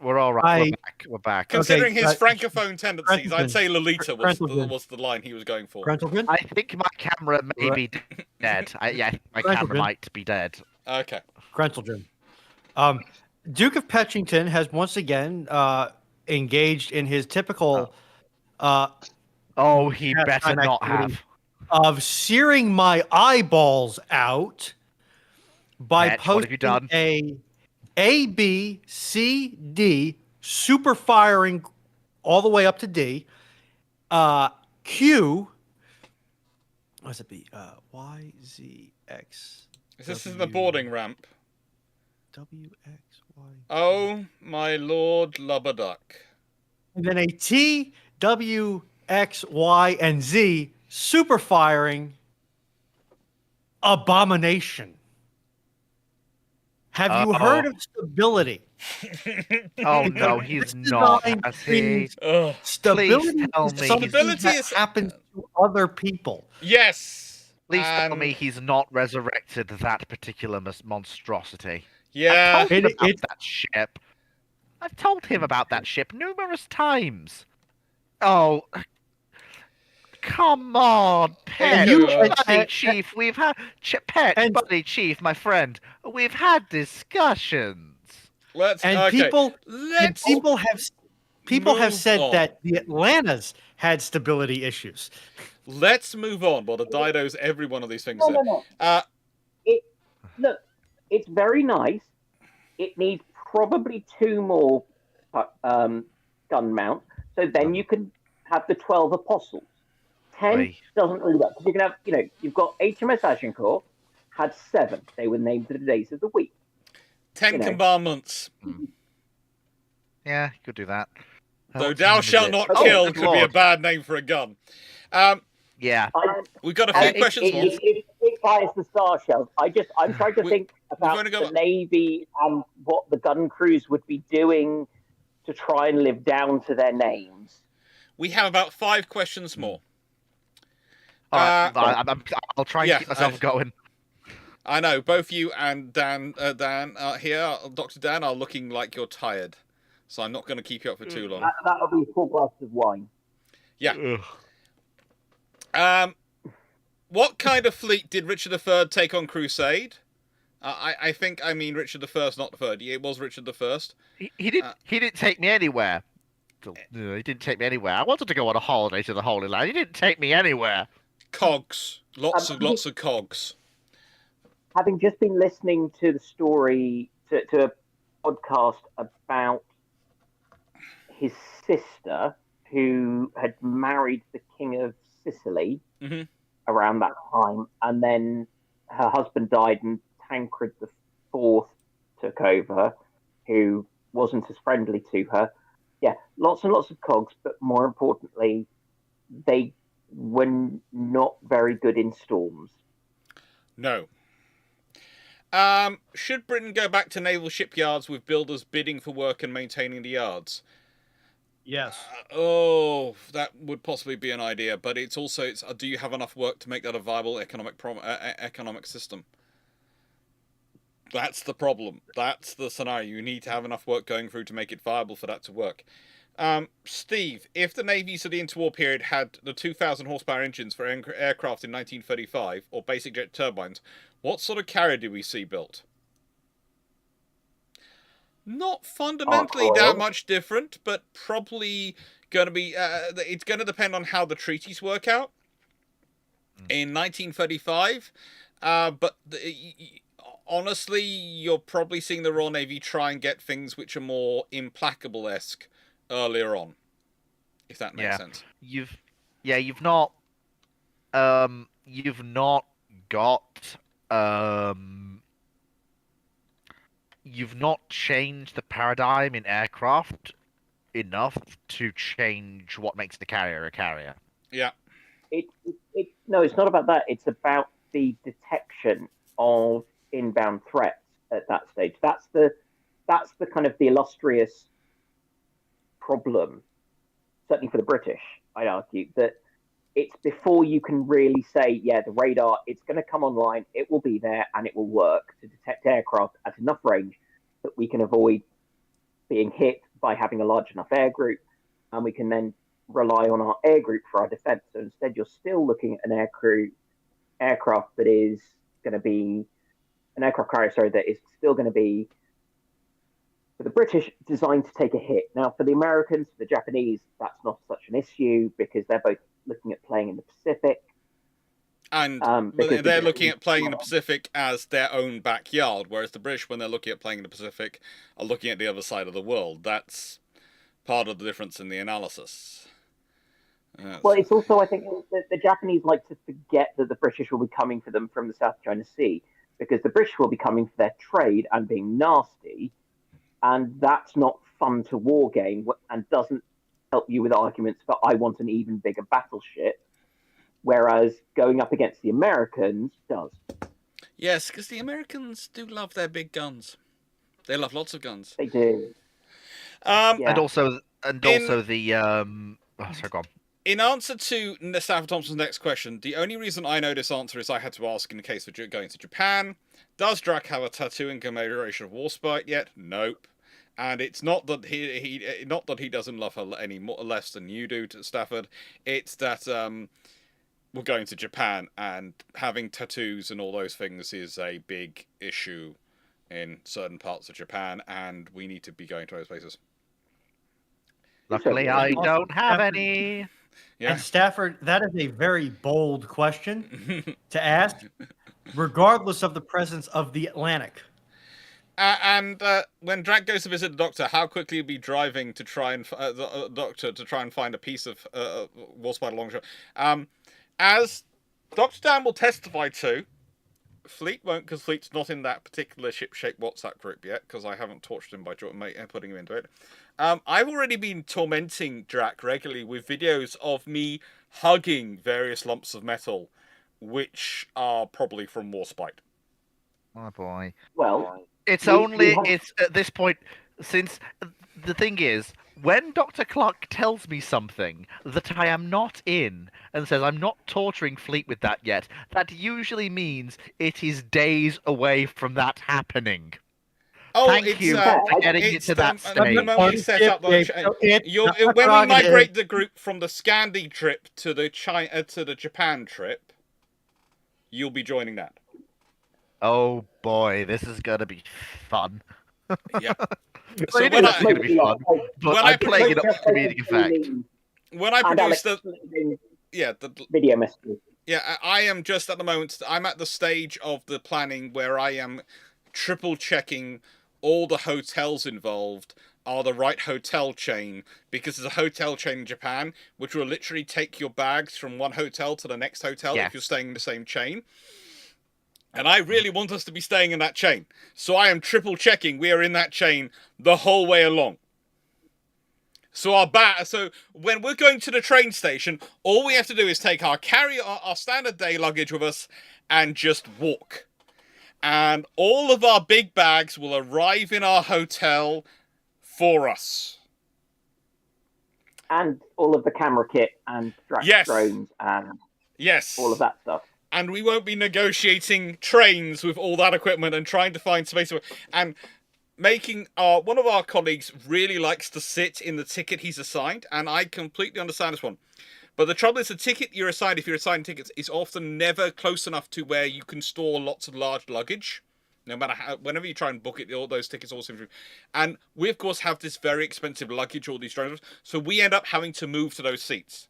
We're all right. We're back. Considering his francophone tendencies, I'd say Lolita was the line he was going for. I think my camera may be dead. My camera might be dead. Okay. Grentledren. Duke of Petchington has once again engaged in his typical. He better not have. Of searing my eyeballs out by Petch, what have you posting done? A, B, C, D, super firing all the way up to D. Q. What's it be? Y, Z, X. This is the boarding ramp. W, X, Y. Oh, my Lord Lubberduck. And then a T, W, X, Y, and Z super firing abomination. Have you heard of stability? Oh no, he's not. Has he? Stability Please tell me stability happens to other people. Yes. Please tell me he's not resurrected that particular monstrosity. Yeah. I've told him about that ship. I've told him about that ship numerous times. Oh, come on, Pet, buddy chief. We've had buddy chief, my friend. We've had discussions. People have said that the Atlantas had stability issues. Let's move on. Well, the Dido's every one of these things. No. Look, it's very nice. It needs probably 2 more gun mounts, so then you can have the 12 apostles. 10 doesn't really work because you can have, you've got HMS Agincourt had 7. They were named for the days of the week. 10 commandments. Yeah, you could do that. Though thou shalt not kill could be a bad name for a gun. Yeah. We've got a few questions more. It fires the star shells. I'm trying to think about the Navy and what the gun crews would be doing to try and live down to their names. We have about 5 questions more. I'll try and keep myself going. I know, both you and Dan here, Dr. Dan, are looking like you're tired. So I'm not going to keep you up for too long. That'll be 4 glasses of wine. Yeah. What kind of fleet did Richard III take on Crusade? I mean Richard I, not the third. It was Richard I. He didn't take me anywhere. He didn't take me anywhere. I wanted to go on a holiday to the Holy Land. He didn't take me anywhere. Cogs. Lots of cogs. Having just been listening to the story, to a podcast about his sister, who had married the King of Sicily around that time, and then her husband died and Tancred IV took over, who wasn't as friendly to her. Yeah, lots and lots of cogs, but more importantly, they were not very good in storms. No. Should Britain go back to naval shipyards with builders bidding for work and maintaining the yards? Yes. That would possibly be an idea, but it's also do you have enough work to make that a viable economic system? That's the problem. That's the scenario. You need to have enough work going through to make it viable for that to work. Steve, if the navies of the interwar period had the 2,000 horsepower engines for aircraft in 1935, or basic jet turbines, what sort of carrier do we see built? Not fundamentally that much different, but probably going to be... it's going to depend on how the treaties work out. In 1935, But honestly, you're probably seeing the Royal Navy try and get things which are more implacable-esque earlier on, if that makes sense. You've not got you've not changed the paradigm in aircraft enough to change what makes the carrier a carrier. Yeah. No, it's not about that. It's about the detection of inbound threats at that stage. That's the kind of the illustrious problem, certainly for the British, I'd argue, that it's before you can really say, yeah, the radar, it's going to come online, it will be there, and it will work to detect aircraft at enough range that we can avoid being hit by having a large enough air group, and we can then rely on our air group for our defense. So instead, you're still looking at an aircraft that is going to be an aircraft carrier, sorry, that is still going to be, for the British, designed to take a hit. Now, for the Americans, for the Japanese, that's not such an issue because they're both looking at playing in the Pacific. And they're looking at playing in the Pacific as their own backyard, whereas the British, when they're looking at playing in the Pacific, are looking at the other side of the world. That's part of the difference in the analysis. Well, it's also, I think, the Japanese like to forget that the British will be coming for them from the South China Sea, because the British will be coming for their trade and being nasty, and that's not fun to war game and doesn't help you with arguments for I want an even bigger battleship, whereas going up against the Americans does. Yes, because the Americans do love their big guns. They love lots of guns. They do. And also the sorry, go on. In answer to Stafford Thompson's next question, the only reason I know this answer is I had to ask in the case of going to Japan. Does Drac have a tattoo in commemoration of Warspite yet? Nope. And it's not that he doesn't love her any more less than you do, to Stafford. It's that we're going to Japan, and having tattoos and all those things is a big issue in certain parts of Japan, and we need to be going to those places. Luckily, I don't have any. Yeah. And Stafford, that is a very bold question to ask, regardless of the presence of the Atlantic. And when Drac goes to visit the Doctor, how quickly he'll be driving to try and the Doctor to try and find a piece of Warspite alongshore. As Dr. Dan will testify to, Fleet won't, because Fleet's not in that particular ship-shape WhatsApp group yet, because I haven't tortured him by putting him into it. I've already been tormenting Drac regularly with videos of me hugging various lumps of metal, which are probably from Warspite. Oh boy. Well, it's at this point, since the thing is, when Dr. Clarke tells me something that I am not in and says I'm not torturing Fleet with that yet, that usually means it is days away from that happening. Oh, Thank you for getting it to that stage. The moment we set up when we migrate the group from the Scandi trip to the Japan trip, you'll be joining that. Oh boy, this is gonna be fun. Yeah. So it's gonna be fun, but I'm playing it up for comedic effect. When I produce the video messages. Yeah, I am just at the moment. I'm at the stage of the planning where I am triple checking all the hotels involved are the right hotel chain, because there's a hotel chain in Japan which will literally take your bags from one hotel to the next hotel if you're staying in the same chain. And I really want us to be staying in that chain. So I am triple checking we are in that chain the whole way along. So so when we're going to the train station, all we have to do is take our standard day luggage with us and just walk. And all of our big bags will arrive in our hotel for us. And all of the camera kit and drones and all of that stuff. And we won't be negotiating trains with all that equipment and trying to find space. And making one of our colleagues really likes to sit in the ticket he's assigned, and I completely understand this one. But the trouble is, the ticket you're assigned, if you're assigned tickets, is often never close enough to where you can store lots of large luggage. No matter how, whenever you try and book it, all those tickets all seem to. And we, of course, have this very expensive luggage, all these drones, so we end up having to move to those seats.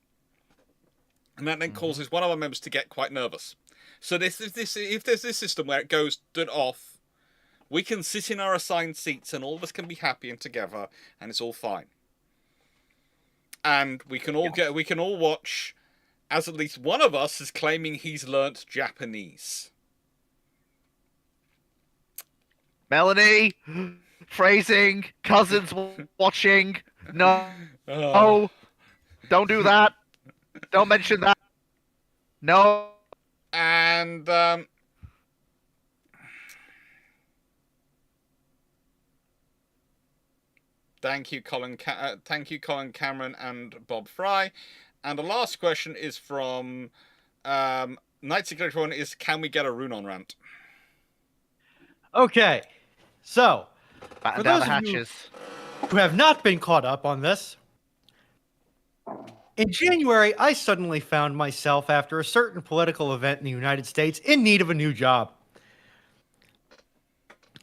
And that then causes one of our members to get quite nervous. So if there's this system where it goes off, we can sit in our assigned seats and all of us can be happy and together, and it's all fine. And we can all watch, as at least one of us is claiming he's learnt Japanese. Melanie, phrasing, cousins watching. No, oh, don't do that. Don't mention that. No. And thank you, Colin Cameron, and Bob Fry. And the last question is from Knights of One is, can we get a Runon rant? Okay, so Batten for down those the of you hatches. who have not been caught up on this, in January, I suddenly found myself, after a certain political event in the United States, in need of a new job.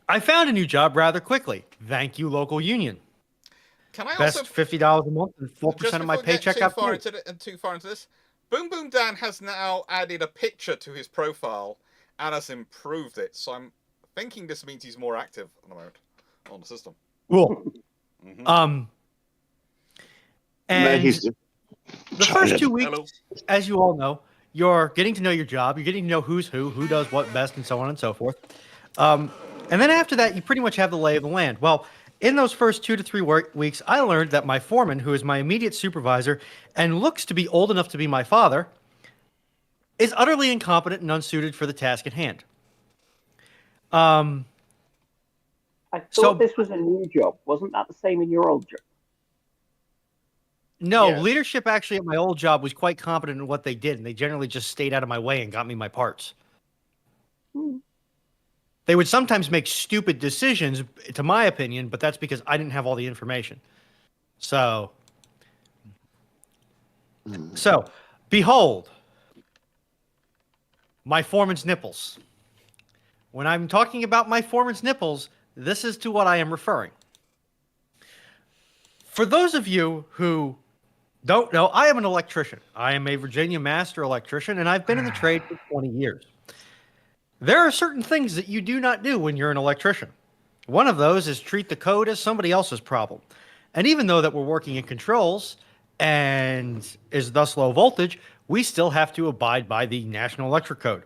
I found a new job rather quickly. Thank you, local union. Can I Best also $50 a month and 4% of my paycheck got paid. too far into this? Boom Boom Dan has now added a picture to his profile and has improved it. So I'm thinking this means he's more active at the moment on the system. Cool. Mm-hmm. And the first 2 weeks, Hello. as you all know, you're getting to know your job. You're getting to know who does what best, and so on and so forth. And then after that, you pretty much have the lay of the land. Well, in those first 2 to 3 weeks, I learned that my foreman, who is my immediate supervisor and looks to be old enough to be my father, is utterly incompetent and unsuited for the task at hand. I thought this was a new job. Wasn't that the same in your old job? No, Yes. Leadership actually at my old job was quite competent in what they did, and they generally just stayed out of my way and got me my parts. They would sometimes make stupid decisions, to my opinion, but that's because I didn't have all the information. So, behold, my foreman's nipples. When I'm talking about my foreman's nipples, this is to what I am referring. For those of you who don't know, I am an electrician. I am a Virginia master electrician, and I've been in the trade for 20 years. There are certain things that you do not do when you're an electrician. One of those is treat the code as somebody else's problem. And even though that we're working in controls and is thus low voltage, we still have to abide by the National Electric Code,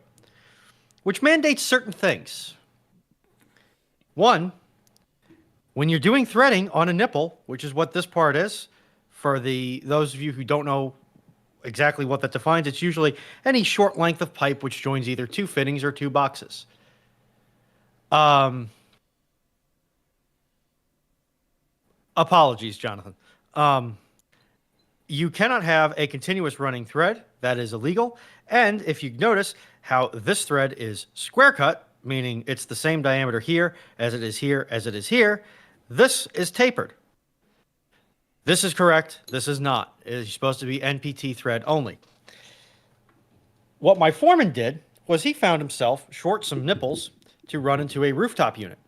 which mandates certain things. One, when you're doing threading on a nipple, which is what this part is, for those of you who don't know exactly what that defines, it's usually any short length of pipe which joins either 2 fittings or 2 boxes. Apologies, Jonathan. You cannot have a continuous running thread. That is illegal. And if you notice how this thread is square cut, meaning it's the same diameter here as it is here as it is here, this is tapered. This is correct. This is not. It is supposed to be NPT thread only. What my foreman did was he found himself short some nipples to run into a rooftop unit.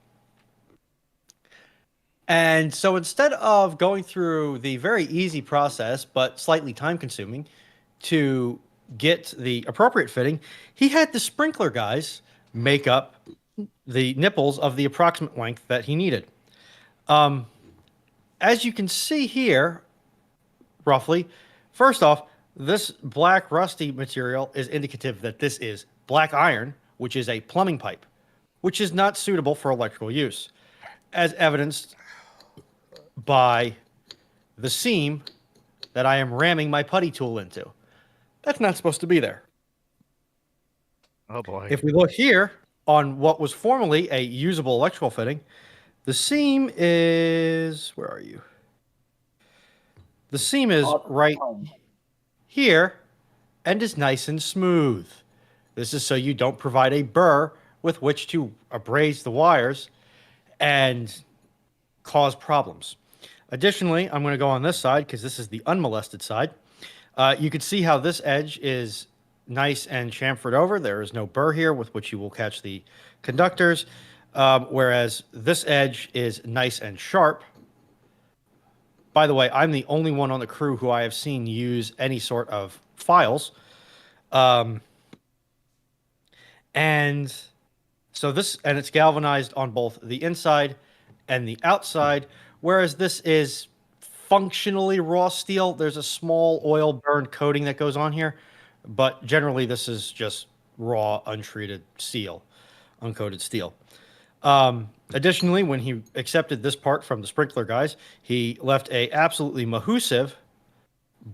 And so instead of going through the very easy process, but slightly time-consuming, to get the appropriate fitting, he had the sprinkler guys make up the nipples of the approximate length that he needed. As you can see here, roughly, first off, this black rusty material is indicative that this is black iron, which is a plumbing pipe, which is not suitable for electrical use, as evidenced by the seam that I am ramming my putty tool into. That's not supposed to be there. Oh boy. If we look here on what was formerly a usable electrical fitting, the seam is, where are you? The seam is right here and is nice and smooth. This is so you don't provide a burr with which to abrase the wires and cause problems. Additionally, I'm going to go on this side because this is the unmolested side. You can see how this edge is nice and chamfered over. There is no burr here with which you will catch the conductors, whereas this edge is nice and sharp. By the way, I'm the only one on the crew who I have seen use any sort of files. And so it's galvanized on both the inside and the outside, whereas this is functionally raw steel. There's a small oil burn coating that goes on here, but generally this is just raw, untreated steel, uncoated steel. Additionally, when he accepted this part from the sprinkler guys, he left a absolutely mahoosive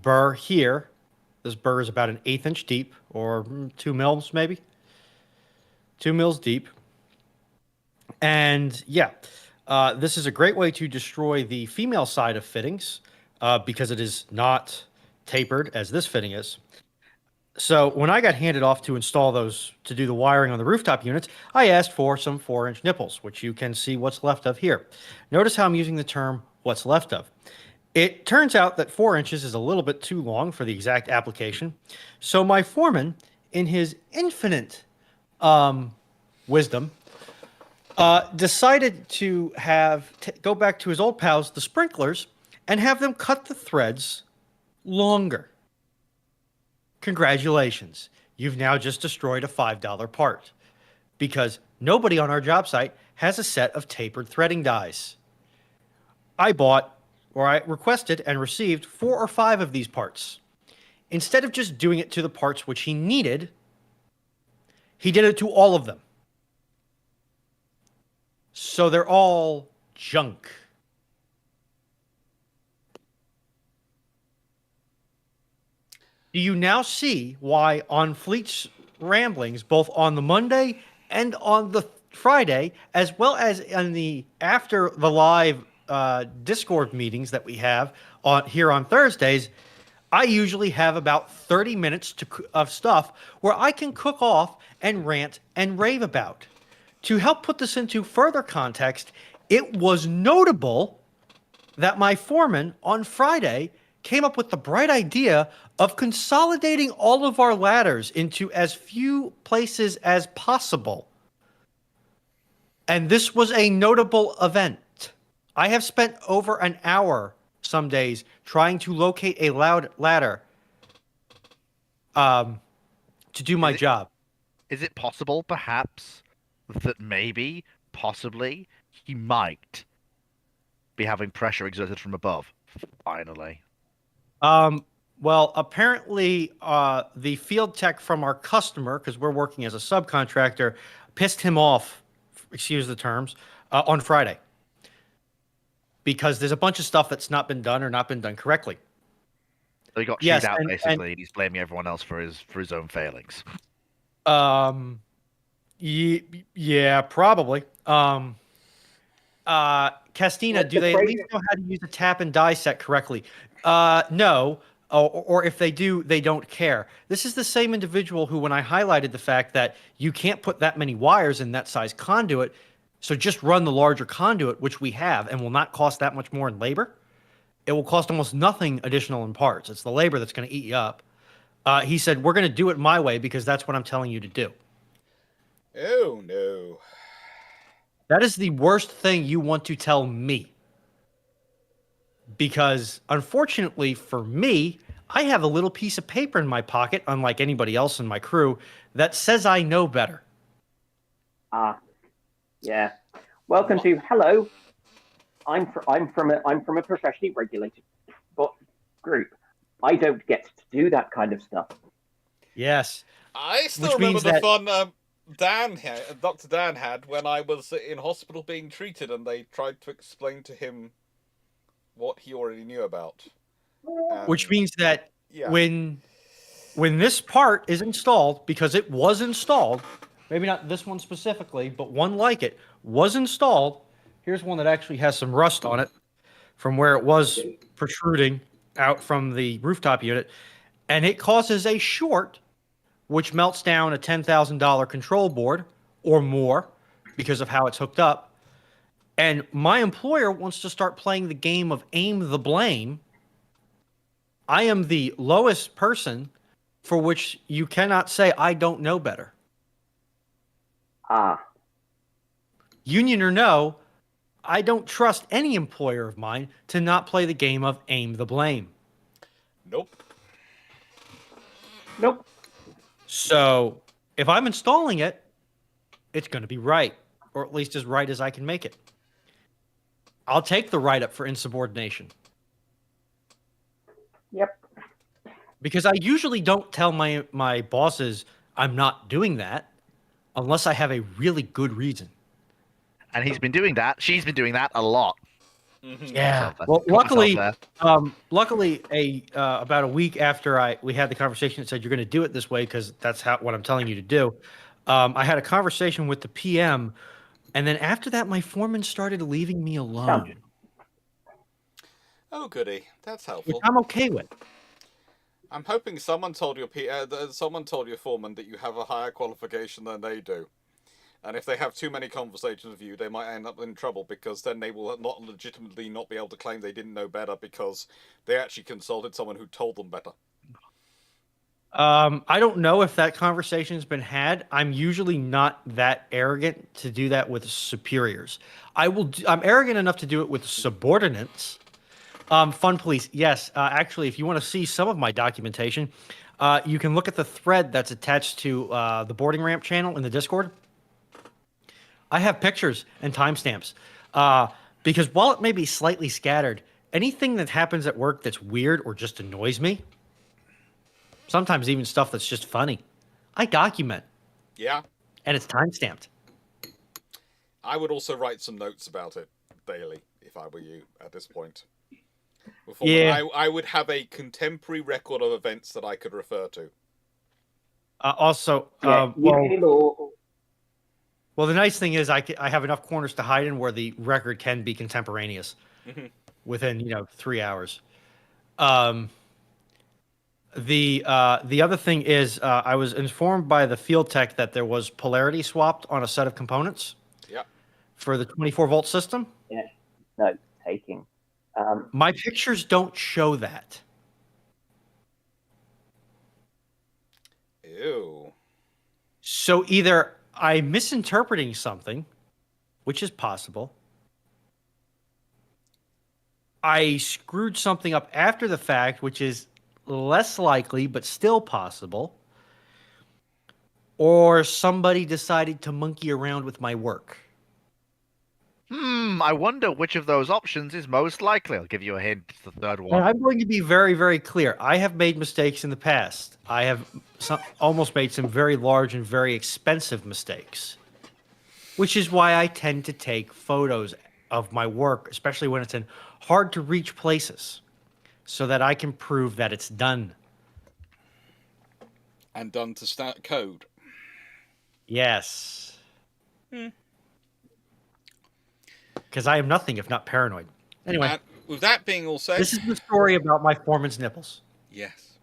burr here. This burr is about an 1/8 inch deep, or 2 mils maybe. 2 mils deep. And yeah, this is a great way to destroy the female side of fittings because it is not tapered as this fitting is. So when I got handed off to install those, to do the wiring on the rooftop units, I asked for some 4-inch nipples, which you can see what's left of here. Notice how I'm using the term what's left of. It turns out that 4 inches is a little bit too long for the exact application. So my foreman, in his infinite wisdom, decided to go back to his old pals, the sprinklers, and have them cut the threads longer. Congratulations. You've now just destroyed a $5 part because nobody on our job site has a set of tapered threading dies. I requested and received 4 or 5 of these parts. Instead of just doing it to the parts which he needed, he did it to all of them. So they're all junk. Do you now see why on Fleet's ramblings, both on the Monday and on the Friday, as well as after the live Discord meetings that we have here on Thursdays, I usually have about 30 minutes of stuff where I can cook off and rant and rave about. To help put this into further context, it was notable that my foreman on Friday came up with the bright idea of consolidating all of our ladders into as few places as possible. And this was a notable event. I have spent over an hour some days trying to locate a ladder to do my job. Is it possible, perhaps, that possibly, he might be having pressure exerted from above? Finally. Well, apparently, the field tech from our customer, because we're working as a subcontractor, pissed him off, excuse the terms, on Friday. Because there's a bunch of stuff that's not been done or not been done correctly. So he got chewed out, basically, and he's blaming everyone else for his own failings. Yeah, probably. Castina, do they at least know how to use a tap and die set correctly? No. Or if they do, they don't care. This is the same individual who, when I highlighted the fact that you can't put that many wires in that size conduit, so just run the larger conduit, which we have, and will not cost that much more in labor. It will cost almost nothing additional in parts. It's the labor that's going to eat you up. He said, we're going to do it my way because that's what I'm telling you to do. Oh, no. That is the worst thing you want to tell me. Because, unfortunately for me, I have a little piece of paper in my pocket, unlike anybody else in my crew, that says I know better. Yeah. Welcome to hello. I'm from a professionally regulated group. I don't get to do that kind of stuff. Yes. I still remember the fun Dr. Dan had when I was in hospital being treated, and they tried to explain to him what he already knew about. Which means that when this part is installed, because it was installed, maybe not this one specifically, but one like it was installed. Here's one that actually has some rust on it from where it was protruding out from the rooftop unit, and it causes a short, which melts down a $10,000 control board or more because of how it's hooked up. And my employer wants to start playing the game of aim the blame. I am the lowest person for which you cannot say I don't know better. Union or no, I don't trust any employer of mine to not play the game of aim the blame. Nope. Nope. So if I'm installing it it's going to be right, or at least as right as I can make it. I'll take the write-up for insubordination. Yep. Because I usually don't tell my bosses I'm not doing that unless I have a really good reason. And he's been doing that. She's been doing that a lot. Yeah. So, Well, caught myself luckily, about a week after we had the conversation, it said you're going to do it this way because that's what I'm telling you to do. I had a conversation with the PM, and then after that, my foreman started leaving me alone. Oh, goody. That's helpful. Which I'm okay with. I'm hoping someone told your foreman that you have a higher qualification than they do. And if they have too many conversations with you, they might end up in trouble because then they will not legitimately not be able to claim they didn't know better because they actually consulted someone who told them better. I don't know if that conversation's been had. I'm usually not that arrogant to do that with superiors. I'm arrogant enough to do it with subordinates. Fun Police, yes. Actually, if you want to see some of my documentation, you can look at the thread that's attached to the boarding ramp channel in the Discord. I have pictures and timestamps because while it may be slightly scattered, anything that happens at work that's weird or just annoys me, sometimes even stuff that's just funny, I document. Yeah. And it's timestamped. I would also write some notes about it daily if I were you at this point. I would have a contemporary record of events that I could refer to. Well, the nice thing is I have enough corners to hide in where the record can be contemporaneous within 3 hours. The other thing is I was informed by the field tech that there was polarity swapped on a set of components. Yep. For the 24-volt system. Yeah. No taking. My pictures don't show that. Ew. So either I'm misinterpreting something, which is possible. I screwed something up after the fact, which is less likely, but still possible. Or somebody decided to monkey around with my work. I wonder which of those options is most likely. I'll give you a hint. It's the third one. And I'm going to be very, very clear. I have made mistakes in the past. I have almost made some very large and very expensive mistakes, which is why I tend to take photos of my work, especially when it's in hard-to-reach places, so that I can prove that it's done. And done to start code. Yes. Because I am nothing if not paranoid. Anyway. And with that being all said... This is the story about my foreman's nipples. Yes.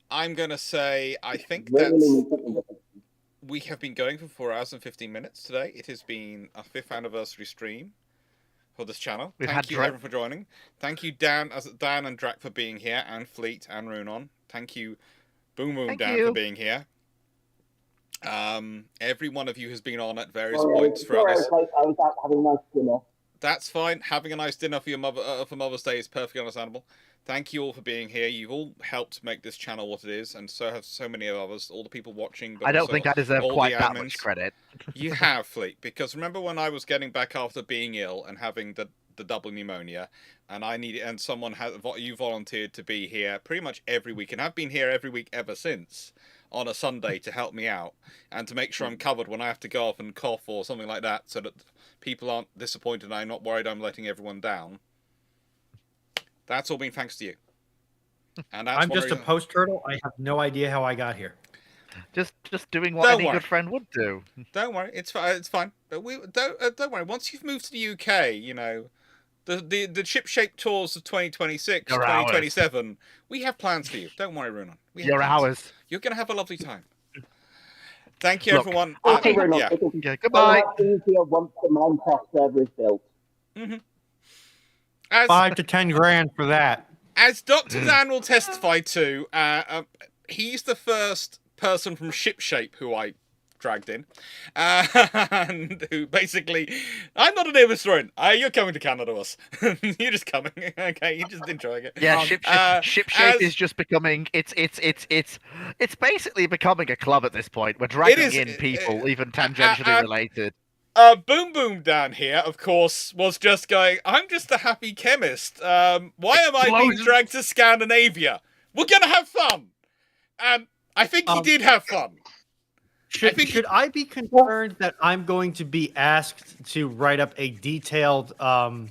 I'm going to say, I think that we have been going for 4 hours and 15 minutes today. It has been our 5th anniversary stream for this channel. Thank you, everyone, for joining. Thank you, Dan and Drac, for being here, and Fleet and Runon. Thank you, Boom Dan, for being here. Every one of you has been on at various points throughout this. I was out having a nice dinner. That's fine. Having a nice dinner for your mother for Mother's Day is perfectly understandable. Thank you all for being here. You've all helped make this channel what it is, and so have so many of others. All the people watching. But I don't think I deserve quite that much credit. You have, Fleet, because remember when I was getting back after being ill and having the double pneumonia, and you volunteered to be here pretty much every week, and I've been here every week ever since. On a Sunday to help me out and to make sure I'm covered when I have to go off and cough or something like that, so that people aren't disappointed and I'm not worried I'm letting everyone down. That's all been thanks to you. And that's I'm just a post turtle. I have no idea how I got here. Just doing what any good friend would do. Don't worry, it's fine. It's fine. But don't worry. Once you've moved to the UK, the ship-shaped tours of 2026, 2027, we have plans for you. Don't worry, Runon. Hours. You're going to have a lovely time. Thank you, everyone. Okay, Runon. Yeah, goodbye. Easier once the Minecraft server is built. 5 to 10 grand for that. As Dr. Dan will testify to, he's the first person from Shipshape who I dragged in, and who basically, I'm not a naval historian. You're coming to Canada, us. You're just coming, okay? You're just enjoying it. Yeah, ship shape is just becoming. It's basically becoming a club at this point. We're dragging in people, even tangentially related. Boom Boom down here, of course, was just going, I'm just a happy chemist. Why am I being dragged to Scandinavia? We're gonna have fun! And I think he did have fun. Should I be concerned that I'm going to be asked to write up a detailed a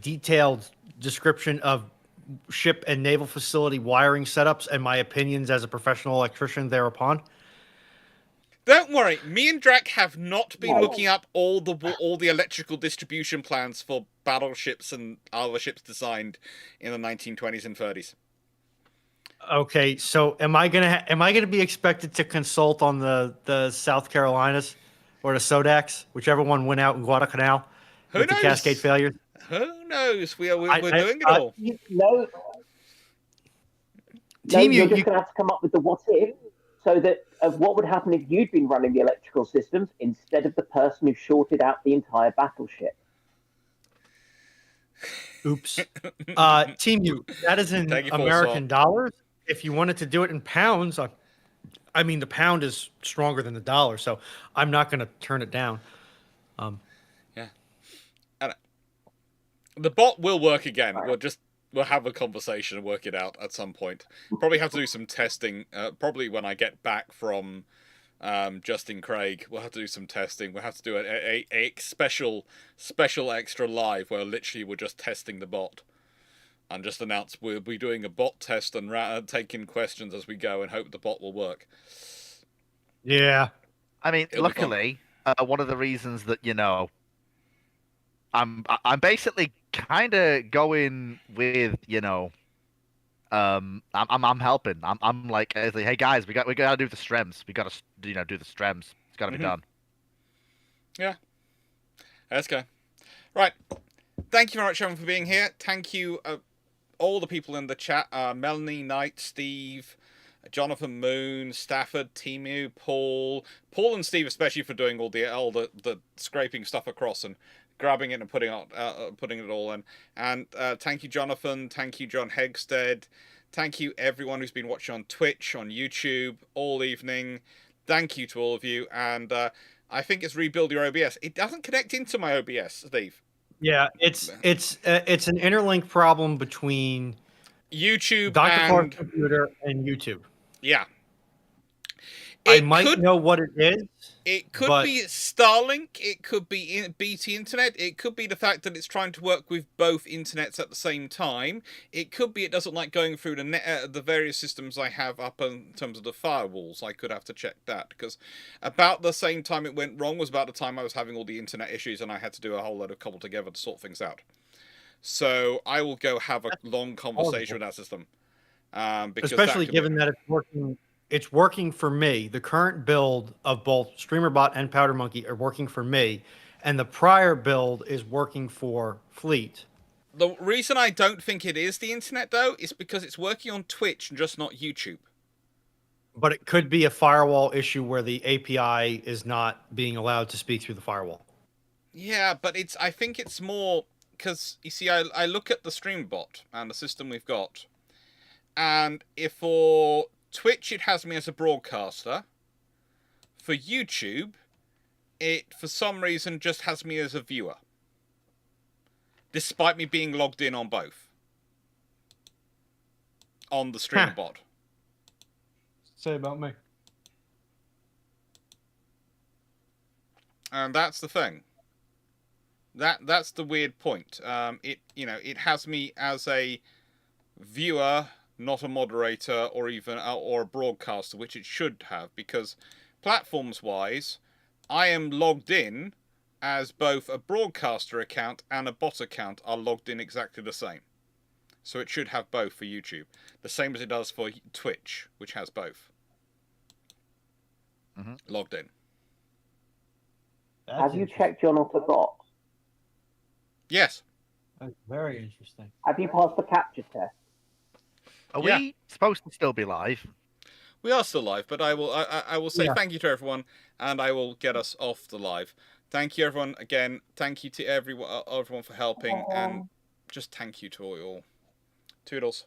detailed description of ship and naval facility wiring setups and my opinions as a professional electrician thereupon? Don't worry, me and Drac have not been looking up all the electrical distribution plans for battleships and other ships designed in the 1920s and 30s. Okay, so am I gonna be expected to consult on the South Carolinas or the Sodaks, whichever one went out in Guadalcanal with the Cascade failures? Who knows? We're doing it all. Team, you're just going to have to come up with the what if, so that of what would happen if you'd been running the electrical systems instead of the person who shorted out the entire battleship. Oops. Team U, that is in American dollars. If you wanted to do it in pounds, I mean, the pound is stronger than the dollar, so I'm not going to turn it down. Yeah. And the bot will work again. We'll have a conversation and work it out at some point. Probably have to do some testing. Probably when I get back from Justin Craig, we'll have to do some testing. We'll have to do a special extra live where literally we're just testing the bot. And just announce we'll be doing a bot test and taking questions as we go and hope the bot will work. Yeah. I mean, luckily, one of the reasons that, I'm basically kind of going with, I'm helping. I'm like, hey guys, we got to do the strems. We got to, do the strems. It's got to be done. Yeah. Let's go. Right. Thank you very much, everyone, for being here. Thank you, all the people in the chat. Melanie, Knight, Steve, Jonathan Moon, Stafford, Timu, Paul and Steve especially for doing all the scraping stuff across and grabbing it and putting it all in. And thank you, Jonathan. Thank you, John Hegstead. Thank you, everyone who's been watching on Twitch, on YouTube, all evening. Thank you to all of you. And I think it's rebuild your OBS. It doesn't connect into my OBS, Steve. Yeah, it's an interlink problem between YouTube Dr. and Clarke's computer and YouTube. Yeah. I might know what it is. It could be Starlink. It could be BT Internet. It could be the fact that it's trying to work with both internets at the same time. It could be it doesn't like going through the various systems I have up in terms of the firewalls. I could have to check that because about the same time it went wrong was about the time I was having all the internet issues and I had to do a whole load of cobble together to sort things out. So I will go have a long conversation with that system. Because especially given that it's working. It's working for me. The current build of both StreamerBot and Powder Monkey are working for me, and the prior build is working for Fleet. The reason I don't think it is the internet, though, is because it's working on Twitch and just not YouTube. But it could be a firewall issue where the API is not being allowed to speak through the firewall. Yeah, but I think it's more because, you see, I look at the StreamerBot and the system we've got, and if for Twitch, it has me as a broadcaster. For YouTube, it, for some reason, just has me as a viewer. Despite me being logged in on both. On the streamer bot. Say about me. And that's the thing. That's the weird point. It has me as a viewer, not a moderator or a broadcaster, which it should have, because platforms-wise, I am logged in as both a broadcaster account and a bot account are logged in exactly the same. So it should have both for YouTube, the same as it does for Twitch, which has both logged in. Have you checked you're not a bot? Yes. That's very interesting. Have you passed the capture test? Are we supposed to still be live? We are still live, but I will say thank you to everyone, and I will get us off the live. Thank you, everyone. Again, thank you to everyone for helping, and just thank you to all. Toodles.